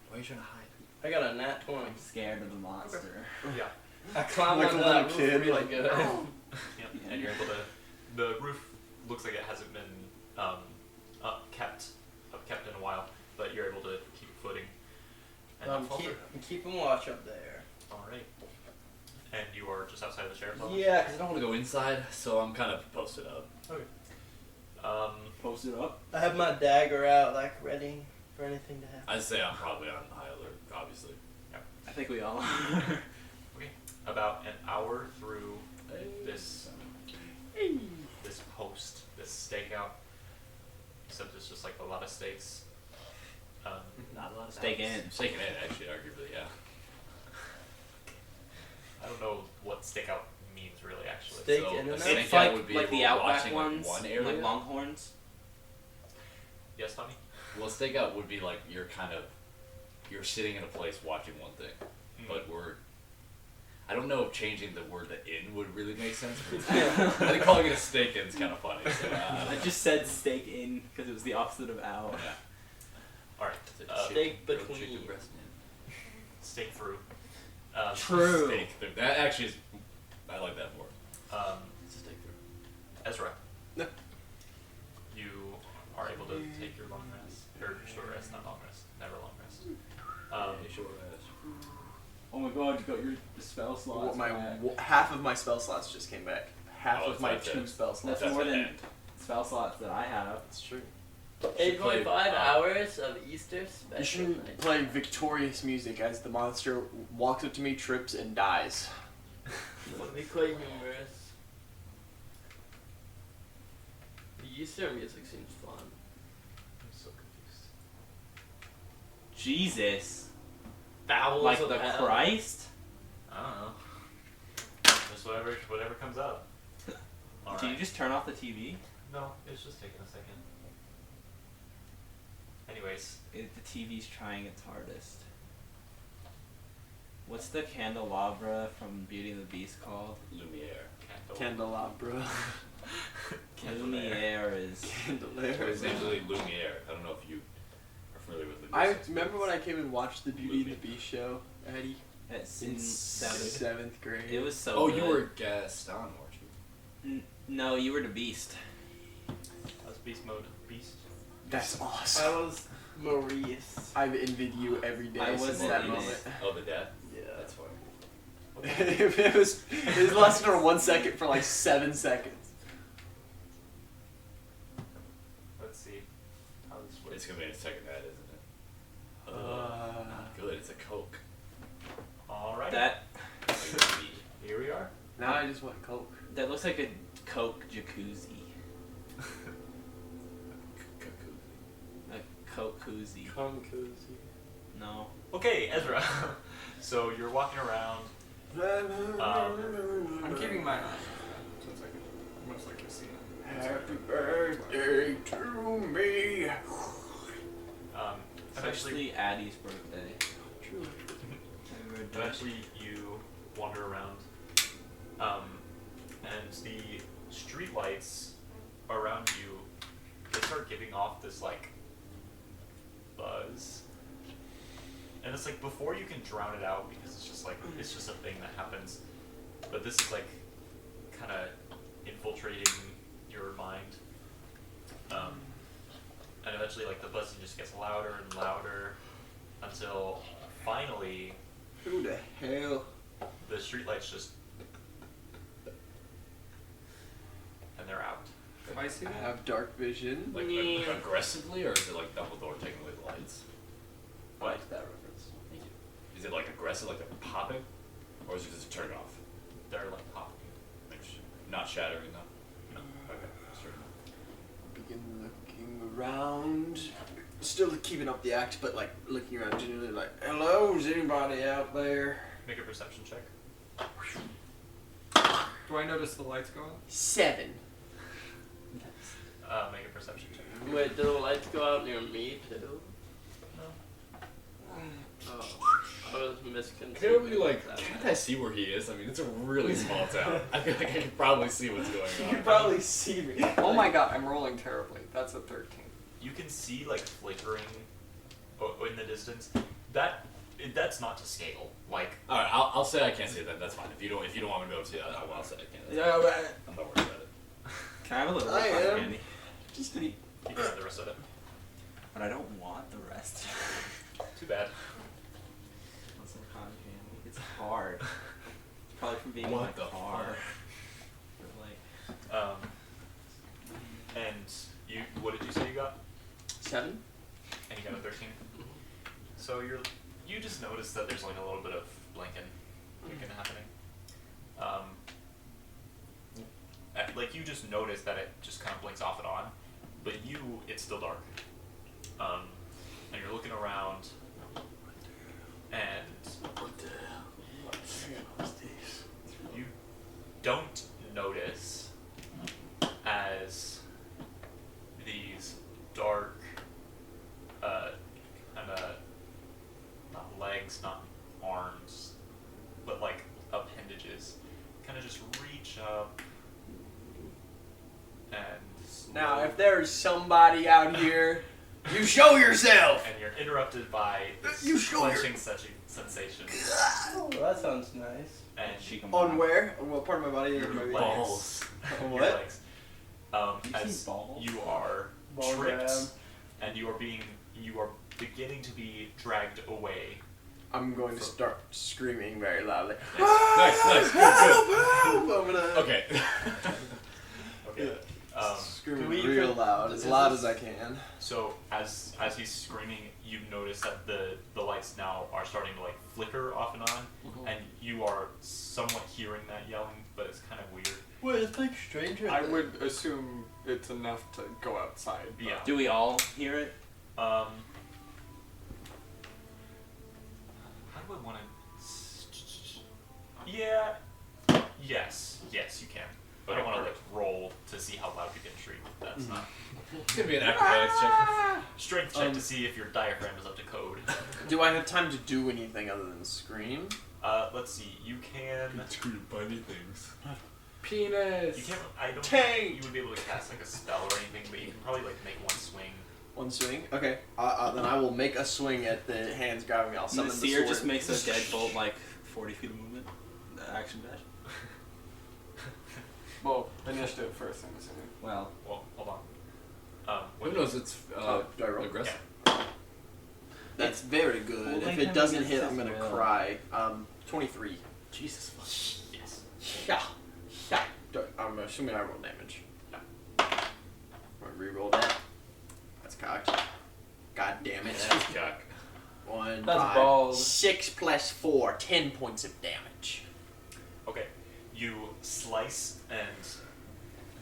Why are you trying to hide? I got a nat 20. I'm scared of the monster. Yeah. I climbed Like a onto little that roof kid, really like, good. Yep. And you're able to. The roof looks like it hasn't been kept in a while, but you're able to keep footing. And not falter. Keeping watch up there. All right. And you are just outside of the sheriff's office. Yeah, because I don't want to go inside, so I'm kind of posted up. Okay. Post it up. I have my dagger out, ready for anything to happen. I'd say I'm probably on high alert, obviously. I think we all are. Okay. About an hour through this post, this stakeout. Except it's just a lot of stakes. Not a lot of Stake in. Stake in, actually, arguably, yeah. I don't know what stakeout means really. Actually. Stake So in a and stake out? It's out would be like the we're outback watching, ones, one area. like longhorns. Yes, Tommy. Well, stakeout would be like you're sitting in a place watching one thing, but I don't know if changing the word to "in" would really make sense. I think calling it a stake in is kind of funny. So, I just said stake in because it was the opposite of out. yeah. All right. Stake Grilled between. chicken breast in. Stake through. True. Steak through. That actually is. I like that more. It's a steak through. Ezra. No. You are able to take your long rest, or short rest, not long rest, never long rest. Short rest. Oh my god, you got your spell slots back. Half of my spell slots just came back. Half Oh, of my that's 2 it. spell slots. That's more the than end. spell slots that I have. That's true. 8.5 hours of Easter You special should night. play victorious music as the monster walks up to me, trips, and dies. Would be quite humorous. The Easter music seems fun. I'm so confused. Jesus. Bowels Like of the hell. Christ? I don't know. Just whatever comes up. All Can you right. just turn off the TV? No, it's just taking a second. Anyways, The TV's trying its hardest. What's the candelabra from Beauty and the Beast called? Lumiere. Candelabra. Lumiere is. It's usually Lumiere. I don't know if you are familiar with Lumiere. I remember when I came and watched the Beauty and the Beast show, Eddie, It's in in seventh. 7th grade. It was so Oh, good. you were Gaston, weren't you? No, you were the Beast. that's beast mode. Beast. That's I awesome. was Maurice. I've envied you every day I since wasn't that in it. moment. Oh, the dad? Yeah. That's funny. it lasted for 1 second for 7 seconds. Let's see. How this works. It's gonna be a second ad, isn't it? Uh, Not good. It's a Coke. All right. That Here we are. now I just want Coke. that looks like a Coke jacuzzi. A Coke koozie. Come cozy. No. Okay, Ezra. So you're walking around. I'm keeping my eye on that, since I can most likely see it. Happy birthday to me. It's Eventually, actually Addie's birthday. Happy birthday. eventually you wander around, and the street lights around you, they start giving off this buzz, and it's before you can drown it out because it's just a thing that happens, but this is kind of infiltrating your mind, and eventually the buzzing just gets louder and louder until finally Who the hell? The streetlights just, and they're out. Can I see I that? have dark vision. Like aggressively, or is it like Dumbledore taking away the lights? I like that reference. Thank you. Is it like aggressive, like they're popping, or is it just turn off? They're like popping. Like not shattering though. No. Okay. Sure. Begin looking around. Still keeping up the act, but like looking around genuinely like, hello, is anybody out there? Make a perception check. Do I notice the lights go out? 7. Make a perception check. Wait, do the lights go out near me too? Oh, I was misconceived. Apparently, like, that. can't I see where he is? I mean, it's a really small town. I feel like I can probably see what's going on. You can probably see me. Oh my god, I'm rolling terribly. That's a 13. You can see like flickering in the distance. That's not to scale. Like All right, I'll say I can't see it then. That's fine. If you don't want me to be able to see that, I will say I can't. Yeah, but I'm not worried about it. can I have a little I bit of cotton am. candy? Just you can have the rest of it. But I don't want the rest. Too bad. Want some cotton candy? It's hard. It's probably from being in my What the car. fuck? But like, And you, what did you say you got? 7? And you got a 13. So you just notice that there's like a little bit of blinking happening. Like you just notice that it just kind of blinks off and on, but it's still dark. And you're looking around, and you don't notice as these dark, kind of not legs, not arms, but like appendages, kind of just reach up and Now, if there's somebody out here, you show yourself! and you're interrupted by this You sure? clenching sensation, Oh, that sounds nice. and she can On where? On what part of my body? your Maybe? legs, On your what? legs, You as see balls? you are Ball tripped, grab. and you are beginning to be dragged away. I'm going to start screaming very loudly. Nice, good. I'm gonna Okay. Okay. scream Can we real put- loud, as loud as I can. So as he's screaming, you notice that the lights now are starting to like flicker off and on, and you are somewhat hearing that yelling, but it's kind of weird. Well, it's like stranger. I would assume it's enough to go outside. but- Yeah. Do we all hear it? How do I want to? Yeah. Yes, you can. But I don't want to like roll to see how loud you can shriek. That's not It's gonna be an acrobatics check. strength check to see if your diaphragm is up to code. Do I have time to do anything other than scream? Let's see. You can. Screw bunny things. Penis! You can't. I don't Tank! think you would be able to cast like a spell or anything, but you can probably like make one swing. One swing? Okay. Then I will make a swing at the hands grabbing me. I'll summon the Nasir sword. just makes a deadbolt like 40 feet of movement. Action dash. Well, initiative first, I'm assuming. Well, Well, hold on. Who knows? It's do I roll? aggressive. That's very good. Holding If him it doesn't against hit, his I'm gonna will. cry. 23. Jesus fuck. Yes. Yeah. I'm assuming I roll damage. Yeah. I'm gonna re-roll that. That's cocked. God damn it. That's cock. 1, That's 5, balls. 6 plus 4, 10 points of damage. Okay. You slice, and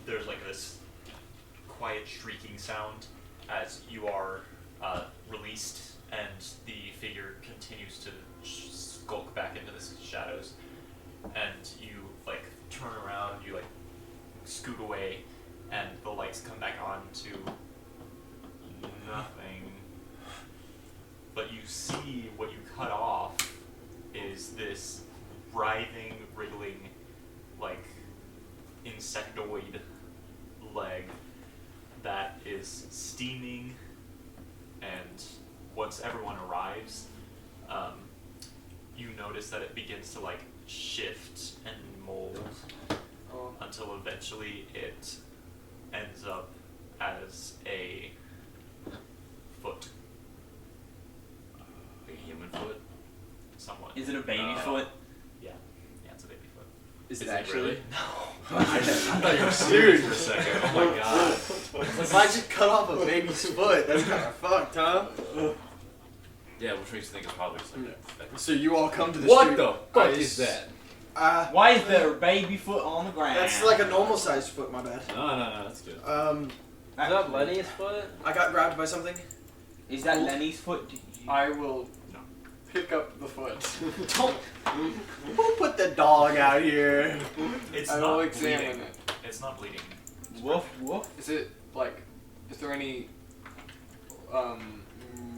there's like this quiet shrieking sound as you are released, and the figure continues to skulk back into the shadows. And you like turn around, you like scoot away, and the lights come back on to nothing. But you see what you cut off is this writhing, wriggling, like insectoid leg that is steaming, and once everyone arrives, you notice that it begins to like shift and mold Oh. until eventually it ends up as a foot, Like a human foot. somewhat. Is it a baby foot? Yeah, it's a baby foot. Is Is it it actually? really? No. I thought you were serious for a second. Oh my god. If I just cut off a baby's foot, that's kind of fucked, huh? Yeah, which makes you think it's probably just like that. So you all come to the What street. the fuck ice. is that? Why is there a baby foot on the ground? That's like a normal sized foot, my bad. No, that's good. Is that Lenny's foot? I got grabbed by something. Is that Lenny's foot? I will pick up the foot. Who put the dog out here? It's I not will examine bleeding. it. It's not bleeding. Woof woof. Is it like? Is there any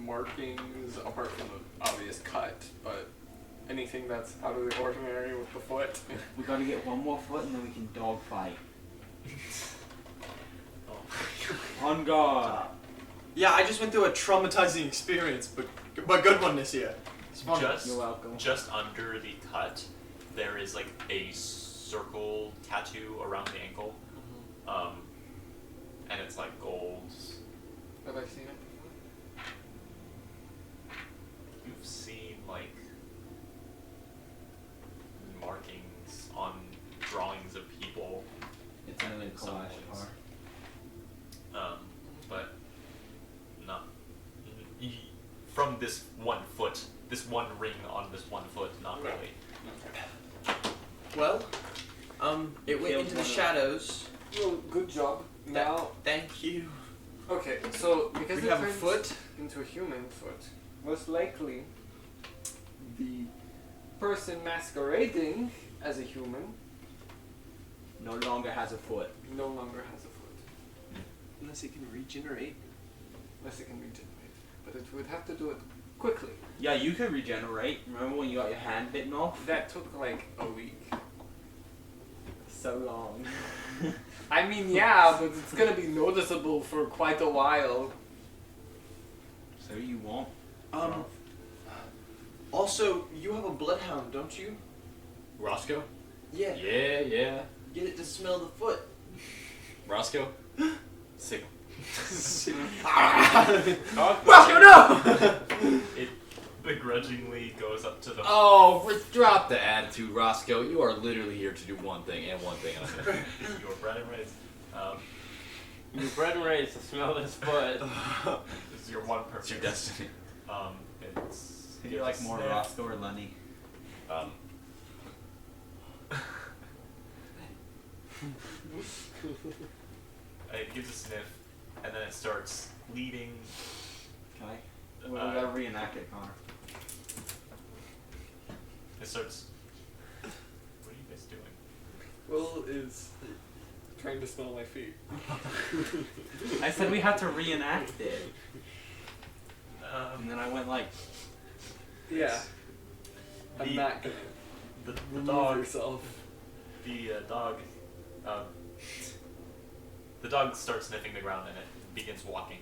markings apart from the obvious cut, but anything that's out of the ordinary with the foot? We gotta get one more foot and then we can dog fight. On guard. Yeah, I just went through a traumatizing experience, but good one this year. It's fun. You're welcome. Just under the cut, there is like a circle tattoo around the ankle, and it's like gold. Have I seen it before? You've seen like markings on drawings of people, It's another Some collage points. car. but not from this one foot, this one ring on this one foot. Not really. Well, it went killed into the one of them. shadows. Well, good job. Now, Thank you. okay, so because We it have a turns foot. into a human foot, most likely the person masquerading as a human No longer has a foot. no longer has a foot, Unless it can regenerate. unless it can regenerate. But it would have to do it quickly. Yeah, you could regenerate. Remember when you got your hand bitten off? That took like a week. So long. I mean, yeah, but it's gonna be noticeable for quite a while. So you won't. Also, you have a bloodhound, don't you? Roscoe? Yeah. Yeah. Get it to smell the foot. Roscoe? Sick. Roscoe, no! It begrudgingly goes up to the. Oh, drop the attitude, Roscoe. You are literally here to do one thing and one thing only. Your bread and raised. You're bred and raised to smell this foot. This is your one It's purpose. your destiny. It's. Do you like more sniff. Roscoe or Lenny? It gives a sniff, and then it starts bleeding. Okay. We gotta reenact it, Connor. It starts. What are you guys doing? Will is trying to smell my feet. I said we had to reenact it. And then I went like, Yeah. I'm The- not gonna The remove dog. yourself. The dog starts sniffing the ground and it begins walking,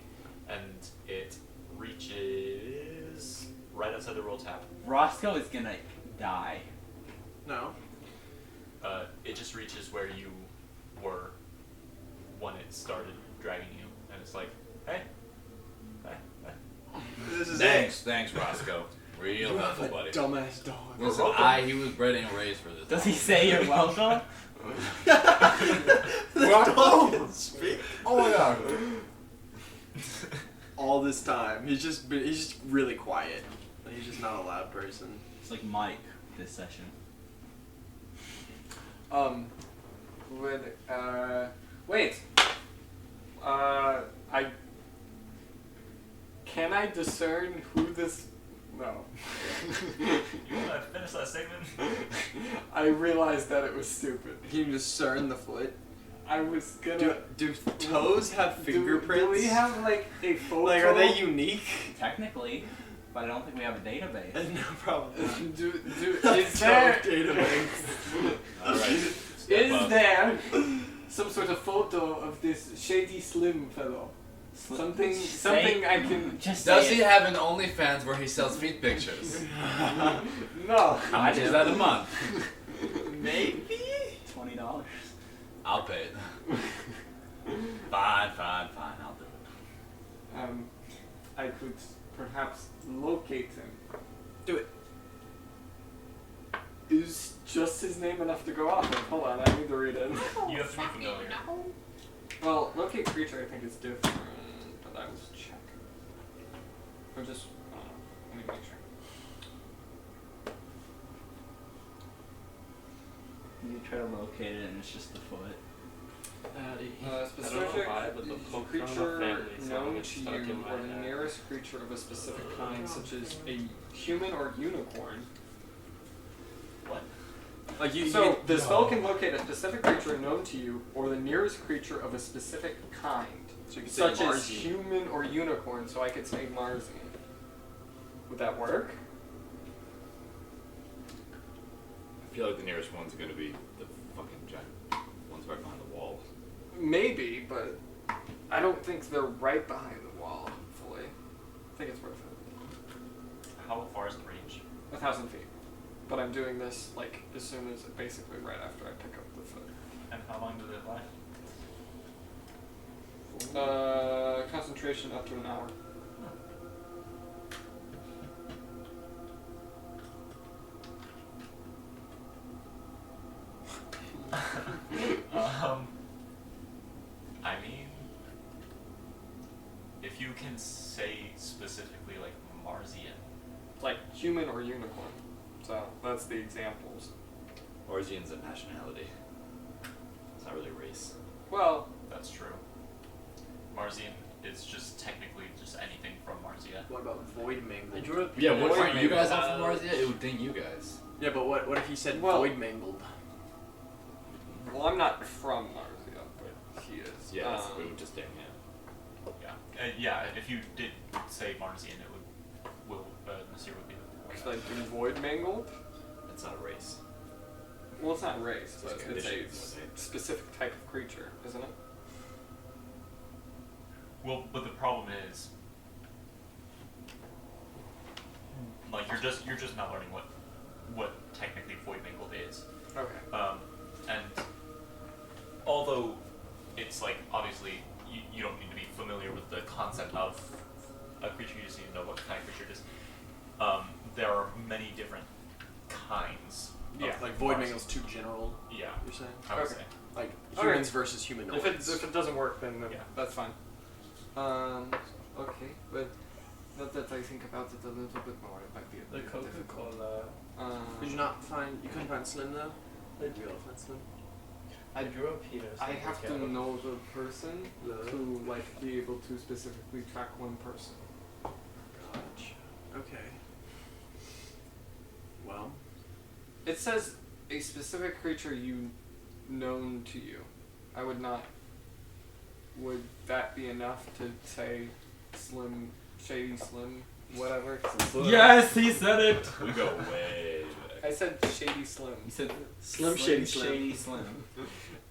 and it reaches right outside the roll tap. Roscoe is gonna die. No. It just reaches where you were when it started dragging you, and it's like, hey. This is Thanks, Roscoe. Real You have helpful, a buddy. dumbass dog. Listen, he was bred and raised for this. Does he say you're welcome? The dog can speak. Oh my god. All this time, he's just really quiet. He's just not a loud person. It's like Myke this session. Wait. Can I discern who this? No. You wanna finish that statement? I realized that it was stupid. Can you discern the foot? I was gonna. Do toes have fingerprints? Do we have like a photo? Like, are they unique? Technically, but I don't think we have a database. No problem. Is there Alright. is there some sort of photo of this shady slim fellow? Something I can. Just Does say he it. have an OnlyFans where he sells feet pictures? No. How much is that a month? Maybe. $20. I'll pay it. Fine, I'll do it. I could perhaps locate him. Do it. Is just his name enough to go off of? Hold on, I need to read it. You have to be familiar. Well, locate creature I think is different, but I will check. Or just, I don't know. Let me make sure. You try to locate it and it's just the foot. Specific why, but the Pokemon creature family known gets to stuck you in my or the head. nearest creature of a specific kind, such as a human or unicorn. What? Like you. So, the spell can locate a specific creature known to you or the nearest creature of a specific kind, So you can say such as Marzi. human or unicorn, so I could say Marzi. Would that work? I feel like the nearest one's gonna be the fucking giant ones right behind the wall. Maybe, but I don't think they're right behind the wall fully. I think it's worth it. How far is the range? 1,000 feet. But I'm doing this like as soon as basically right after I pick up the foot. And how long does it last? Concentration up to an hour. I mean, if you can say specifically like Marzian. Like human or unicorn. So that's the examples. Marzian's a nationality. It's not really a race. Well, That's true. Marzian is just technically just anything from Marzia. What about Void Mangled? I drew a Yeah, what Void aren't you guys mangled. off of Marzia? It would think you guys. Yeah, but what if he said Well- Void Mangled? well, I'm not from Marzia, but he is. Yeah, it would just damn him. Yeah. Yeah, if you did say Marzian, it would, Nasir would be the Should I do Void Mangled? It's not a race. Well, it's not race, but It's it's a conditions, I think. specific type of creature, isn't it? Well, but the problem is, like you're just not learning what technically Void Mangled is. Okay. And although it's like obviously you don't need to be familiar with the concept of a creature, you just need to know what kind of creature it is. There are many different kinds. Yeah, of Like Void Marzian. Mangled's too general. Yeah, You're saying? I would Okay. say. Like Alright. humans versus humanoids. If it doesn't work, then Yeah. that's fine. Okay, but not that I think about it a little bit more, it might be a The bit Coca difficult. Cola. Could you not find? You couldn't find Slim though. Did you be able to find Slim? I drew a Peter. I have to know the person The- to like be able to specifically track one person. Gotcha. Okay. Well, It says a specific creature you known to you. I would not. Would that be enough to say Slim, Shady Slim, whatever? Yes, he said it. We go way back. I said Shady Slim. You said Slim Shady Slim. Shady Slim.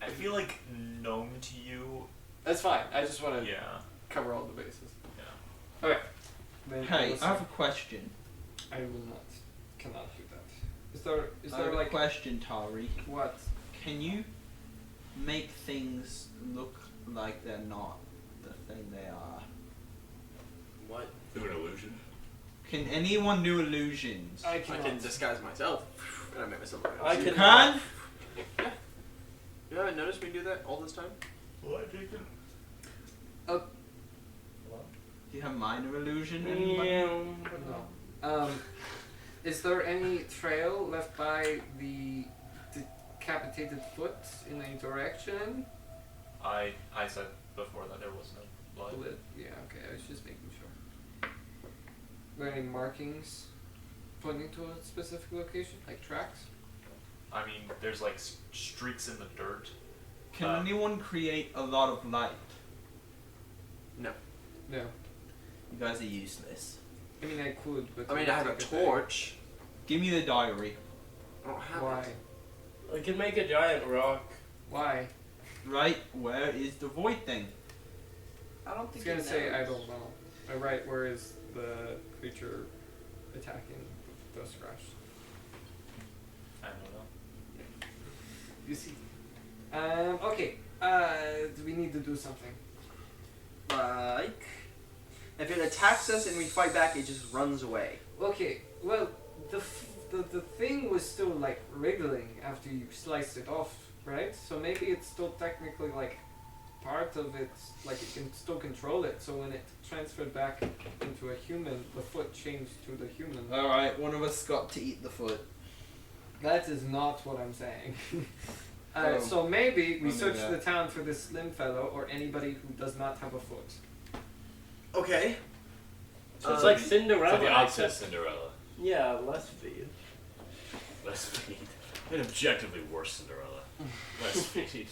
I feel like known to you. That's fine. I just want to Yeah. cover all the bases. Yeah. Okay. Then Hey, listen. I have a question. I will not. Cannot do that. Is I there have a like question, Tari. what? Can you make things look like they're not the thing they are? what? Through an illusion. Can anyone do illusions? I I cannot. can disguise myself, and I make myself look I else. can- Can? You haven't noticed me do that all this time? What, Jacob? Do you have minor illusion? Anybody? No. Is there any trail left by the decapitated foot in any direction? I said before that there was no blood. Yeah, okay, I was just making sure. Are there any markings pointing to a specific location, like tracks? I mean, there's like streaks in the dirt. Can anyone create a lot of light? No. No. You guys are useless. I mean, I could, but I mean, it I have would a take day. torch. Give me the diary. I don't have Why? it. I can make a giant rock. Why? Right, where is the void thing? I don't I was gonna say I don't know. Right, where is the creature attacking Thrushcross? I don't know. You see. Okay. Do we need to do something? Like, if it attacks us and we fight back, it just runs away. Okay. Well, the thing was still like wriggling after you sliced it off, right? So maybe it's still technically like part of it, like it can still control it. So when it transferred back into a human, the foot changed to the human. Alright, one of us got to eat the foot. That is not what I'm saying. Oh. So maybe we I'll do search that. the town for this slim fellow or anybody who does not have a foot. Okay. So it's like So Cinderella. the opposite of except- Cinderella. Yeah, less feed. Less feed. An objectively worse Cinderella. Less feed.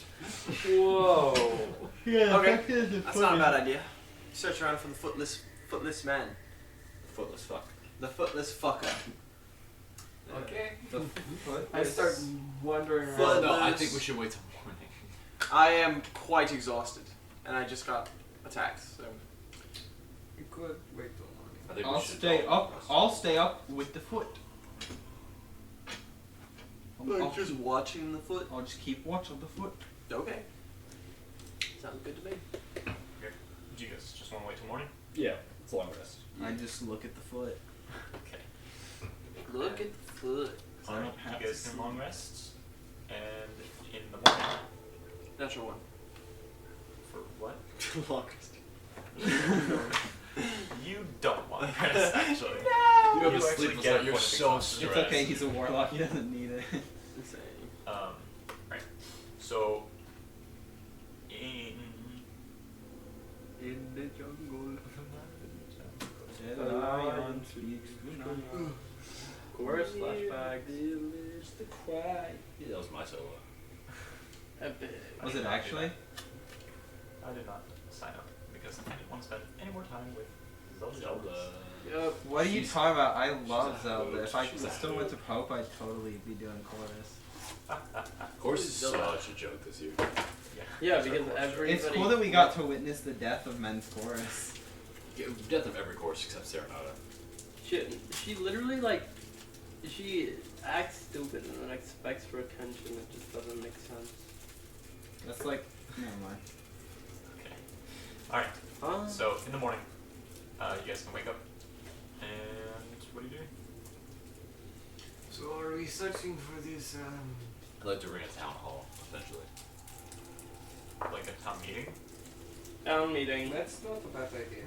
Whoa. Yeah, Okay. that is That's not a bad idea. Search around for the footless man. Footless fuck. The footless fucker. Okay. The foot. I start wandering around. Foot- No, I Footless. think we should wait till morning. I am quite exhausted, and I just got attacked. So You could wait till morning. I think I'll we should stay all- up. I'll stay up with the foot. I'll just watching the foot. I'll just keep watch of the foot. Okay. Sounds good to me. Do you guys just want to wait till morning? Yeah, it's a long rest. I just look at the foot. Okay. Look at the foot. I don't have You guys to can see. long rest, and in the morning Natural one. for what? Long You don't want to rest actually. You have You a actually sleepless get night. a You're point of so exhaustion. It's okay, he's a warlock, he doesn't need it. Insane. Right. So in In the jungle. The lion speaks tonight. Chorus flashbacks. Yeah, that was my solo. Epic. Was it actually? I did not sign up because I didn't want to spend any more time with Zelda. Zelda. Yep. What are you talking about? I love She's a Zelda. hoot. If I She's a still hoot. went to Pope, I'd totally be doing chorus. Of course, it's such a joke this year. Yeah, because everybody. It's cool that we got to witness the death of men's chorus. Yeah, death of every course except Serenata. She literally like, she acts stupid and then expects for attention. It just doesn't make sense. That's like, never mind. Okay. All right. Huh? So in the morning, you guys can wake up, and what are you doing? So are we searching for this? I'd like to ring a town hall, essentially. Like a town meeting? Town meeting. That's not a bad idea.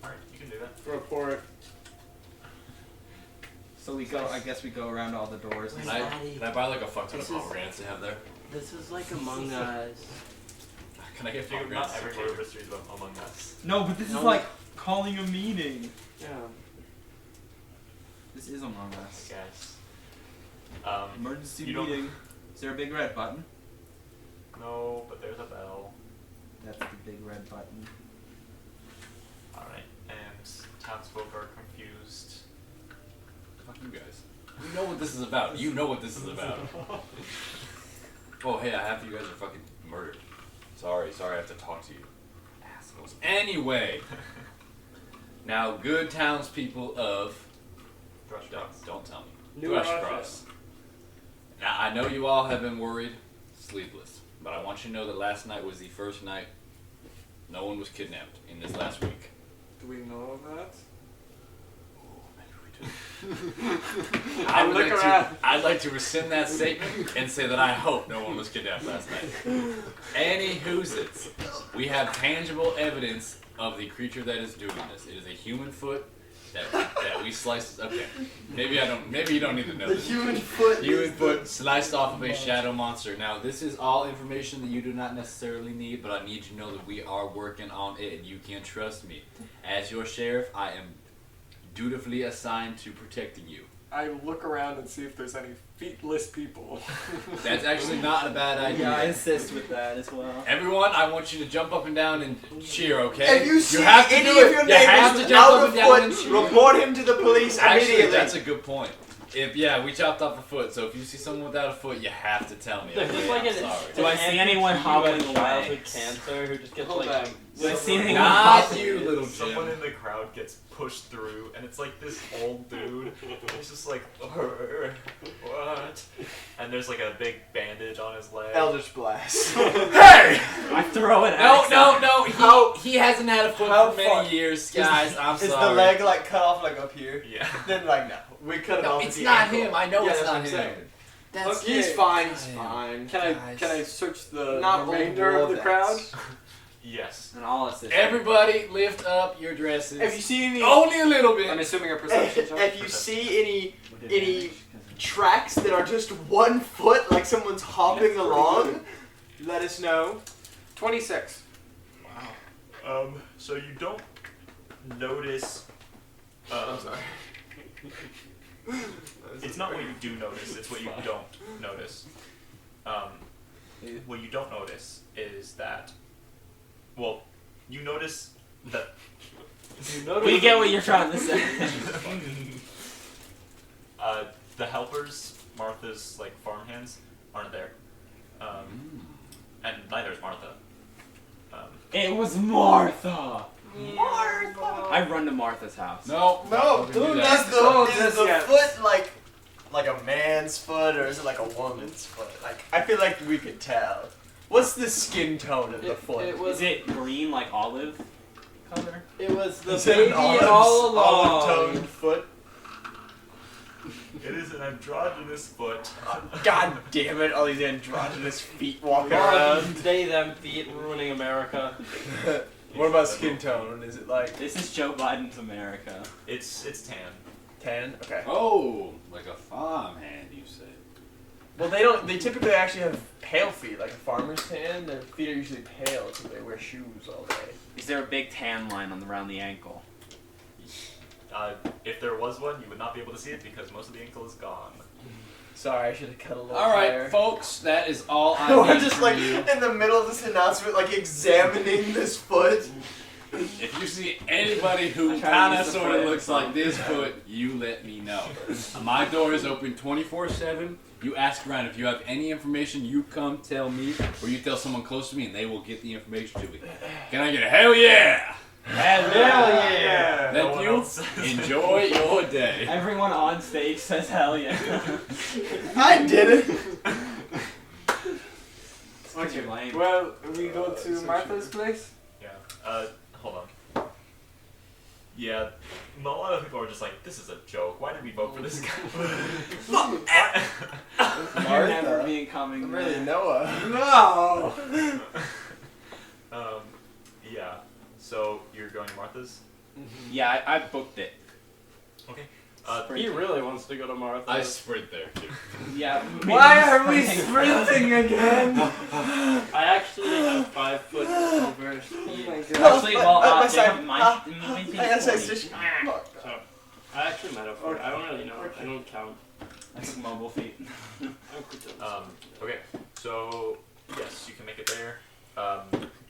All right, you can do that. Report. So we go, I guess we go around all the doors. Can I buy like a fuck ton of This is- pomegranates to have there? This is like Among Us. Can I get Figure pomegranates? not every to murder mystery is about Among Us. No, but this No. is like calling a meeting. Yeah. This is Among Us. Guys. Emergency you don't- meeting. Is there a big red button? No, but there's a bell. That's the big red button. All right, and townsfolk are confused. Fuck you guys. You know what this is about. You know what this is about. Oh, hey, half of you guys are fucking murdered. Sorry, I have to talk to you. Assholes. Anyway. Now, good townspeople of... Thrushcross. Don't tell me. New Thrushcross. Now, I know you all have been worried, sleepless, but I want you to know that last night was the first night no one was kidnapped in this last week. Do we know that? I'd like to rescind that statement and say that I hope no one was kidnapped last night. Any whoosits, we have tangible evidence of the creature that is doing this. It is a human foot that we sliced. Okay, maybe you don't need to know this. Human foot. Human foot sliced off of a shadow monster. Now, this is all information that you do not necessarily need, but I need you to know that we are working on it, and you can trust me. As your sheriff, I am dutifully assigned to protecting you. I look around and see if there's any feetless people. That's actually not a bad idea. Yeah, I assist with that as well. Everyone, I want you to jump up and down and cheer, okay? If you see have to any do of it. your You have neighbors to jump out up of and down and foot, cheer. report him to the police Actually, immediately. that's a good point. We chopped off a foot, so if you see someone without a foot, you have to tell me. There's Okay? just like I'm an, sorry. Do I see anyone hobbling away? childhood cancer who just gets Hold like. on. Do I see anyone Not hobbling? you, little Someone Jim. in the crowd gets pushed through, and it's like this old dude. He's just like, what? And there's like a big bandage on his leg. Eldritch Blast. Hey! I throw it No, at no, no! he hasn't had a foot how for far- many years, guys. I'm Is sorry. the leg like cut off like up here? Yeah. Then like no, we cut it No, off. it's at the not ankle. him. I know Yeah, it's that's not what I'm saying. him. That's He's fine. He's fine. Can I search the Not remainder all of the that. crowd? Yes. And all assist. Everybody, lift up your dresses. If you see any, Only a little bit. I'm assuming a perception check. if you see any tracks that are just 1 foot, like someone's hopping along, let us know. 26. So you don't notice. I'm sorry. It's not what you do notice, it's what you don't notice. What you don't notice is that, well, you notice that. We get what you're trying to say. The helpers, Martha's like farmhands, aren't there. And neither is Martha. It was Martha. I run to Martha's house. No. No, Don't do dude, that. is the foot like a man's foot or is it like a woman's foot? Like I feel like we could tell. What's the skin tone of the foot? It was Is it green like olive color? it was the Is it baby an olive- all along. olive-toned foot. It is an androgynous foot. God damn it! All these androgynous feet walking All around. they, them feet ruining America. What about skin tone? Is it like This is Joe Biden's America. It's tan. tan? Okay. Oh, like a farmhand, you say? Well, they don't. They typically actually have pale feet, like a farmer's tan. Their feet are usually pale because they wear shoes all day. Is there a big tan line around the ankle? If there was one, you would not be able to see it because most of the ankle is gone. Sorry, I should have cut a little All right, higher. folks, that is all I We're need just from like you. in the middle of this announcement, like examining this foot. If you see anybody who I try to kind of use the sort foot of as looks a like phone. this foot, you let me know. My door is open 24/7. You ask around. If you have any information, you come tell me, or you tell someone close to me, and they will get the information to me. Can I get a hell yeah? Hell yeah! No Thank one you. else says- Enjoy your day. Everyone on stage says hell yeah. I did it. Okay, lame. Well, we go to Martha's place. Yeah. Hold on. Yeah, a lot of people are just like, this is a joke. Why did we vote for this guy? You're never Martha. being coming. I'm really Noah. No. Yeah. So you're going to Martha's? Yeah, I booked it. Okay. He really wants to go to Martha. I sprint there too. Yeah. Why are we sprinting again? I actually have 5 foot over speed. Oh my god. Actually, well, my they side. have my speed I guess I 40. just. So, I actually met up for it. I don't really know. I don't count. That's mobile feet. Okay. So, yes, you can make it there.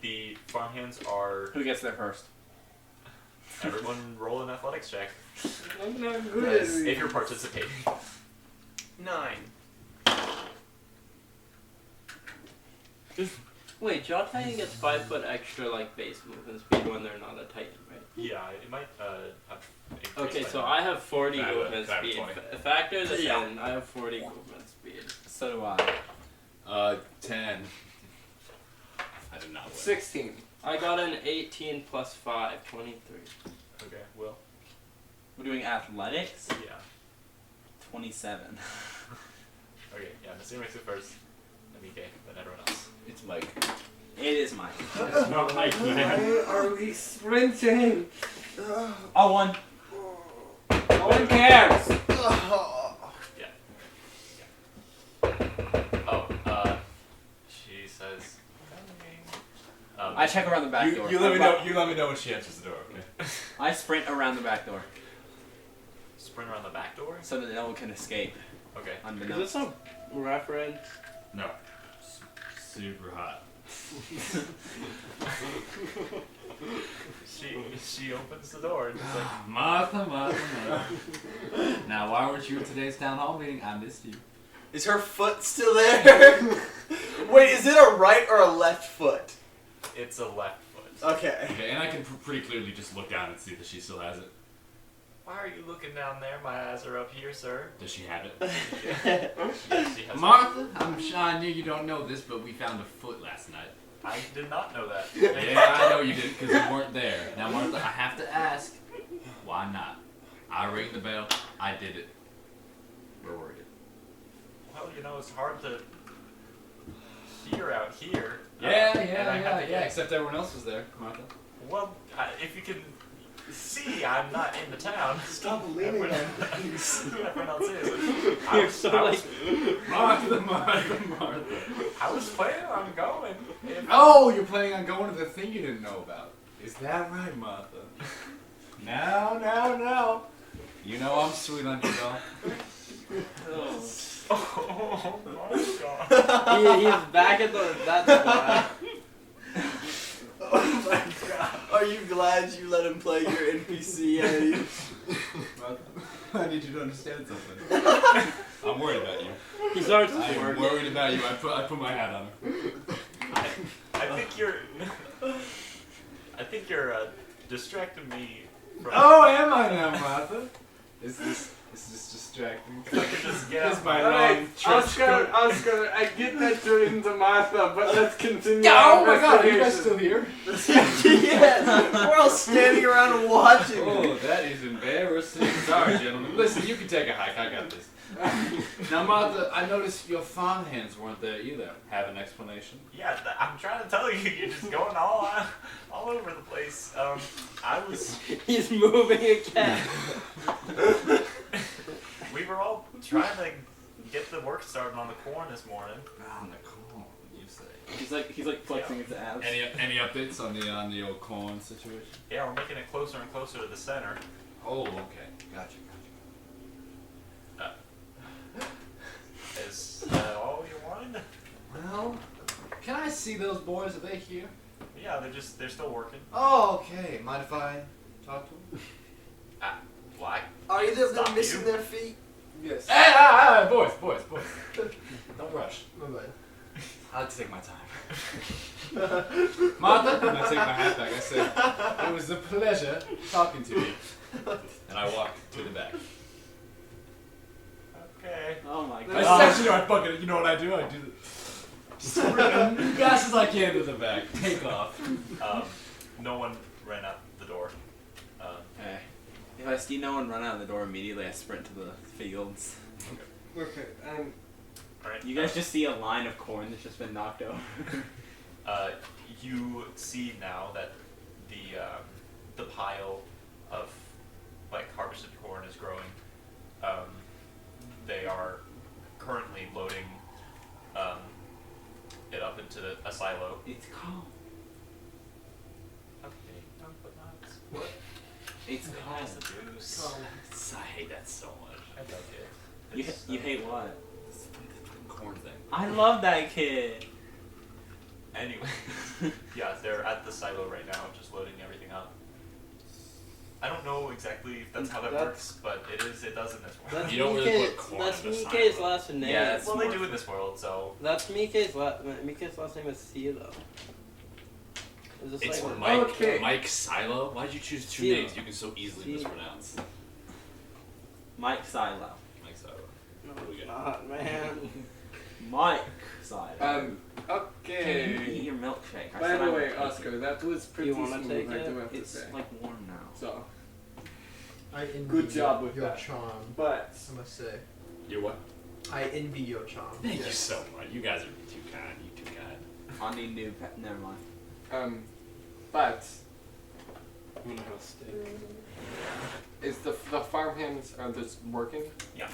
The farmhands are... Who gets there first? Everyone roll an athletics check. I'm not good at If it. you're participating. 9. Wait, Jaw Titan gets 5 foot extra like base movement speed when they're not a Titan, right? Yeah, it might have increased Okay, by so now. I have 40 I have a- movement I have speed. 20. Factor this in, I have 40 movement speed. So do I. 10. I did not win. 16. I got an 18 plus 5, 23. Okay, Will? We're doing athletics. Yeah. 27. Okay, yeah, Nasir makes it first. Then Myke, then everyone else. It's Mike. It is mine. It's not Myke, Why are we sprinting? Oh, one. No one cares. She says... I check around the back door. You let me know. You let me know when she answers the door. Okay. I sprint around the back door Sprint around the back door? so that no one can escape. Okay. Is Unbeknownst. this a reference? No. Super hot. She opens the door and is like... Martha, Martha, Martha. Now, why weren't you at today's town hall meeting? I missed you. Is her foot still there? Wait, is it a right or a left foot? It's a left foot. Okay. Okay, and I can pretty clearly just look down and see that she still has it. Why are you looking down there? My eyes are up here, sir. Does she have it? Yes, she has Martha, I'm sure I knew you don't know this, but we found a foot last night. I did not know that. Yeah, I know you didn't because you weren't there. Now, Martha, I have to ask, why not? I rang the bell. I did it. Where were you? Well, you know, it's hard to hear out here. Yeah. Except everyone else was there, Martha. Well, if you can see, I'm not in the town. Stop leaning on me. Everyone else is. You're so like. Martha. I was planning on going. Oh, you're planning on going to the thing you didn't know about. Is that right, Martha? Now. You know I'm sweet on you, doll. Oh my god. He's back at that spot. Oh my god. Are you glad you let him play your NPC, Eddie? Martha, I need you to understand something. I'm worried about you. He starts I'm working. worried about you. I put my hat on. I think you're distracting me from. Oh, am I now, Martha? Is this distracting? If I could just get Here's out. my Alright, long trench coat. Oscar, I get that you're into Martha, but let's continue. Oh our my god, are you guys investigation. still here? Yeah, we're all standing around and watching. Oh, that is embarrassing. Sorry, gentlemen. Listen, you can take a hike. I got this. Now, Martha, I noticed your farmhands weren't there either. Have an explanation? Yeah, I'm trying to tell you, you're just going all over the place. I was. He's moving again. We were all trying to get the work started on the corn this morning. On the corn, you say. He's like flexing his abs. Any updates on the old corn situation? Yeah, we're making it closer and closer to the center. Oh, okay. Gotcha. Is that all you wanted? Well, can I see those boys? Are they here? Yeah, they're still working. Oh, okay. Mind if I talk to them? Why? Are either of them Stop missing you. their feet? Yes. Hey, boys. Don't rush. My bad. I like to take my time. Martha, and I take my hat back. I said, it was a pleasure talking to you. And I walk to the back. Okay. Oh my I god. you know what I do? I do sprint as fast as I can to the back. Take off. No one ran out the door. Hey. If I see no one run out the door immediately, I sprint to the fields. Okay, Alright. You guys just see a line of corn that's just been knocked over. You see now that the pile of like harvested corn is growing. They are currently loading it up into a silo. It's cold. Okay, but not what? It's Has cold. the juice. I hate that so much. I love it. You It's, you hate what? The corn thing. I love that kid. Anyway, yeah, they're at the silo right now, just loading everything up. I don't know exactly if that's how that works, but it does in this world. That's You don't really Myke- put corn That's in the Mike's silo. last name. Yeah, that's Well, they more do in this world, so That's Mike's last name is Psilo. Is this It's like Myke, Okay. Myke Silo? Why'd you choose two Silo. names you can so easily Silo. mispronounce? Mike Silo. Myke Silo. No, What do we it's got? not, man. Mike Silo. Can you Okay. eat your milkshake? I By said I the would way, take Oscar, it. that was pretty You wanna smooth, take I it? do have to It's say. like warm now. So, I envy Good job with your that. charm, but I must say. You what? I envy your charm. Thank you so much. You guys are too kind. You too kind. I need new pet. Never mind. but I'm gonna have a stick. Is the farmhands are just working? Yeah.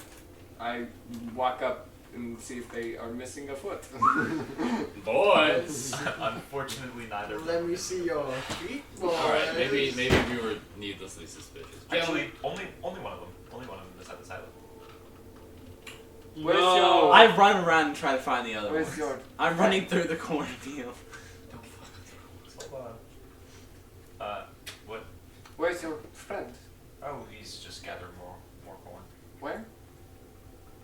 I walk up and see if they are missing a foot. Boys! unfortunately neither. of Let them. me see your feet, boys. Alright, maybe we were needlessly suspicious. Actually, only one of them. Only one of them is at the silo. Where's No. your? I run around and try to find the other Where's one. your? I'm running through the cornfield. Hold on. What? Where's your friend? Oh, he's just gathering more corn. Where?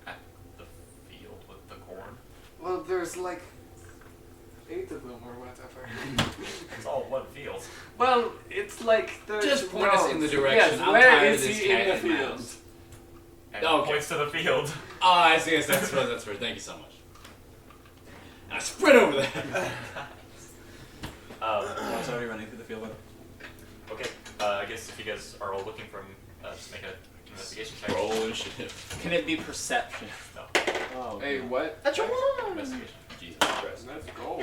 At the field with the corn. Well, there's like 8 of them or whatever. It's all one field. Well, it's like there's Just point us in the roads. direction. Yes, I'm where tired is of this he in cat the and field? mouse. And Okay. points to the field. Oh, I see. Yes, that's right. Thank you so much. And I sprint over there. I was already running through the field. Okay. I guess if you guys are all looking for him, just make an investigation check. Roll initiative. Can it be perception? No. Oh. Hey, what? That's your one. Investigation. Jesus Christ. Let's go.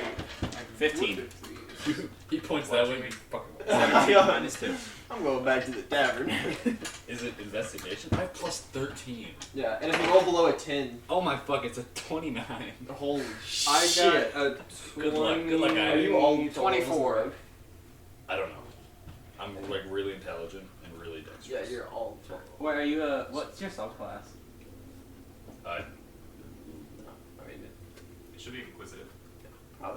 15. He points that way. Fucking. -2. I'm going back to the tavern. Is it investigation? I have plus 13. Yeah, and if you roll below a 10, Oh my fuck! It's a 29. holy I shit. got a Good luck, guy. Are you all 24. I don't know. I'm like really intelligent and really dexterous. Yeah, you're all 12. Wait, are you what's your subclass? I mean, It should be inquisitive.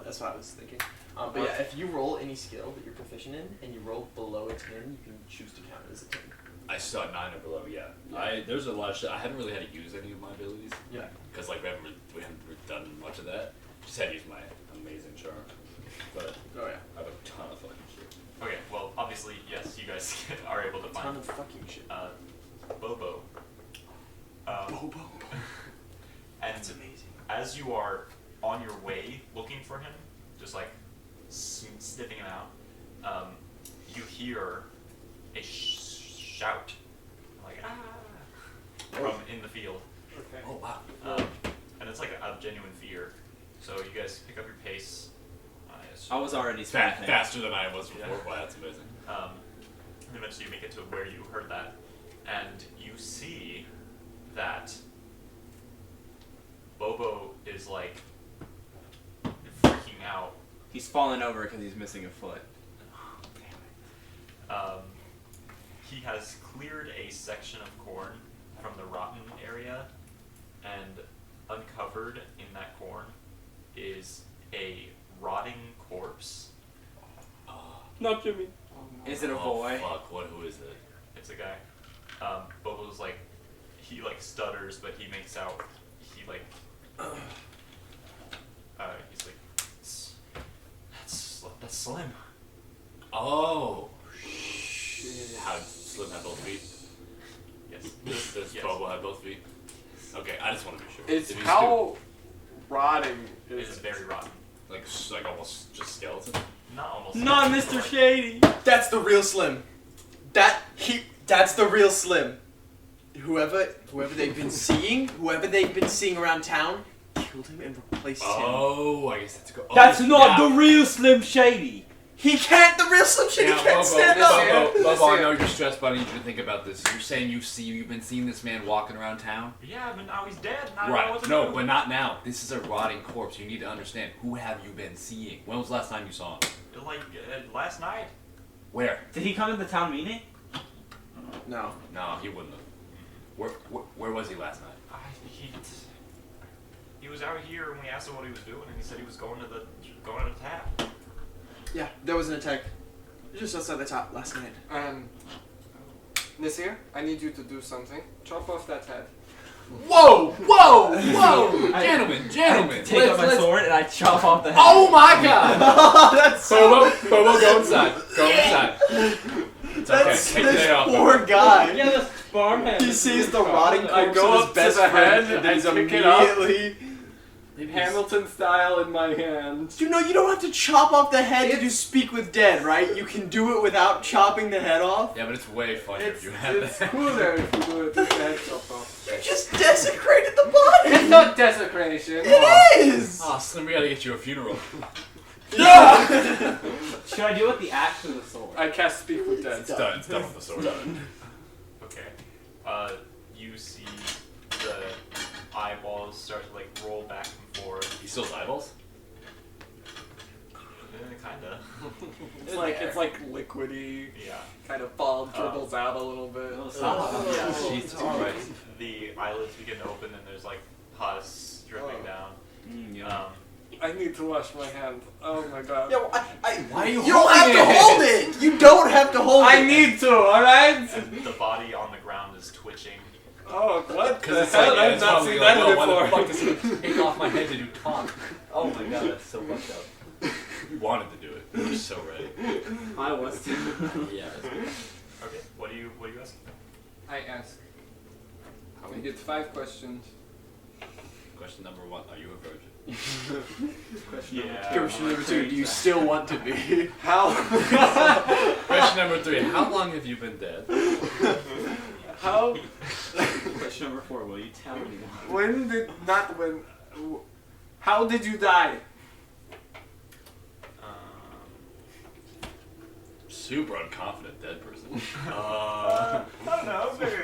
that's what I was thinking. But yeah, if you roll any skill that you're proficient in, and you roll below a 10, you can choose to count it as a 10. I saw 9 or below. Yeah. There's a lot of shit. I haven't really had to use any of my abilities. Yeah. Because like we haven't done much of that. Just had to use my amazing charm. But Oh yeah. I have a ton of fucking shit. Okay, well, obviously, yes, you guys are able to Ton find of fucking shit. Bobo. Bobo. And That's amazing. as you are on your way looking for him, just like sniffing him out, you hear a shout, like from in the field. Okay. Oh wow. And it's like a genuine fear. So you guys pick up your pace. I was already sprinting. Faster than I was before. Yeah. Wow, that's amazing. And eventually you make it to where you heard that, and you see that Bobo is like freaking out. He's fallen over because he's missing a foot. He has cleared a section of corn from the rotten area, and uncovered in that corn is a rotting corpse. Not Jimmy. Is it a Oh, boy? fuck, who is it? It's a guy. Bobo's like, he like stutters, but he makes out, he like, he's like, that's Slim. Oh, shit. How Slim have both feet? Yes. Does Yes. Bobo have both feet? Okay, I just want to be sure. It's If he's how rotting It's is it? very rotten. like almost just skeleton. Not almost. Not but Mr. like- Shady! That's the real Slim. That's the real Slim. Whoever they've been seeing around town, killed him and replaced him. Oh, I guess that's a go. Oh, That's not yeah. the real Slim Shady! He can't. The real Slim Shady Yeah, can't stand up. Bobo, I know you're stressed, but I need you to think about this. You're saying you've been seeing this man walking around town? Yeah, but now he's dead. And I don't know what Right. to No, do. but not now. This is a rotting corpse. You need to understand. Who have you been seeing? When was the last time you saw him? Like last night. Where? Did he come to the town meeting? No. No, he wouldn't have. Where was he last night? He was out here, and we asked him what he was doing, and he said he was going to the tap. Yeah, there was an attack just outside the top last night. Nasir, I need you to do something. Chop off that head. Whoa! Whoa! Whoa! Gentlemen! Take up my sword and I chop off the head. Oh my god! That's so. Bobo, go inside. Go inside. It's That's okay. Take the this day off. poor guy. Yeah, this farm hand. He sees the rotting I corpse go of up his to best the friend, head, and I he's pick it up. immediately. Hamilton style in my hand. You know, you don't have to chop off the head to do speak with dead, right? You can do it without chopping the head off. Yeah, but it's way funnier if It's, you have it's that. cooler if you do it with the head chopped off. You just desecrated the body. It's not desecration. It is. Oh, Slim, we gotta get you a funeral. Yeah. Should I do it with the axe or the sword? I cast speak with dead. It's done. It's done with the sword. Okay. You see the eyeballs start to like roll back and forth. He still has eyeballs? Kinda. It's like liquidy, Yeah. kind of foam dribbles out a little bit. Yeah. Jesus Christ. The eyelids begin to open, and there's like pus dripping down. I need to wash my hand. Oh my god. Yeah, well, Why are you you don't have holding to it? hold it. You don't have to hold it. I need to, alright? And the body on the ground is twitching. Oh, what the Because it's hell? like, I've not seen that Why the before. fuck does he take off my head to do talk? Oh my god, that's so fucked up. You wanted to do it. You're so ready. I was too. Yeah. Okay. What do you ask? I ask. I get 5 questions. Question number 1: Are you a virgin? Yeah. Question number 2, do you still want to be? How? Question number 3. How long have you been dead? How? Question number 4. Will you tell me? When did not when? How did you die? Super unconfident dead person. I don't know. Maybe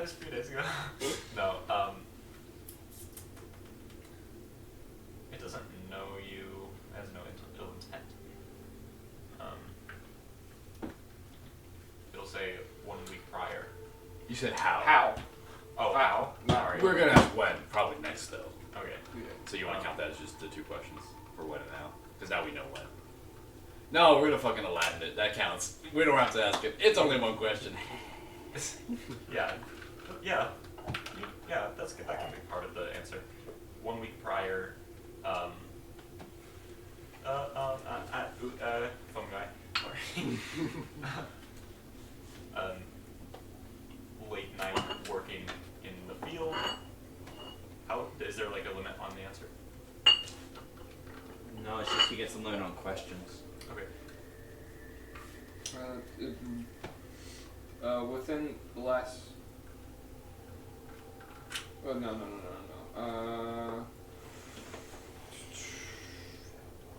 just a few days ago. No. It doesn't know you. Has no ill intent. It'll say 1 week prior. You said how? How? Oh, how? Sorry. We're gonna ask when. Probably next though. Okay. So you want to count that as just the 2 questions for when and how? Because now we know when. No, we're gonna fucking Aladdin it. That counts. We don't have to ask it. It's only 1 question. Yeah. Yeah. Yeah, that's good. That can be part of the answer. 1 week prior, phone guy. Sorry. Late night working in the field. How is there like a limit on the answer? No, it's just he gets a limit on questions. Okay. Within the last. Oh no.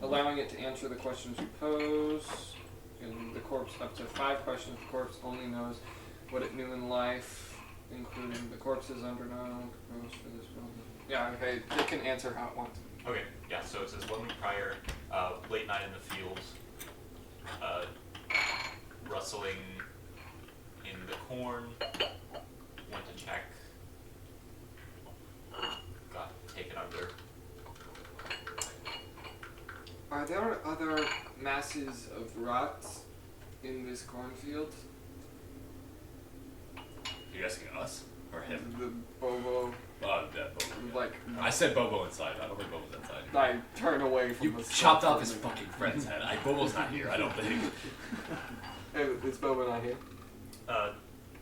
Allowing it to answer the questions you pose. And the corpse up to 5 questions. The corpse only knows what it knew in life, including the corpse's underknown. Proposed for this problem. Yeah, okay. It can answer how it wants. Okay. Yeah. So it says 1 week prior, late night in the field, rustling in the corn. Went to check. Got taken under. Are there other masses of rot in this cornfield? You asking us or him? The Bobo, Oh, that Bobo. like, I said Bobo inside. I don't think Bobo's inside. I turn away from You the chopped stuff off his for a fucking friend's head. Bobo's not here. I don't think. minute. Hey, is Bobo not here?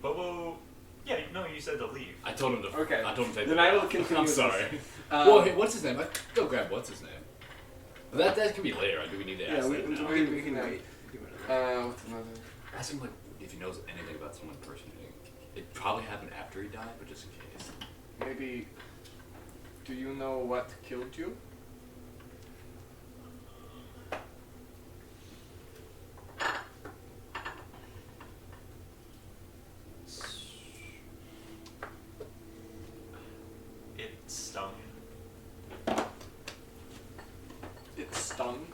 Bobo. Yeah. No, you said to leave. I told him to. Okay. I told him to take Then the I will off. continue I'm with sorry. this. Well, hey, what's his name? Go grab what's his name. But that can be later. Do we need to ask Yeah, we that now? can wait. What's another? Ask him like if he knows anything about someone impersonating. It probably happened after he died, but just in case. Maybe. Do you know what killed you? It stung. It stung.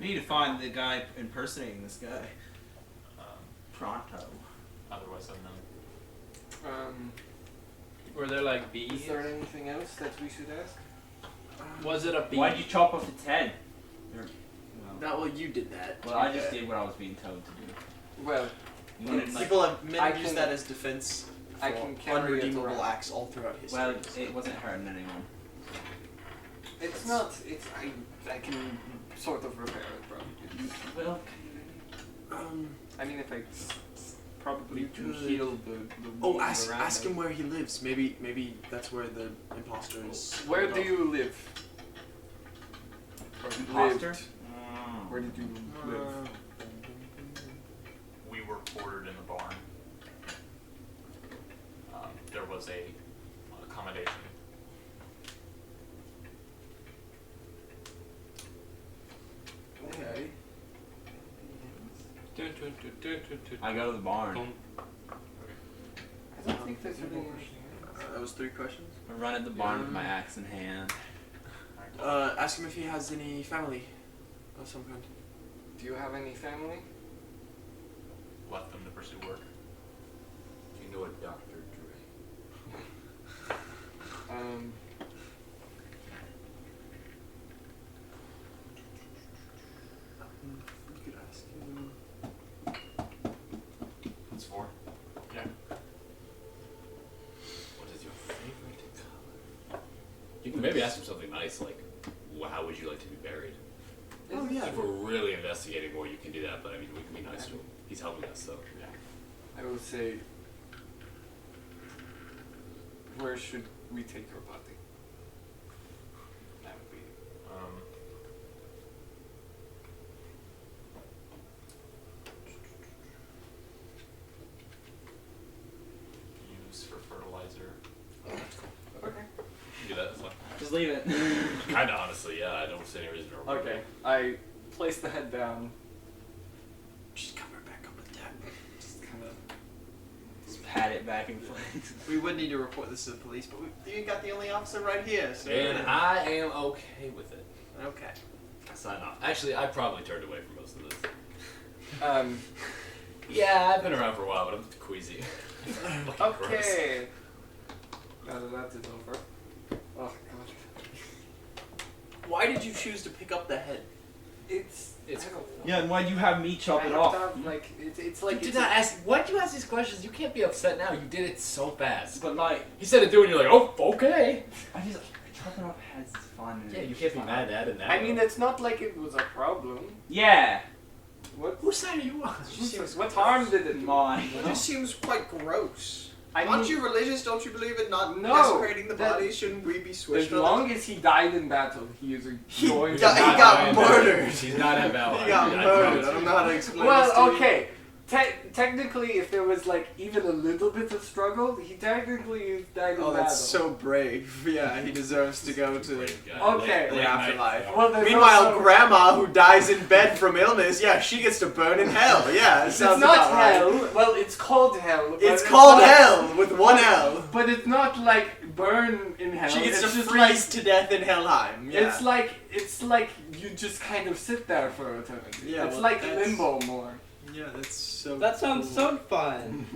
We need to find the guy impersonating this guy. Pronto. Otherwise unknown. Were there like bees? Is there anything else that we should ask? Was it a bee? Why'd you chop off its head? Well, you did that. Well, I just did what I was being told to do. Well, You wanted, like, People have I men use can- that as defense I for can carry it unredeemable around. acts all throughout history. well, it wasn't hurting anyone. it's not. It's I can sort of repair it, bro. Well, I mean, if I probably You can could- heal the Oh, wounds around ask them. him where he lives. Maybe that's where the imposter is. Where do you live? Or imposter? lived. Where did you live? We were quartered in the barn. There was a accommodation. Okay. I go to the barn. I don't think there's any. That was 3 questions. I run at the barn with my axe in hand. Ask him if he has any family of some kind. Do you have any family? Left them to pursue work. You know a Dr. Dre. You could ask him. That's 4. Yeah. What is your favorite color? You can maybe ask him something nice like, how would you like to be buried? Oh yeah. If we're really investigating more, you can do that, but I mean, we can be nice to him. He's helping us, so. Yeah. I will say. Where should we take your body? do that. That's fine. Just leave it. Kind of, honestly, yeah. I don't see any reason to remove Okay, it. I place the head down. Just cover it back up with that. Just kind of. Just pat it back and forth. We would need to report this to the police, but you got the only officer right here, so. And I am okay with it. Okay. I sign off. Actually, I probably turned away from most of this. Yeah, I've been around for a while, but I'm queasy. Fucking gross. Okay. Now that is over. Oh god. Why did you choose to pick up the head? It's I don't know. Yeah, and why'd you have me chop I it have off? to have, like it's like You did it's not ask. Why'd you ask these questions? You can't be upset now. You did it so fast. But like, He said to do it, and you're like, oh, okay. I just chopping off heads is fun. Yeah, you can't be mad at it now. I mean, it's not like it was a problem. Yeah. What? Whose side are you on? What harm did it do? Mine. It just seems quite gross. I Aren't mean, you religious? Don't you believe in not No, desecrating the that- body? Shouldn't we be switched as on long as he died in battle, he is going to got- he die. got murdered. He's not at Valor. He got murdered. I don't know how to explain this Well, to you. okay. Technically, if there was like even a little bit of struggle, he technically died in Oh, battle. that's so brave. Yeah, he deserves to go to Okay. the afterlife. Well, there's Meanwhile, also- Grandma, who dies in bed from illness, yeah, she gets to burn in hell. Yeah, it It's sounds not about right. hell. Well, it's called hell. But It's called not- hell with one L. But it's not like burn in hell. She gets it's to just freeze to death in Helheim. Yeah. It's like you just kind of sit there for eternity. Yeah, it's well, like that's- limbo more. Yeah, that's so. That sounds cool. so fun.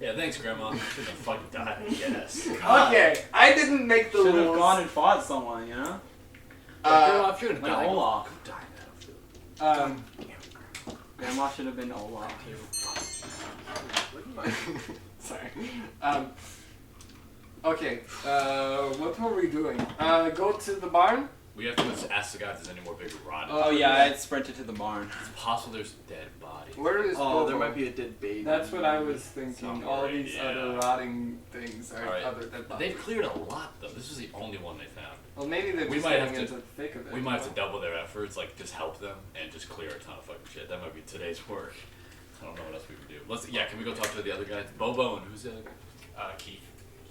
Yeah, thanks, Grandma. Should have fucking died, I guess. Okay, I didn't make the Should have rules. gone and fought someone, you know? Grandma, if you're gonna Like die, Olaf. go die now. Grandma should have been Olaf too. Sorry. Okay. What were we doing? Go to the barn. We have to just ask the guy if there's any more big rotted. Oh yeah, I had sprinted to the barn. It's possible there's dead bodies. Where is Oh, there Bobo? might be a dead baby. That's what I was thinking. Somewhere, All these yeah. other rotting things are Alright. other dead They've bodies. cleared a lot, though. This was the only one they found. Well, maybe they're We just might have getting to- into the thick of it. We might have to double their efforts, like just help them and just clear a ton of fucking shit. That might be today's work. I don't know what else we can do. Yeah, can we go talk to the other guy? Bobo and who's the other guy? Keith.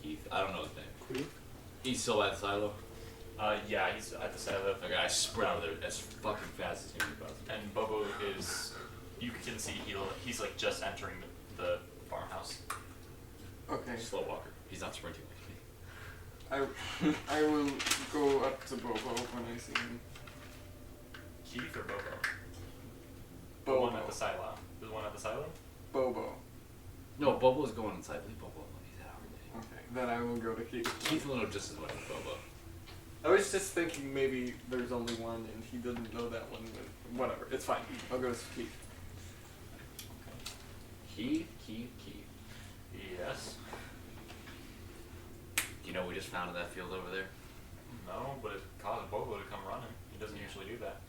Keith. I don't know his name. He's still at the silo. Yeah, he's at the silo. Okay, I sprint over there as fucking fast as humanly possible. And Bobo is, you can see he's like just entering the farmhouse. Okay. Slow walker. He's not sprinting like me. I will go up to Bobo when I see him. Keith or Bobo? The Bobo. one at the silo. The one at the silo? Bobo. No, Bobo's going inside. Leave Bobo alone. He's out already. Okay. Then I will go to Keith. Keith will know just as much as Bobo. I was just thinking maybe there's only one and he doesn't know that one, but whatever. It's fine. I'll go to Keith. Keith. Yes. Do you know what we just found in that field over there? No, but it caused Bobo to come running. He doesn't usually do that.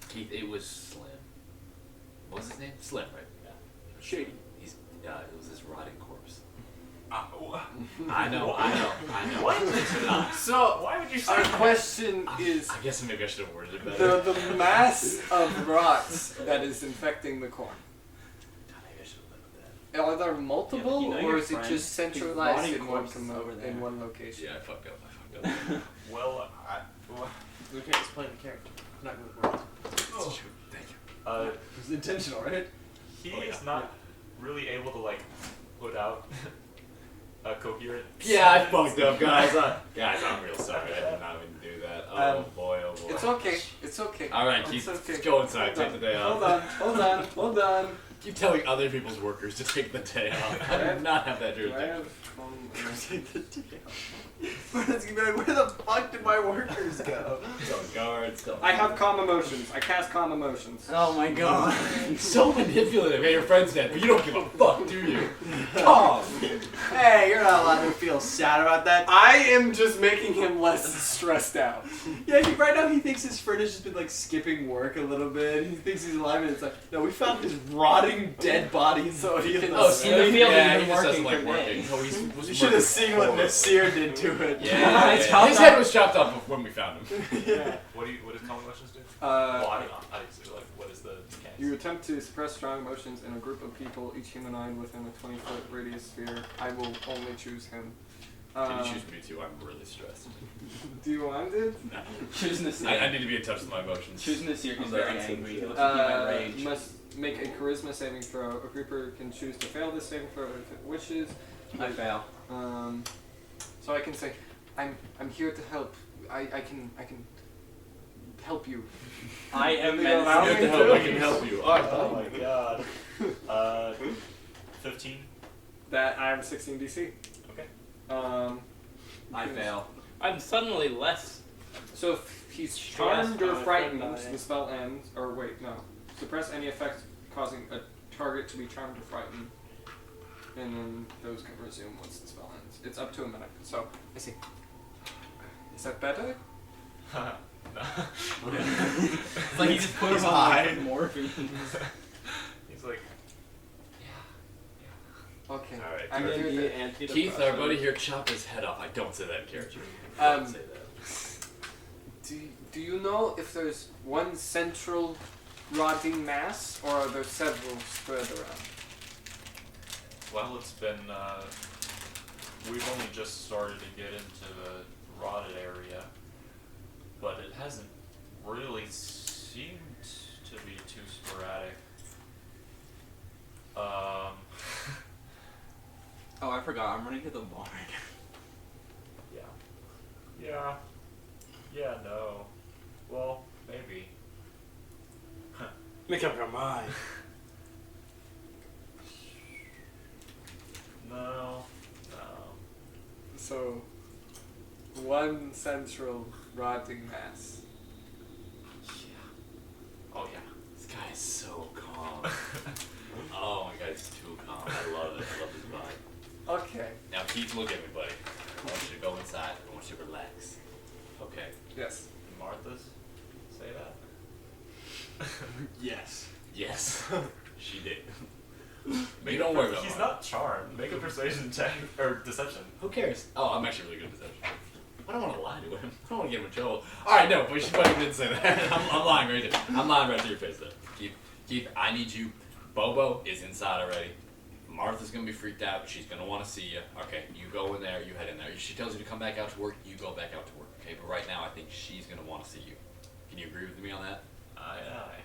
Keith, it was Slim. What was his name? Slim, right? Yeah. Shady. It was this rotting corpse. I know. What? So, Why would you say our that? question is I guess maybe I should have worded it better. the mass of rot that is infecting the corn. God, maybe I should have led with that. Are there multiple, Yeah, you know or your is it friend. just He's centralized rotting in one, corpses over there. in one location? Yeah, I fucked up. Well, We can't explain the character. Not good words. Thank you. It was intentional, right? he is not really able to like put out a coherent. Yeah, I sentence. fucked up, guys. Guys, I'm real sorry. I did not mean to do that. Oh boy, oh boy. It's okay. It's okay. All right, It's Keith, okay. let's go inside. Hold Take the day off. Hold on. Keep telling other people's workers to take the day off. I do not have that Do I jurisdiction. have Take the day off. It's gonna be like, where the fuck did my workers go? So guards. I have calm emotions. I cast calm emotions. Oh my god. So manipulative. Hey, your friend's dead, but you don't give a fuck, do you? Oh, hey, you're not allowed to feel sad about that. I am just making him less stressed out. Yeah, right now he thinks his friend has just been like skipping work a little bit. He thinks he's alive, and it's like, no, we found his rotting dead body. So he can. Oh, so he feels yeah, he's he just working doesn't like for working. days. Oh, was You should have working seen what horribly. Nasir did to it. Yeah, It's yeah. chopped His off. head was chopped off when we found him. Yeah. What does common emotions do? Well, obviously, like, what is the mechanics? You attempt to suppress strong emotions in a group of people, each humanoid within a 20-foot radius sphere. I will only choose him. Can you choose me too? I'm really stressed. Do you want it? No. Choose Nasir. I need to be in touch with my emotions. Choose Nasir. He's I'm very very angry. He sensitive. looks like he might rage. Must make a charisma saving throw. A creeper can choose to fail this saving throw if it wishes. I fail. So I can say, I'm here to help. I can help you. I am Will you allow menacing. me Good to help. to? I can help you. Oh my god. 15. That I have 16 DC. Okay. I fail. I'm suddenly less. So if he's Stressed charmed or on a frightened, friend the spell ends. Or wait, no. Suppress any effect causing a target to be charmed or frightened, and then those can resume once the spell ends. It's up to a minute. So I see. Is that better? No. It's like he just put He's him high. on morphine. He's like, Okay. Alright, I'm Tari. here to Antidepressant. Keith, our buddy here, chop his head off. I don't say that in character. Um, Don't say that. Do you know if there's one central rotting mass, or are there several spread around? well, it's been, we've only just started to get into the rotted area, but it hasn't really seemed to be too sporadic. Oh, I forgot. I'm running to the barn. Yeah, no. Well, maybe. Make up your mind. No. So, one central rotting mass. Oh yeah. This guy is so calm. Oh my god, he's too calm. I love it. I love his vibe. Okay. Now, Keith, look at me, buddy. I want you to go inside. I want you to relax. Okay. Yes. Did Martha's say that? Yes. Yes. She did. You don't worry about He's Martha. not charmed. Make a persuasion check or deception. Who cares? Oh, I'm actually really good at deception. I don't want to lie to him. I don't want to get him in trouble. Alright, no, but she fucking didn't say that. I'm lying right there. I'm lying right to your face, though. Keith, I need you. Bobo is inside already. Martha's gonna be freaked out. She's gonna want to see you. Okay, you go in there. You head in there. If she tells you to come back out to work, you go back out to work. Okay, but right now, I think she's gonna want to see you. Can you agree with me on that? Aye.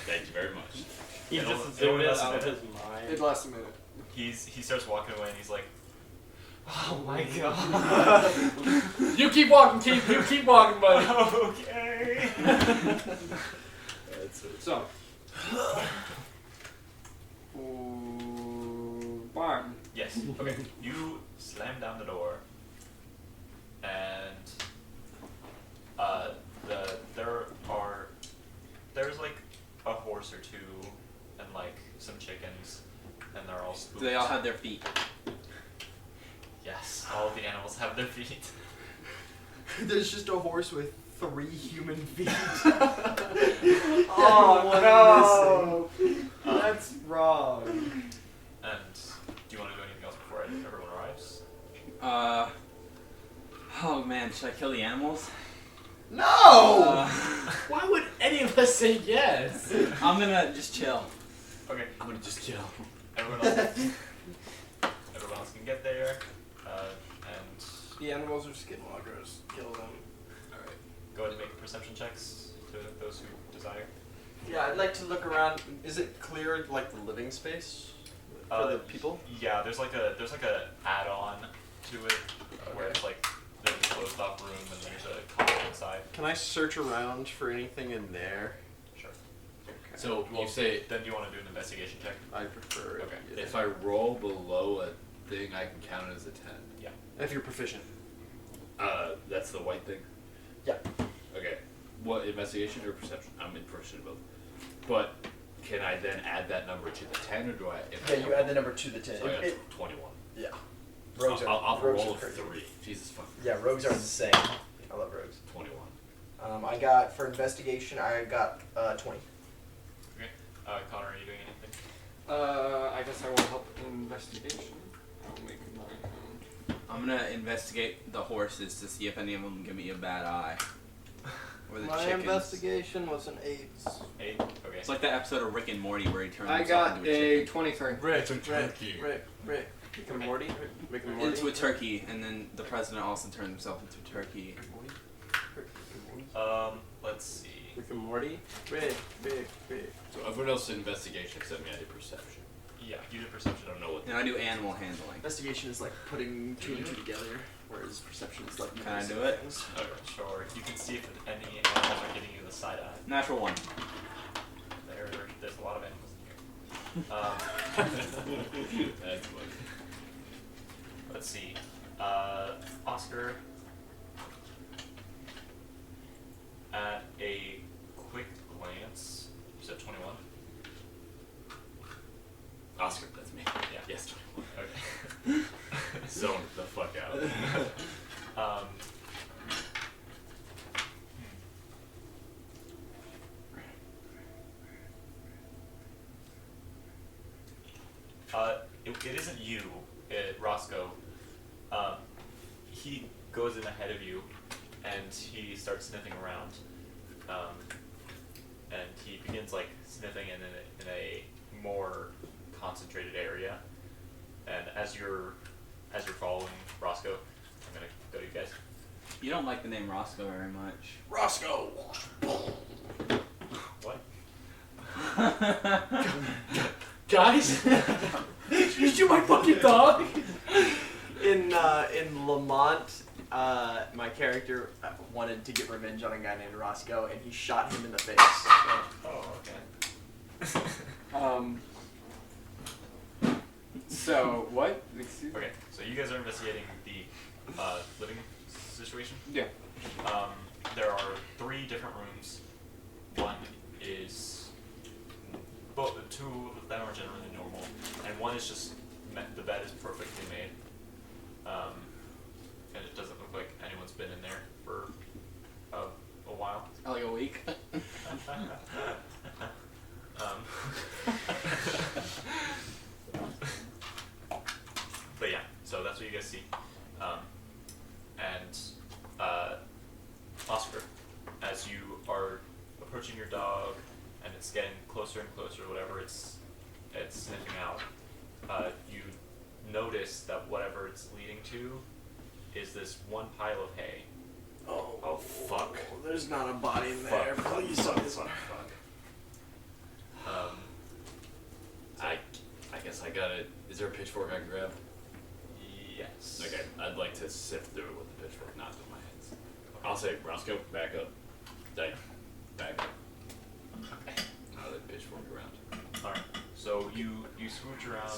Thank you very much. He It'll- just it'll zoomed it last a out of minute. his mind. It lasts a minute. He starts walking away and he's like, oh my god. You keep walking, Keith. You keep walking, buddy. Okay. That's it. So, ooh, barn. Yes. Okay. You slam down the door, and there's like a horse or two, and like some chickens, and they're all spooked. Do they all have their feet? Yes. All of the animals have their feet. There's just a horse with 3 human feet. Oh no! That's wrong. And do you want to do anything else before everyone arrives? Oh man, should I kill the animals? No! Why would any of us say yes? I'm gonna just chill. Okay. I'm gonna just kill. Everyone else can get there, and The animals are skinwalkers. Kill them. alright, go ahead and make perception checks to those who desire. Yeah, I'd like to look around. Is it clear, like, the living space for the people? Yeah, there's like a add-on to it where it's like there's a closed off room and there's a closet inside. Can I search around for anything in there? Sure. So Well, you say then do you want to do an investigation check? I prefer it. Okay. Yeah. if I roll below a thing, I can count it as a 10. Yeah. If you're proficient. That's the white thing. Yeah. Okay. What, investigation or perception? I'm in proficient both. But can I then add that number to the 10, or do I? Yeah, you add the number to the 10. So I got It- 21. yeah. I'll Rogues roll are a crazy. 3. Jesus fucking. Yeah, rogues are insane. I love rogues. 21. I got, for investigation, I got 20. Okay. Connor, are you doing anything? I guess I will help in investigation. I'll make my own. I'm gonna investigate the horses to see if any of them give me a bad eye. Or the My chickens. investigation was an 8. 8. Okay. It's like that episode of Rick and Morty where he turns I himself got into a a chicken. 23. Rick, Rick and Morty? Rick and Morty? Into a turkey, and then the president also turned himself into a turkey. Let's see. Rick and Morty? Rick. So everyone else did investigation except me. I did perception. Yeah, you did perception. I don't know what. And I do animal handling. Investigation is like putting two and two together, whereas perception is like. Can I do it? Okay, sure. You can see if any animals are giving you the side eye. Natural 1. There's a lot of animals in here. That's funny. Let's see. Oscar. At a quick glance, you said 21. Oscar, that's me. Yeah. Yes, 21. Okay. Zone the fuck out. It isn't you, Roscoe. He goes in ahead of you, and he starts sniffing around. And he begins like sniffing in a more concentrated area. And as you're following Roscoe, I'm gonna go to you guys. You don't like the name Roscoe very much. Roscoe. What? Guys, you shoot my fucking dog. In Lamont, my character wanted to get revenge on a guy named Roscoe, and he shot him in the face. Oh, okay. So what? Excuse me? Okay, so you guys are investigating the living situation. Yeah. There are 3 different rooms. One is both. 2 of them are generally normal, and one is just the bed is perfectly made, and it doesn't look like anyone's been in there for a while. Like a week. But yeah, so that's what you guys see. And Oscar, as you are approaching your dog and it's getting closer and closer, whatever it's sniffing out, you notice that whatever it's leading to is this one pile of hay. Oh fuck. There's not a body in there. Please don't. Fuck. I guess I got it. Is there a pitchfork I can grab? Yes. Okay, I'd like to sift through it with the pitchfork, not with my hands. I'll say, Roscoe, back up. Back up. Okay. I'll let pitchfork around. Alright. So you smooch around,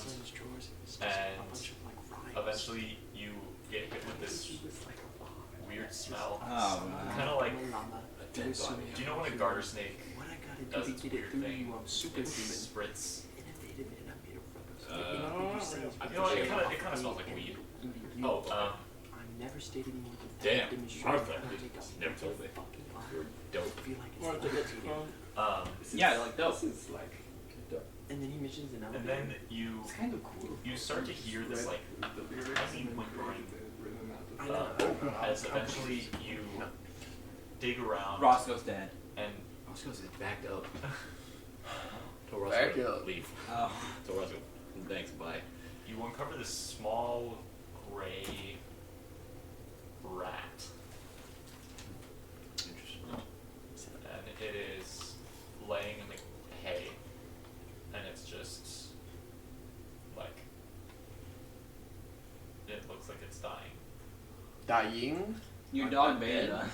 and eventually you get hit with this weird smell. Oh, Kind of like, A dead body. do you know when a garter snake What I gotta does do its to get weird it through thing? you, I'm It superhuman. spritz. Innovative and I'm made of Uh, rubber. So You know what? It kind of smells like weed. Oh, I'm never stated more than damn. Martha, I'll take a never told me. fucking line. You're dope. I feel like it's Martha, like that's a wrong. Yeah, like dope. This is like. And then he mentions an And elevator. then you It's kind of cool. start to hear this like The lyrics tiny and whimpering, written out of as eventually you dig around Roscoe's dead. and Roscoe's backed up. Tell Back Roscoe, up. leave. Oh. Tell Roscoe, thanks, bye. you uncover this small gray rat. Interesting. And it is laying in the hay, and it's just like it looks like it's dying. Dying? Your dog made us.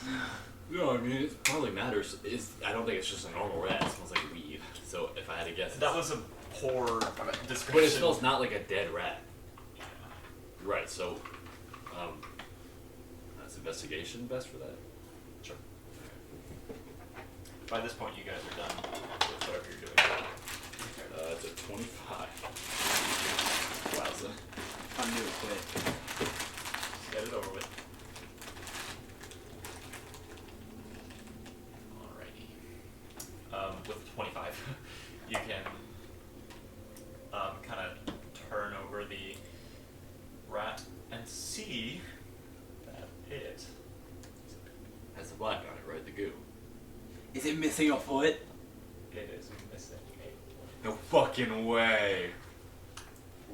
No, I mean, it probably matters. I don't think it's just a normal rat. It smells like weed. So if I had to guess, That was a poor description. but it smells not like a dead rat. Right. So, that's investigation best for that. Sure. By this point, you guys are done with whatever you're doing. It's a 25. Wowza. I'm new quick. Get it over with. Alrighty. With 25, you can kind of turn over the rat and see that it Has the black on it, right? The goo. Is it missing a foot? is missing a No fucking way.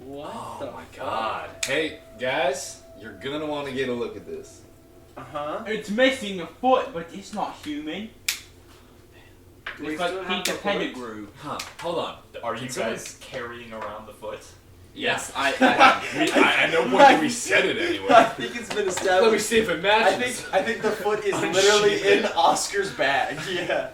What Oh the my fuck? god. Hey, guys, you're gonna want to get a look at this. Uh-huh. It's missing a foot, but it's not human. We It's like still have Peter the foot? Pettigrew. Huh, hold on. Are you Can someone- guys carrying around the foot? Yes, I know when we said it I anyway. think it's been Let me established. see if it matches. I think the foot is Oh, literally shit. in Oscar's bag. Yeah.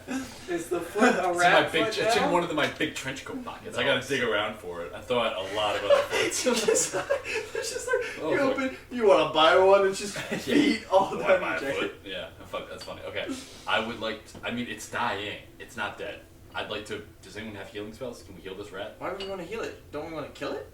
Is the foot a It's in my rat big, foot it's in now? one of my big trench coat pockets. I gotta dig around for it. I thought a lot of other foots. It's just like Oh, you fuck. open. You want to buy one? It's just feet all Why down my your jacket. foot? Yeah, fuck, that's funny. Okay, I would like. I mean, it's dying. It's not dead. I'd like to. Does anyone have healing spells? Can we heal this rat? Why would we want to heal it? Don't we want to kill it?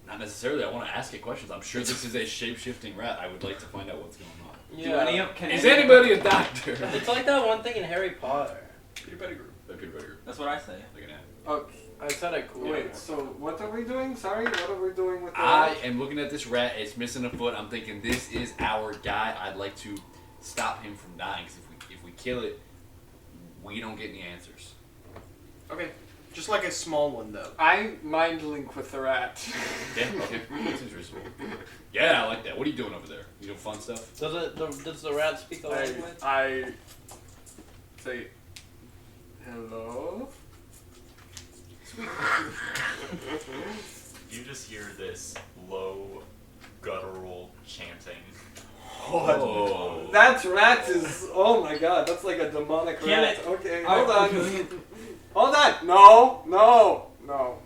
Not necessarily. I want to ask it questions. I'm sure this is a shape-shifting rat. I would like to find out what's going on. Do any of can Is any- anybody a doctor? It's like that one thing in Harry Potter. Peter Pettigrew. That's what I say. Like an ant. Okay. I said it cool. Wait, so what are we doing? Sorry, what are we doing with the I rat? am looking at this rat. It's missing a foot. I'm thinking this is our guy. I'd like to stop him from dying. Because if we kill it, we don't get any answers. Okay. Just like a small one though. I mind link with the rat. Yeah. Okay. That seems reasonable. Yeah, I like that. What are you doing over there? You doing fun stuff? Does the rat speak the language? I say hello. You just hear this low, guttural chanting. Oh. That rat is. Oh my god, that's like a demonic Kill rat. it. Okay, I'm hold on. killing it. Hold on. No, no, no.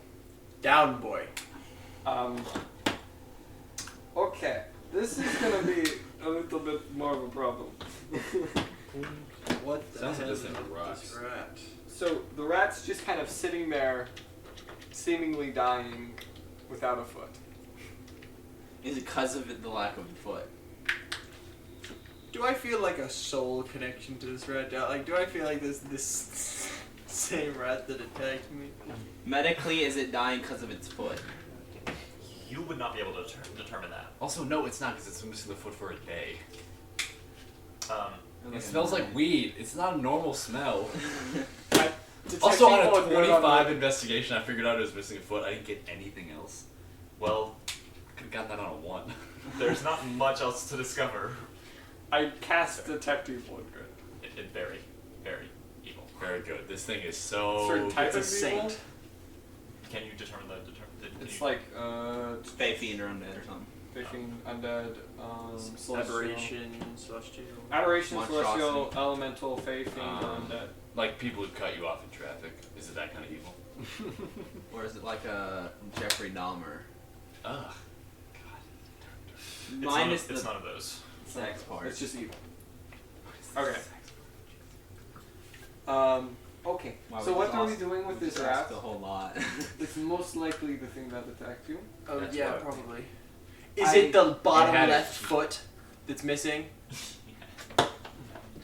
Down boy. Okay, this is gonna be a little bit more of a problem. What the Sounds like hell this thing is rocks. this rat? So the rat's just kind of sitting there, seemingly dying, without a foot. Is it because of the lack of a foot? Do I feel like a soul connection to this rat? Like, do I feel like this same rat that attacked me? Medically, is it dying because of its foot? You would not be able to determine that. Also, no, it's not because it's missing the foot for a day. Um, It smells like weed. It's not a normal smell. Detecting Also, on a what goes 25 on investigation, I figured out it was missing a foot. I didn't get anything else. well, I could have gotten that on a 1. there's not much else to discover. I cast detective one good. It very, very evil. Very good. This thing is so. Certain type It's a of evil? saint. Can you determine the It's you- like Fae fiend or undead or something. fishing, undead, celestial. Aberration, celestial. Aberration, Monstrosity. celestial, elemental, fae, fiend, or undead. Like people who cut you off in traffic. Is it that kind of evil? Or is it like a Jeffrey Dahmer? Ugh. it's Minus it's the none of those. sex part. It's just evil. Okay. Okay. Wow, So we what just are we lost- doing with we this just rat? lost a whole lot. It's most likely the thing that attacked you. Oh That's yeah, what- probably. Is I- it the bottom It had left it. foot that's missing? Right.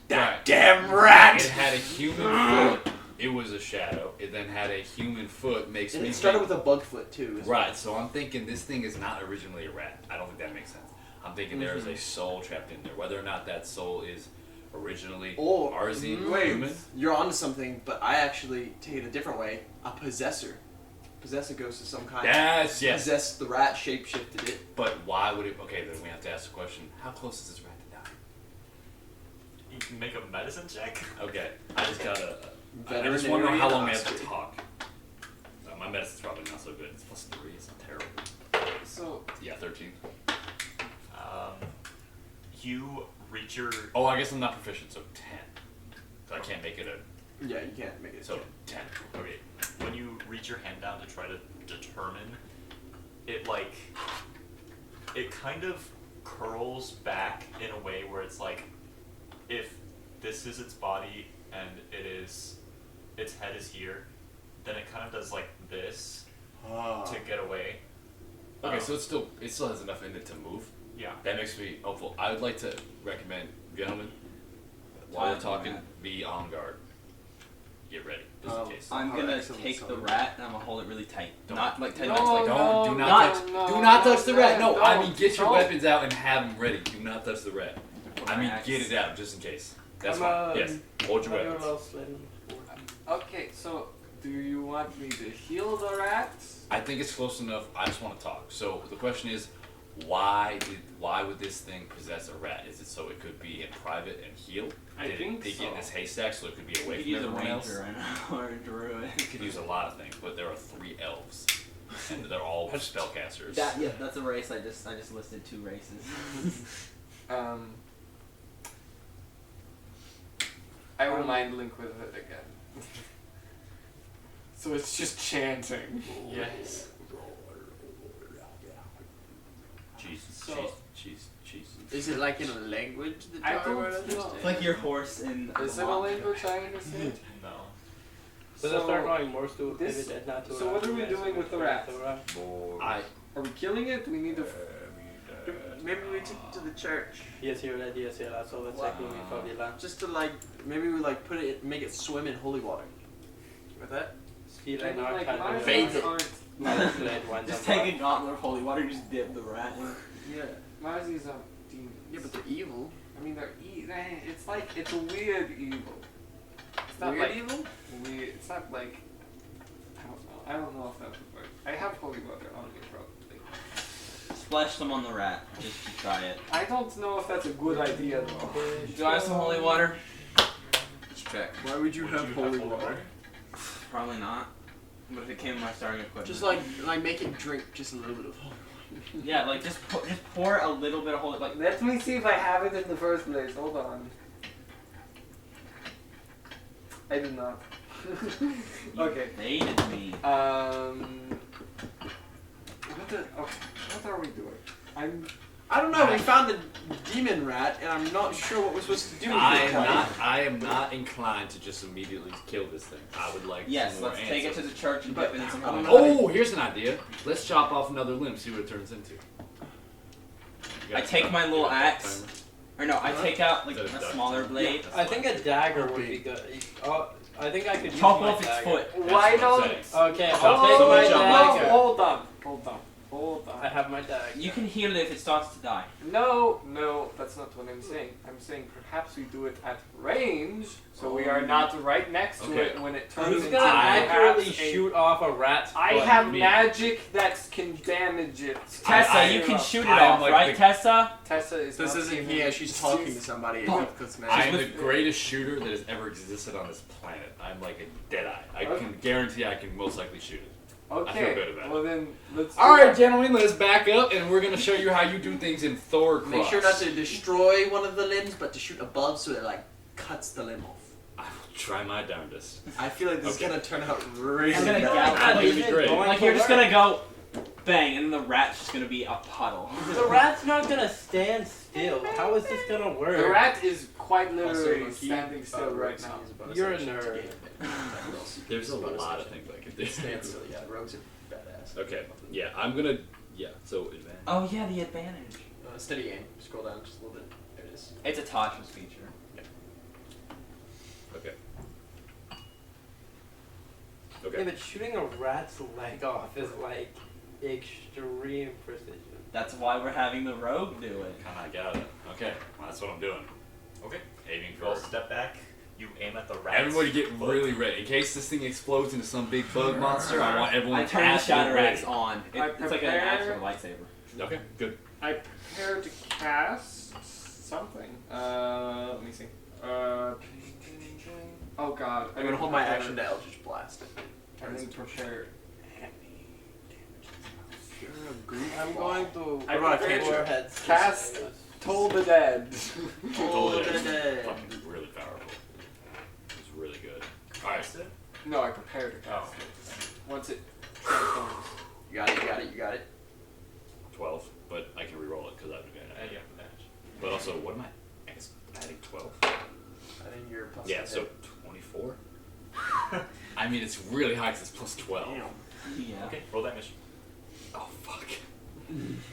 That damn rat! It had a human foot. It was a shadow. It then had a human foot. Makes And me it started think- with a bug foot too. Right, so I'm thinking this thing is not originally a rat. I don't think that makes sense. I'm thinking there is a soul trapped in there. Whether or not that soul is originally Or Arzi wait, human. you're onto something, but I actually take it a different way. A possessor. Possessor ghost of some kind. Yes, yes. Possessed the rat, shapeshifted it. But why would it? Okay, then we have to ask the question: how close is this rat to die? You can make a medicine check. Okay, I just gotta. I just Veterinary want to know how long we have to Oscar. talk. My medicine's probably not so good. It's +3. It's not terrible. So Yeah, 13. You reach your Oh, I guess I'm not proficient, so 10. So I can't make it a. Yeah, you can't make it. So 10. okay. When you reach your hand down to try to determine, it kind of curls back in a way where it's like, if this is its body and its head is here, then it kind of does like this to get away. Okay, so it still has enough in it to move. Yeah. That makes me hopeful. I would like to recommend, gentlemen, while we're talking, be on guard. Get ready, just in case. I'm Oh, gonna excellent, take the excellent. rat and I'm gonna hold it really tight. Don't. Not like tight, No, like no, do not not- touch. no, do not no, touch the rat. No, no, I mean get your don't. weapons out and have them ready. Do not touch the rat. I mean Axe. get it out just in case. That's Come fine. on. Yes, hold your How do you weapons. roll sliding? okay, so do you want me to heal the rat? I think it's close enough. I just want to talk. So the question is, why would this thing possess a rat? Is it so it could be in private and heal? I think Did it so. get in this haystack so it could be away You from use a everyone else? ranger right now, or a druid. It could use a lot of things, but there are 3 elves, and they're all spellcasters. That's a race. I just listed 2 races. I will mind link with it again. So it's just chanting. Yes. Jesus, Jesus. Is it like in a language that I Tari don't would know. understand? It's like your horse in. Is it a language I understand? No. So let's start going more to this- pivot and not to so what are we doing with the rat? Are we killing it? Do we need to? Maybe we take it to the church. Yes, you're right. Yes, yeah. So let's check in with Fabiola. Just to like, maybe we like put it, make it swim in holy water. With that? Steal I an mean, like, archive. my Bathe rats it. aren't. Just take a gauntlet of holy water and just dip the rat in. Yeah. Marzies aren't demons. Yeah, but they're evil. I mean, it's like it's a weird evil. It's not Weird like evil? weird. It's not like I don't know if that's the word. I have holy water on me probably. Splash some on the rat just to try it. I don't know if that's a good idea though. Do I have some holy water? Let's check. Why would you have holy water? Probably not. But if it came in my starting equipment. Just like make it drink just a little bit of holy water. Yeah, like just pour a little bit of holy. Like Let me see if I have it in the first place. Hold on. I do not. Okay. baited me. What are we doing? I don't know. We found a demon rat, and I'm not sure what we're supposed to do with I it. am not inclined to just immediately kill this thing. I would like Yes, some more let's take it to answers. the church and But dip it in some I don't holy know. water. Oh, here's an idea. Let's chop off another limb, see what it turns into. You I got take a- my you little got a axe. timer? Or no, I take out like Is that a a duck smaller timer? blade. That's I think a dagger would Okay. be good. Oh, I think I could use Chop my off its dagger. foot. That's Why what I'm don't? saying. Okay, Chop I'll off take the my jump. dagger. Hold on. I have my dagger. You can heal it if it starts to die. No, that's not what I'm saying. I'm saying perhaps we do it at range, so we are not right next to Okay. it when it turns Who's into gonna perhaps accurately a- shoot off a rat's I foot? have Me. magic that can damage it. Tessa, you can shoot it I am off, like right, the- Tessa? Tessa is This not isn't even- here. She's talking to somebody. That's I am the magic. greatest shooter that has ever existed on this planet. I'm like a deadeye. I can guarantee I can most likely shoot it. Okay. I feel good about it. Well then, let's. do Alright, that. gentlemen, let's back up and we're gonna show you how you do things in Thrushcross. Make sure not to destroy one of the limbs, but to shoot above so it like cuts the limb off. I will try my darndest. I feel like this Okay. is gonna turn out really It's gonna bad. gallop. That's gonna be great. Like you're just gonna go bang, and then the rat's just gonna be a puddle. The rat's not gonna stand still. How is this gonna work? The rat is quite literally Also, standing still right now. You're a nerd. There's a lot of things I can do. Stand still, yeah. Rogues are badass. Okay, yeah, I'm gonna. Yeah, so advantage. Oh yeah, the advantage. Steady aim. Scroll down just a little bit. There it is. It's a Tasha's feature. Okay. Yeah, Okay. but shooting a rat's leg off is like extreme precision. That's why we're having the rogue do it. I got it. Okay, well, that's what I'm doing. Okay. Aiming You all for. step back. You aim at the rat. Everybody get really ready. In case this thing explodes into some big bug monster, I want everyone I to turn the absolutely shatter ready. axe on. I It's like an prepare- axe or a lightsaber. Okay, good. I prepare to cast something. Let me see. Oh god. I'm gonna hold my action to Eldritch Blast. I didn't prepare. You're a goof. I'm going to I brought a prepared cantrip. four heads. Cast Toll the Dead. Toll Told the it. Dead. Fucking really powerful. It's really good. Alright. No, I prepared to cast it. Once it transforms. You got it. You got it. 12, but I can reroll it because I have advantage. Yeah, advantage. But also, what am I? I guess adding 12. I think you're plus. Yeah, so 24. I mean, it's really high because it's plus 12. Damn. Yeah. Okay, roll that mission. Oh, fuck.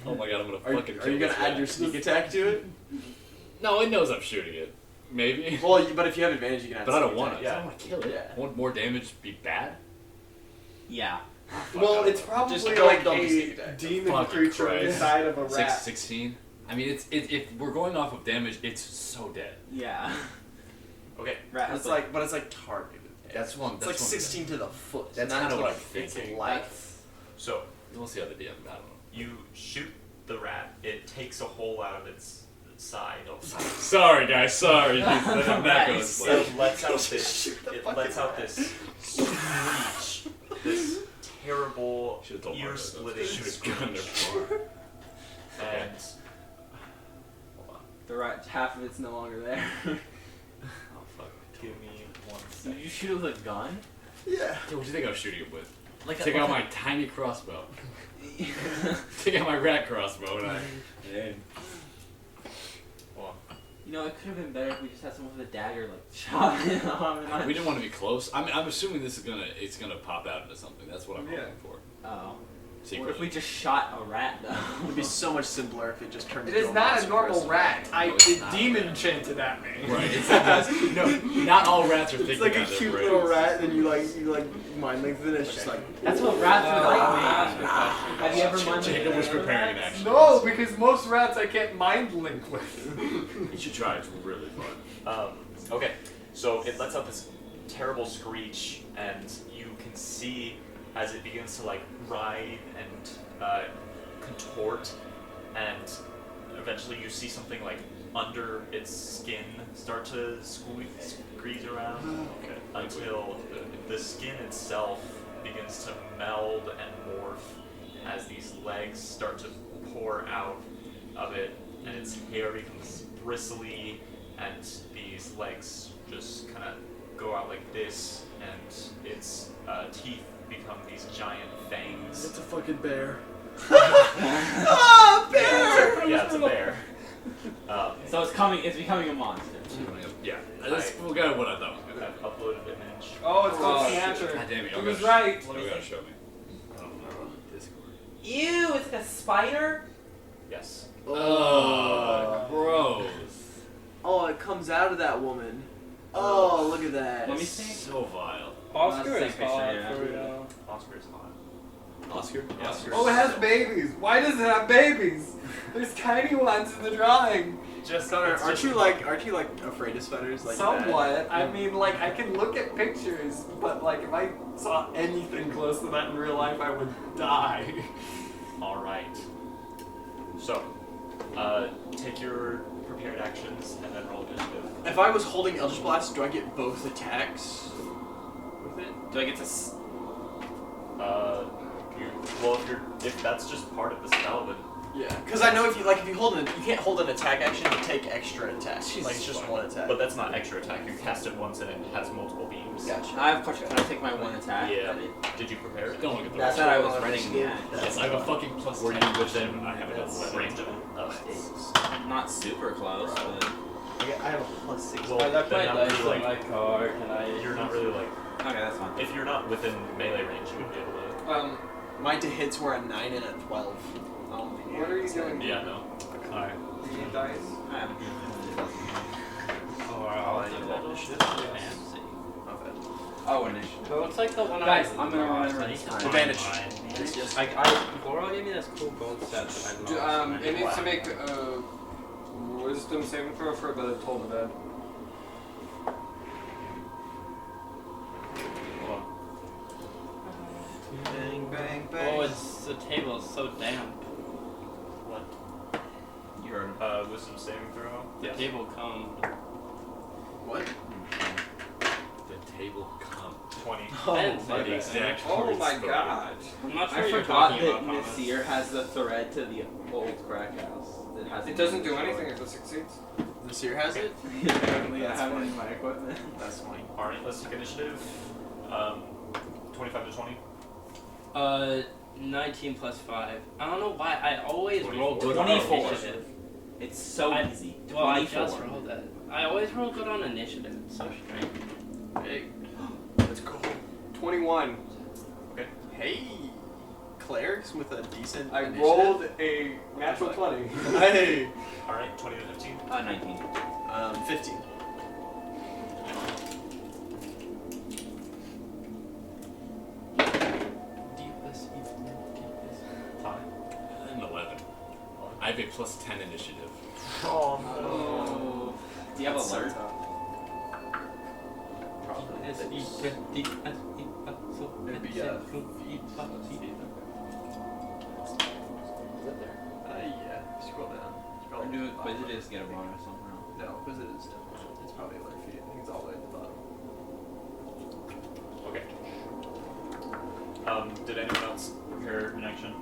Oh my god, I'm gonna Are fucking you kill gonna this add guy. your sneak attack to it? No, it knows I'm shooting it. Maybe. Well, but if you have advantage, you can add. But I don't sneak want attack. it. I don't want to kill it. Yeah. Won't more damage be bad? Yeah. Well, Fuck, it's I probably Just don't- like don't a sneak attack. demon Fucking creature Christ. inside of a don't- rat. 16. I mean, if we're going off of damage, it's so dead. Yeah. Okay. Rat It's like, but it's like targeted. That's one. It's like 16 to the foot. That's not kinda to what like I'm its thinking. life. So We'll see how the DM. I don't know. You shoot the rat. It takes a hole out of its side. Sorry, guys. Sorry. That goes. It lets out this screech, this terrible, ear-splitting screech. And hold on. The rat, half of it's no longer there. Oh fuck! Give me 1 second. Did you shoot it with a gun? Yeah. Dude, what do you think I was shooting it with? Like Take out my tiny crossbow. Take out my rat crossbow and Hold on. You know, it could have been better if we just had someone with a dagger, like, shot it. we didn't want to be close. I'm assuming it's gonna pop out into something. That's what I'm hoping for. Oh. Secretly. What if we just shot a rat, though? It'd be so much simpler if it just turned It into is not a monster normal person. rat. it's It not demon rat. chanted at me. Right. It's no, not all rats are thinking It's like a out their cute brains. little rat, and you mind lengthen it. It's just like That's what rats are like, man. Ask a question. Have you ever minded Jacob was preparing an action. No, because most rats I can't mind link with. You should try. It's really fun. Okay, so it lets out this terrible screech, and you can see as it begins to like writhe and contort, and eventually you see something like under its skin start to squeeze around until the skin itself begins to meld and morph as these legs start to pour out of it, and its hair becomes bristly, and these legs just kind of go out like this, and its teeth become these giant fangs. it's a fucking bear. Ah, bear! Yeah, it's a bear. So it's becoming a monster. Yeah, that's what I thought was gonna I've uploaded an image. Oh, it's called Oh, Cancer. God damn it! He was right. You gotta show me. I don't know. Discord. Ew, it's like a spider? Yes. Oh, gross. Oh, it comes out of that woman. Oh, look at that. Let me see. So vile. Oscar That's is the same hot picture, yeah. for real. Oscar is hot. Oscar? Yeah. Oh, it has babies. Why does it have babies? There's tiny ones in the drawing. Just Connor, it's aren't just- you like afraid of spiders? Like Somewhat. I mean, like, I can look at pictures, but like, if I saw anything close to that in real life, I would die. All right. So, take your prepared actions and then roll initiative. If I was holding Eldritch Blast, do I get both attacks with it? Do I get to If that's just part of the spell, then Yeah. Because I know if you hold you can't hold an attack action to take extra attacks. Like it's just one attack. but that's not extra attack. You cast it once and it has multiple beams. Gotcha. I have a question. Can I take my one attack? Yeah. Did you prepare it? Don't look at the That's rest. what I was writing that. Yes, I have a fucking plus. Were you 10. within I have a plus range of it? Not super close, but I have a +6. Well, I left my then not dice really, in my car. Can I? you're not really like. okay, that's fine. If you're not within melee range, you would be able to. Mine to hits were a 9 and a 12. What are you doing? Yeah, no. Alright. You need dice? I have Oh, initiative. It looks like the one Guys, I I'm gonna remember this time. Advantage. Laurel gave me this cool gold set that I Do, lost. it needs to make a wisdom saving throw for the toll to bed. Bang, bang, bang. Oh, it's the table is so damp. What? You heard him. Wisdom saving throw? The table come. What? The table come. 20. Oh, Thanks, By the man. exact Oh words my spoken. god. I'm not sure I what you're forgot talking that about, Thomas. Nasir has the thread to the old crack house. That has It doesn't do anything if it succeeds. Nasir has it? Apparently, I That's have it funny. in my equipment. That's funny. Alright, let's take initiative. 25 to 20. 19 plus 5. I don't know why I always roll good 24. on initiative. It's so I- easy. Well, I 24. just rolled that. I always roll good on initiative. It's so strange. Hey. Let's go. 21. Okay. Hey. Clerics with a decent I initiative. rolled a natural 20. Hey. Alright, 20 to 15. 19. 15. And 11. I have a plus 10 initiative. Oh. Do you have alert? It'd be, just get a bonus somewhere else. No, because it is demolition. It's probably like feet. I think it's all the way at the bottom. Okay. Did anyone else prepare an action?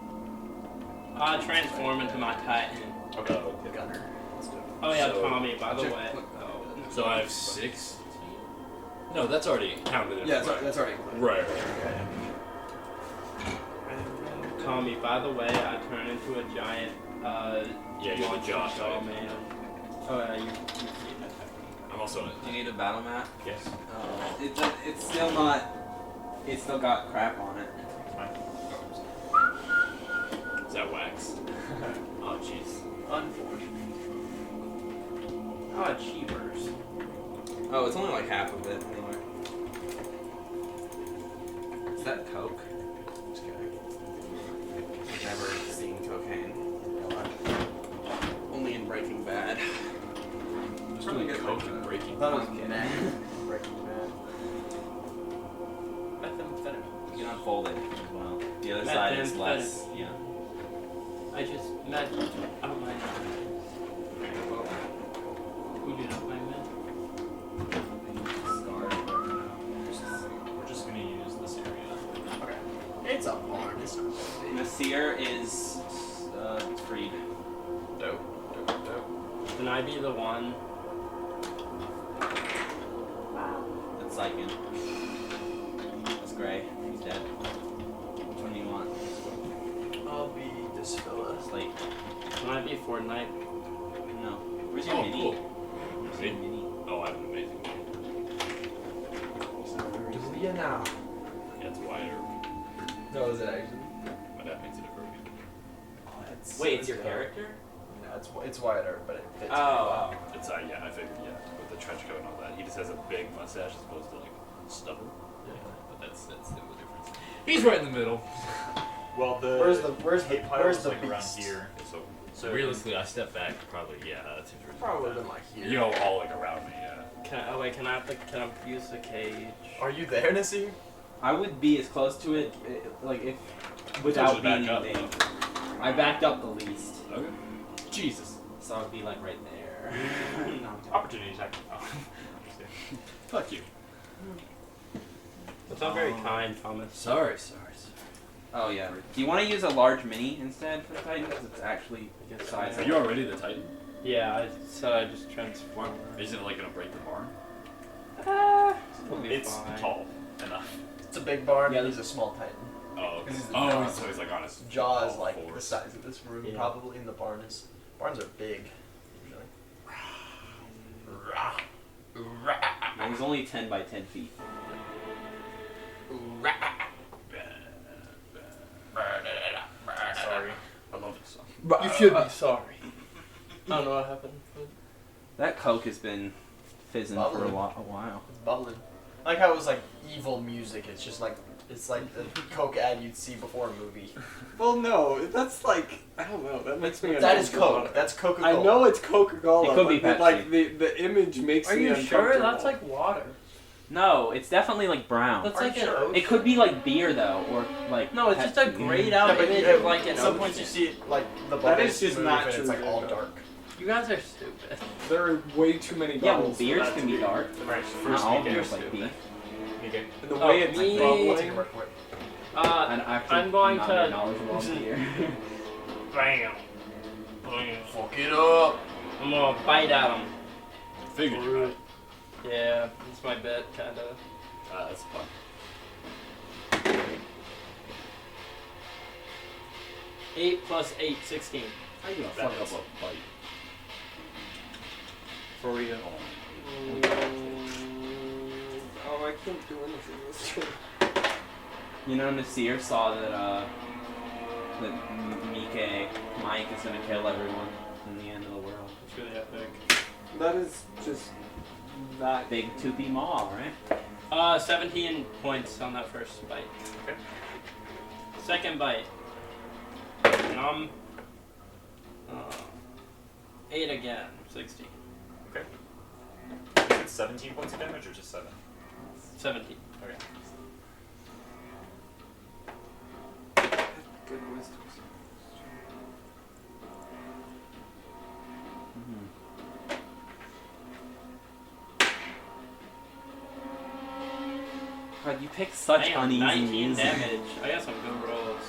Transform into my Titan. Okay. Gunner. Let's do it. Oh yeah, So- Tommy, by the Check- way. So I have 6. No, that's already counted in. Yeah, that's already included. Right. Tommy, by the way, I turn into a giant, Yeah, you're the monster Josh, doll right? man. Oh yeah, you see that. I'm also. You need a battle map? Yes. It's still not. It's still got crap on it. Is that wax? Oh, jeez. Unfortunate. Oh, cheapers. Oh, it's only like half of it anyway. Is that Coke? Just kidding. I've never seen cocaine. Only in Breaking Bad. Just doing coke and breaking. I thought it was Okay. mad. Breaking Bad. Methamphetamine. You can unfold it as well. The other side is less. Methamphetamine. I just met. Oh my god. We do not mind that. We're just gonna use this area. Okay. It's a barn. It's not that big. Nasir is freed. Dope. Can I be the one? That's Syken. That's Gray. He's dead. Which one do you want? I'll be this fella. Slate. Can I be Fortnite? No. Where's your Oh, mini? cool. Where's Me? your mini? Oh, I have an amazing one. Do you now? Yeah, it's wider. No, is it actually? My dad makes it a groovy. Wait, it's your character? No, it's wider, but it fits. Oh. It's yeah, I figured with the trench coat and all that. He just has a big mustache as opposed to like stubble. Yeah, but that's the difference. He's right in the middle. Well, Where's the hate pile where's is the like around beast? here. So realistically, I step back probably. Yeah, that seems reasonable. Probably than like here. You know, all like around me. Yeah. Can I use the cage? Are you there, Nasir? I would be as close to it, like if Told without you to back being up. in danger. I backed up the least, Okay. Jesus. so I'd be like right there. Opportunity attack. Oh. Fuck you. That's not very kind, Thomas. Sorry. Oh yeah. Do you want to use a large mini instead for the Titan? Because it's actually I guess size. Are you already the Titan? Yeah, I said I just transform. Isn't it like gonna break the barn? It'll be It's fine. tall enough. It's a big barn. Yeah, and he's a small titan. Oh. Okay. This is the Oh, jaw. so he's like on his Jaw is all like the fours. size of this room, Yeah. probably. And the barn is. Barns are big, usually. No, he's only 10 by 10 feet. Sorry. I love this song. You should be sorry. I don't know what happened. That Coke has been fizzing for a Bubbling. while. It's bubbling. I like how it was like evil music. It's just like it's like the Coke ad you'd see before a movie. Well, no, that's like I don't know. That makes me. That is uncomfortable. Coke. That's Coca-Cola. I know it's Coca-Cola. It could be but Pepsi. like the image makes Are me you sure? uncomfortable. That's like water. No, it's definitely like brown. That's Are like you an sure? ocean. It could be like beer though, or like No, it's just a Pepsi. grayed out Yeah, but image you- of like an Some points ocean. you see it like the That bubbles is just move not and it's true, like all though. dark. You guys are stupid. There are way too many Yeah, well, bubbles. for beers that can to be dark. Alright, Not first all Mike. beers like beer. Mike. And the Oh, way it's me- bubbling. We'll take a break. And actually, I'm going not to- very knowledgeable on beer. Bam. Fuck it up. I'm gonna bite at him. Figured you might. Yeah, it's my bet, kinda. That's fun. 8 plus 8, 16. How you gonna That fuck up is- a bite? For real. Oh, I can't do anything this turn. You know, Nasir saw that Myke is gonna kill everyone in the end of the world. It's really epic. That is just that. Big toopy maw, right? 17 points on that first bite. Okay. Second bite. 8 again, 16. Okay. Is it 17 points of damage or just 7? 17. Okay. Good wisdom. God, you pick such Damn, uneasy 19 music. damage. I got some good rolls.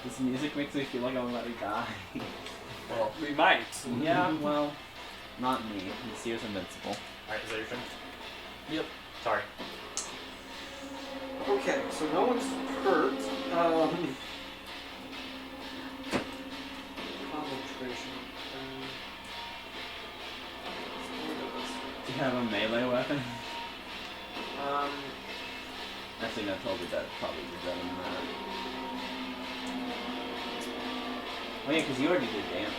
This music makes me feel like I'm about to die. Well, we might. Yeah, well, not me. Nasir's invincible. Alright, is that your turn? Yep. Sorry. Okay, so no one's hurt. Concentration. Do you have a melee weapon? Um, Actually, no, totally that probably be better than that. Oh yeah, because you already did damage.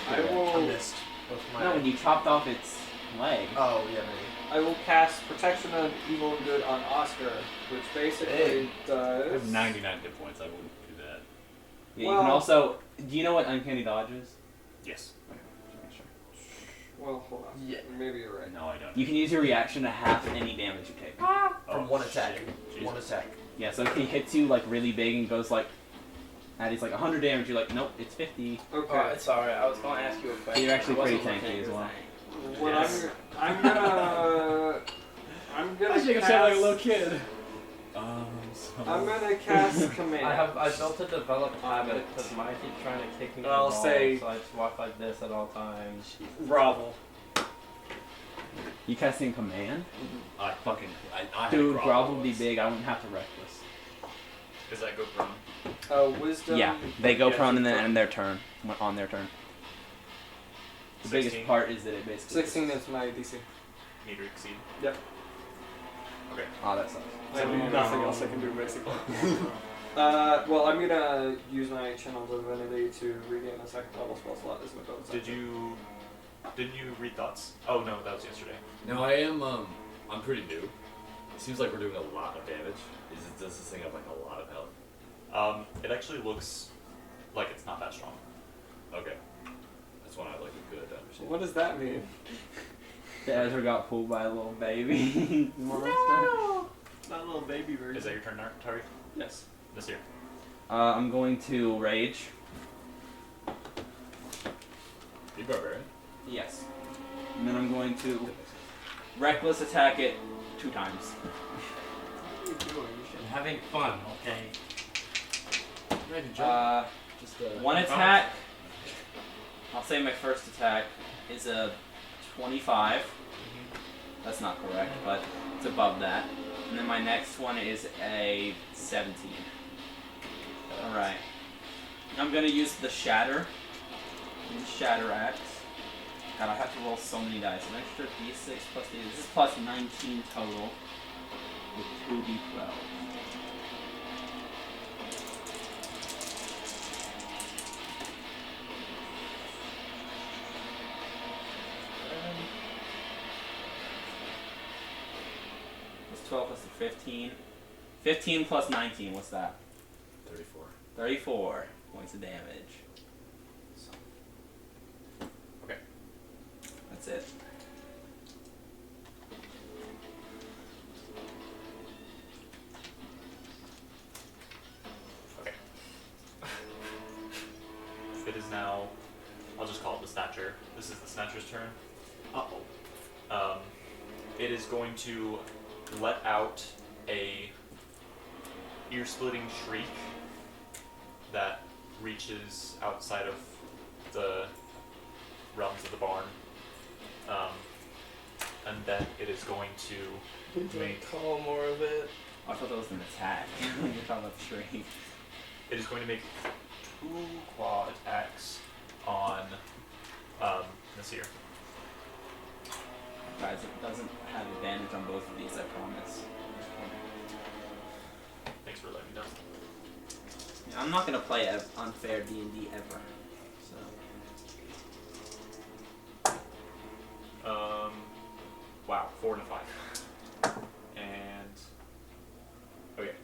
I I will. missed with my. No, when you chopped off its leg. Oh yeah, maybe. I will cast Protection of Evil and Good on Oscar, which basically Hey. I does. have 99 hit points. I wouldn't do that. Yeah, you can Well- also. Do you know what uncanny dodge is? Yes. Okay, just make sure. Well, hold on. Yeah. Maybe you're right. No, I don't. You can use your reaction to half any damage you take. From one attack. shit. One Jesus. attack. Yeah, so if he hits you like really big and goes like, and he's like 100 damage, you're like, nope, it's 50. Okay. Alright, sorry. I was going to ask you a question. You're actually I wasn't pretty looking tanky at as your well. thing. Well, Yes. I'm gonna. I'm gonna. I think I cast, sound like a little kid. I'm gonna cast Command. I built a developed habit because Myke keeps trying to kick me. I'll in the balls, say- so I just walk like this at all times. Grovel. You casting command? I fucking. I Dude, had grovel would be once. big. I wouldn't have to reckless. Does that go prone? Wisdom. Yeah, they go Yeah, prone and then prone. end their turn on their turn. The 16. biggest part is that it basically. 16 is my DC. Need to exceed. Yep. Okay. Oh, that sucks. I have nothing else I can do basically. Well, I'm gonna use my Channel Divinity to regain a second level spell slot as my bonus Did action. you? Didn't you read thoughts? Oh no, that was yesterday. No, I am. I'm pretty new. It seems like we're doing a lot of damage. Does this thing have like a lot of health? It actually looks like it's not that strong. Okay. That's when I like a good understanding. What does that mean? Ezra got pulled by a little baby monster. Not a little baby version. Is that your turn, Tari? Yes. Nasir. I'm going to rage. You barbarian. Yes. And then I'm going to reckless attack it 2 times. What are you doing? I'm having fun, okay? Ready to jump? Just Just one attack. I'll say my first attack is a 25. That's not correct, but it's above that. And then my next one is a 17. Alright. I'm gonna use the Shatter. Shatter Axe. God, I have to roll so many dice. An extra d6 plus d. This is plus 19 total. With 2d12. Plus 12 plus the 15. 15 plus 19, what's that? 34. 34 points of damage. Okay. That's it. Okay. It is now. I'll just call it the Snatcher. This is the Snatcher's turn. It is going to let out a ear-splitting shriek that reaches outside of the realms of the barn. And then it is going to make. Call more of it. I thought that was an attack. You're talking about the shriek. It is going to make 2 claw attacks on Nasir. Guys, it doesn't have advantage on both of these, I promise. Thanks for letting me know. Yeah, I'm not gonna play unfair D&D ever. So. Wow, 4 and a 5. And okay,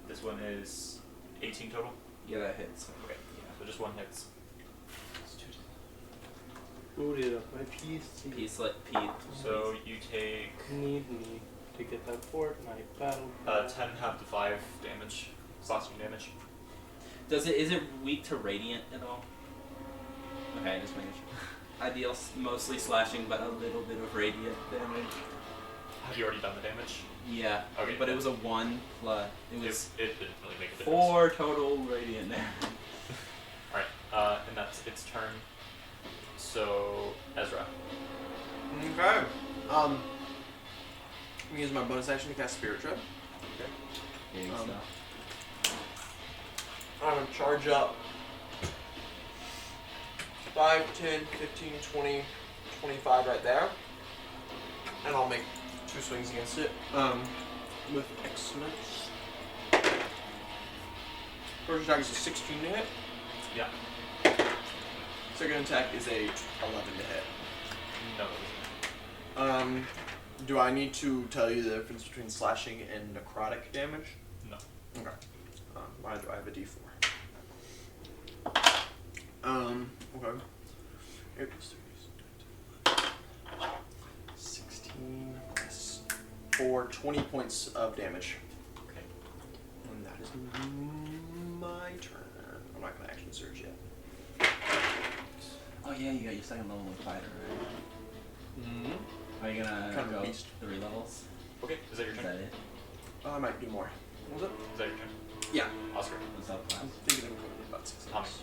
this one is 18 total. Yeah, that hits. Okay, so just 1 hits. Booted up my PC. Pete. So you take Need me to get that Fortnite battle. 10 half to 5 damage, slashing damage. Is it weak to radiant at all? Okay, just making sure. I deal mostly slashing, but a little bit of radiant damage. Have you already done the damage? Yeah. Okay. But it was a 1 plus. It was It didn't really make a difference. 4 total radiant damage. Alright, and that's its turn. So, Ezra. Okay. I'm gonna use my bonus action to cast Spirit Trap. Big Um, stuff. I'm gonna charge up 5, 10, 15, 20, 25 right there. And I'll make 2 swings against it. With excellence. First attack is a 16 to hit. Yeah. Second attack is a 11 to hit. No, it isn't. Do I need to tell you the difference between slashing and necrotic damage? No. Okay. Why do I have a D4? Okay. 8 plus 3 is 16 plus 4, 20 points of damage. Okay. And that is my turn. I'm not gonna action surge yet. Oh yeah, you got your second level of fighter, right? Mm-hmm. Are you gonna Kind of go beast. 3 levels? Okay, is that your Is turn? that it? I might do more. What was it? Is that your turn? Yeah. Oscar. What's subclass? I'm thinking I'm going to about 6 Thomas.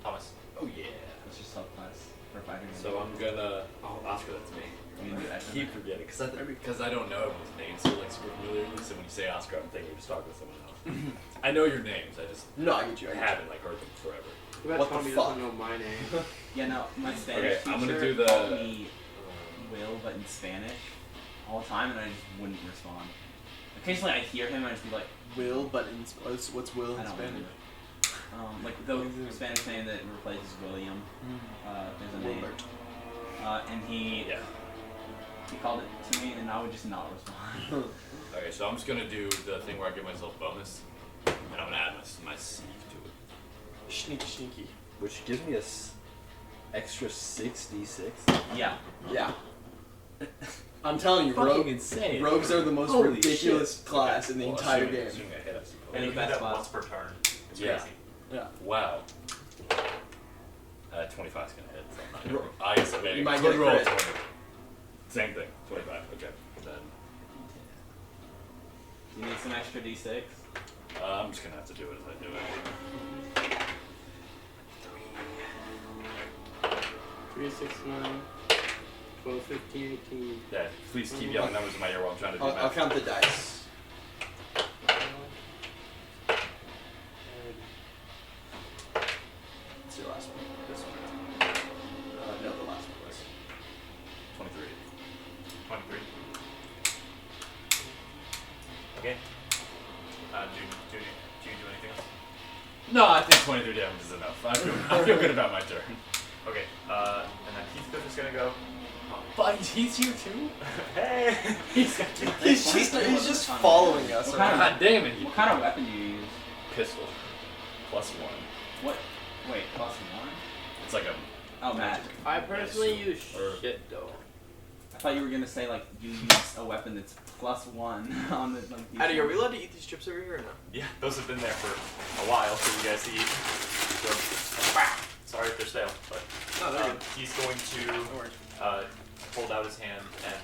Thomas. Oh yeah. What's your subclass for fighter? So I'm gonna. Oh, Oscar, that's me. You gonna do I X keep forgetting because I don't know everyone's names so like super familiarly. So when you say Oscar, I'm thinking you're just talking to someone else. I know your names. I just No, I get you. I haven't like heard them forever. That's What the Tommy fuck? doesn't know my name. Yeah, no, my Spanish I'm gonna teacher do the- called me Will, but in Spanish all the time, and I just wouldn't respond. Occasionally I'd hear him and I'd just be like, Will, but in what's Will I in don't Spanish? remember. Like the Spanish name that replaces William. There's a name. Wilbert. And he Yeah. called it to me, and I would just not respond. Okay, so I'm just gonna do the thing where I give myself bonus, and I'm gonna add my sneak to it, Sneaky, sneaky. Which gives me a extra 6d6. Yeah. Yeah. I'm telling you, Fucking insane. rogues are the most Holy ridiculous class in the Well, entire assuming- game. assuming I hit, I suppose. And you the can do best that class. once per turn. It's Yeah. crazy. Yeah. Wow. 25's gonna hit. So I'm not gonna, I guess I made You a might good get a roll. crit. 20. Same thing. 25. Okay. Then You need some extra d6. I'm just gonna have to do it as I do it. 3, 6, 9, 12, 15, 18. Yeah. Please keep yelling numbers in my ear while I'm trying to do I'll math. count the dice. What's your last one? This one. No, the last one was. 23. 23. Okay. Do you do anything else? No, I think 23 damage is enough. I feel good about my turn. Okay, and then Heathcliff is gonna go. But he's here too. Hey! He's got two. He's just following us. What kind of- God damn it! What kind of weapon do you use? Pistol. +1. What? Wait, +1? It's like a. Oh, magic. I personally use Or- shit though. I thought you were gonna say like you use a weapon that's +1 on the like. Addy, are we allowed to eat these chips over here or no? Yeah, those have been there for a while for you guys to eat. So, sorry if they're stale, but No, they're good. he's going to No worries. hold out his hand and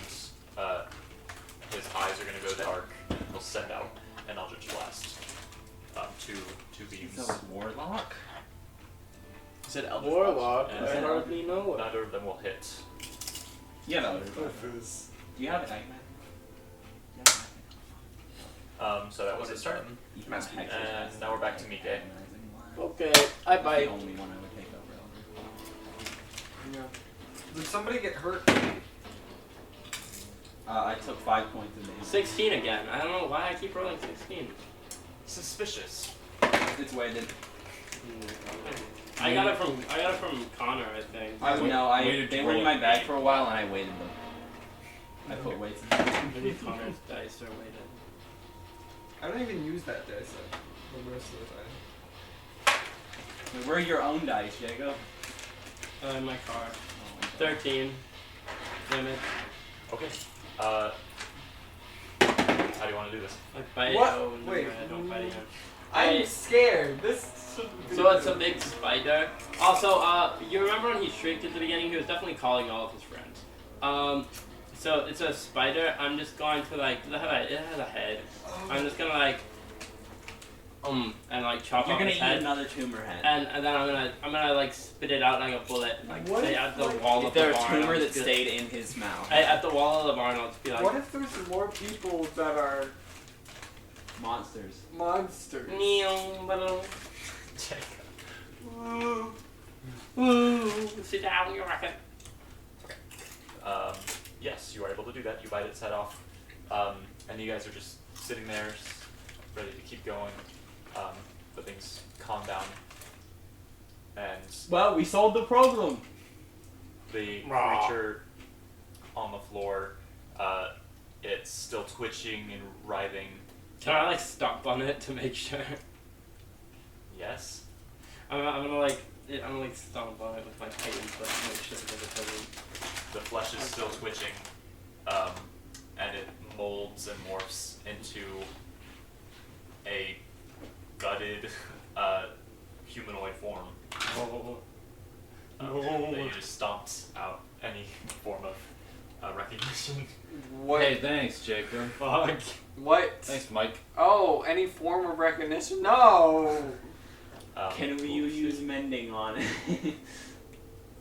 his eyes are going to go dark and he'll send out an Eldritch Blast. Two beams. So warlock. He said Eldritch Warlock, And I hardly know it. neither of them will hit. Yeah, no. Blast. Do you have an Eggman? So that was his turn. And now we're back to Myke. Okay, I The bite. only one I would take over. Yeah. Did somebody get hurt? I took 5 points of damage. 16 again. I don't know why I keep rolling 16. Suspicious. It's weighted. I got it from Connor, I think. They were in my bag for a while and I weighted them. I put weights in them. Maybe Connor's dice are weighted. I don't even use that dice the rest of the time. Wait, where are your own dice, Jacob? In my car. Oh, my God. 13. Damage. Okay. How do you want to do this? I bite. What? Oh, no, Wait. I don't bite again. I'm scared. This shouldn't be So it's a big spider. Also, you remember when he shrieked at the beginning? He was definitely calling all of his friends. So it's a spider. I'm just going to like it has a head. I'm just gonna like and like chop You're off gonna its eat head. another tumor head. And then I'm gonna like spit it out like a bullet and like What stay if, at the like, wall If of the there a barn. tumor I'll that just be stayed in his mouth. at the wall of the barn, I'll just be like, What if there's more people that are Monsters. monsters? Sit down, you reckon? Yes, you are able to do that. You bite its head off, and you guys are just sitting there, ready to keep going. But things calm down, and Well, we solved the problem. the Rah. creature on the floor, it's still twitching and writhing. Can I like stomp on it to make sure? Yes. I'm gonna stomp on it with my hands, but make sure that it doesn't. The flesh is still twitching, and it molds and morphs into a gutted humanoid form. That you just stomped out any form of recognition. What? Hey, thanks, Jacob. Fuck. What? Thanks, Mike. Oh, any form of recognition? No! Can we use mending on it?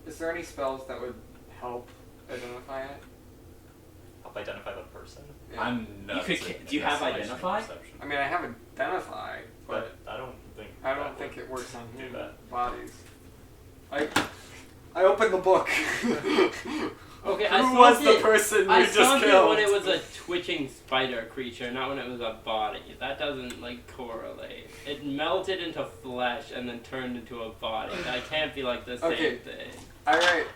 Is there any spells that would help identify it? Help identify the person? Yeah. I'm nuts. Do you have Investigation identify? perception. I mean, I have identify, but I don't think I don't that think would it works on do human that. bodies. I opened the book. Okay, Who was the person we I just stomped it killed? when it was a twitching spider creature, not when it was a body. That doesn't like correlate. It melted into flesh and then turned into a body. That can't be like the same Okay. thing. Alright.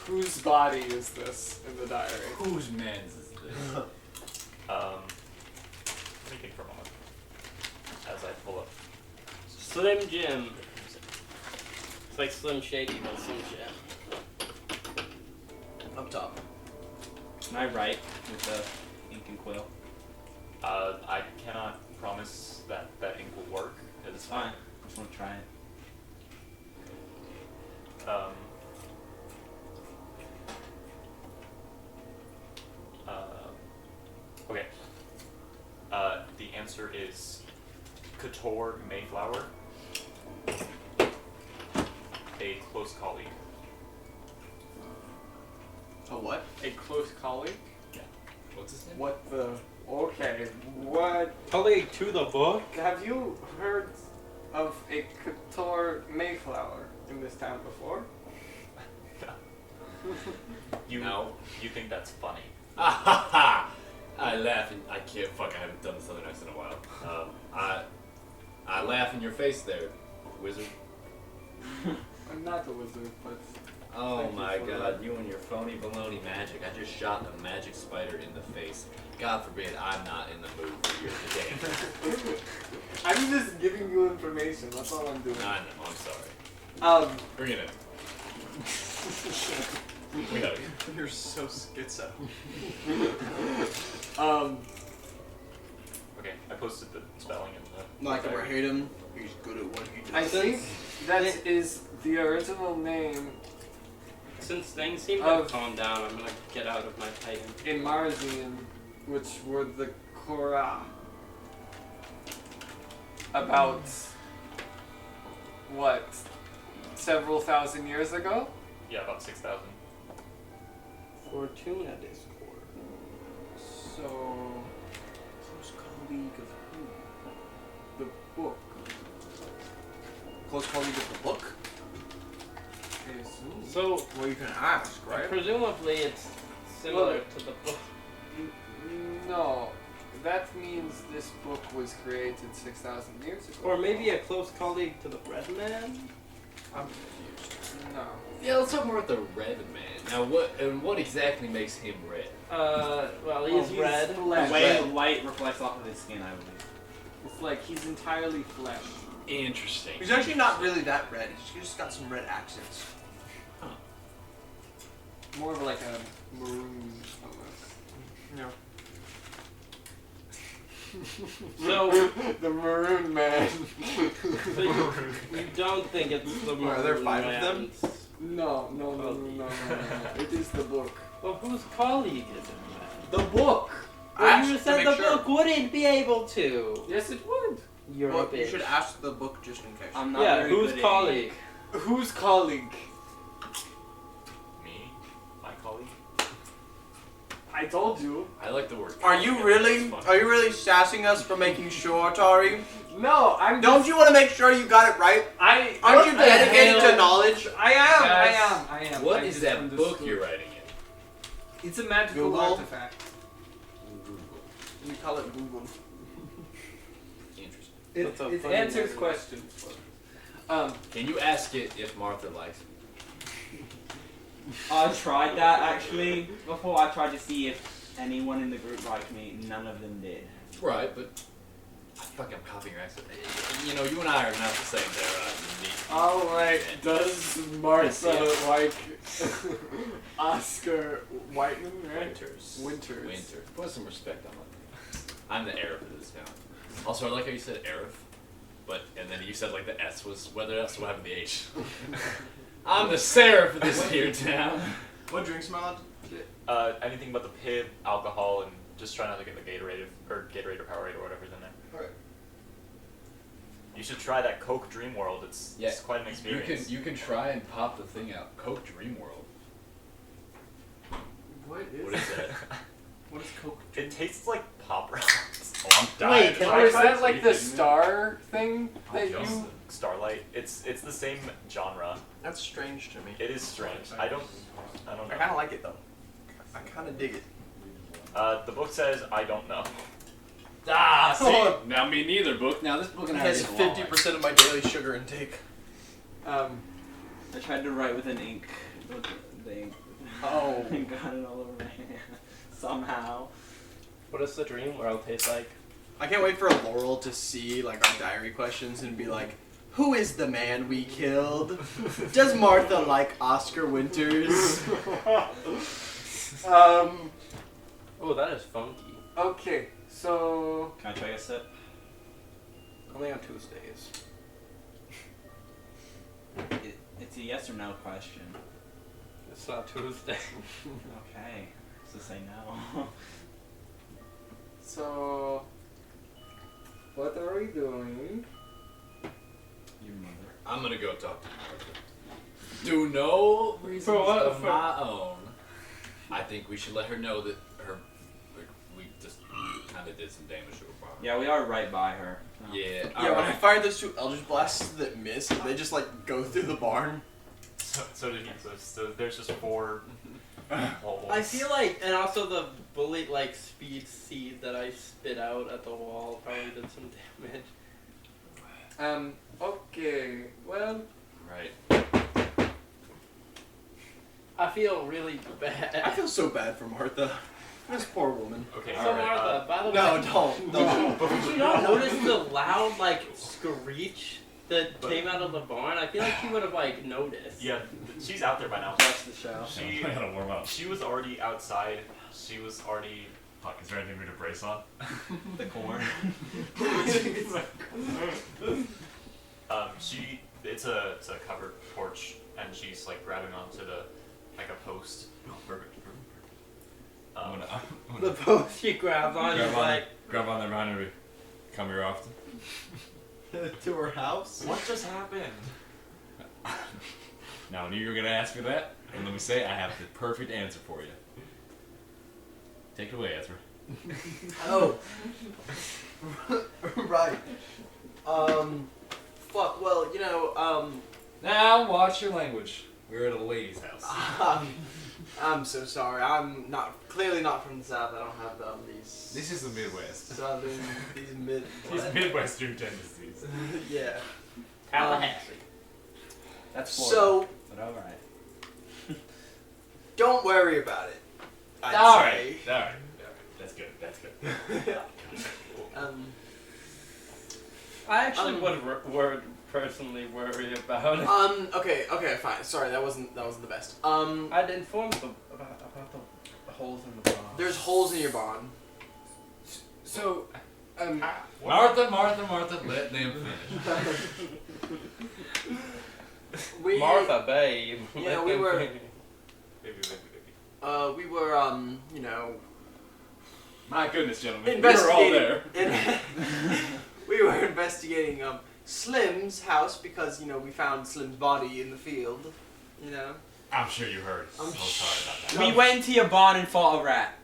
Whose body is this in the diary? Whose man's is this? Let me think for a moment. As I pull up. Slim Jim. It's like Slim Shady, but Slim Jim. Up top. Can I write with the ink and quill? I cannot promise that ink will work. It's fine. I just want to try it. Okay. The answer is Couture Mayflower, a close colleague. A what? A close colleague? What's his name? What the? Okay. What? Colleague to the book? Have you heard of a Couture Mayflower in this town before? You think that's funny? I laugh and I can't. Fuck, I haven't done the Southern accent in a while. I laugh in your face there, wizard. I'm not a wizard, but Oh thank you my for god, that. you and your phony baloney magic. I just shot a magic spider in the face. God forbid I'm not in the mood for your today. I'm just giving you information. That's all I'm doing. I know, I'm sorry. Bring it in. We know you. You're so schizo. Okay, I posted the spelling in the. Not like I hate him. He's good at what he does. I think that is the original name Since things seem to have calmed down, I'm gonna get out of my pain. in Marzian, which were the Korah. About what? Several thousand years ago? Yeah, about 6,000. Fortuna Discord. So close colleague of who? The book. Close colleague of the book? I assume. So, Well, you can ask, right? presumably it's similar Well, to the book. No, that means this book was created 6,000 years ago. Or maybe a close colleague to the Red Man? I'm confused. No. Yeah, let's talk more about the red man. Now, what exactly makes him red? Well, he's red. The Flesh. way the light reflects off of his skin, I believe. It's like he's entirely flesh. Interesting. He's actually not really that red. He's just got some red accents. More of like a maroon almost. Yeah. So, The maroon man. so you don't think it's the Are there Maroon 5 of them? Man's No. It is the book. Well, whose colleague is it, man? The book. Well, you Ask said to the make sure. book wouldn't be able to. Yes, it would. You're Well, a bitch. you should ask the book just in case. I'm not Yeah, very whose good at colleague? Whose colleague? Me? My colleague? I told you. I like the word. Are you really sassing us for making sure, Tari? No, I'm. Don't you want to make sure you got it right? Aren't you dedicated to knowledge? I am. What I is just that book understood. you're writing in? It's a magical Google? artifact. We call it Google. Interesting. That's a It funny answers name. questions. Can you ask it if Martha likes me? I tried that actually before. I tried to see if anyone in the group liked me. None of them did. Right, but I fucking copying your accent. You know, you and I are not the same there. Alright, does Martha Yes. like Oscar Whiteman, right? Winters. Winters. Winter. Put some respect on my name. I'm the Arif of this town. Also, I like how you said Arif, and then you said like the S was, whether else what happened to the H. I'm the Seraph of this here town. What drinks am I allowed to Anything but the pib, alcohol, and just try not to get the Gatorade or Powerade or whatever's in there. Alright. You should try that Coke Dream World. It's quite an experience. You can try and pop the thing out. Coke Dream World. What What is that? What is Coke? It tastes like Pop Rocks. Oh, I'm dying. Wait, can Or is that like the star thing that Just you... Starlight. It's the same genre. That's strange to me. It is strange. I don't I know. kind of like it though. I kind of dig it. The book says I don't know. Ah, see? Now me neither, book. Now this book It and I has get along. 50% of my daily sugar intake. I tried to write with an ink. With the ink. Oh. And got it all over my hand. Somehow. What does the dream world taste like? I can't wait for Laurel to see like our diary questions and be like, who is the man we killed? Does Martha like Oscar Winters? Oh, that is funky. Okay, so... Can I try a sip? Only on Tuesdays. It's a yes or no question. It's not Tuesday. Okay. So say no. So... What are we doing? Your mother. I'm gonna go talk to Martha. Do no reasons of my own. I think we should let her know that we just kind of did some damage to her farm. Yeah, we are right by her. So. Yeah. Yeah, when I fired those two Eldritch Blasts that missed, they just like go through the barn. So did he. So there's just 4 holes. I feel like, and also the bullet like speed seed that I spit out at the wall probably did some damage. Okay, well... Right. I feel really bad. I feel so bad for Martha. This poor woman. Okay. So Martha, by the way, No, don't. did you not notice the loud like screech that came out of the barn? I feel like she would have like noticed. Yeah, she's out there by now. That's the show. She I gotta warm up. She was already outside. She was already. Fuck, is there anything for me to brace on? The corn. It's a covered porch, and she's like grabbing onto like a post. Oh, perfect. I'm The gonna post she grabs on is like, grab on there behind her. Come here often. To her house? What just happened? Now, when you're gonna ask me that, and let me say, I have the perfect answer for you. Take it away, Ezra. Oh. Right. Fuck, well, you know, Now, watch your language. We're at a lady's house. I'm so sorry. I'm clearly not from the South. I don't have these This is the Midwest. Southern, these mid... These Midwestern tendencies. Yeah. Tallahassee. That's Florida. So, But alright. don't worry about it. I'd Alright. say. Alright. That's good. That's good. I actually would personally worry about it. Okay, fine. Sorry, that wasn't the best. I'd inform them about the holes in the barn. There's holes in your barn. So, Martha, let them finish. Martha, babe. Yeah, we were. Baby. We were, you know, My goodness, gentlemen. We were all there. We were investigating Slim's house because, you know, we found Slim's body in the field. You know. I'm sure you heard. I'm so sorry about that. We went into your barn and fought a rat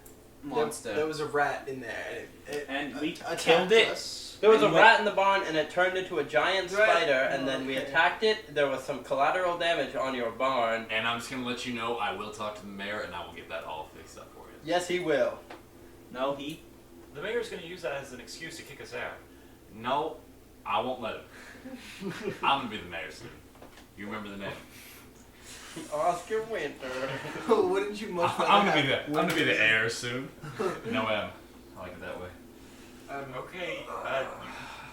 monster. There was a rat in there, and we attacked killed it. us. There was a rat in the barn, and it turned into a giant spider, and then we attacked it. There was some collateral damage on your barn. And I'm just gonna let you know, I will talk to the mayor, and I will get that all fixed up for you. Yes, he will. No, he. The mayor's gonna use that as an excuse to kick us out. No, I won't let him. I'm gonna be the mayor soon. You remember the name? Oscar Winter. Wouldn't you much rather I'm gonna have be the Winter? heir soon. No M. I like it that way. Okay,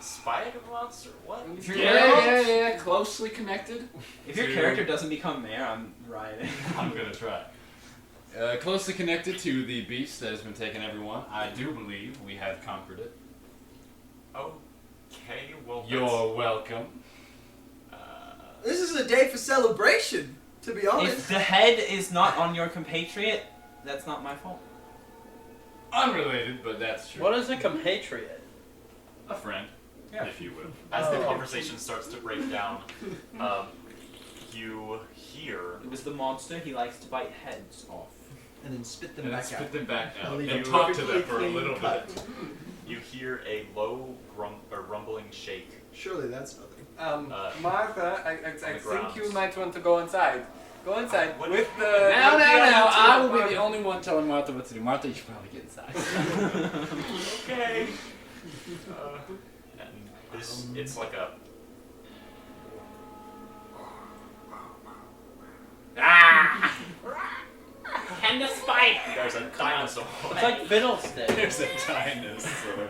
spying a monster? What? Yeah. Closely connected. If your character doesn't become mayor, I'm rioting. I'm gonna try. Closely connected to the beast that has been taking everyone. I do believe we have conquered it. Okay, well. You're welcome. This is a day for celebration, to be honest. If the head is not on your compatriot, that's not my fault. Unrelated, but that's true. What is a compatriot? A friend, if you will. As the conversation starts to break down, you hear. It was the monster. He likes to bite heads off. And then spit them And then back spit out. them back out. Leave And a talk to them perfectly for a clean little cut. bit. You hear a low rumbling shake. Surely that's nothing. Martha, I the think grounds. you might want to go inside. Go inside What- with the. Now, with the other two I will be apartments. the only one telling Martha what to do. Martha, you should probably get inside. Okay. And this, it's like a. And the spider. There's a dinosaur. It's like Fiddlestick. There's a dinosaur.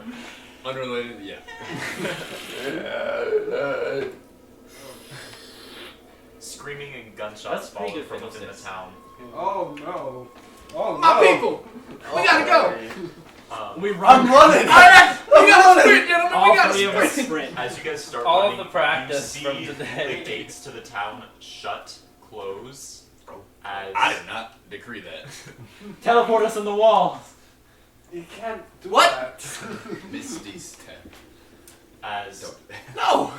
Unrelated, yeah. Screaming and gunshots That's pretty follow good from for within the six. town. Oh no! Oh no! My people! We gotta go! We run. I'm running! We gotta sprint, gentlemen! All three of us sprint. As you guys start All of running, the practice you from see today. the gates to the town shut, close, as I did not decree that. Teleport us on the wall. You can't do What? that. Misty's tech. as No!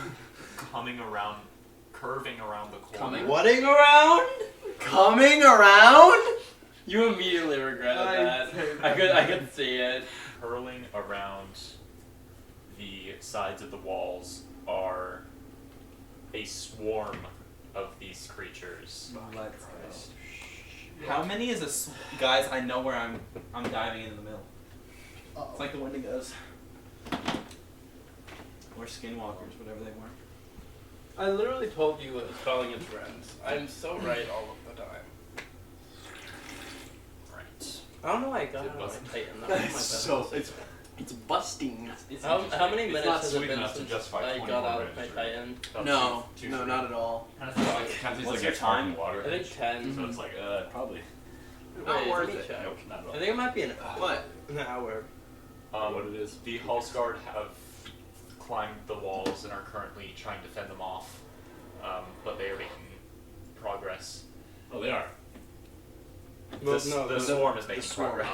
curving around the corner. Whatting around? Coming around? You immediately regretted that. I could see it. Curling around the sides of the walls are a swarm of these creatures. Let's go. How many is this? Guys, I know where I'm diving into the middle. It's like the Wendigos. Or skinwalkers, whatever they were. I literally told you it was calling its friends. I'm so right all of the time. Right. I don't know why I got it on my Titan. That was my best So, decision. it's busting. How many minutes not has it sweet been enough to since justify I 24 got out of my registry. Titan? About No, two, no, not at all. What's your time? Water. I think 10. So it's like, probably. Not Wait, worth let me it. check. Nope, not at all. I think it might be an hour. What it is. The Hallsguard have climbed the walls and are currently trying to fend them off, but they are making progress. Oh, they are. The swarm is making progress.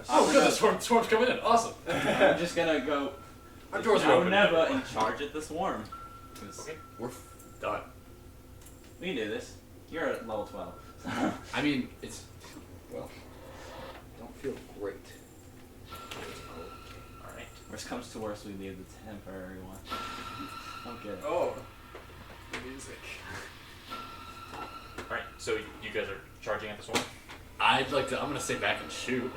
Oh, good. The swarm's coming in. Awesome. I'm just gonna go. Our doors are now open. never and charge at the swarm. 'Cause Okay. We're done. we can do this. You're at level 12. I mean, it's don't feel great. Alright. Worst comes to worst, we leave the temporary one. Okay. Oh, the music. Alright, so you guys are charging at the swarm? I'd like to. I'm gonna stay back and shoot.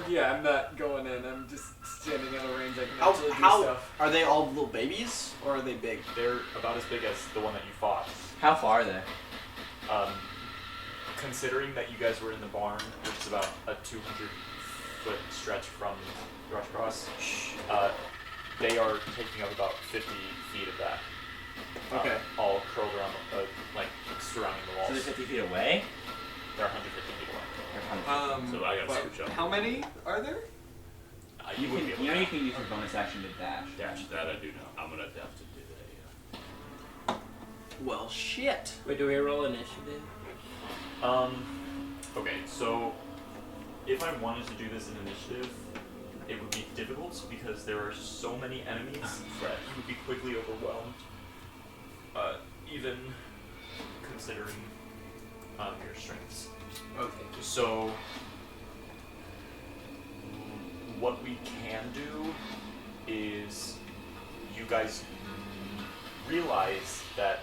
Yeah, I'm not going in. I'm just standing at a range. I can How, actually do how stuff. are they all little babies or are they big? They're about as big as the one that you fought. How far are they? Considering that you guys were in the barn, which is about a 200-foot stretch from Thrushcross, they are taking up about 50 feet of that. Okay. All curled around, like surrounding the walls. So they're 50 feet away? They're 150 feet away. So I gotta but switch up. how many are there? You wouldn't be able to. You can use your bonus action to dash. That I do know. I'm gonna have to do that. Yeah. Well, shit. Wait, do we roll initiative? Okay, so if I wanted to do this in initiative, it would be difficult because there are so many enemies that you would be quickly overwhelmed. Even considering your strengths. Okay. So what we can do is you guys realize that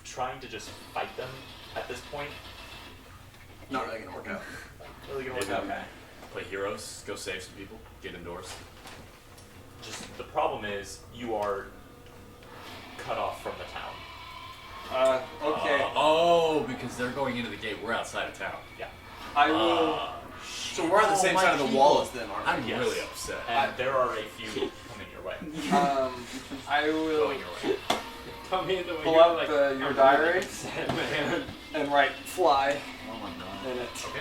trying to just fight them at this point Not really gonna work out. Really gonna work Maybe out. Okay. Play heroes, go save some people, get indoors. just the problem is you are cut off from the town. Okay. Oh, because they're going into the gate. We're outside of town. Yeah. I will. So we're on the same my side of the people. wall as them, aren't we? I'm Yes. really upset. And there are a few coming your way. I will Going your way. Tell me the way pull you're out like, your I'm diary really upset, man. and write fly Oh my god. in it. Okay.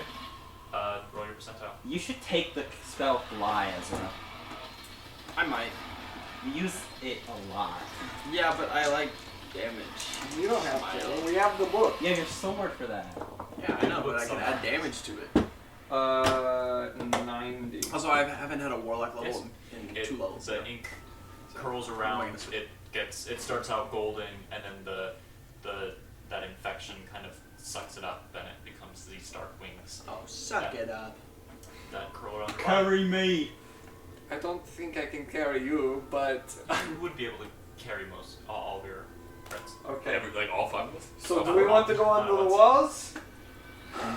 Roll your percentile. You should take the spell fly, Ezra. I might. You use it a lot. Yeah, but I like damage. You don't have to. We have the book. You have your sword for that. Yeah, I know, but I can add damage to it. 90. Also, I haven't had a warlock level in It, 2 levels. the ink curls around. It starts out golden, and then that infection kind of sucks it up, and it becomes these dark wings Oh, suck it up. that curl around. the body. Carry me. I don't think I can carry you, but You would be able to carry all of your friends. okay. Like all 5 of us? So do we want to go onto the Let's- walls?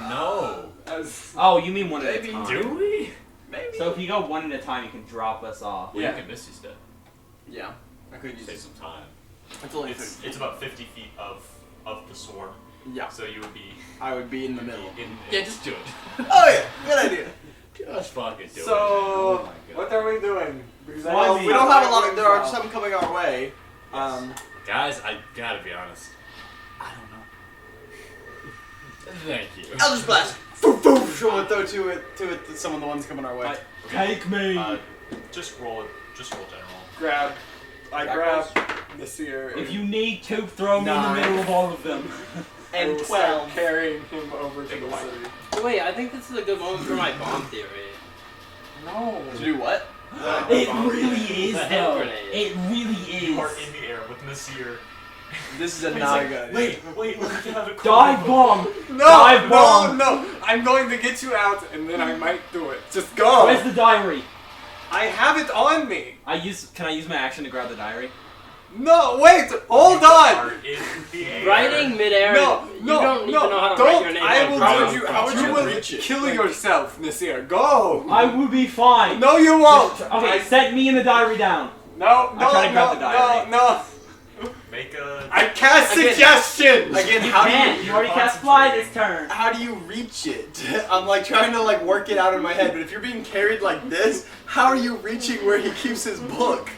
No. As Oh, you mean one at a Maybe. time. Do we? Maybe. So if you go one at a time, you can drop us off. Well, Yeah. you can miss his step. Yeah, I could use Save it. some time. It's only It's about 50 feet of the swarm, Yeah, so you would be I would be in the middle. in. Yeah, just do it. Oh yeah, good idea. Just fucking do it. So, Oh my God. what are we doing? Because I Well, see we don't have a lot. fireworks There are out. some coming our way. Guys, I gotta be honest. I don't know. Thank you. Eldritch Blast. Boom, boom. Throw it to some of the ones coming our way. Take me. Just roll general. Grab. I grab Nasir. If you need to, throw me in the 9. middle of all of them. I And will start 12. carrying him over to the Big city. Wait, I think this is a good moment for my bomb theory. No. To do what? It really is, The hand though. grenade. It really You are is. in the air with Nasir. This is a He's not like, good. Wait, look at how the Dive bomb. No, Dive no, bomb. no. I'm going to get you out, and then I might do it. Just go. Where's the diary? I have it on me. Can I use my action to grab the diary? No, wait. Hold Are on. in the air. Writing midair, No, you no, don't even no. know how to Don't. write your name. I like will Brown. do you. How would you will reach it? kill Like- yourself, Nasir. Go. I will be fine. No, you won't. Okay, set me and the diary down. No, no, try to grab no, the diary. no. Make a. I cast Again- suggestion. Again, You how can't. do You you? already cast fly this turn. How do you reach it? I'm like trying to like work it out in my head, but if you're being carried like this, how are you reaching where he keeps his book?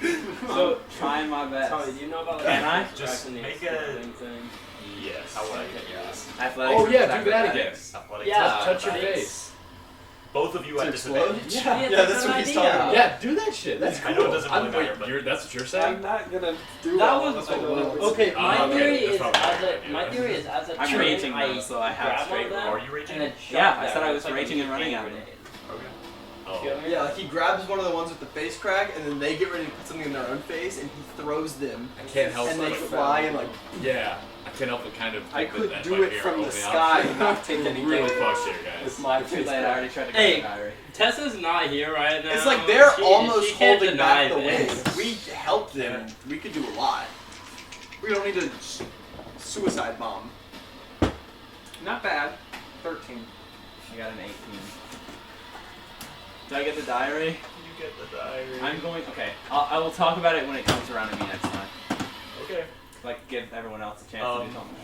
So trying my best. Tommy, do you know about Can I? Just make a. thing? Yes. How would I get yes? Athletics. Oh or yeah, do that again. acrobatics? Athletics. Yeah, Touch your thanks. face. Both of you To at explode? disadvantage. Yeah, that's what he's talking about. Yeah, do that shit. That's cool. I know it doesn't really I'm- matter, wait, but- that's what you're I'm saying? not gonna do That all was this. I don't know. okay. My okay, theory that's is probably as not a a good my idea. theory is as a I'm turn, raging I though, so I have grab one straight of them Are you raging? and then Yeah, shove I them. said I was It's like a raging and running hand at them. grenade. Oh. Feel me? Yeah, like he grabs one of the ones with the face crack, and then they get ready to put something in their own face, and he throws them, I can't help and but they fly and like. Yeah, I can't help but kind of. I think could that do might it be our from the only sky option. and not take any Really damage. fucked here, It's guys. my Too face. late. I already tried to grab Hey. the diary. Tessa's not here right now. It's like they're She almost can't holding back the deny wings. this. We help them. We could do a lot. We don't need to suicide bomb. Not bad. 13. I got an 18. Do I get the diary? You get the diary. I'm going. Okay, I will talk about it when it comes around to me next time. Okay. Like give everyone else a chance to do something.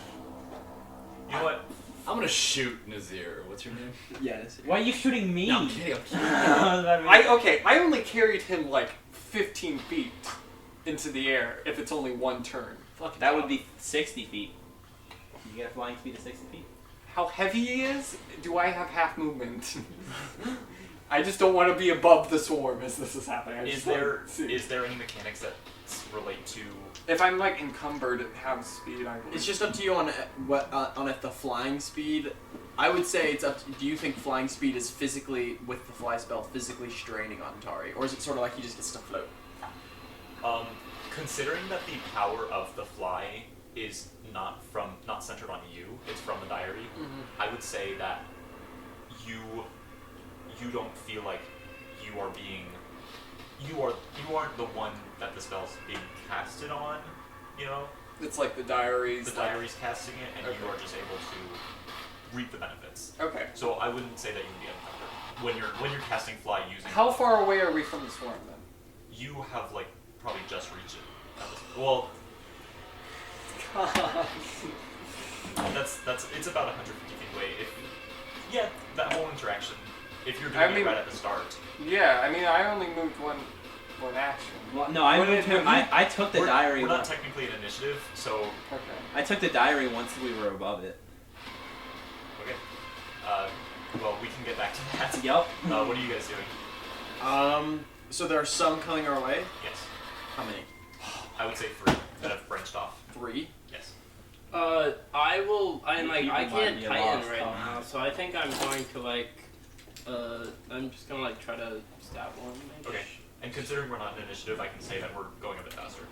You know what? I'm gonna shoot Nazir. What's your name? Yeah, that's it. Why are you shooting me? No, I'm kidding. I'm kidding. I only carried him like 15 feet into the air if it's only one turn. Fucking That would be 60 feet. You get a flying speed of 60 feet? How heavy he is? Do I have half movement? I just don't want to be above the swarm as this is happening. I Is just wanna there see. is there any mechanics that relate to? If I'm like encumbered and have speed, I believe. It's just up to you on if the flying speed. I would say it's up to, do you think flying speed is physically, with the fly spell, physically straining on Tari? Or is it sort of like he just gets to float? Considering that the power of the fly is not centered on you, it's from the diary, I would say that you don't feel like you aren't the one that the spell's being casted on, you know? It's like the diaries. The diary's casting it, and you are just able to reap the benefits. Okay. So I wouldn't say that you would be unencumbered when you're casting fly using. How far away are we from the swarm then? You have like probably just reached it. Well, that's it's about 150 feet away. That whole interaction. If you're doing it right at the start. Yeah, I mean, I only moved one action. Well, no, I moved him. I took the diary. We're not technically an initiative, so. Okay. I took the diary once we were above it. Okay. Well, we can get back to that. Yep. What are you guys doing? So there are some coming our way? Yes. How many? I would say 3 that have branched off. 3? Yes. I can't be Titan lost, right huh? now, so I think I'm going to I'm just gonna try to stab one. Maybe. Okay. And considering we're not an initiative, I can say that we're going a bit faster.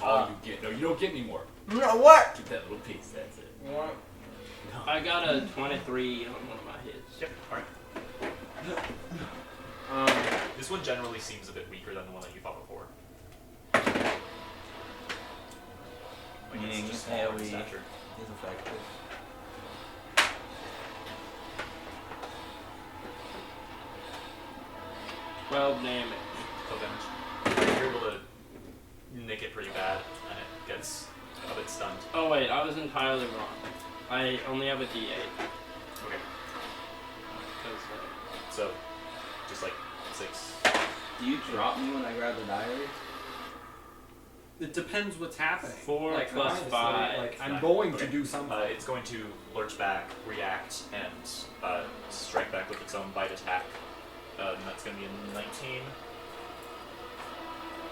Oh, you get. No, you don't get any more. No, what? Keep that little piece. That's it. What? I got a 23 on one of my hits. Yep. All right. This one generally seems a bit weaker than the one that you fought before. Like Meaning it's just smaller in AoE stature. is effective. Well, damn it. 12 damage. You're able to nick it pretty bad, and it gets a bit stunned. Oh wait, I was entirely wrong. I only have a D8. Okay. So, just like 6. Do you drop me when I grab the diary? It depends what's happening. 4 like, plus honestly, 5. Like, I'm going Okay. to do something. It's going to lurch back, react, and strike back with its own bite attack. And that's going to be a 19.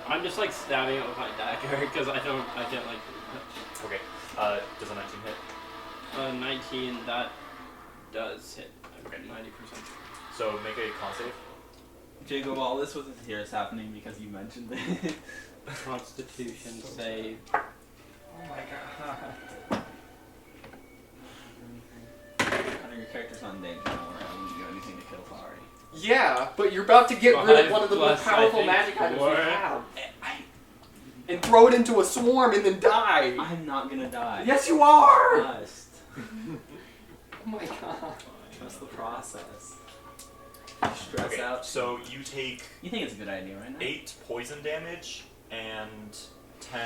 I'm just like stabbing it with my dagger because I can't like. Okay. Does a 19 hit? 19, that does hit. Okay. 90%. So make a con save. Jacob, all this was here is happening because you mentioned it. Constitution save. Oh my god. Hunter, your character's not in danger now, right? I wouldn't do anything to kill Tari. Yeah, but you're about to get rid of one of the most Plus, I powerful think, magic items we 4. have. And throw it into a swarm and then die. I'm not gonna die. Yes, you are! Trust. Oh my god. Trust the process. Stress Okay, out. so you take You think it's a good idea, right now? 8 poison damage and 10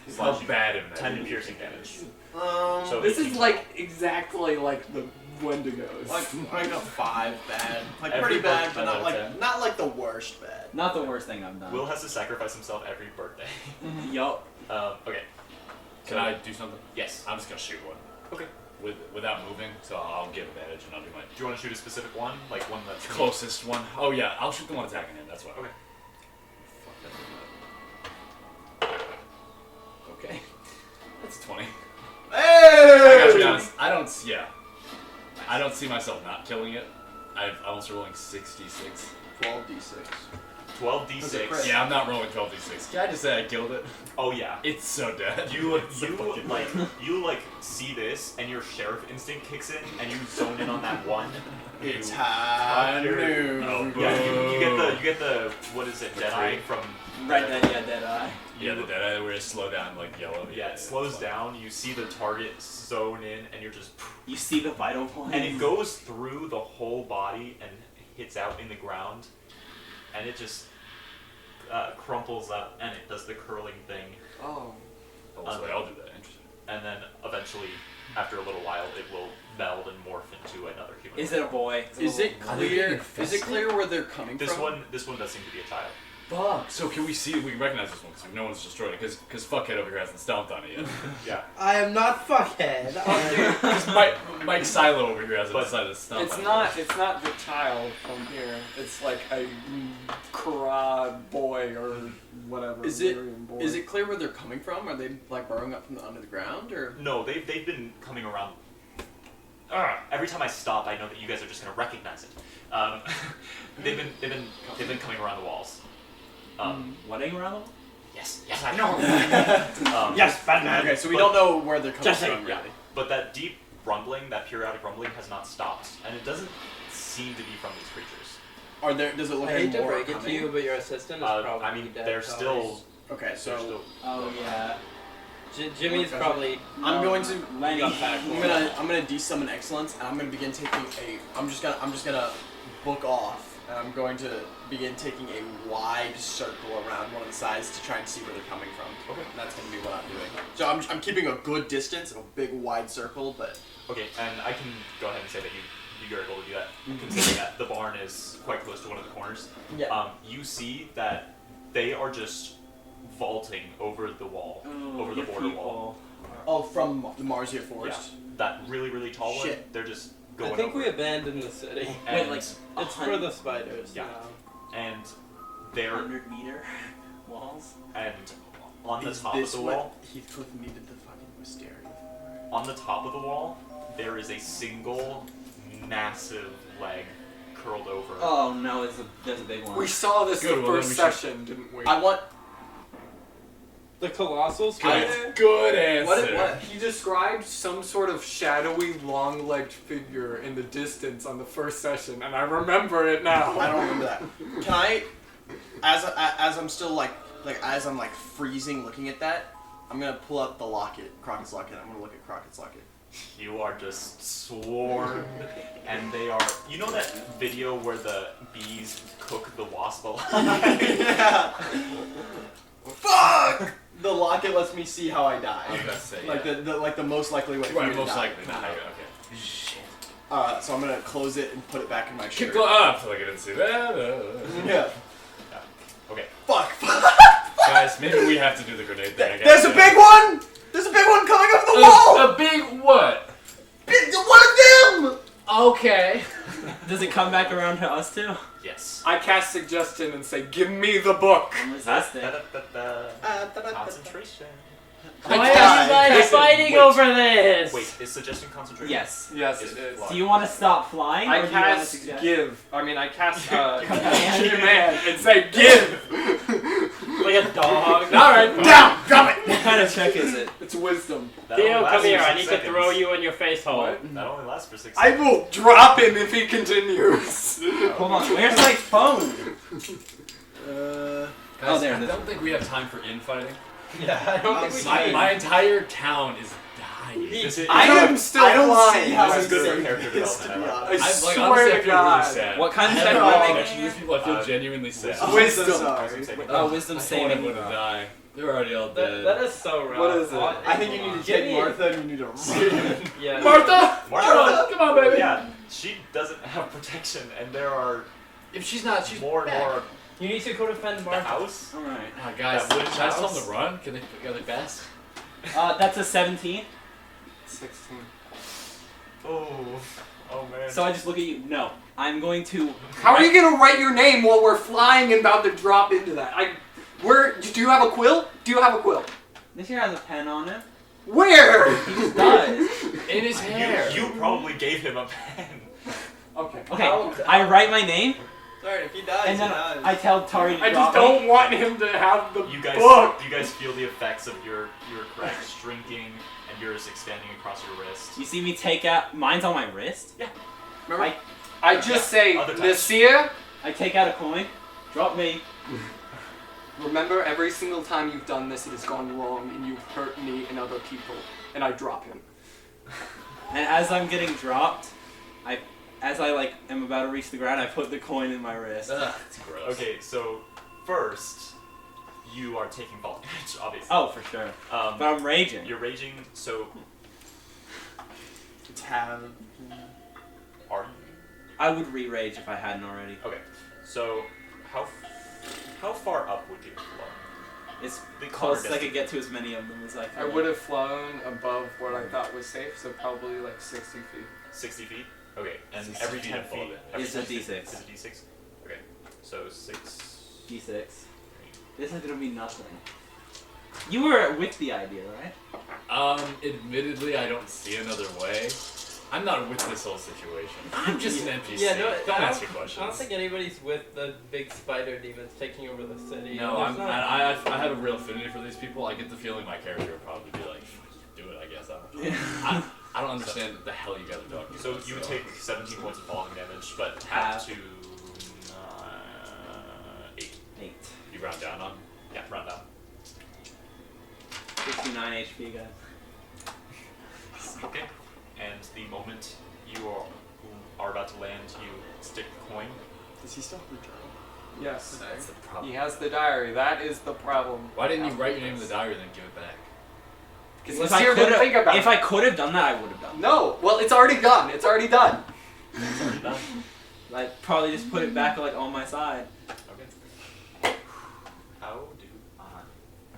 How slashing, bad am I? 10 piercing damage. So This 18. is like exactly like the Wendigos. like a 5 bad. Like Every pretty bad, month, but not 10 out of not like the worst bad. Not the worst thing I've done. Will has to sacrifice himself every birthday. Yup. Okay. Can I do something? Yes. I'm just gonna shoot one. Okay. Without moving, so I'll get advantage and I'll do my Do you want to shoot a specific one? Like one that's closest one. Oh yeah, I'll shoot the one attacking him. That's why. Okay. Okay. That's a 20. I Hey! gotta be honest. I don't see myself not killing it. I was rolling 66. 12d6. 12d6. Yeah, I'm not rolling 12d6. Can I just say I killed it? Oh yeah. It's so dead. You see this, and your sheriff instinct kicks in, and you zone in on that one. It's You- high you're- noon. Oh, Yeah, you get the what is it, Deadeye from Right then, yeah, Deadeye. Yeah, the dead eye where it slow down like yellow. Yeah, it slows down. You see the target zone in, and you're just, You see the vital point. and it goes through the whole body and hits out in the ground, and it just crumples up, and it does the curling thing, Oh. Oh, so they all do that. Interesting. and then eventually, after a little while, it will meld and morph into another human. Is it a boy? Is it Are they clear? getting Is it clear where they're coming This from? one does seem to be a child. Fuck. So can we see? We can recognize this one because no one's destroyed it. Because fuckhead over here hasn't stomped on it yet. Yeah. I am not fuckhead. Because Myke Psilo over here hasn't decided to stomp. It's on not. It's not the child from here. It's like a Kara boy or whatever. Is it Lyrian boy. is it clear where they're coming from? Are they like burrowing up from under the ground or? No, they've been coming around. Every time I stop, I know that you guys are just gonna recognize it. They've been coming around the walls. Wedding around them? Yes, I know. Yes, Batman. Okay, so we don't know where they're coming Just from Yeah, really. but that deep rumbling, that periodic rumbling, has not stopped, and it doesn't seem to be from these creatures. Are there? Does it look I like hate to more break it to coming? you, but your assistant is probably I mean, dead. they're Tari. still. Okay, They're so still. Oh yeah. Jimmy's probably. I'm going to. Lenny. got back. I'm gonna de-summon excellence, and I'm gonna begin taking a. I'm just gonna book off, and I'm going to begin taking a wide circle around one of the sides to try and see where they're coming from. Okay. And that's gonna be what I'm doing. So I'm keeping a good distance, a big wide circle, but Okay, and I can go ahead and say that you're able to do that, considering that the barn is quite close to one of the corners. yeah. You see that they are just vaulting over the wall, over the border wall. Oh, from the Marsia Forest. Yeah, that really, really tall one. Shit. They're just going I think over. we abandoned the city. And, like, It's for the spiders Yeah. now. and they're 100-meter walls. and on the Is top of this the what wall. Heathcliff needed the fucking wisteria for? On the top of the wall, there is a single massive leg curled over. Oh no, there's a big one. We saw this Good, the well, then first we should- session, didn't we? I want. The colossals. Good answer. What he described some sort of shadowy, long-legged figure in the distance on the first session, and I remember it now. I don't remember that. Can I, as I'm still as I'm freezing looking at that, I'm gonna pull out the locket, Crockett's locket. I'm gonna look at Crockett's locket. You are just swarmed, and they are. You know that video where the bees cook the wasp alive? Yeah. Fuck! The locket lets me see how I die. I was gonna say, Like yeah. the most likely way for me Right, to most die. likely. Nah, okay. Shit. So I'm gonna close it and put it back in my shirt. I feel like I didn't see that. Yeah. Okay. Fuck. Guys, maybe we have to do the grenade thing. I guess. There's a big one! There's a big one coming up the wall! A big what? One of them! Okay. Does it come back around to us too? Yes. I cast suggestion and say, "Give me the book." I'm resisting. Concentration. Why are you guys fighting wait. over this? Wait, is suggestion concentration? Yes. Yes, Is it is. fly. Do you want to stop flying? I or do you want to cast suggest? give. I cast Command? command and say give. Like a dog. All right, down, drop it. What kind of check is it? It's wisdom. That only Theo, lasts come here. for I 6 need seconds. to throw you in your face hole. What? That only lasts for 6 I seconds. will drop him if he continues. Hold on. Where's my phone? Guys, there it I is. don't think we have time for infighting. Yeah, I don't think we can. My entire town is dying. This is, I am still I don't flying. see how this he's is good for saying character this, to development. be I like honest. I honestly, swear I to feel God. really sad. What kind of I check have am I no making? connection to these people. I feel genuinely sad. Wisdom. Oh, wisdom I don't saving. want everyone to die. They're already all dead. That is so rough. What is it? I think you need to Give take me- Martha and you need to Yeah. Martha! Martha! Come on, baby! Yeah, she doesn't have protection, and there are If she's not, she's more and back. more. You need to go defend The Martha. house? All right. Oh, guys, That wooden should I tell them house? to run? Can they fast? That's a 17. 16. Oh man. So I just look at you. No, I'm going to. How are you gonna write your name while we're flying and about to drop into that? Do you have a quill? Do you have a quill? This here has a pen on it. Where? He just does. In his hair. You probably gave him a pen. Okay. Okay. I write my name, Alright, if he dies, and then he dies. I tell Tari to I drop just don't want him to have the You guys, book. you guys feel the effects of your cracks shrinking and yours extending across your wrist. You see me take out. Mine's on my wrist. Yeah. Remember? I just say, Other times. Nasir, I take out a coin. Drop me. remember every single time you've done this, it has gone wrong and you've hurt me and other people. And I drop him. And as I'm getting dropped, as I am about to reach the ground, I put the coin in my wrist. That's gross. Okay, so first you are taking fall damage, obviously. Oh, for sure. But I'm raging. You're raging. So Tab. are you? I would re-rage if I hadn't already. Okay. So how far up would you have flown? It's The close corner I could get to as many of them as I could. I would have flown above what I thought was safe, so probably like 60 feet. 60 feet? Okay, and 60 every feet 10 above feet it. every It's a 10 feet D6. is a D6? Okay, so 6. D6. This is gonna be nothing. You were with the idea, right? Admittedly, I don't see another way. I'm not with this whole situation. I'm just an NPC. Yeah, no, don't I ask me don't, questions. I don't think anybody's with the big spider demons taking over the city. No, There's not- I have a real affinity for these people. I get the feeling my character would probably be like, do it, I guess. I don't understand what the hell you guys are talking So about. you would take 17 points of falling damage, but have to 8. 8. You round down on? Yeah, round down. 69 HP, guys. Okay. And the moment you are about to land, you stick the coin. Does he still have the journal? Yes. That's the problem. He has the diary. That is the problem. Why didn't you write your name in the diary and then give it back? Because If Nasir didn't think about if it. I could have done that, I would have done. No. Well, it's already done. It's already done. It's already done. Like probably just put it back like on my side. Okay. How do I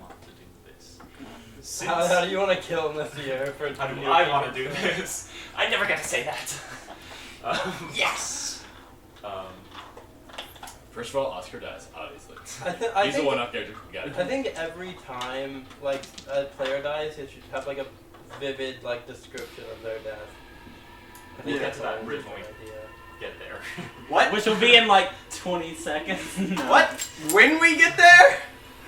want to do this? Since How do you want to kill Nasir for how do doing I your want to do demons? this? I never get to say that. Yes. First of all, Oscar dies, obviously. I He's the think- one up there who got it. I think every time like a player dies, it should have like a vivid like description of their death. I think We'll get that's to that always bridge a when we good idea. get there. What? Which will be in like 20 seconds. No. What? When we get there?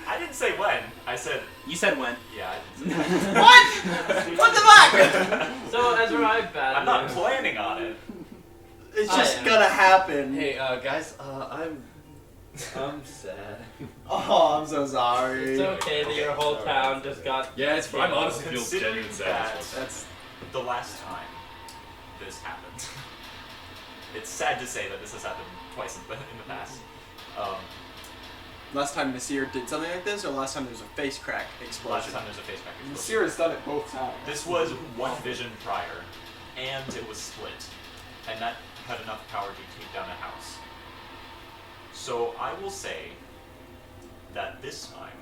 I didn't say when. I said You said when? yeah. I didn't say when. What? What the fuck? So Ezra, I have bad I'm not news. planning on it. It's I just am. gonna happen. Hey, guys, I'm sad. Oh, I'm so sorry. It's okay that your whole Alright. town just got. Yeah, it's. I'm honestly feel Considering genuine that sadness. that's the last time this happened. It's sad to say that this has happened twice in the past. Last time Nasir did something like this, or last time there was a face crack Last explosion? time there's a face crack explosion. Nasir has done it both times. This was one vision prior, and it was split, and that had enough power to take down a house. So I will say that this time,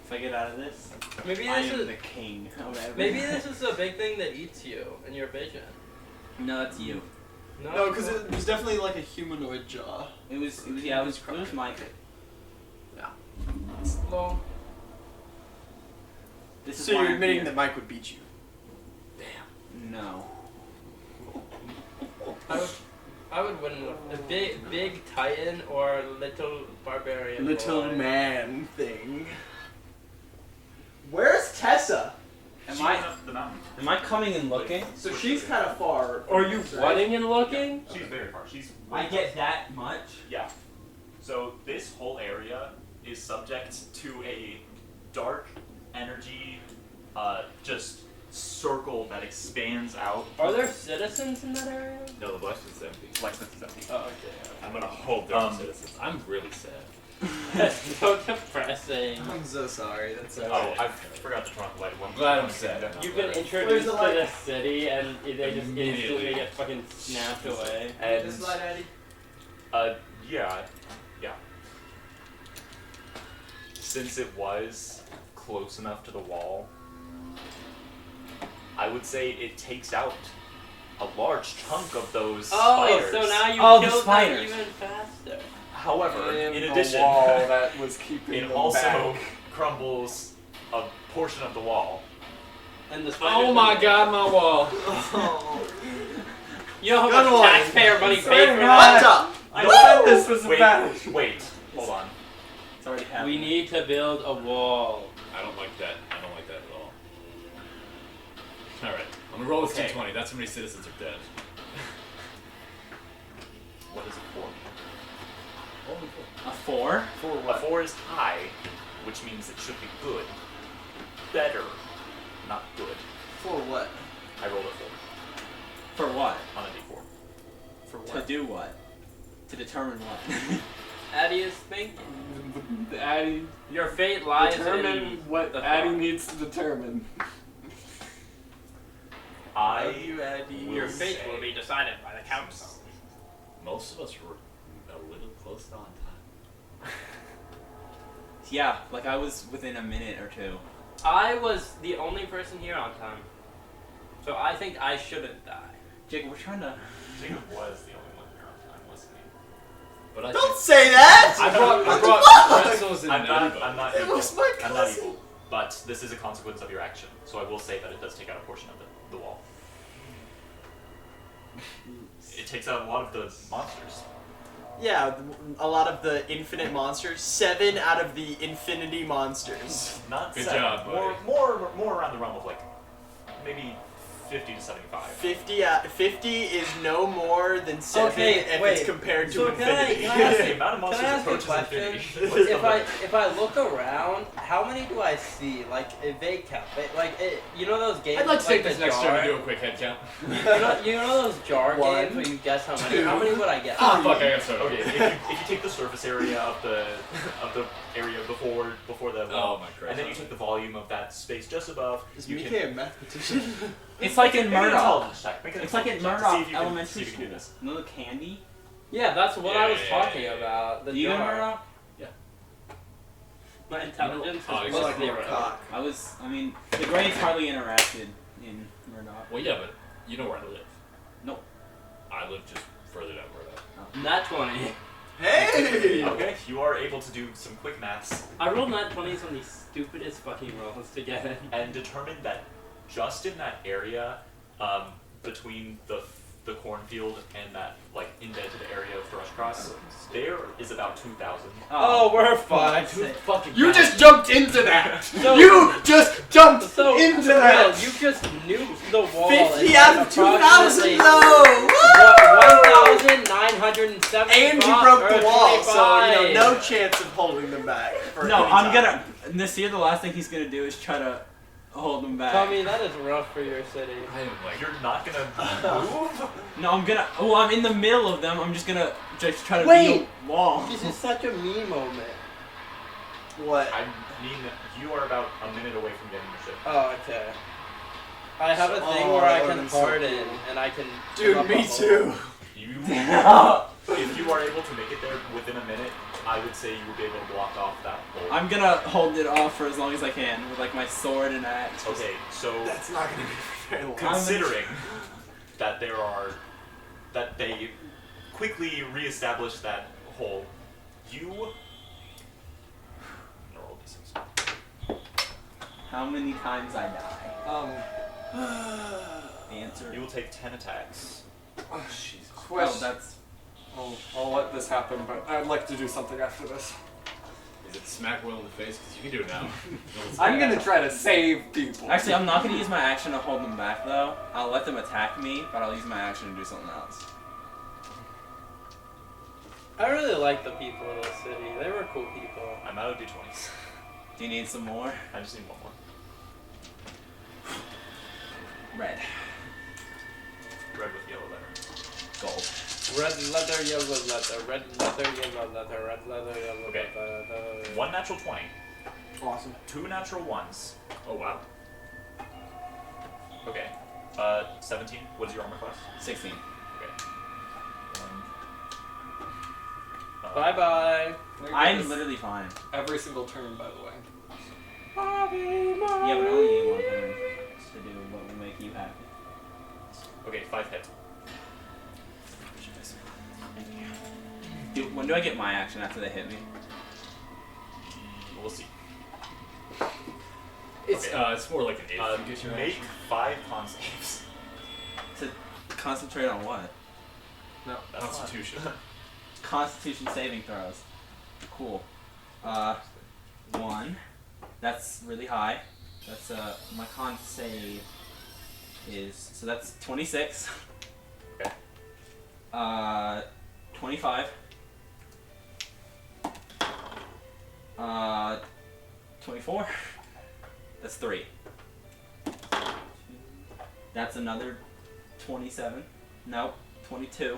If I get out of this, Maybe I this am is. the king. of everything. Maybe this is a big thing that eats you in your vision. No, that's you. No, because it was definitely like a humanoid jaw. It was Myke. Well, This is So why you're I'm admitting here. that Mike would beat you? No. I would win a big Titan or little Barbarian. Little boy. man thing. Where's Tessa? Am she I went up the mountain. am I coming and looking? So she's kind of far. Are you running and looking? She's very far. She's I get that much? Yeah. So this whole area is subject to a dark energy, just circle that expands out. Are there citizens in that area? No, the blacksmith's empty. Blacksmith is empty. Oh, okay. I'm gonna hope there are citizens. I'm really sad. That's so depressing. I'm so sorry. That's so Oh, I forgot to turn off the light one. Glad I'm sad. You've been Where's introduced the to light? the city and they just Immediately. instantly get fucking snapped away. And This light, Eddie? yeah. Since it was close enough to the wall, I would say it takes out a large chunk of those spiders. So now you Oh, the killed them spiders. even faster. However, And in the addition, wall that was keeping it them also back. crumbles a portion of the wall. And the spiders Oh my god, my wall. You know how Gun much line. taxpayer money Sorry, paid for God. that? What the? I said this was Wait, bad. wait, hold on. It's already happened. We need to build a wall. I don't like that. I don't like that at all. Alright, I'm gonna roll this Okay. d20. That's how many citizens are dead. What is it for? A 4? A 4 is high, which means it should be good. Better, not good. For what? I rolled a 4 For what? on a d4. For To what? do what? To determine what? Addie is thinking. Addie, Your fate lies determine in what the Addie thought. needs to determine. I Love you, Eddie. Your will fate say- will be decided by the council. Most of us were a little close to on time. Yeah, like I was within a minute or two. I was the only person here on time. So I think I shouldn't die. Jacob, we're trying to... Jacob was the only one here on time, wasn't he? But I Don't say that! I brought What the fuck? pretzels and I'm not It evil. was my I'm not cousin. evil. But this is a consequence of your action, so I will say that it does take out a portion of the wall. It takes out a lot of the monsters. Yeah, a lot of the infinite monsters. 7 out of the infinity monsters. Not Good 7. job, buddy. More around the realm of like maybe 50 to 75. 50 is no more than 7 Okay, if wait. it's compared to So can I- infinity. can I Yes, the amount of Can monsters I ask a approaches question? infinity. What's the limit? If I look around, how many do I see? Like if they count, you know those games. I'd like to take the this next jar? turn to do a quick head count. You know those jar One, games where you guess how many? How many would I get? Ah, fuck, I got started. Okay, if you take the surface area of the area before the wall, Oh my Christ. and then you take the volume of that space just above, Is you Myke can. a mathematician? It's like in Make an Murdoch. intelligence check. Make an It's like in intelligence check to see Murdoch if you can- Elementary see if you can do School. this. You know the candy? Yeah, that's what I was Yeah, talking yeah, yeah. about. The Do you know jar. Murdoch? My intelligence Oh, is it's plus like 0. cock. I mean, the grades hardly interacted in Murdoch. Well, yeah, but you know where I live. Nope. I live just further down Murdoch. Nat 20. Hey! Okay, you are able to do some quick maths I rolled nat 20s on the stupidest fucking rolls to get in. and determine that just in that area, between the cornfield and that like indented area of Thrushcross, there is about 2,000. Oh, we're fine. You just jumped into that! So- You just jumped So, into for real, that! you just nuked the wall. 50 and out like of 2,000 approximately though! Woo! 1,970. And you broke the wall, so no chance of holding them back. For No, any I'm time. gonna... Nasir, the last thing he's gonna do is try to hold them back. Tommy, that is rough for your city. I am like, You're not gonna move? No, I'm gonna... Oh, I'm in the middle of them. I'm just gonna just try to Wait! be a wall. This is such a me moment. What? I mean, you are about a minute away from getting your ship. Oh, okay. I have a thing Oh, where I that can would've been so harden cool. and I can. Dude, fill up me a hole. too. You, if you are able to make it there within a minute, I would say you will be able to block off that hole. I'm gonna hold it off for as long as I can with like my sword and axe. Okay, so That's not gonna be very long. considering that that they quickly reestablish that hole, you. I'm gonna roll d6. How many times I die? The answer. You will take 10 attacks. Oh, jeez. Oh, Question. that's... I'll let this happen, but I'd like to do something after this. is it smack Will in the face? Because you can do it now. I'm gonna try to save people. Actually, I'm not gonna use my action to hold them back though. I'll let them attack me, but I'll use my action to do something else. I really like the people in the city. They were cool people. I'm out of d20s. Do you need some more? I just need one more. Red. Red with yellow letter. Gold. Red leather, yellow leather, red leather, yellow leather, red leather, yellow Okay. leather. 1 natural 20. Awesome. 2 natural 1s. Oh wow. Okay. 17. What is your armor class? 16. Okay. Bye bye. I'm literally fine. Every single turn, by the way. Yeah, but only need one turn to do what will make you happy. Okay, 5 hit. Dude, when do I get my action after they hit me? We'll see. It's Okay. it's more like an 8. You get your Make action. 5 con saves. To concentrate on what? No. That's Constitution. Constitution saving throws. Cool. 1. That's really high. That's my con save is, so that's 26. Okay. 25. 24. That's 3. That's another 27. Nope. 22.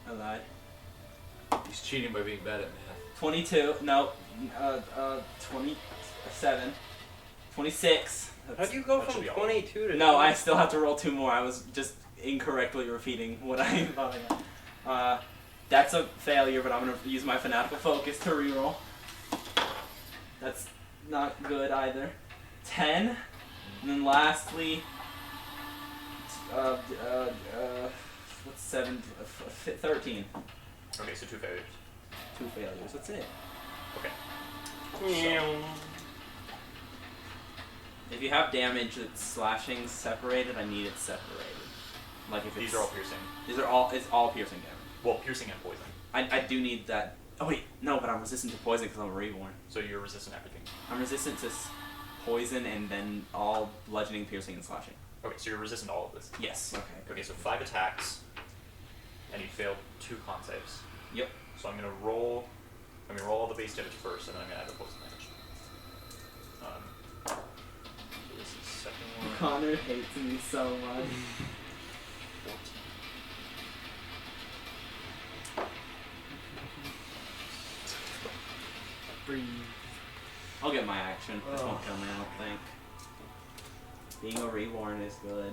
I lied. He's cheating by being bad at math. 22. Nope. 27. 26. How do you go that should from be all. 22 to No, I still have to roll 2 more. I was just incorrectly repeating what I thought I got. That's a failure, but I'm going to use my fanatical focus to reroll. That's not good either. 10. And then lastly, what's 7? 13. Okay, so 2 failures. 2 failures. That's it. Okay. If you have damage that's slashing separated, I need it separated. Like if it's, These are all piercing. It's all piercing damage. Well, piercing and poison. I do need that. Oh wait, no, but I'm resistant to poison because I'm a reborn. So you're resistant to everything. I'm resistant to poison and then all bludgeoning, piercing, and slashing. Okay, so you're resistant to all of this. Yes. Okay. Okay, so 5 attacks, and you failed 2 con saves. Yep. So I'm gonna roll all the base damage first, and then I'm gonna add the poison damage. This is the second one. Connor hates me so much. 14. I'll get my action. This won't kill me, I don't think. Being a reborn is good.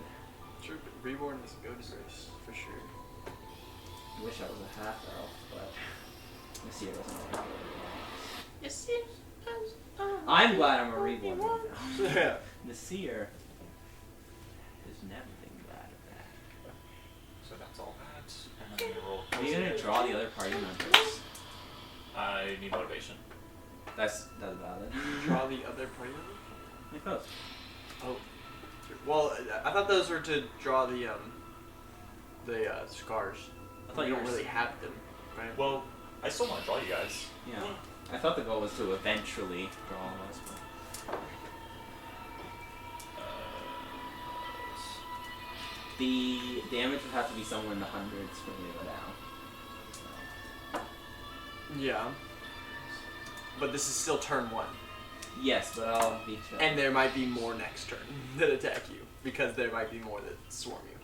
Sure, Reborn is a good race, for sure. I wish I was a half elf, but Nasir doesn't always go to I'm glad I'm a reborn now. Yeah. Nasir has never been glad of that. So that's all that. And then I'm gonna roll. Are you gonna draw the other party members? I need motivation. That's about it. Draw the other party member? Like those. Oh. Well, I thought those were to draw the scars. I thought you you don't were really have them, right? Well, I still want to draw you guys. Yeah. I thought the goal was to eventually draw all of us, but the damage would have to be somewhere in the hundreds for me to go down. Yeah. But this is still turn 1. Yes, but I'll beat you. And there might be more next turn that attack you, because there might be more that swarm you.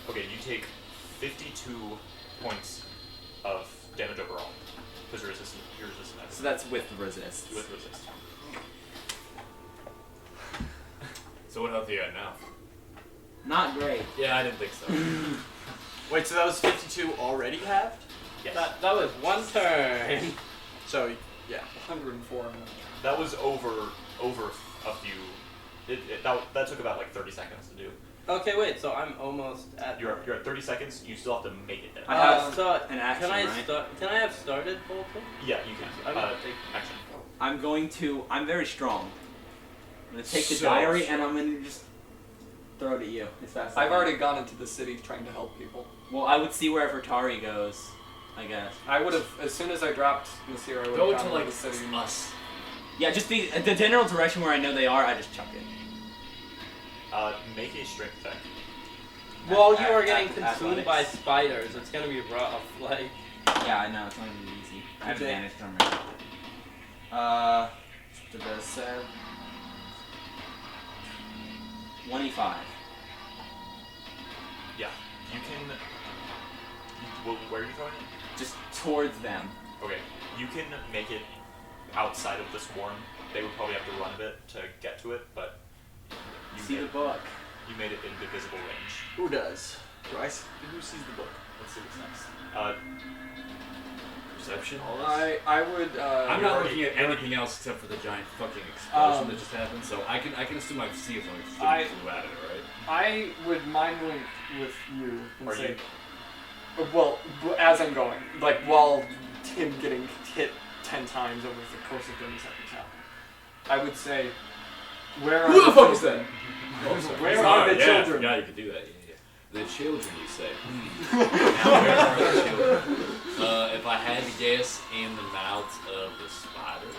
Okay, you take 52 points of damage overall because you're resistant. You're resistant. So that's with resist. With resist. So what health are you at now? Not great. Yeah, I didn't think so. Wait, so that was 52 already halved? Yes. That was 1 turn. So, yeah. 104. That was over a few. That took about like 30 seconds to do. Okay, wait. So I'm almost at. You're at 30 seconds. You still have to make it there. I have so an action, Can I right? Can I have started bolting? Yeah, you can. I'm gonna take Action. I'm very strong. I'm gonna take the So diary strong. and I'm gonna just throw it at you as fast as I've I already gone into the city trying to help people. Well, I would see wherever Tari goes, I guess. I would have, as soon as I dropped Nasir, I would Go have to gone like into the city. us. Yeah, just the general direction where I know they are, I just chuck it. Make a strength check. Well, you are getting Athletics. consumed by spiders. It's gonna be rough. Like. Yeah, I know, it's not gonna be easy. I have Okay. advantage on the set. 25. Yeah, you can. Where are you throwing it? Just towards them. Okay, you can make it outside of the swarm. They would probably have to run a bit to get to it, but See the book. You made it into visible range. Who does? Who sees the book? Let's see what's next. Perception. I would. I'm not looking at anything else except for the giant fucking explosion that just happened, so I can assume I see if I flew at it, right? I would mind link with you and Are say, you? well, as I'm going, like while him getting hit 10 times over the course of 30 seconds happen, I would say, where are Who the fuck is children? Oh, sorry. Where Sorry, are the yeah, children? Yeah, you could do that. Yeah. The children, you say. Now, where are the children? If I had to guess, in the mouths of the spiders.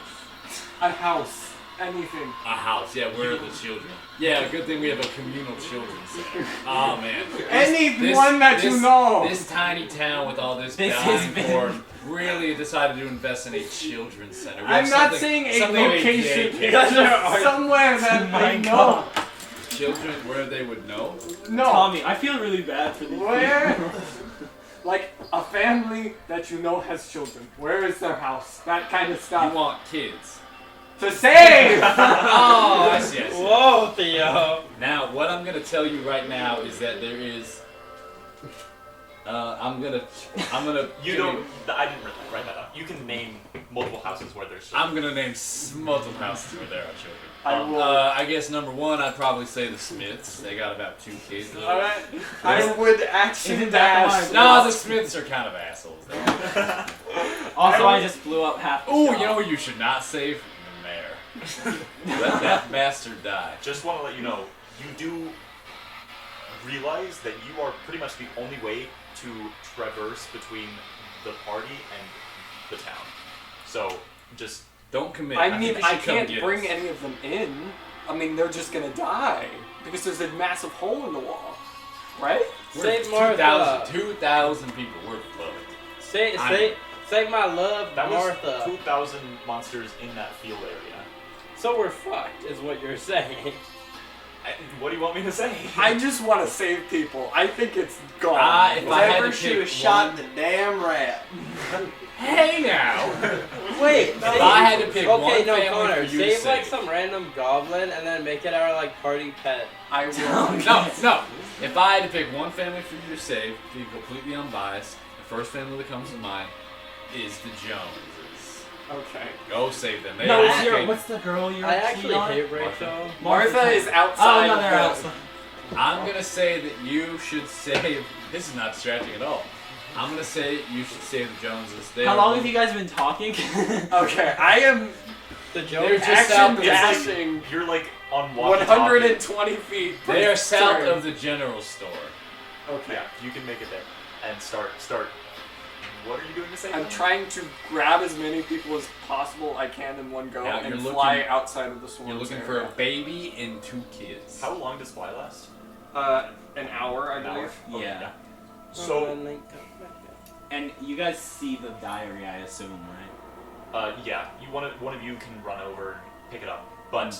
A house. Anything. A house, yeah, where are the children? Yeah, good thing we have a communal children's center. Oh man. Anyone that you know! This tiny town with all this This dying has been- corn really decided to invest in a children's center. We I'm have not something- saying a something location. AKA. Somewhere that they know. Children where they would know? No. Tommy, I feel really bad for these Where? people. Like a family that you know has children. Where is their house? That kind of stuff. You want kids. To save! Oh, I see. Whoa, Theo. Now, what I'm gonna tell you right now is that there is. I'm gonna. You don't. I didn't write that up. You can name multiple houses where there's. I'm gonna name multiple houses where there are children. I guess number one, I'd probably say the Smiths. They got about 2 kids. Alright. I would actually dash. No, the Smiths are kind of assholes. Also, I just blew up half the Ooh, shop. you know who you should not save? The mayor. Let that bastard die. Just want to let you know, you do realize that you are pretty much the only way to traverse between the party and the town. So, just don't commit. I mean, I can't bring any of them in. I mean, they're just gonna die because there's a massive hole in the wall, right? Save Martha. 2,000 people. We're fucked. Save my love, that Martha. was 2,000 monsters in that field area. So we're fucked, is what you're saying. What do you want me to say? I just want to save people. I think it's gone. If I had to should have pick shot the damn rat. Hey now! Wait, if I had to pick one okay, no, family Connor, for you to save like save. some random goblin and then make it our like party pet. I will. No. If I had to pick one family for you to save, to be completely unbiased, the first family that comes to mind is the Joneses. Okay. Go save them. They No, are Zero, what's the girl you're I actually on? hate Rachel. Martha is outside. Oh, no, they're outside. I'm gonna say that you should save. This is not distracting at all. I'm gonna say you should save the Joneses. How long have you guys been talking? Okay, I am The They're Joneses. just south of dashing You're like on walkie-talkie. 120 feet. They are south turn. of the general store. Okay. Yeah, you can make it there and start. What are you doing to save I'm them? trying to grab as many people as possible I can in one go Now and you're fly looking- outside of the swarm. You're looking for a baby and 2 kids. How long does fly last? an hour, I An hour? believe. Okay, Yeah. So, And you guys see the diary, I assume, right? yeah, one of you can run over and pick it up. But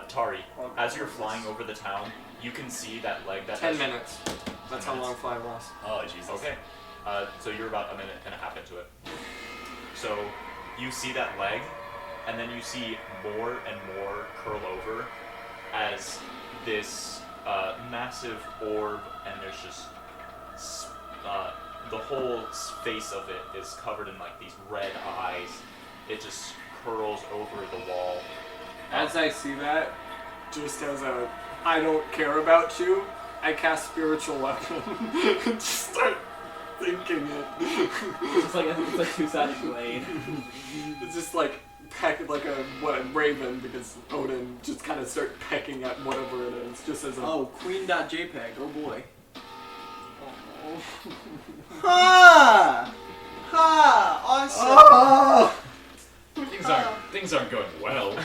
Tari, as you're flying over the town, you can see that leg that 10 has- minutes. That's how long minutes. fly lasts. Oh Jesus. Okay. So you're about a minute and a half into it. So you see that leg, and then you see more and more curl over as this massive orb, and there's just the whole face of it is covered in like these red eyes. It just curls over the wall. As I see that, just as a I don't care about you, I cast spiritual weapon. Just start thinking it. It's like a 2-sided blade. It's just like peck like a raven because Odin just kind of start pecking at whatever it is, just as a Oh, queen.jpg. Oh boy. Oh. Ha! Ha! Awesome. Things aren't going well.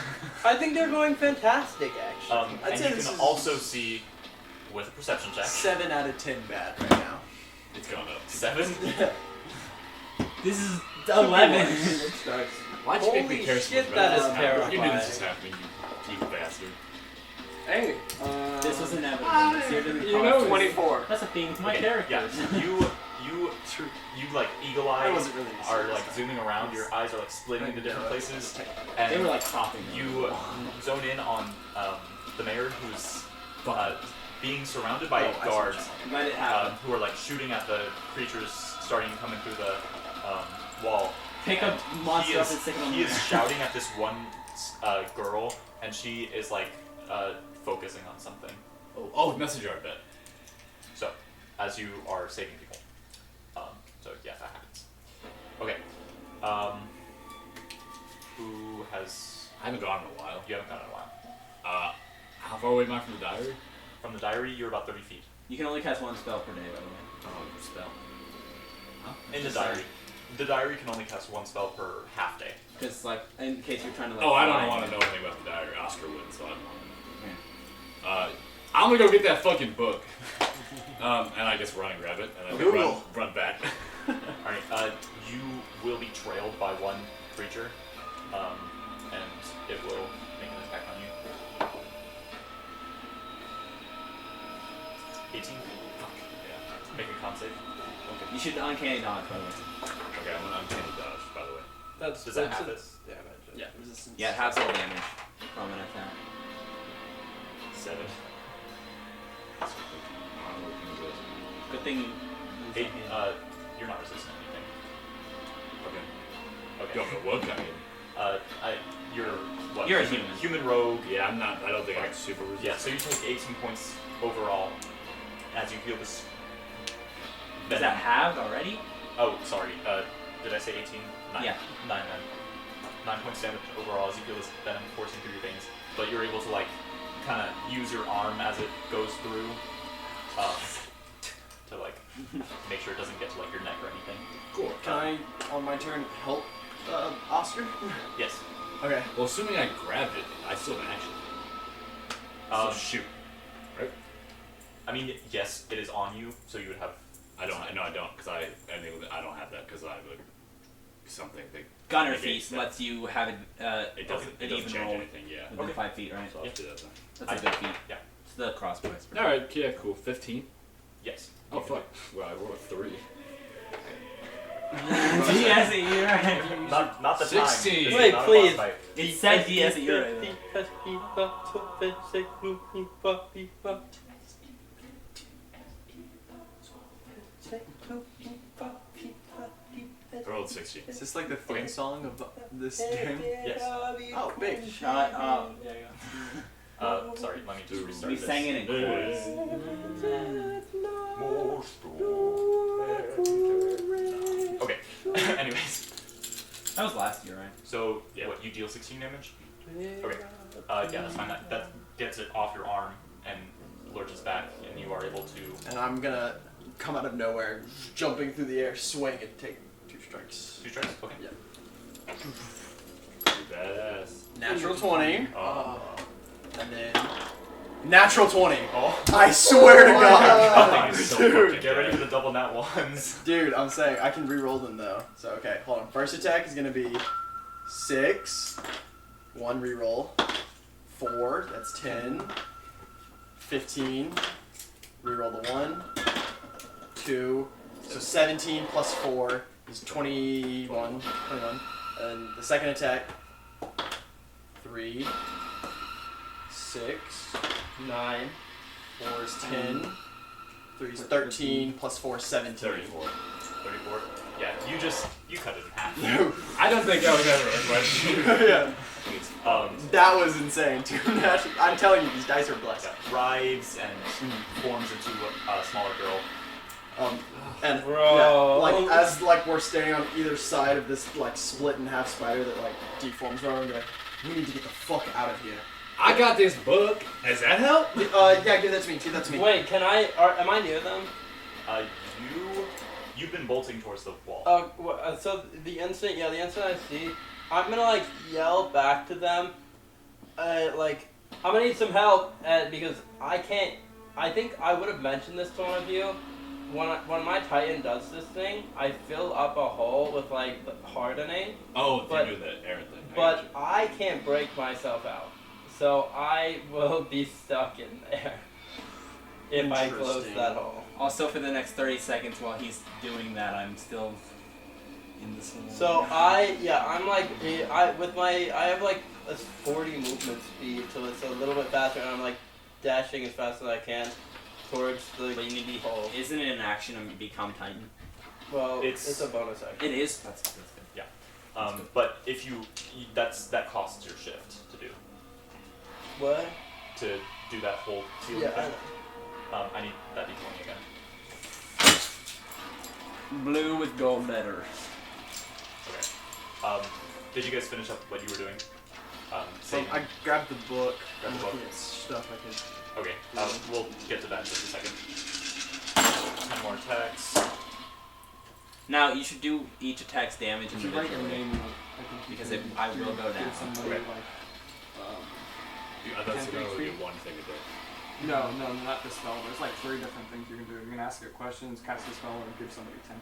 I think they're going fantastic, actually. I'd And say you this can is- also see with a perception check. 7 out of 10 bad right now. It's gone up. 7. This is 11. Why'd you make me Holy care so shit, much that about is this? terrifying. You knew this was happening, you evil bastard. Hey, This was inevitable. This year didn't you cause know this. 24. That's a theme with my Okay, characters. Yeah, you like eagle I eyes wasn't really are like zooming around. Your eyes are like splitting into different places, and They were like popping. you zone in on the mayor who's being surrounded by guards Let it happen. who are like shooting at the creatures starting coming through the wall. Pick a monster He up is, and stick it on he the is shouting at this one girl, and she is like focusing on something. Oh, messenger, I bet. So, as you are saving people. So yeah, that happens. Okay. Who has... I haven't gone in a while. You haven't gone in a while. How far away am I from the diary? From the diary, you're about 30 feet. You can only cast 1 spell per day, by the way. Oh, spell. Huh? In the diary. The diary can only cast 1 spell per half day. Just like, in case you're trying to like... Oh, I don't find- want to know anything about the diary. Oscar wins, so I don't want to. I'm gonna go get that fucking book. And I guess run and grab it, and then run back. Alright, you will be trailed by one creature, and it will make an attack on you. 18? Fuck. Yeah. Make a con save. Okay. You should uncanny dodge, by the way. Okay, I'm gonna uncanny dodge, by the way. Does that have this? damage. Yeah, resistance. Yeah, it halves all damage from an attack. 7. Good thing. Eight, you're not resistant anything. Okay. Okay. Don't know what kind. You're what? You're a human. Human rogue. Yeah, I'm not. I don't think I'm super resistant. Yeah, so you take 18 points overall as you feel this. Is that halved already? Oh, sorry. Did I say 18? 9. Yeah. 9 then. 9 points damage overall as you feel this venom coursing through your veins, but you're able to like kind of use your arm as it goes through to like make sure it doesn't get to like your neck or anything. Cool. Can I, on my turn, help Oscar? Yes. Okay. Well, assuming I grabbed it, I still have an action. So shoot. Right? I mean, yes, it is on you, so you would have. I don't. No, I don't, because I don't have that because I would something. Gunner negates Feast that. lets you have It doesn't. an It doesn't even change roll anything. Yeah. within 5 feet, right? So I'll do that then. That's a good feat. Yeah. It's the crossbow expert. All right. Yeah. Cool. 15. Yes. Oh fuck. Well, I rolled a 3. Yes, you're right. Not the time. 16. This is Wait, not a please. boss fight. It said DS, you're right. I rolled 16. Is this like the theme song of this game? Yes. Oh, big. Shut up. Sorry, let me just restart We this. sang it in chorus. Okay. Anyways, That was last year, right? so what? You deal 16 damage? Okay. Yeah, that's fine. That gets it off your arm and lurches back, and you are able to. And I'm gonna come out of nowhere, jumping through the air, swing, and take 2 strikes. 2 strikes. Okay. Yeah. Pretty badass. Natural 20. Oh. And then natural 20. Oh. I swear to God. Nothing is so Dude. Get ready for the double nat ones. Dude, I'm saying I can re-roll them though. So okay, hold on. First attack is gonna be 6. 1 re-roll. 4. That's 10. 15. Re-roll the 1. 2. So 17 plus 4 is 21. 21. And the second attack. 3. 6. 9. 4 is 10. 3 is 13. Plus 4 is 17. 34. 34. Yeah, you cut it in half. I don't think that was ever a question. Yeah. That was insane too. I'm telling you, these dice are blessed. Yeah, writhes and forms into a smaller girl. And Bro. yeah, like as like we're standing on either side of this like split in half spider that like deforms around, we're like, we need to get the fuck out of here. I got this book. Does that help? Yeah, give that to me. Give that to me. Wait, can I? Am I near them? You've been bolting towards the wall. So the instant I see, I'm gonna like yell back to them, like I'm gonna need some help, because I can't. I think I would have mentioned this to one of you. When my Titan does this thing, I fill up a hole with like the hardening. Oh, but, you do the Aaron thing. But I can't break myself out, so I will be stuck in there if I close that hole. Also, for the next 30 seconds while he's doing that, I'm still in this hole. So I'm like, I have like a 40 movement speed, so it's a little bit faster, and I'm like dashing as fast as I can towards the But you need to hole. Isn't it an action to become Titan? Well, it's a bonus action. It is. That's good. Yeah. But if that costs your shift to do. What? To do that whole healing Yeah. thing. I need that d20 again. Blue with gold letters. Okay. Did you guys finish up what you were doing? I grabbed the book. Grab the book. Looking at stuff I could. Okay. We'll get to that in just a second. 10 more attacks. Now you should do each attack's damage You should write your individually. name. I think you Because can I will go give down. somebody, Okay. like, That's Can't only retreat. one thing to do. no, not the spell. There's like 3 different things you can do. You can ask it questions, cast a spell, or give somebody 10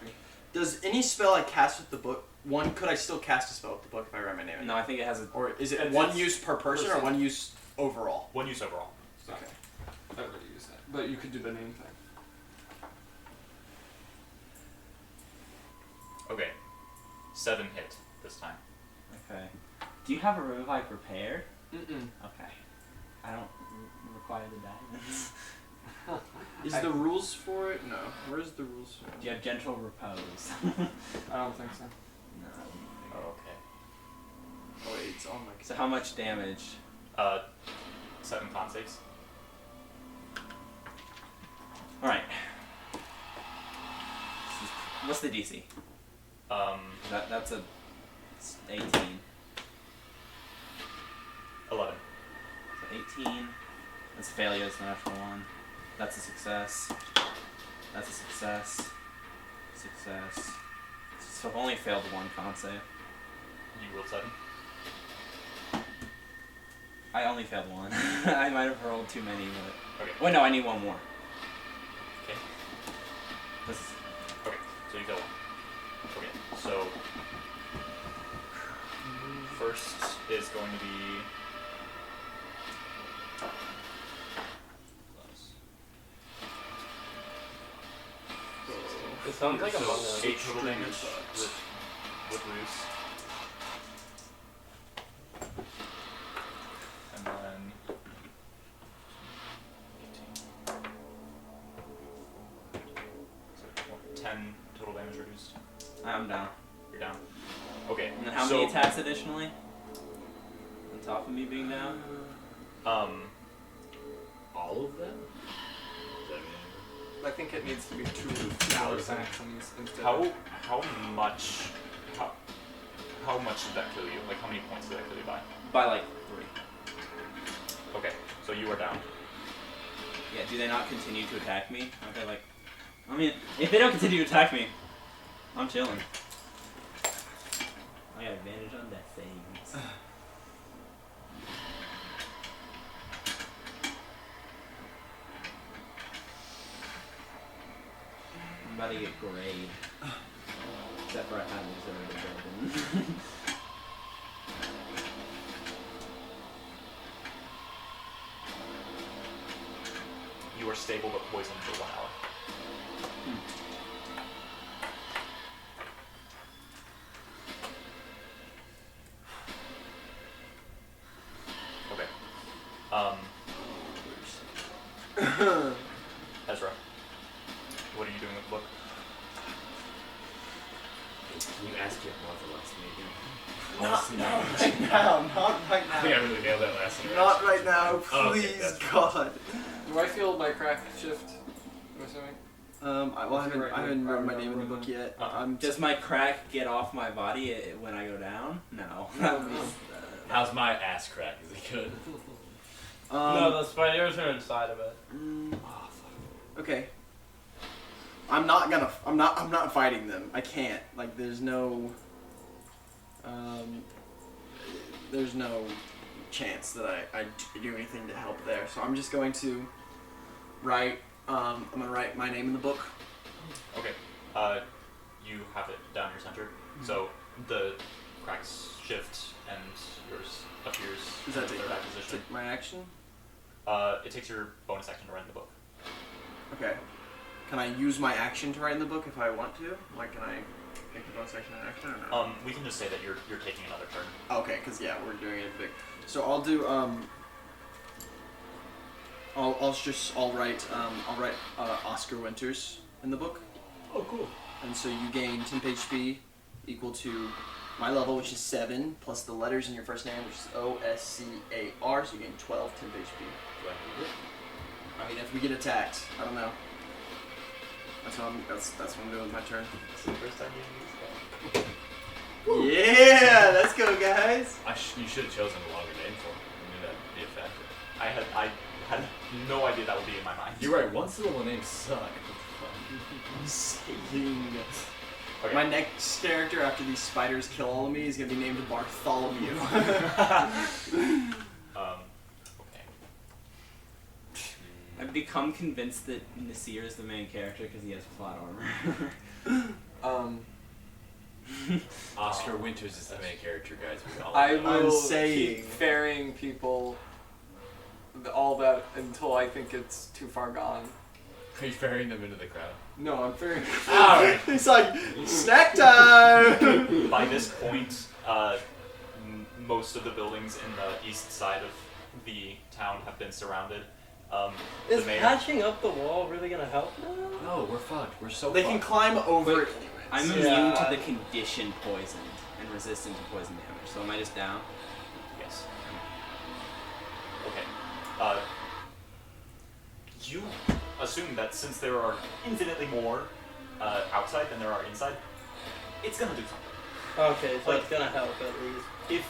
HP. Does any spell I cast with the book, could I still cast a spell with the book if I write my name in? No, I think it has a. Or is it It's- one it's use per person or one use overall? One use overall. Okay. I already used that. But you could do the name thing. Okay. 7 hit this time. Okay. Do you have a revive prepared? Mm-mm. Okay. I don't require the diamonds. Is the rules for it? No. Where's the rules for it? Do you have gentle repose? I don't think so. No. Oh, okay. Oh, wait, it's on my. So how much damage? 7 con saves. Alright. What's the DC? That's a 18. 11. So 18. That's a failure, it's a natural one. That's a success. That's a success. Success. So I've only failed 1 con save. You rolled 7. I only failed 1. I might have rolled too many, but... Okay. Wait, no, I need 1 more. Okay. This is... Okay, so you fail 1. Okay, so first is going to be It sounds like a so Among Us. 8 total damage with loose. And then 10 total damage reduced. I'm down. You're down. Okay. And then how many attacks additionally? On top of me being down? All of them? I think it needs to be 2 hours actions instead. How much did that kill you? Like how many points did that kill you by? By like 3. Okay, so you are down. Yeah, do they not continue to attack me? Okay, like... I mean, if they don't continue to attack me, I'm chilling. I got advantage on death saves. I'm about to get grayed. Except for I have these already broken. You are stable but poisoned for 1 hour. Okay. Ezra, what are you doing with the book? Can you ask your mother last meeting? Not right now. Not right I think I now. really nailed that last one. Not right now. Oh, okay, Please, that's God. Do I feel my crack shift? I'm assuming. I haven't written my name in the book yet. Does my crack get off my body when I go down? No. That would be... How's my ass crack? Is it good? No, the spiders are inside of it. Okay. I'm not fighting them. I can't. Like, there's no chance that I do anything to help there. So I'm just going to write, I'm going to write my name in the book. Okay. You have it down your center. So the cracks shift and yours appears Does that in take their back position. my action? It takes your bonus action to write in the book. Okay. Can I use my action to write in the book if I want to? Like, can I take the bonus action and action or no? We can just say that you're taking another turn. Okay, because yeah, we're doing it big. So I'll do I'll write Oscar Winters in the book. Oh, cool. And so you gain temp HP equal to my level, which is 7, plus the letters in your first name, which is OSCAR. So you gain 12 temp HP. I mean, if we get attacked, I don't know. That's what I'm doing with my turn. This is the first time you use that. Yeah, let's go, guys. You should have chosen a longer name for him. I knew that'd be a factor. I had no idea that would be in my mind. You're right. One syllable names suck. Insane. Okay. My next character after these spiders kill all of me is gonna be named Bartholomew. Okay. I've become convinced that Nasir is the main character because he has plot armor. Oscar Winters is the main character, guys. We all I know. will saying. keep ferrying people all that until I think it's too far gone. Are you ferrying them into the crowd? No, I'm ferrying. Alright. He's like, snack time! By this point, most of the buildings in the east side of the town have been surrounded. Is the mayor, patching up the wall really gonna help now? No, we're fucked. We're so They can fucked. climb over it. I'm Yeah. immune to the condition poisoned and resistant to poison damage. So am I just down? yes. Okay. You assume that since there are infinitely more outside than there are inside, it's gonna do something. Okay, so Like- it's gonna help at least.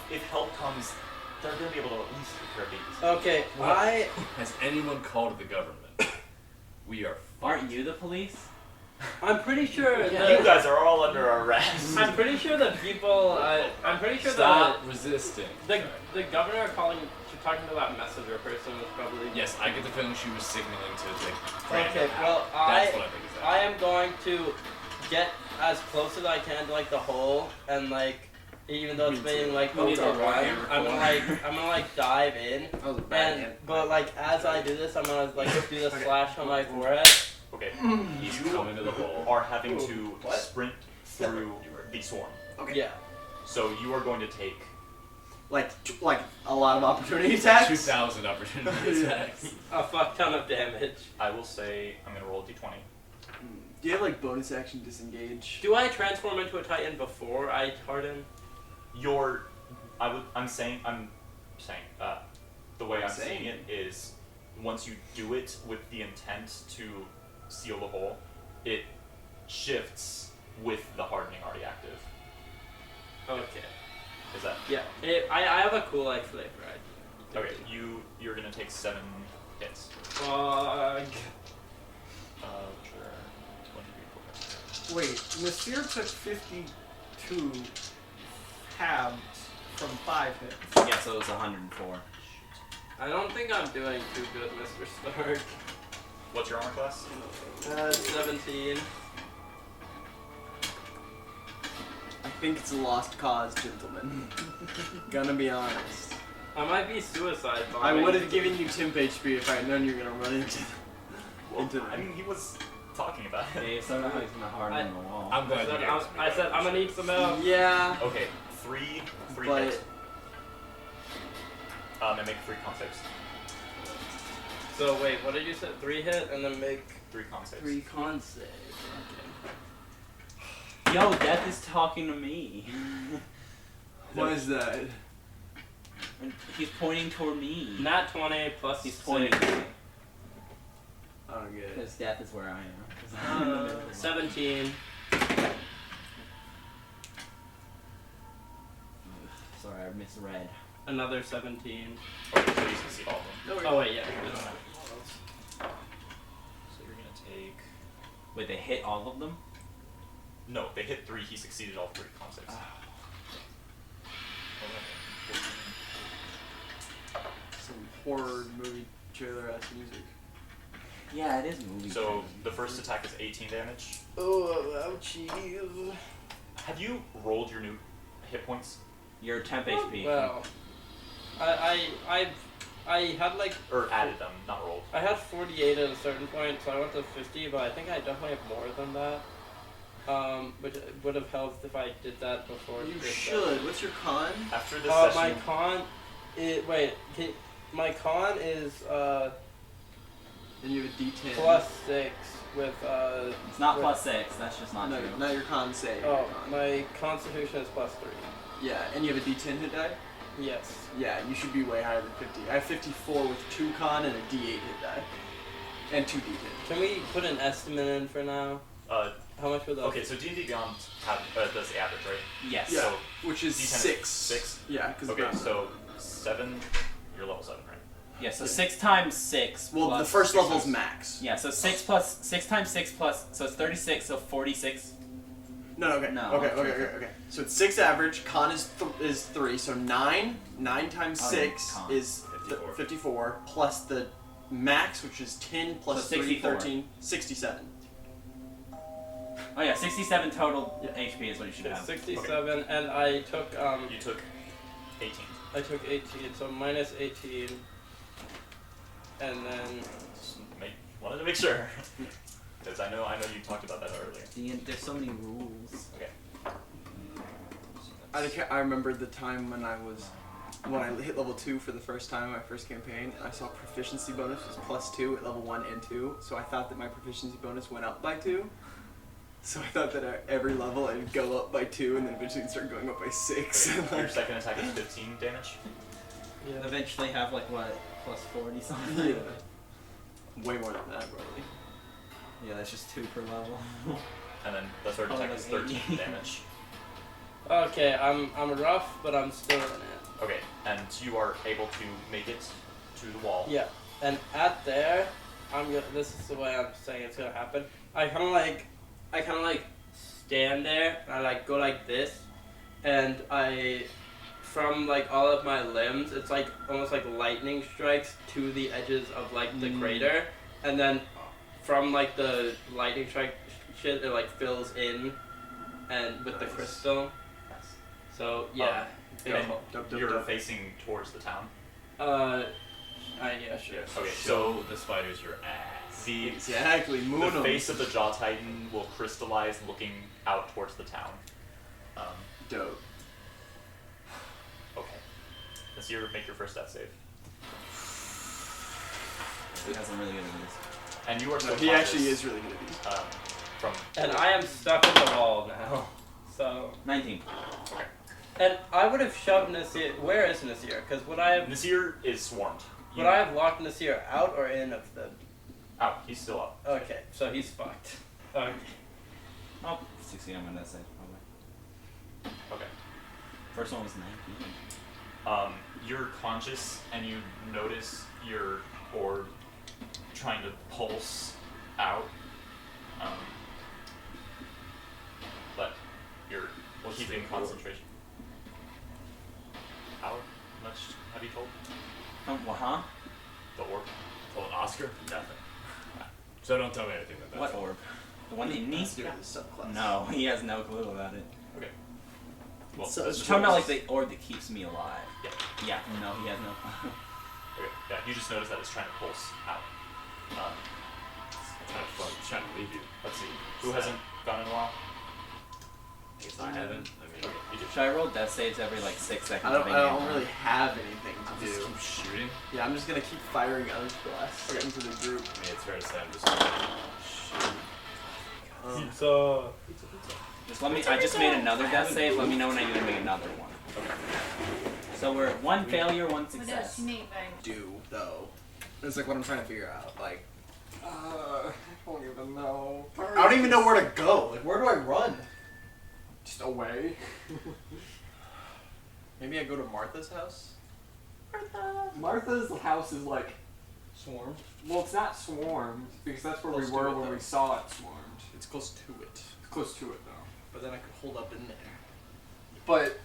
If help comes, they're gonna be able to at least repair these. Okay, What? Has anyone called the government? We are fucked. Aren't you the police? I'm pretty sure. You guys are all under arrest. I'm pretty sure the people. I'm pretty sure Stop resisting. The governor talking to that messenger person was probably. Yes, I get the feeling she was signaling to like. Okay, well, That's what I think is I am going to get as close as I can to like the hole and like. Even though it's being like overrun, I'm gonna dive in, but like as I do this, I'm gonna like do the slash on my forehead. Okay. He's You coming to the hole. are having to sprint through the swarm. Okay. Yeah. So you are going to take Like a lot of opportunity attacks. 2,000 opportunity attacks. A fuck ton of damage. I will say I'm gonna roll a d20. Do you have like bonus action disengage? Do I transform into a Titan before I harden? I'm saying the way I'm saying it is once you do it with the intent to seal the hole, it shifts with the hardening already active. Okay. Is that? Yeah. I have a cool like flavor. Okay, you're gonna take 7 hits. Fuck. Sure. Wait, Nasir took 52 halved from 5 hits. Yeah, so it was 104. I don't think I'm doing too good, Mr. Stark. What's your armor class? 17. I think it's a lost cause, gentlemen. Gonna be honest. I might be suicide I bombing. would have given you temp HP if I had known you were gonna run into. I mean, he was talking about it. Yeah, so now he's gonna harden the wall. I'm glad you guys. I said I'm gonna need some help. Yeah. Okay, three But- hits. And make 3 con saves. So wait, what did you say? 3 hit and then make 3 con saves. 3 con saves. Yo, Death is talking to me. What is that? He's pointing toward me. Nat 20 plus He's pointing. 6. I don't get it. Because Death is where I am. 'Cause I'm in the middle of the 17. Sorry, I misread. Another 17. Okay, so you can see all of them. Oh wait, yeah. So you're gonna take. Wait, they hit all of them? No, they hit 3. He succeeded all 3 con saves. Some horror movie trailer ass music. Yeah, it is movie. So the first attack is 18 damage. Oh, ouchies. Have you rolled your new hit points? Your temp HP. Well, I had like Or added them, not rolled. I had 48 at a certain point, so I went to 50, but I think I definitely have more than that. Which would have helped if I did that before. You this should. What's your con? After this My session, con, my con is And you have a D10. plus 6 with It's not with- plus 6, that's just not No, true. not your con save. Oh, your con. my Constitution is plus 3. Yeah, and you have a D10 hit die? Yes. Yeah, you should be way higher than 50. I have 54 with 2 con and a D8 hit die. And 2 D10. Can we put an estimate in for now? How much would that? okay, so D&D Beyond does the average, right? Yes. Yeah, So which is D10 6. 6? Yeah, because Okay, so 7, you're level 7, right? Yeah, so 6 times 6 Well, plus the first 6 level's is- max. Yeah, so 6 times 6 plus, so it's 36, so 46. No, okay. No, Okay. So it's 6 average, con is 3, so 9. 9 times Oh, 6 con. is 54, plus the max, which is 10 plus So 3, 64. 13, 67. Oh yeah, 67 total Yeah. HP is what you should have. 67, and I took You took 18. I took 18, so minus 18, and then Just wanted to make sure. Because I know you talked about that earlier. There's so many rules. Okay. I remember the time when I was when I hit level 2 for the first time in my first campaign, and I saw proficiency bonus was +2 at level 1 and 2, so I thought that my proficiency bonus went up by 2. So I thought that at every level it'd go up by 2, and then eventually it'd start going up by 6. Your second attack is 15 damage. Yeah. Eventually have like what, +40 something? Yeah. Way more than that, probably. Yeah, that's just 2 per level. And then the third attack is 13 damage. Okay, I'm rough, but I'm still in it. Okay, and you are able to make it to the wall. Yeah, and at there, this is the way I'm saying it's gonna happen. I kind of like stand there, and I like go like this, and from like all of my limbs, it's like almost like lightning strikes to the edges of like the crater, and then from like the lightning strike shit, it like fills in, and with the crystal. So yeah. And you're facing towards the town. Yeah, sure. Okay, Show the spiders your ass. Exactly, The moon 'em. face of the Jaw Titan will crystallize, looking out towards the town. Dope. Okay. Nasir, make your first death save. He has some really good at this. And you are still He conscious, actually is really good at these. And I am stuck in the wall now. So 19. Okay. And I would have shoved Nasir. Where is Nasir? Because would I have Nasir is swarmed. would I have locked Nasir out or in of the? Out. He's still up. Okay, so he's fucked. Okay. Oh, 16 on my death save, probably. Okay. First one was 19. You're conscious and you notice your orb trying to pulse out. But you're keeping concentration. How much have you told? Well, huh? The orb? Told Oscar? Nothing. So don't tell me anything about that. What orb? The one in Nasir? The subclass. No, he has no clue about it. Okay. Well, So- You're talking about like the orb that keeps me alive. Yeah. Yeah, no, he has no. Okay. Yeah, you just notice that it's trying to pulse out. Kind of fun. Trying to leave you. Let's see. Who hasn't gone in a while? I haven't. I mean, You do. Should I roll death saves every like 6 seconds? I don't of in-game time? really have anything to just do. keep shooting. Yeah, I'm just gonna keep firing other blasts into the group. I mean, it's fair to say I'm just shooting. Just let me. I just made another death save. Let me know when I need to make another one. So we're at 1 failure, 1 What does success. she mean by Do though. It's like what I'm trying to figure out. Like, I don't even know. I don't even know where to go. Like, where do I run? Just away. Maybe I go to Martha's house. Martha's house is like Swarmed. well, it's not swarmed because that's where Close we to were it, when though. we saw it swarmed. It's close to it. It's close to it though. But then I could hold up in there. But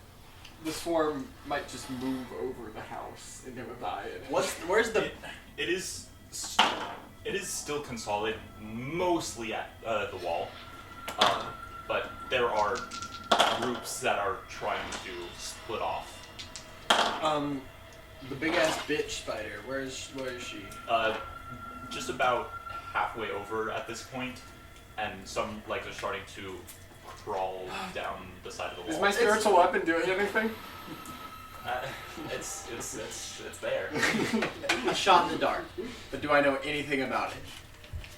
the swarm might just move over the house and never die in it. Where's the? It is still consolidated mostly at the wall, but there are groups that are trying to split off. The big ass bitch spider. Where is she? Just about halfway over at this point, and some legs are starting to crawl down the side of the wall. Is my spiritual weapon doing anything? It's there. A shot in the dark. But do I know anything about it?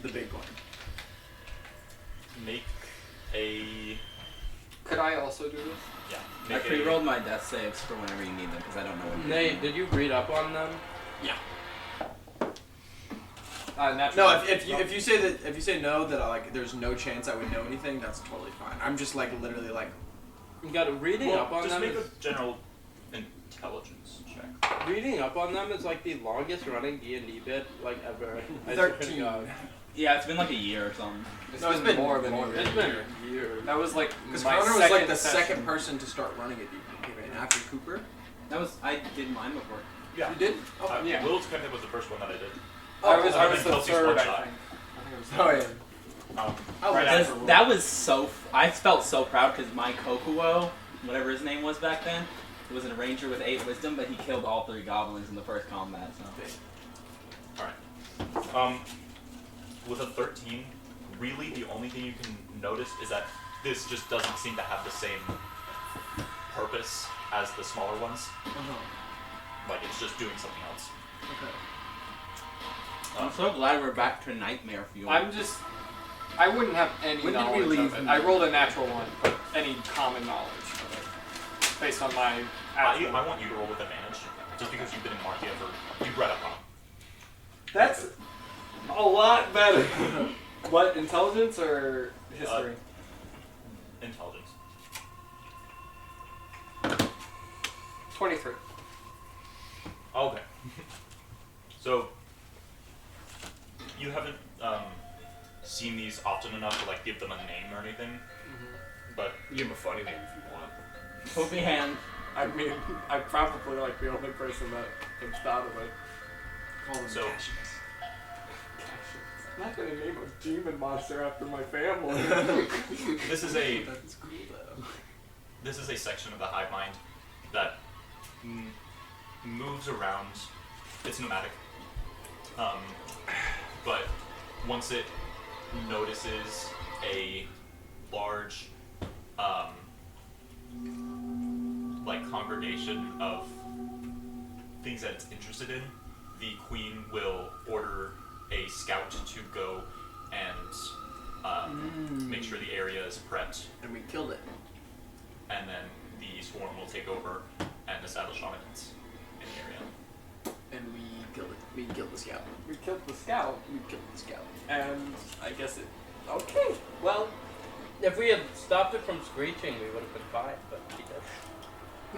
The big one. Make a Could I also do this? yeah. I Make pre-rolled my death saves for whenever you need them because I don't know what. Nate, did you read up on them? No, if you say no that there's no chance I would know anything, that's totally fine. I'm just like literally like You got reading Well, up on just them. make Is, a general intelligence check. reading up on them is like the longest running D&D bit like ever. I swear to 13. God. Yeah, it's been like a year or something. No, it's been more than It's been a year. That was like because my Connor was like the session. second person to start running a D&D campaign after Cooper. That was I did mine before. Yeah. You did? Oh, yeah. Will's Campaign was the first one that I did. I was and the then Kelsey's third, one I shot. think. I think it was the Oh third. yeah. Right Because after that was so. I felt so proud because my Kokuo, whatever his name was back then, was a ranger with 8 wisdom, but he killed all 3 goblins in the first combat. So. Alright. With a 13, really the only thing you can notice is that this just doesn't seem to have the same purpose as the smaller ones. It's just doing something else. Okay. I'm so glad we're back to nightmare fuel. I wouldn't have any When did we knowledge leave? of it. I rolled a natural one, but any common knowledge of it. Based on my I want you to roll with advantage, just because you've been in Markia you've read up on. That's a lot better. What, intelligence or history? Intelligence. 23. Okay. So, you haven't seen these often enough to like give them a name or anything, but Give him a funny name if you want. Poopy hand. I mean, I'm probably like the only person that has thought of it. Call them So- Kashes. I'm not gonna name a demon monster after my family. this is a That's cool though. this is a section of the hive mind that moves around. It's nomadic, but once it notices a large like congregation of things that it's interested in, the queen will order a scout to go and make sure the area is prepped, And we killed it. and then the swarm will take over and establish dominance in the area. And we killed it. We killed the scout. We killed the scout, We killed the scout. and I guess it. Okay, well, If we had stopped it from screeching, we would have been fine, but he did.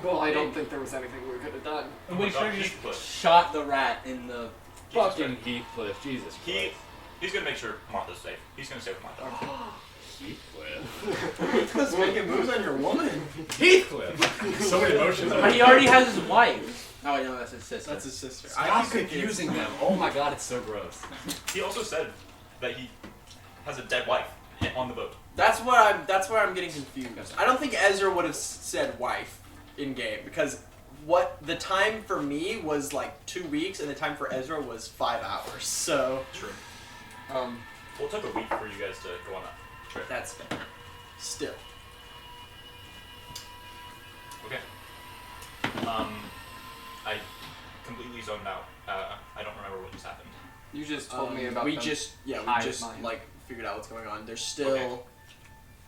well, I don't think there was anything we could have done. And Oh we my should God, have just Heathcliff. shot the rat in the. Fucking Heathcliff, Jesus He Christ. he's gonna make sure Martha's safe. He's gonna save Martha. Heathcliff. Just making moves on your woman. Heathcliff! So many emotions. But he already has his wife. Oh, wait, no, that's his sister. That's his sister. I'm confusing them. Oh my god, it's so gross. He also said that he has a dead wife on the boat. That's where I'm getting confused. I don't think Ezra would have said wife in game because what the time for me was like 2 weeks and the time for Ezra was 5 hours. So True. Well, it took a week for you guys to go on a trip. that's fair. Still. Okay. I completely zoned out. I don't remember what just happened. You just told me about we them. just hive mind. like figured out what's going on. There's still Okay.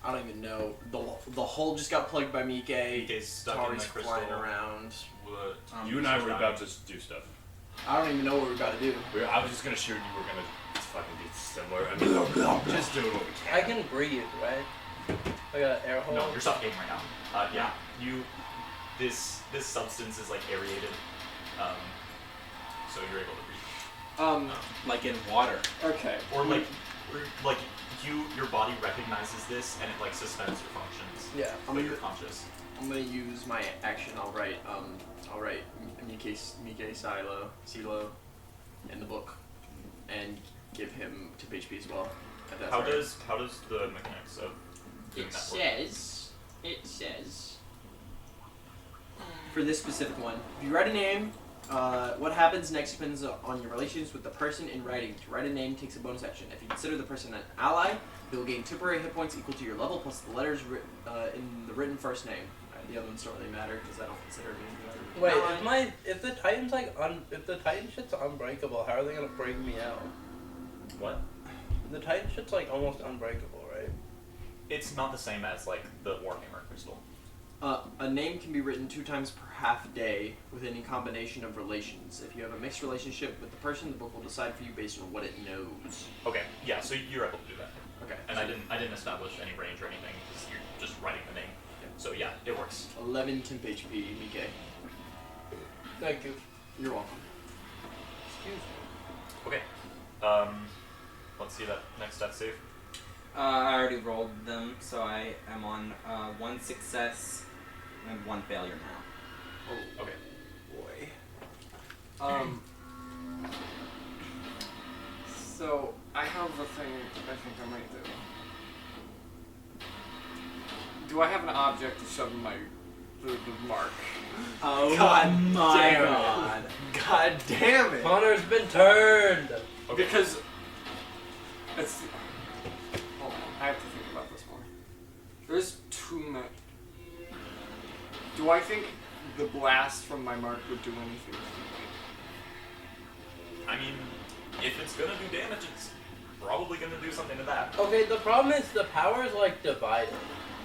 I don't even know the hole just got plugged by Myke. Mike's stuck in Tari's the crystal. flying around. What? You and I were about to do stuff. I don't even know what we're about to do. I was just gonna shoot you were gonna fucking do similar. I mean, just doing what we can. I can breathe, right? I got an air hole. No, you're suffocating right now. Yeah, this substance is like aerated, so you're able to breathe. Like in water. Okay. Or your body recognizes this and it like suspends your functions. Yeah. But you're conscious. I'm gonna use my action. I'll write Myke Psilo in the book, and give him tip HP as well. if that's How right. does the mechanics of doing It that work? says for this specific one, if you write a name, what happens next depends on your relations with the person in writing. To write a name takes a bonus action. If you consider the person an ally, they will gain temporary hit points equal to your level plus the letters in the written first name. The other ones don't really matter because I don't consider me. Wait, if the Titan's if the Titan shit's unbreakable, how are they gonna break me out? What? The Titan shit's like almost unbreakable, right? It's not the same as like the Warhammer crystal. A name can be written 2 times per half day with any combination of relations. If you have a mixed relationship with the person, the book will decide for you based on what it knows. Okay, yeah, so you're able to do that. Okay. And I didn't establish any range or anything because you're just writing the name. So yeah, it works. 11 temp HP, Myke. Thank you. You're welcome. Excuse me. Okay. Let's see that next death save. I already rolled them, so I am on 1 success and 1 failure now. Oh, Okay. boy. So I have a thing I think I might do. Do I have an object to shove in the mark? Oh God my damn it. god. God damn it! Connor's been turned! Okay. Because it's. Hold on, I have to think about this more. There's too many. Do I think the blast from my mark would do anything to me. I mean, if it's gonna do damage, it's probably gonna do something to that. Okay, the problem is the power is like divided.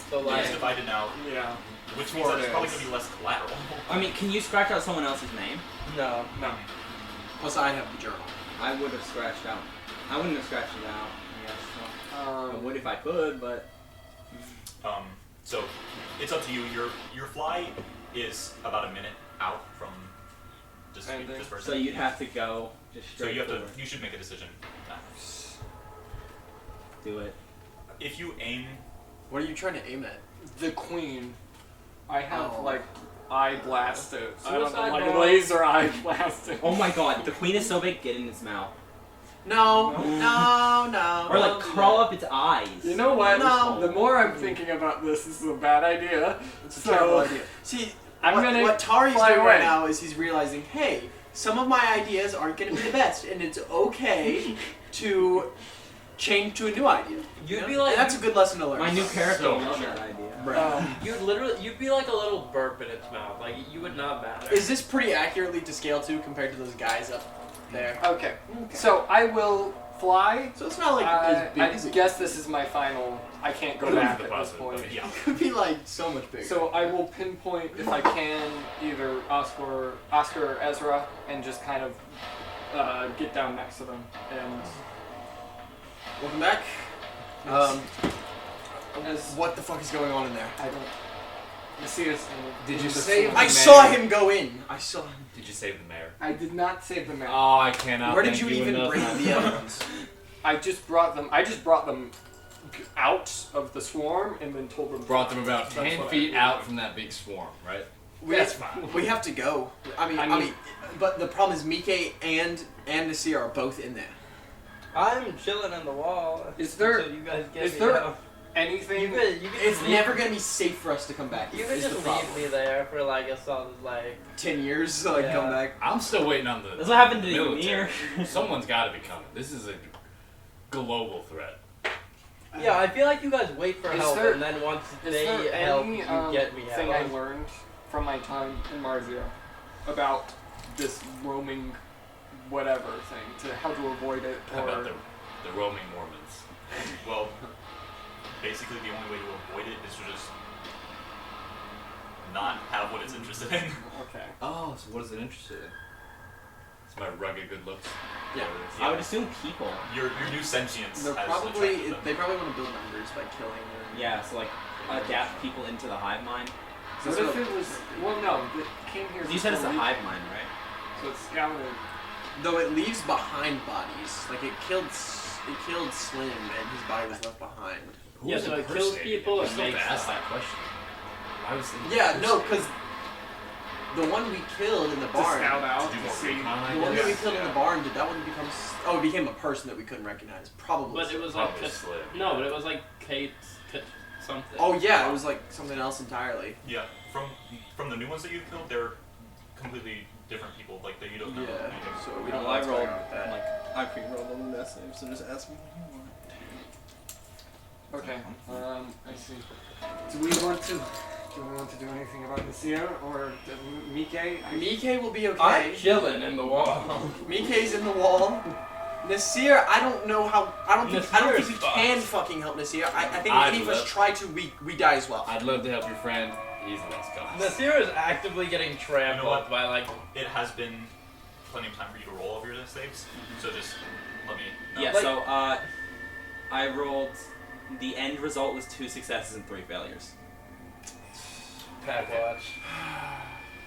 So like. It's divided now, Yeah. which means that it's probably gonna be less collateral. I mean, can you scratch out someone else's name? No. No. Plus, I have the journal. I would have scratched out. I wouldn't have scratched it out. I guess. I would if I could, but. So it's up to you. Your fly is about a minute out from dispersing. So you'd have to go just So straight you have forward. to. You should make a decision. Do it. If you aim, What are you trying to aim at? The queen. I have Oh. like eye blasted. I don't know, Suicide like bomb. laser eye blasted. Oh my god, the queen is so big, get in its mouth. No, no. Or like crawl up its eyes. You know what? No. The more I'm thinking about this is a bad idea. It's a So- terrible idea. See, what Tari's fly doing away. right now is he's realizing, hey, some of my ideas aren't going to be the best, and it's okay to change to a new idea. You'd You be know? like And that's a good lesson to learn. My new character So loves true. that idea. You'd be like a little burp in its mouth. Like you would not matter. Is this pretty accurately to scale to compared to those guys up there? Okay. So I will fly. So it's not like as big I as it guess this is my final. I can't go Go back to at the this positive, point. yeah. could be like so much bigger. So I will pinpoint if I can either Oscar or Ezra and just kind of get down next to them and. Welcome back. What the fuck is going on in there? I don't. Nasir's Did in you the save sword. I the saw mayor? him go in. I saw him. Did you save the mayor? I did not save the man. Oh, I cannot. Where did thank you even enough. bring the other ones? I just brought them out of the swarm and then told them. Brought them about That's 10 what I feet did. out from that big swarm, right? That's fine. We have to go. I mean, but the problem is Myke and Nasir are both in there. I'm chilling on the wall. Is there- So you guys get is me there out. Anything? You could It's just never leave, gonna be safe for us to come back. You could is just the problem. leave me there for like a solid like. 10 years so I can come Yeah. back. I'm still waiting on the That's what happened to military. Ymir. Someone's got to be coming. This is a global threat. Yeah, I feel like you guys wait for Is help there- and then once Is they there help, any you get me thing I out. learned from my time in Marzia about this roaming whatever thing, to how to avoid it, How or about the roaming Mormons? well, basically the only way to avoid it is to just not have what it's interested in. okay. Oh, so what is it interested in? It's my rugged good looks. Yeah. I would assume people. Your new sentience They're has probably attracted them. they probably want to build numbers by killing them. Yeah, so like adapt people into the hive mind. What if it was? Well, no, it came here. You said it's a before we- hive mind, right? So it's scouted. Though it leaves behind bodies. Like it killed Slim and his body was left behind. Who Yeah, was so it kills impersonating people him? and I still have makes to ask them. that question. I was Yeah, no, because the one we killed in the To barn. scout out, to do to more see. recon, I The one that we guess. killed in the barn, did that one become? Oh, it became a person that we couldn't recognize. Probably. But it was like Probably Slim. no, but it was like Kate something. Oh yeah, it was like something else entirely. Yeah, from the new ones that you killed, they're completely different people. Like you don't know. Yeah. anything. So we Well, don't know I what's going rolled, on with that. like, I pre-rolled on the death save, so just ask me what you want. Okay. I see. Do we want to do anything about Nasir or Myke? Myke will be okay. I'm chilling in the wall. Myke's in the wall. Nasir, I don't know how. I don't think Nasir's we fucked. can fucking help Nasir. I think if I'd any of us love- try to, we die as well. I'd love to help your friend. He's the next guy. Nasir is actively getting trampled what? by like. It has been plenty of time for you to roll over your death saves, so just let me know. Yeah, Like- so I rolled. The end result was 2 successes and 3 failures. Pack watch.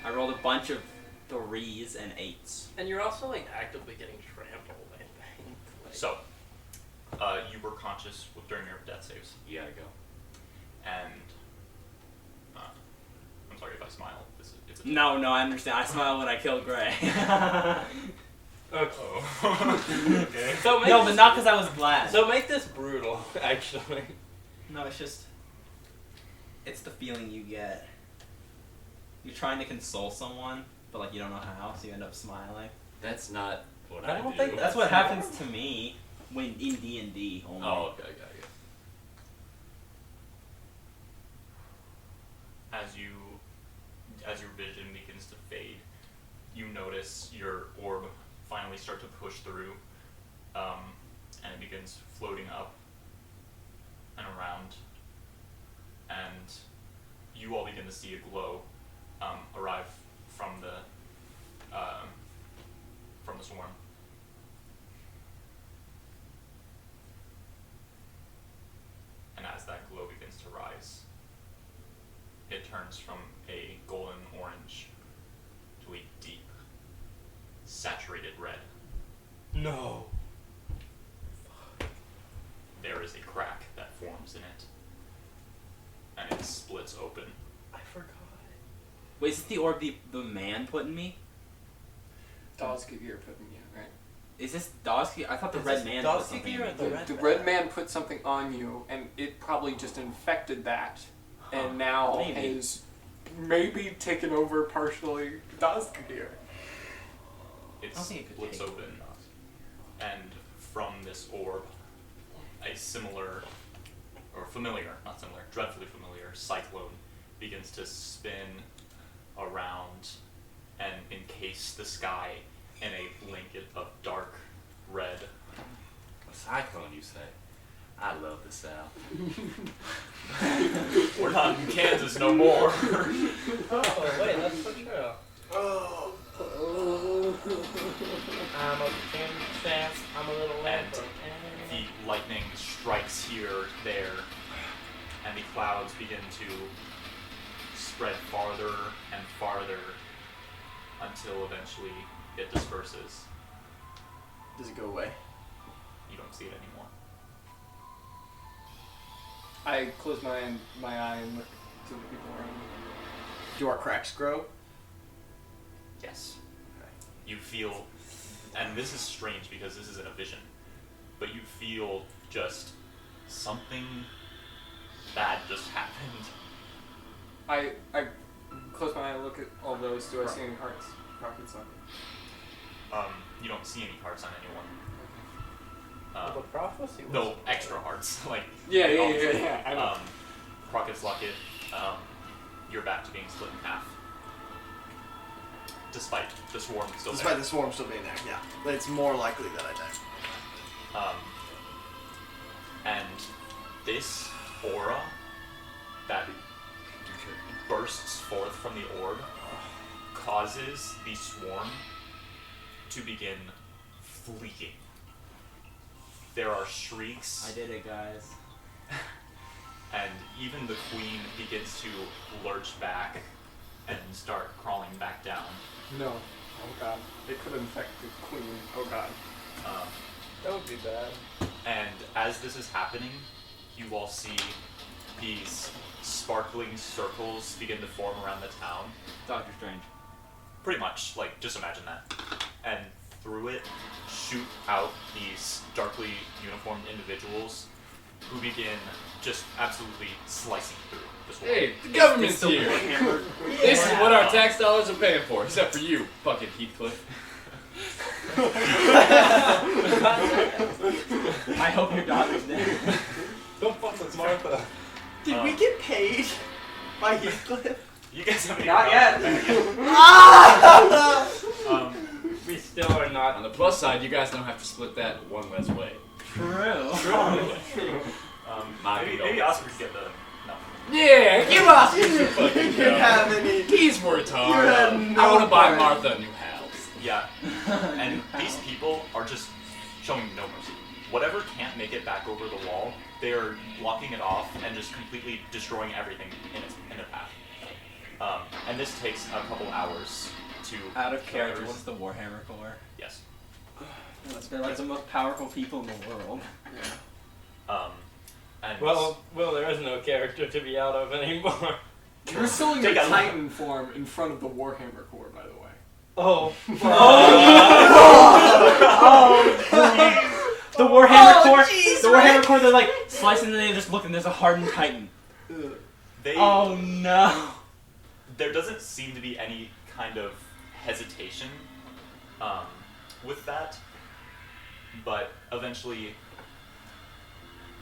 I rolled a bunch of 3s and 8s. And you're also like actively getting trampled, I think. Like, So, you were conscious during your death saves, You gotta go. and I'm sorry if I smile. It's a No, I understand. I smiled when I killed Gray. okay. So make No, this, but not because I was glad. So make this brutal, actually. No, it's just. It's the feeling you get. You're trying to console someone, but like you don't know how, so you end up smiling. That's not what I I don't do. think that's what happens to me when in D&D only. Oh, okay, got you. as your vision begins to fade, you notice your orb finally start to push through, and it begins floating up and around, and you all begin to see a glow arrive from the swarm. And as that glow begins to rise, it turns from a golden orange to a deep, saturated red. No. There is a crack that forms in it, and it splits open. I forgot. Wait, is it the orb the man put in me? Dawsgear put in you, right? Is this Dawsgear? I thought the Is red this man Dawsgear put something in or me. the The red man put something on you, and it probably just infected that, and now Maybe. is maybe taken over partially Dawsgear. It I don't think it could splits take open, and from this orb, a similar, or familiar, not similar, dreadfully familiar cyclone begins to spin around and encase the sky in a blanket of dark red. A cyclone, you say? I love the South. We're not in Kansas no more. Oh, wait, that's so true. Oh. I'm a chance. I'm a little And lamp. the lightning strikes here, there, and the clouds begin to spread farther and farther until eventually it disperses. Does it go away? You don't see it anymore. I close my eye and look to the people around me. Do our cracks grow? Yes. You feel, and this is strange because this isn't a vision, but you feel just something bad just happened. I close my eye and look at all those. Do I see any hearts? Rockets on it. You don't see any hearts on anyone. The prophecy was No extra hearts, like Yeah, they yeah, all yeah, do. yeah, I know. Crockett's Locket, you're back to being split in half. Despite the swarm still Despite there. the swarm still being there, yeah. But it's more likely that I die. And this aura that bursts forth from the orb causes the swarm to begin fleeing. There are shrieks. I did it, guys. And even the queen begins to lurch back and start crawling back down. No. Oh god. It could infect the queen. Oh god. That would be bad. And as this is happening, you all see these sparkling circles begin to form around the town. Doctor Strange. Pretty much, like, just imagine that. And through it shoot out these darkly uniformed individuals who begin just absolutely slicing through the swarm. Hey, the government's here. This is what our tax dollars are paying for, except for you, fucking Heathcliff. I hope your doctor's dead. Don't fuck with Martha. Did we get paid by Heathcliff? You guys have any Not yet. We still are not. On the plus side, you guys don't have to split that one less way. True. Maybe Oscar could get the... No. Yeah, give us your fucking You didn't have any. These words You hard. had I no want to buy part. Martha a new house. Yeah. And these people are just showing no mercy. Whatever can't make it back over the wall, they are blocking it off and just completely destroying everything in their path. And this takes a couple hours to... Out of kill character, everyone. what's the Warhammer Corps? Yes. They're like the most powerful people in the world. And Well, there is no character to be out of anymore. You're still in Take your a- Titan form in front of the Warhammer Corps, by the way. Oh. The Warhammer Corps. jeez, The Warhammer Corps. They're like slicing, and they just look, and there's a hardened Titan. they... Oh no. There doesn't seem to be any kind of hesitation with that, but eventually,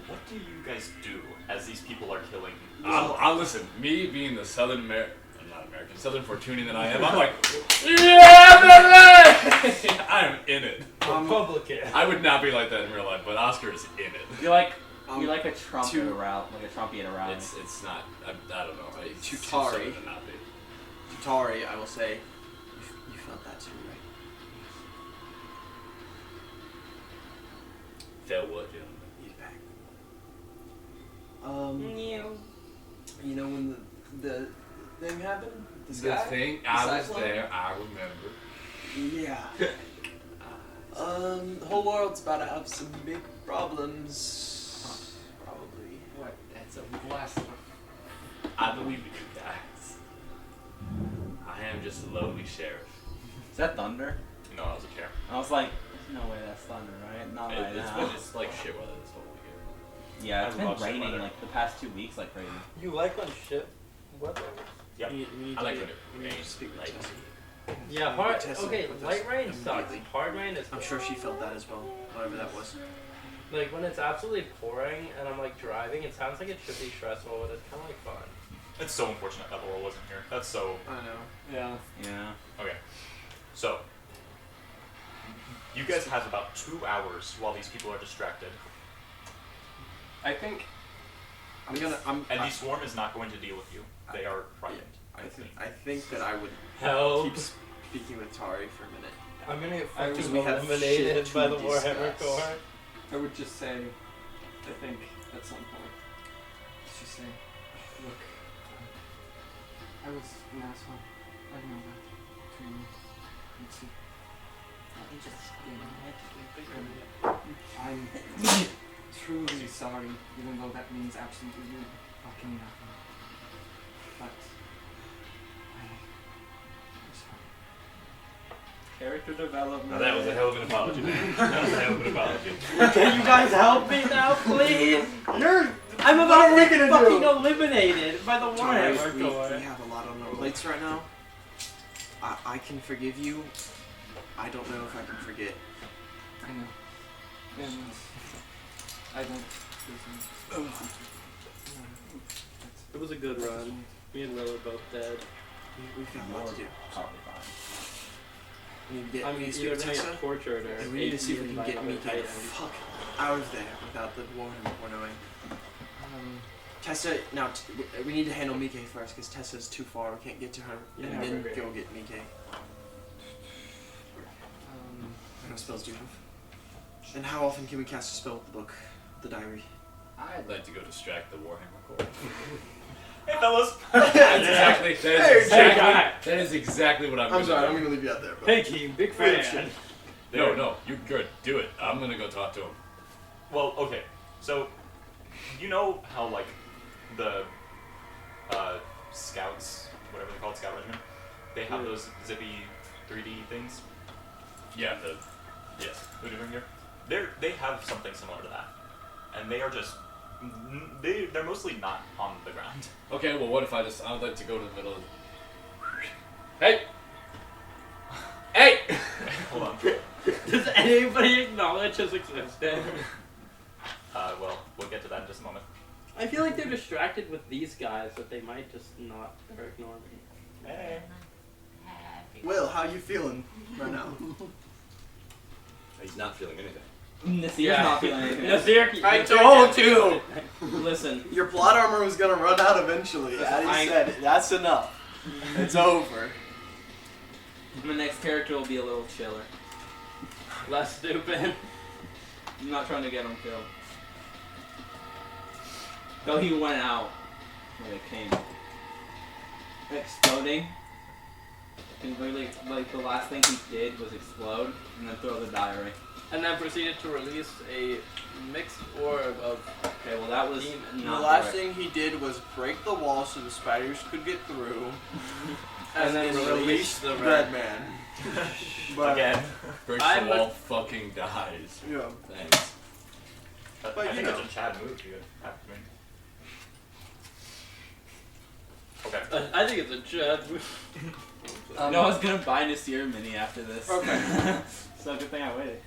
what do you guys do as these people are killing? I'll listen. Me being the Southern American, not American Southern Fortunian than I am. I'm like, yeah, baby! I'm in it. Republican. I would not be like that in real life, but Oscar is in it. You're like a Trump at a rally, like a Trumpy at a rally. It's not. I don't know. It's To too Tari. southern to not be. To Tari, I will say, you felt that too, right? Felt what, gentlemen? He's back. You know when the thing happened? This The guy? thing, The I was cyclone? there. I remember. Yeah. The whole world's about to have some big problems. Probably. What? That's a blaster. I believe in you guys. I am just a lowly sheriff. Is that thunder? No, that was a chair. I was like, no way, that's thunder, right? Not right now. It's like shit weather this whole weekend. Yeah, it's I been love shit raining weather. like the past 2 weeks, like crazy. You like when shit weather? Yep. We need I like to, when it we need to rains speak with lightly. Tessie. Yeah, hard. Tessie Okay, with light us rain sucks. immediately. Hard rain is. I'm sure she felt that as well, whatever that was. Like when it's absolutely pouring and I'm like driving, it sounds like it should be stressful, but it's kind of like fun. It's so unfortunate that Laurel wasn't here. That's so. I know. Yeah. Yeah. Okay. So, you guys have about 2 hours while these people are distracted. I think And the swarm is not going to deal with you. They are frightened. I think that I would Help. keep speaking with Tari for a minute. I'm gonna get I fucking we have eliminated shit by to the Warhammer discuss. Corps. I would just say, I think at some point, let's just say, look, I was an asshole. I know that. Between you and see. I'm truly sorry, even though that means absolutely fucking nothing. But I'm sorry. Character development. Now that was a hell of an apology, man. That was a hell of an apology. Can you guys help me now, please? I'm about to get fucking eliminated by the Tari, Warhammer we Corps. have a lot on our plates right now. I can forgive you. I don't know if I can forget. I know. And I don't deserve It was a good run. Me and Will are both dead. We've got a lot to do. Probably fine. We need to get I'm we need to either speak gonna with get Tessa, tortured or and we need to see if we can AP'd get by me another the Titan. fuck out of there without the Warhammer Corps knowing. Tessa, now we need to handle Myke first because Tessa's too far. We can't get to her, Yeah, and then right. go get Myke. What kind of spells do you have? And how often can we cast a spell with the book, the diary? I'd like to go distract the Warhammer Corps. Hey, fellas! That is exactly what I'm I'm gonna sorry, do. I'm gonna leave you out there. But Hey, King, big fan. No, you're good. Do it. I'm gonna go talk to him. Well, okay. So, you know how, like, the scouts, whatever they're called, scout regiment, they have those zippy 3D things? Yeah, Yes. They have something similar to that. And they are just, they're mostly not on the ground. Okay, well, what if I would like to go to the middle of Hey! Hey! Hold on. Does anybody acknowledge his existence? Well, we'll get to that in just a moment. I feel like they're distracted with these guys that they might just not or ignore me. Hey. Will, how you feeling right now? He's not feeling anything. Nasir's not feeling anything. Nasir, I told you! Listen, Your plot armor was gonna run out eventually. Addie said, that's enough. It's over. My next character will be a little chiller. less stupid. I'm not trying to get him killed. Though he went out when it came exploding. And literally, like, the last thing he did was explode and then throw the diary. And then proceeded to release a mixed orb of Okay, well that was demons. The not last right. thing he did was break the wall so the spiders could get through. And then release the red man. But, Again. Breaks I'm the a- wall, fucking dies. Yeah. Thanks. But But I you think know. it's a Chad move you have to make. Okay. I think it's a Chad. No, I was gonna buy Nasir mini after this. Okay. So good thing I waited.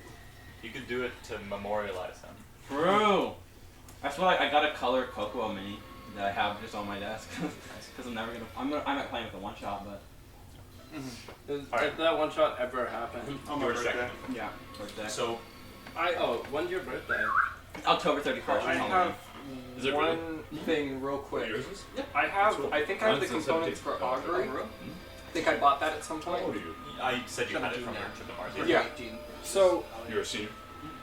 You could do it to memorialize him. True. That's why I got a color Cocoa mini. that I have just on my desk. Because I'm not playing with a one shot, but If that one shot ever happened on my Your birthday. second. yeah. Birthday. So When's your birthday? October 31st. I have Is it one thing real quick. Yours is? I think I have the Mine's the components 17th. for augury. Oh, I think I bought that at some point. How old are you? I said you had it from your trip to Mars. Yeah. So You're a senior.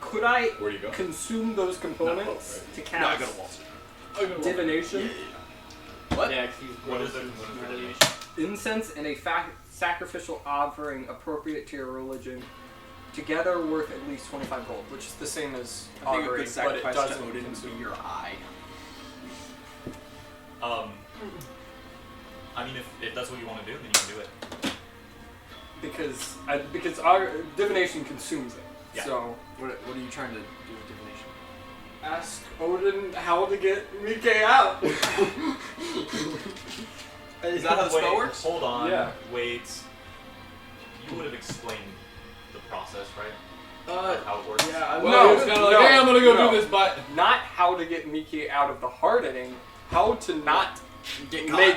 could I Where do you go? consume those components to cast No, I go to Wall Street. divination, What? Yeah, 'cause he's What is the gross and component for smelly. divination? incense, and a sacrificial offering appropriate to your religion, together worth at least 25 gold, which is the same as I think a augury, good but it sacrifice to doesn't Odin would be consume. your eye. I mean, if that's what you want to do, then you can do it. Because our divination consumes it. Yeah. So What are you trying to do with divination? ask Odin how to get Myke out. Is that how the spell Wait, works? Hold on. Yeah. Wait. You would have explained the process, right? Uh, How it works. yeah, I Well, No, he was kind of like, no, hey, I'm gonna go no. do this, but Not how to get Myke out of the hardening, how to not Get make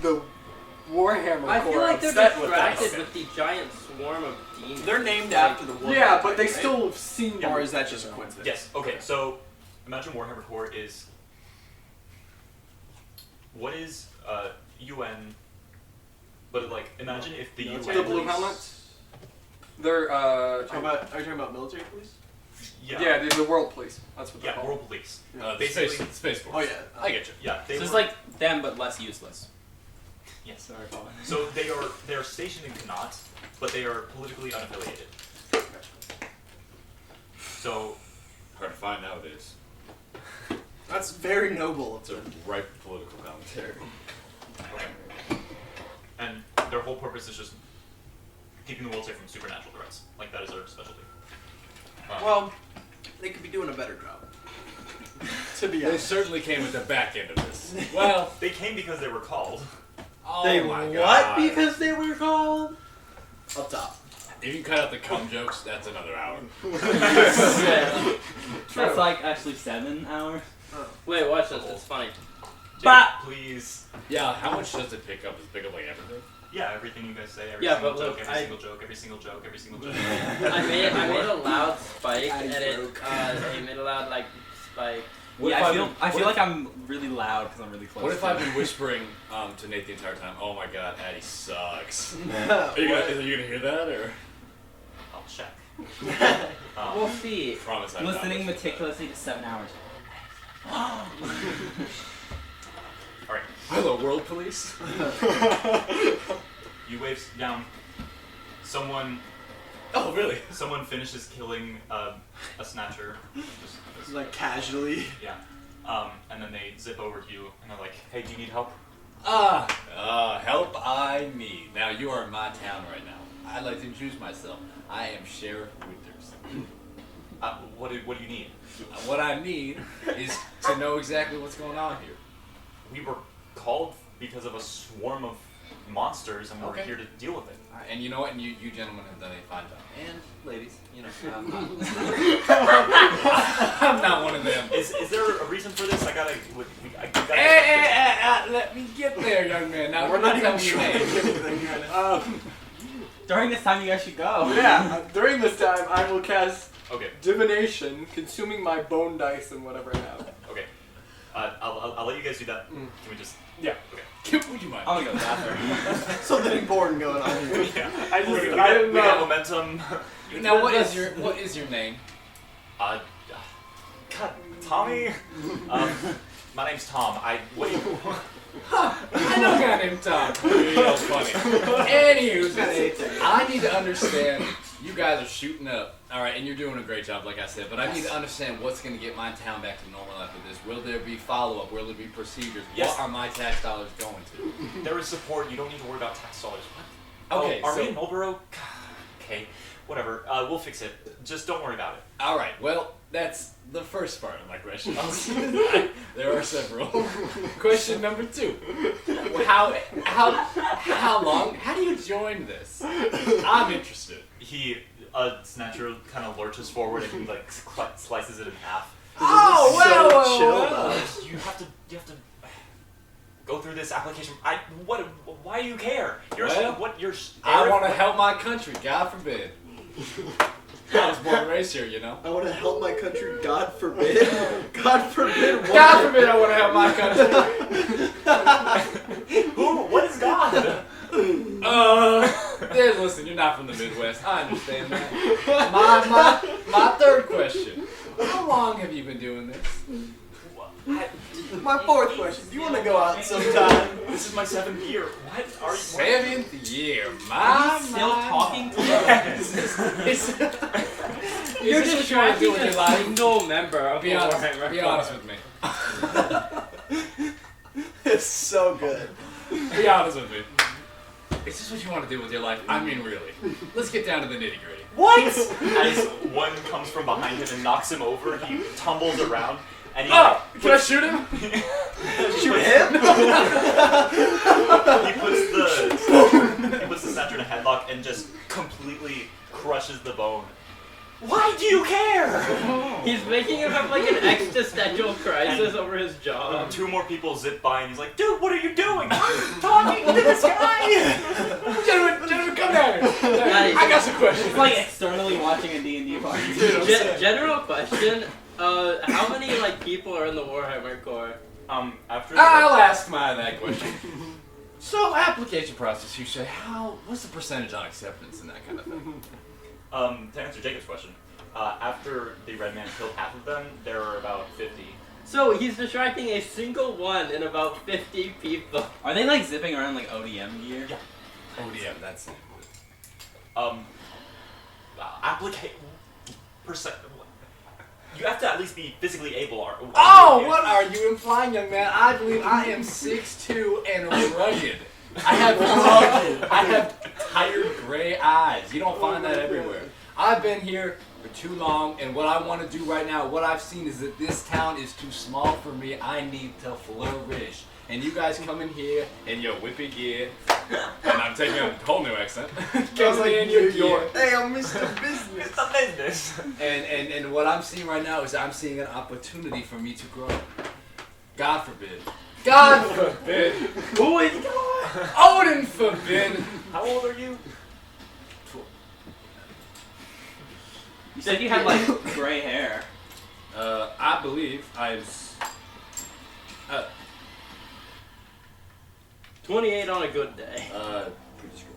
the Warhammer I feel Corps like they're upset with distracted us. with the giant swarm of demons. They're named after the war. Yeah, but they still have seen Or them. is that just a coincidence? Yes. Okay. So imagine Warhammer Core is what is UN, but like imagine if the UN The blue helmets? They're Are you talking about military police? yeah, they're the world police. That's what they're Yeah, called. world police. the Basically- Space Force. Oh yeah. I get you. Yeah, they So it's were- like them, but less useless. yes. Sorry, Paul. So they are stationed in Connaught, but they are politically unaffiliated. So Hard to find nowadays. That's very noble. It's a ripe political commentary. and their whole purpose is just keeping the world safe from supernatural threats. Like that is their specialty. Well, they could be doing a better job. To be They honest. certainly came at the back end of this. Well, they came because they were called. oh They my what? God. Because they were called? Up top. If you cut out the cum jokes, that's another hour. That's like actually 7 hours. Wait, watch this. It's funny. Jake, please. Yeah, how much does it pick up? Does it pick up like everything? Yeah, everything you guys say, every Yeah, single but joke, look, every I- single joke, every single joke, every single joke. I made a loud spike, Patty and it broke. made a loud like spike. What if Yeah, I've been- I feel what like I'm really loud because I'm really close. What if to I've it. been whispering to Nate the entire time? Oh my God, Addy sucks. What? Are you gonna hear that or? I'll check. We'll see. Promise I'm not Listening listening to that. meticulously to 7 hours. Alright, Hello, world police. you wave down. Someone Oh, really? finishes killing a snatcher. Just, Like casually. yeah. And then they zip over to you and they're like, hey, do you need help? Help I need. Now you are in my town right now. I'd like to introduce myself. I am Sheriff Winters. What do you need? What I need is to know exactly what's going on here. We were called because of a swarm of monsters and we're Okay. here to deal with it. And you know what? And you gentlemen have done a fine job. And ladies, you know, I'm not one of them. Is there a reason for this? I gotta Hey, let me get there, young man. Now We're not even tell me your trying to name. get anything right now. During this time, you guys should go. Yeah, during this time, I will cast Okay, divination, consuming my bone dice and whatever I have. okay. I'll let you guys do that. Mm. Can we just... Yeah. Okay. Would you mind? I'm gonna go to the bathroom. Something important going on here. Yeah. I just, We I don't got know. momentum. Now, what is your name? God, Tommy? My name's Tom. What do you... I know a guy named Tom. Real funny. Anywho, I need to understand. You guys are shooting up, all right, and you're doing a great job, like I said. But I need to understand what's going to get my town back to normal after this. Will there be follow-up? Will there be procedures? Yes. What are my tax dollars going to? There is support. You don't need to worry about tax dollars. What? Okay, Oh, are so we in Marlboro? Okay, whatever. We'll fix it. Just don't worry about it. all right. Well, that's the first part of my question. There are several. Question number 2: How long? How do you join this? I'm interested. Snatcher kind of lurches forward and he like slices it in half. Oh, so well, chill, well. You have to go through this application. Why do you care? You're I want to help my country. God forbid. I was born and raised here, you know. I want to help my country. God forbid. God forbid. What? God forbid I want to help my country. What is God? Listen, you're not from the Midwest. I understand that. My third question. How long have you been doing this? My fourth question. Do you want to go out sometime? This is my 7th year. What are you? 7th year. Still talking to you? You're just trying to do tracking with a your life. single member of Be the honest. Warhammer Be Club. honest with me. It's so good. Be honest with me. Is this what you want to do with your life? I mean, really. Let's get down to the nitty gritty. What? As one comes from behind him and knocks him over, he tumbles around and he. Can I shoot him? Shoot him? He puts the snatcher in a headlock and just completely crushes the bone. Why do you care? He's making him have like an existential crisis over his job. 2 more people zip by and he's like, dude, what are you doing? I'm talking to this guy! Gentlemen, come down here. I got some questions. It's like externally watching a D&D party. General question, how many like people are in the Warhammer Corps? After I'll ask that question. So, application process, you say, what's the percentage on acceptance and that kind of thing? To answer Jacob's question, after the red man killed half of them, there were about 50. So he's distracting a single one in about 50 people. Are they like zipping around like ODM gear? Yeah. ODM, that's it. Percent. You have to at least be physically able. What are you implying, young man? I believe I am 6'2" and rugged. I have tired gray eyes. You don't find that everywhere. I've been here for too long, and what I want to do right now, what I've seen is that this town is too small for me. I need to flourish. And you guys come in here in your whippy gear, and I'm taking a whole new accent. Come in your gear. Hey, I'm Mr. Business. It's a business. And what I'm seeing right now is I'm seeing an opportunity for me to grow. God forbid. God forbid. Who is God? Odin forbid. How old are you? You said you had like gray hair. I believe I'm 28 on a good day. pretty sure.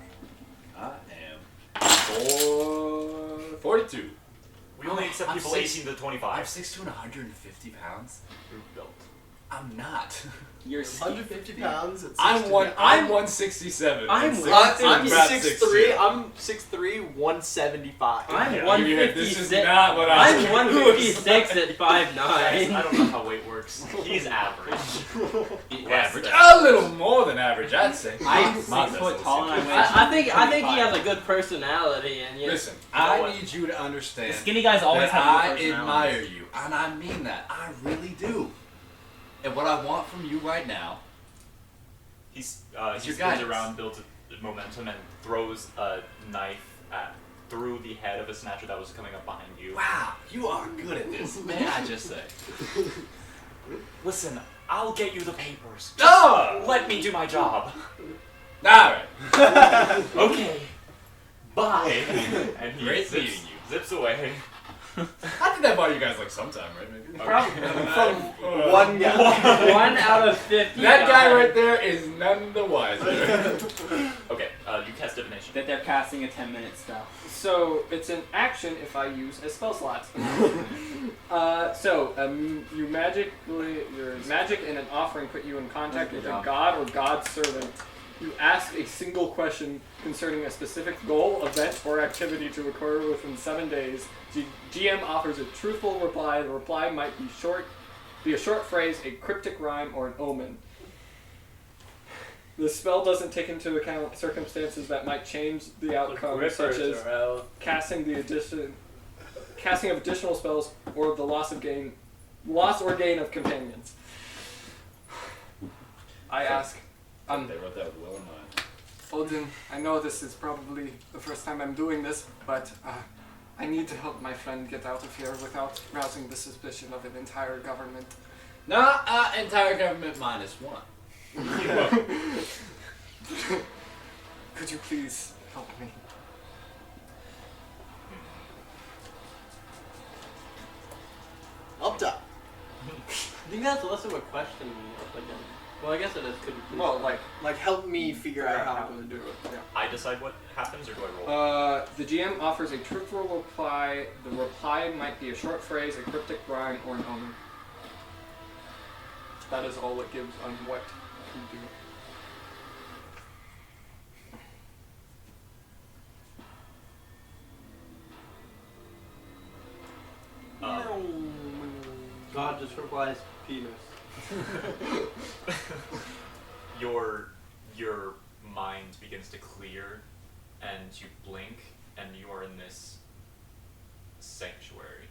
I am 42. We only accept I'm people 18 to I'm 25. 6'2" and 150 pounds. You're built. I'm not. You're 150 pounds. I'm 167. I'm and I'm about 6'3". I'm 6'3", 175. I'm Yeah, 156. this is not what I I'm 156 at 5'9". Guys, I don't know how weight works. He's average. Average. A little more than average, I'd say. I'm My 6 foot vessels. tall and I weigh. I think he has a good personality, and you Listen, You know I what? need you to understand The skinny guys always that have I good personalities. admire you, and I mean that. I really do. And what I want from you right now, He your spins guidance. around, builds momentum, and throws a knife through the head of a snatcher that was coming up behind you. wow, you are good at this, may I just say. Listen, I'll get you the papers. Just Oh! let me do my job. Alright. Okay. Bye. And he Great meeting you. zips away. I did that by you guys like sometime, right? Maybe. From One guy. 1 out of 50. That guy right there is none the wiser. Okay, you cast divination. That they're casting a 10-minute spell. So it's an action if I use a spell slot. Your magic and an offering put you in contact with a god or god's servant. You ask a single question concerning a specific goal, event, or activity to occur within 7 days. GM offers a truthful reply. The reply might be a short phrase, a cryptic rhyme, or an omen. The spell doesn't take into account circumstances that might change the outcome, such as casting of additional spells or the loss or gain of companions. I ask, They wrote that well in mind. Odin, I know this is probably the first time I'm doing this, but I need to help my friend get out of here without rousing the suspicion of an entire government. Nah, entire government -1. Could you please help me? Up top. I think that's less of a question. Like, well, I guess it is. Could you please? Well, like help me figure out how I'm going to do it. Yeah. I decide what happens, or do I roll? The GM offers a truthful reply. The reply might be a short phrase, a cryptic rhyme, or an omen. That is all it gives on what to do. God just replies penis. Your mind begins to clear, and you blink, and you are in this sanctuary.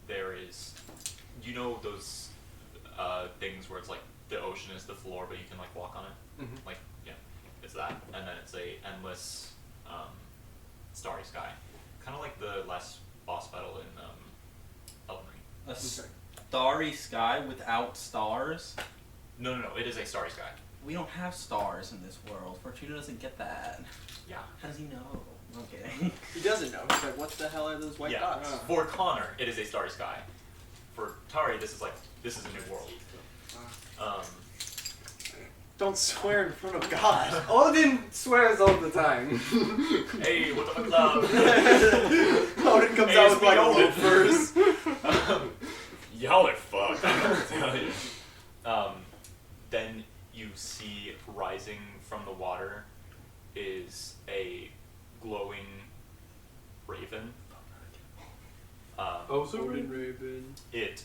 There is, you know those things where it's like the ocean is the floor, but you can like walk on it. Mhm. Like yeah, it's that, and then it's a endless starry sky, kind of like the last boss battle in Elden Ring. A starry sky without stars? No, it is a starry sky. We don't have stars in this world. Fortuna doesn't get that. Yeah. How does he know? Okay. He doesn't know. He's like, what the hell are those white Yeah. dots? For Connor, it is a starry sky. For Tari, this is a new world. Don't swear in front of God. Odin swears all the time. Hey, what the fuck up? Odin comes out with like loafers. Y'all are fucked. I don't tell you. Then you see rising from the water is a glowing raven. Raven. It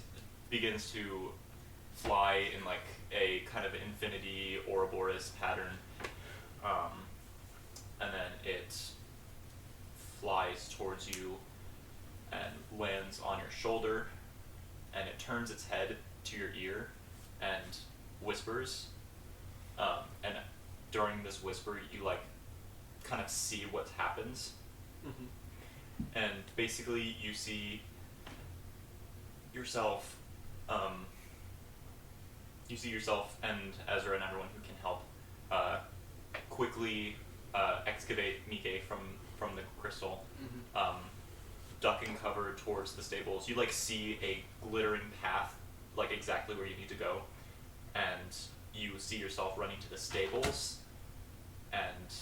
begins to fly in like a kind of infinity Ouroboros pattern, and then it flies towards you and lands on your shoulder, and it turns its head to your ear and whispers, and during this whisper you like kind of see what happens. And basically you see yourself and Ezra and everyone who can help quickly excavate Myke from the crystal, duck and cover towards the stables. You like see a glittering path like exactly where you need to go, and you see yourself running to the stables and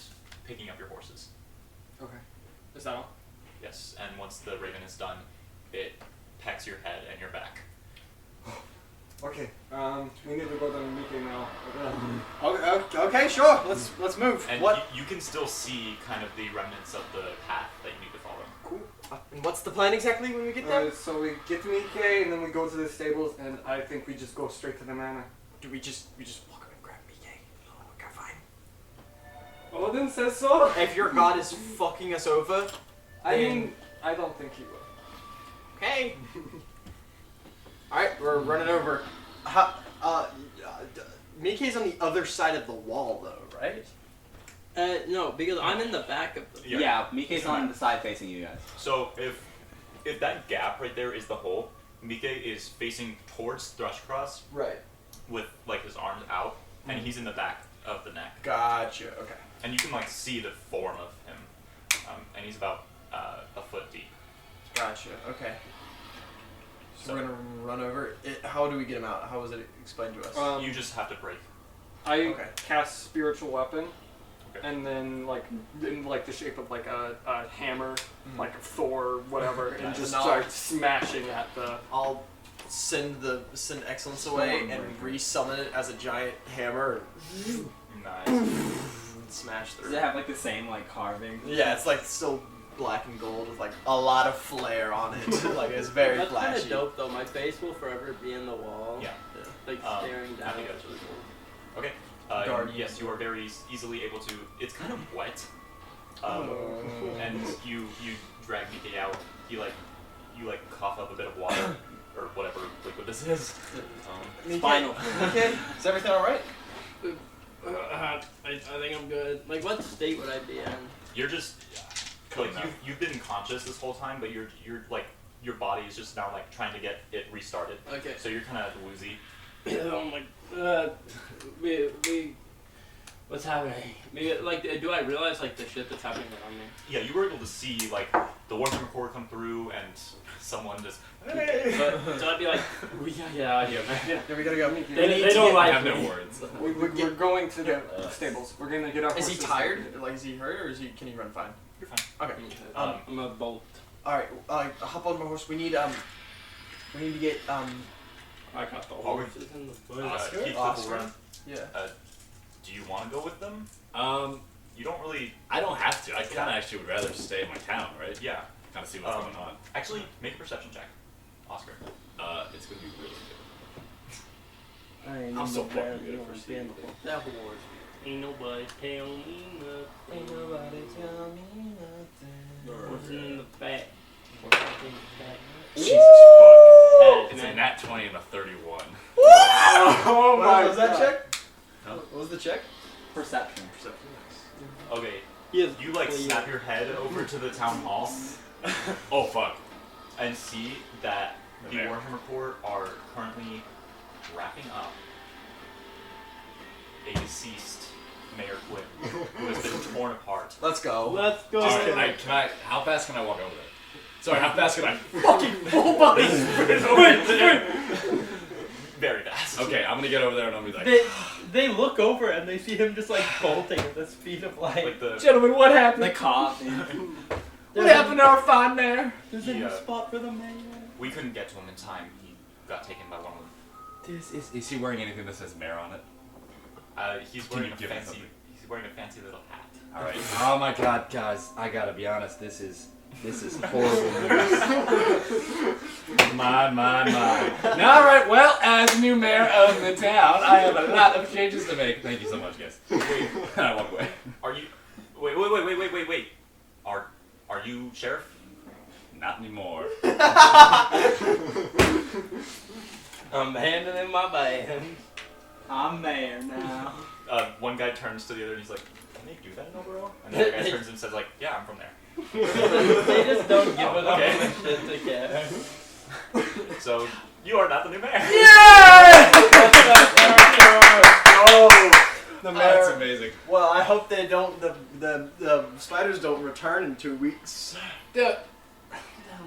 picking up your horses. Okay. Is that all? Yes, and once the raven is done, it pecks your head and you're back. Okay. We need to go down to Myke now. Okay, sure. Let's move. And What? you can still see kind of the remnants of the path that you need to follow. Cool. And what's the plan exactly when we get there? So we get to Myke and then we go to the stables, and I think we just go straight to the manor. Do we just walk up and grab Myke? Okay, fine. Odin says so. If your god is fucking us over, I mean, I don't think he will. okay. All right, we're running over. Myke's on the other side of the wall, though, right? No, because I'm in the back of the. Yeah, Mike's on the side facing you guys. So if that gap right there is the hole, Myke is facing towards Thrushcross Right. with like his arms out, and he's in the back of the neck. Gotcha. Okay. And you can like see the form of him, and he's about a foot deep. Gotcha. Okay. So So- we're gonna run over. How do we get him out? How was it explained to us? You just have to break. I Okay. cast spiritual weapon, Okay. and then like in like the shape of like a hammer, like a Thor, whatever, and Nice. just And I'll- start smashing at the. I'll send excellence away and re-summon it as a giant hammer Nice. and smash Does through. it have like the same like carving? Yeah, it's like still black and gold with like a lot of flair on it. Like it's very That's kind flashy. of dope, though. My face will forever be in the wall. Yeah. Like staring down. I think that's really cool. Okay. Yes, you are very easily able to. It's kind of wet. And you drag Myke out. You cough up a bit of water or whatever liquid this is. Spinal. Okay. Is everything all right? I think I'm good. Like, what state would I be in? You're just like you've been conscious this whole time, but you're like your body is just now like trying to get it restarted. Okay. So you're kind of woozy. Oh my. What's happening? Maybe like, do I realize like the shit that's happening around me? Yeah, you were able to see like the Warhammer Corps come through and someone just. So I'd be like, we gotta get out of here, man. Yeah, we gotta go. They don't I like have me. no words. We're going to the stables. We're gonna get our Is he horses. tired? Like, is he hurt, or can he run fine? You're fine. Okay. I'm a bolt. All right. Hop on my horse. We need to get I got the horses in the bush. Keith will Oscar? run. Yeah. Do you want to go with them? You don't really. I don't have to. I kind of actually would rather stay in my town, right? Yeah. Kind of see what's going on. Actually, make a perception check, Oscar. It's gonna be really good. I'm so fucking good at first aid. That horse. Ain't nobody tell me nothing. Ain't nobody tell me nothing. What's in the back? Jesus fuck. It's a nat 20 and a 31. Oh What was that check? Huh? What was the check? Perception. Okay. Yes. You like snap your head over to the town hall Oh fuck. and see that the Okay. Warhammer Corps are currently wrapping up a deceased Mayor Quinn who has been torn apart. Let's go. Let's go. Alright, how fast can I walk over there? Sorry, how fast can I fucking full body sprint over there? Very fast. Okay, I'm gonna get over there and I'm gonna be like, They look over and they see him just like bolting at the speed of light. Like the Gentlemen, what happened? The cop. What happened to our fine there? There's a Yeah. new spot for the mayor. we couldn't get to him in time. He got taken by one of them. is he wearing anything that says mayor on it? He's Can wearing you a give me fancy. something? He's wearing a fancy little hat. Alright. Oh my god, guys, I gotta be honest, this is horrible news. My. Alright, well, as new mayor of the town, I have a lot of changes to make. Thank you so much, guys. I walk away. Are you? Wait. Are you sheriff? Not anymore. I'm handing in my band. I'm mayor now. One guy turns to the other and he's like, "Can they do that in Laurel?" And the other guy turns and says like, "Yeah, I'm from there." They just don't give enough okay. shit to care. So you are not the new mayor. Oh, the mayor. That's amazing. Well, I hope they don't. The spiders don't return in 2 weeks. Hell,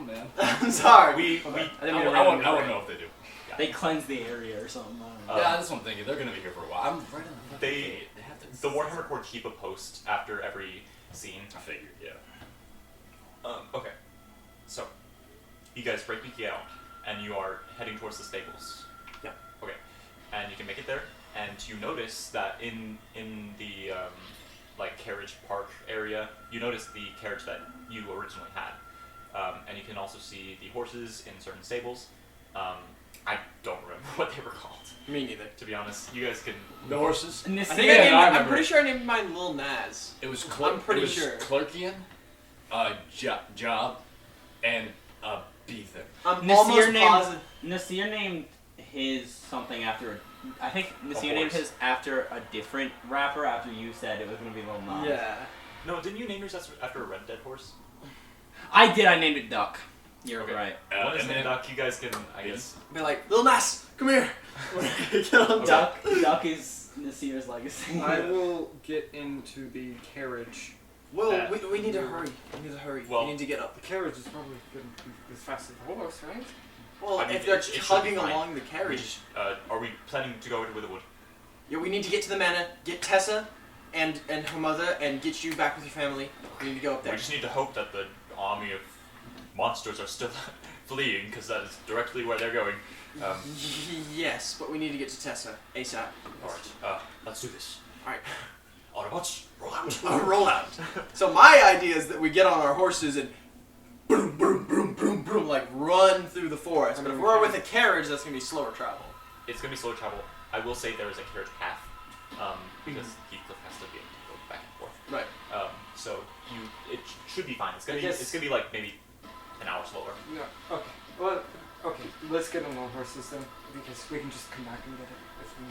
man. I'm sorry. We I didn't I mean to won't random know if they do. They cleanse the area or something. I don't know. Yeah, that's what I'm thinking. They're gonna be here for a while. I'm right on the They gate. They have to. the Warhammer Corps keep a post after every scene. I figured, yeah. Okay. So you guys break Myke out and you are heading towards the stables. Yeah. Okay. And you can make it there, and you notice that in the like carriage park area, you notice the carriage that you originally had, and you can also see the horses in certain stables. I don't remember what they were called. Me neither. To be honest, you guys can. The horses. And this I think I'm pretty sure I named mine Lil Nas. It was I'm pretty it was sure. Clerkian, Job, and Beethan. I'm Nasir almost named- positive. Nasir named his something after. I think Nasir A named horse. his after a different rapper. After you said it was gonna be Lil Nas. Yeah. No, didn't you name yours after a red dead horse? I did. I named it Duck. You're Okay. right. One is and named then- Duck. You guys can, I guess. Be like, Lil Nas, come here. Get on top. Duck is Nasir's legacy. I will get into the carriage. Well, Yeah. we need to hurry. We need to hurry. Well- we need to get up. The carriage is probably going to be as fast as the horse, right? Well, I mean, if they're it should be tugging fine. along the carriage. Are we planning to go into the wood? Yeah, we need to get to the manor, get Tessa and her mother, and get you back with your family. We need to go up We there. just need to hope that the army of monsters are still fleeing, because that is directly where they're going. Yes, but we need to get to Tessa ASAP. Alright, let's do this. Alright. Autobots, roll out. Roll out. So my idea is that we get on our horses and boom, boom, boom, boom, boom, like run through the forest. But if we're with a carriage, that's gonna be slower travel. It's going to be slow travel. I will say there is a carriage path, because Heathcliff has to be able to go back and forth. Right. So it should be fine. It's gonna I be guess- it's gonna be like maybe an hour slower. Yeah. Okay. Well, okay. Let's get on our horses then, because we can just come back and get it if we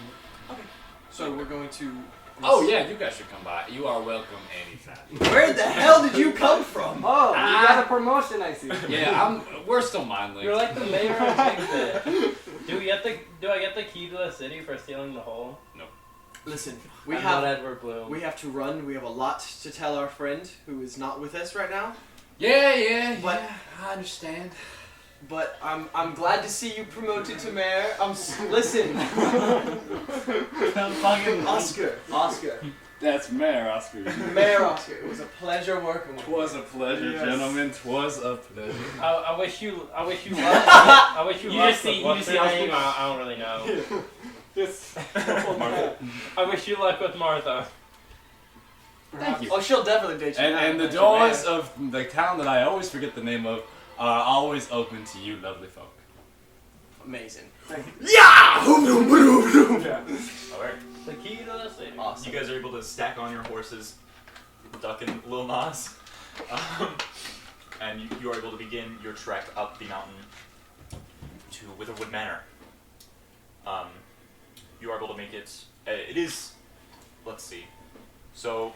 need. So we're going to Oh yeah, you guys should come by. You are welcome anytime. Where the hell did you come from? Oh, you got a promotion, I see. Yeah, we're still mindlings. You're like the mayor of Hexblade. Do I get the key to the city for stealing the hole? Listen, I'm not Edward Bloom. we have to run. We have a lot to tell our friend who is not with us right now. Yeah, But- I understand. But I'm glad to see you promoted to mayor. Listen, Oscar, That's Mayor Oscar. Mayor Oscar. It was a pleasure working with you. Twas a pleasure, Yes. gentlemen. Twas a pleasure. I wish you luck. I wish you luck. just see What's her Oscar. name? I don't really know. I wish you luck with Martha. Thank you. Oh, she'll definitely date you. And the doors of the town that I always forget the name of are always open to you, lovely folk. Amazing. Yeah! Alright. The key to the city. Awesome. You guys are able to stack on your horses, Duck and Lil Nas, and you are able to begin your trek up the mountain to Witherwood Manor. You are able to make it. It is. Let's see. So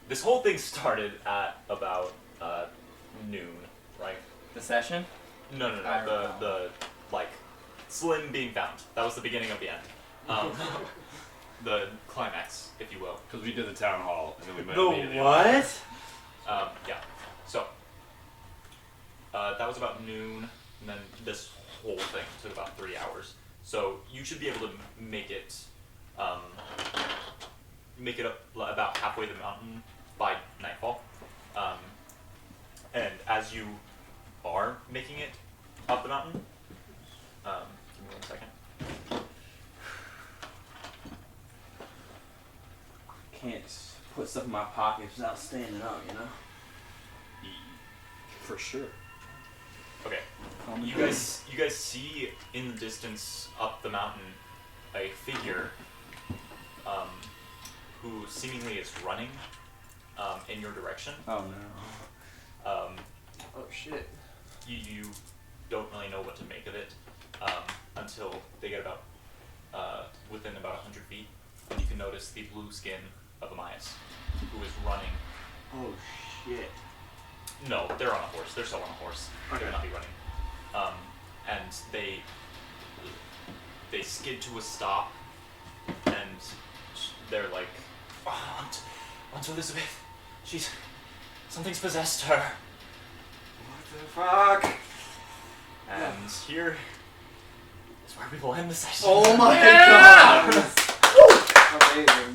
this whole thing started at about noon, right? The session? No. The like Slim being found. That was the beginning of the end. The climax, if you will. Because we did the town hall, and then we met The immediately. what? Yeah. So that was about noon, and then this whole thing took about 3 hours. So you should be able to make it up about halfway the mountain by nightfall. And as you are making it up the mountain, give me 1 second. Can't put stuff in my pockets without standing up, you know? For sure. Okay. You guys see in the distance up the mountain a figure who seemingly is running in your direction. Oh no. Oh shit. You don't really know what to make of it until they get about within about 100 feet, and you can notice the blue skin of Amias, who is running. Oh shit. No, they're on a horse. They're still on a horse. They would not be running. And they skid to a stop, and they're like, oh, Aunt Elizabeth, something's possessed her. What the fuck? And here is where we will end the session. Oh my Yeah! god! Amazing.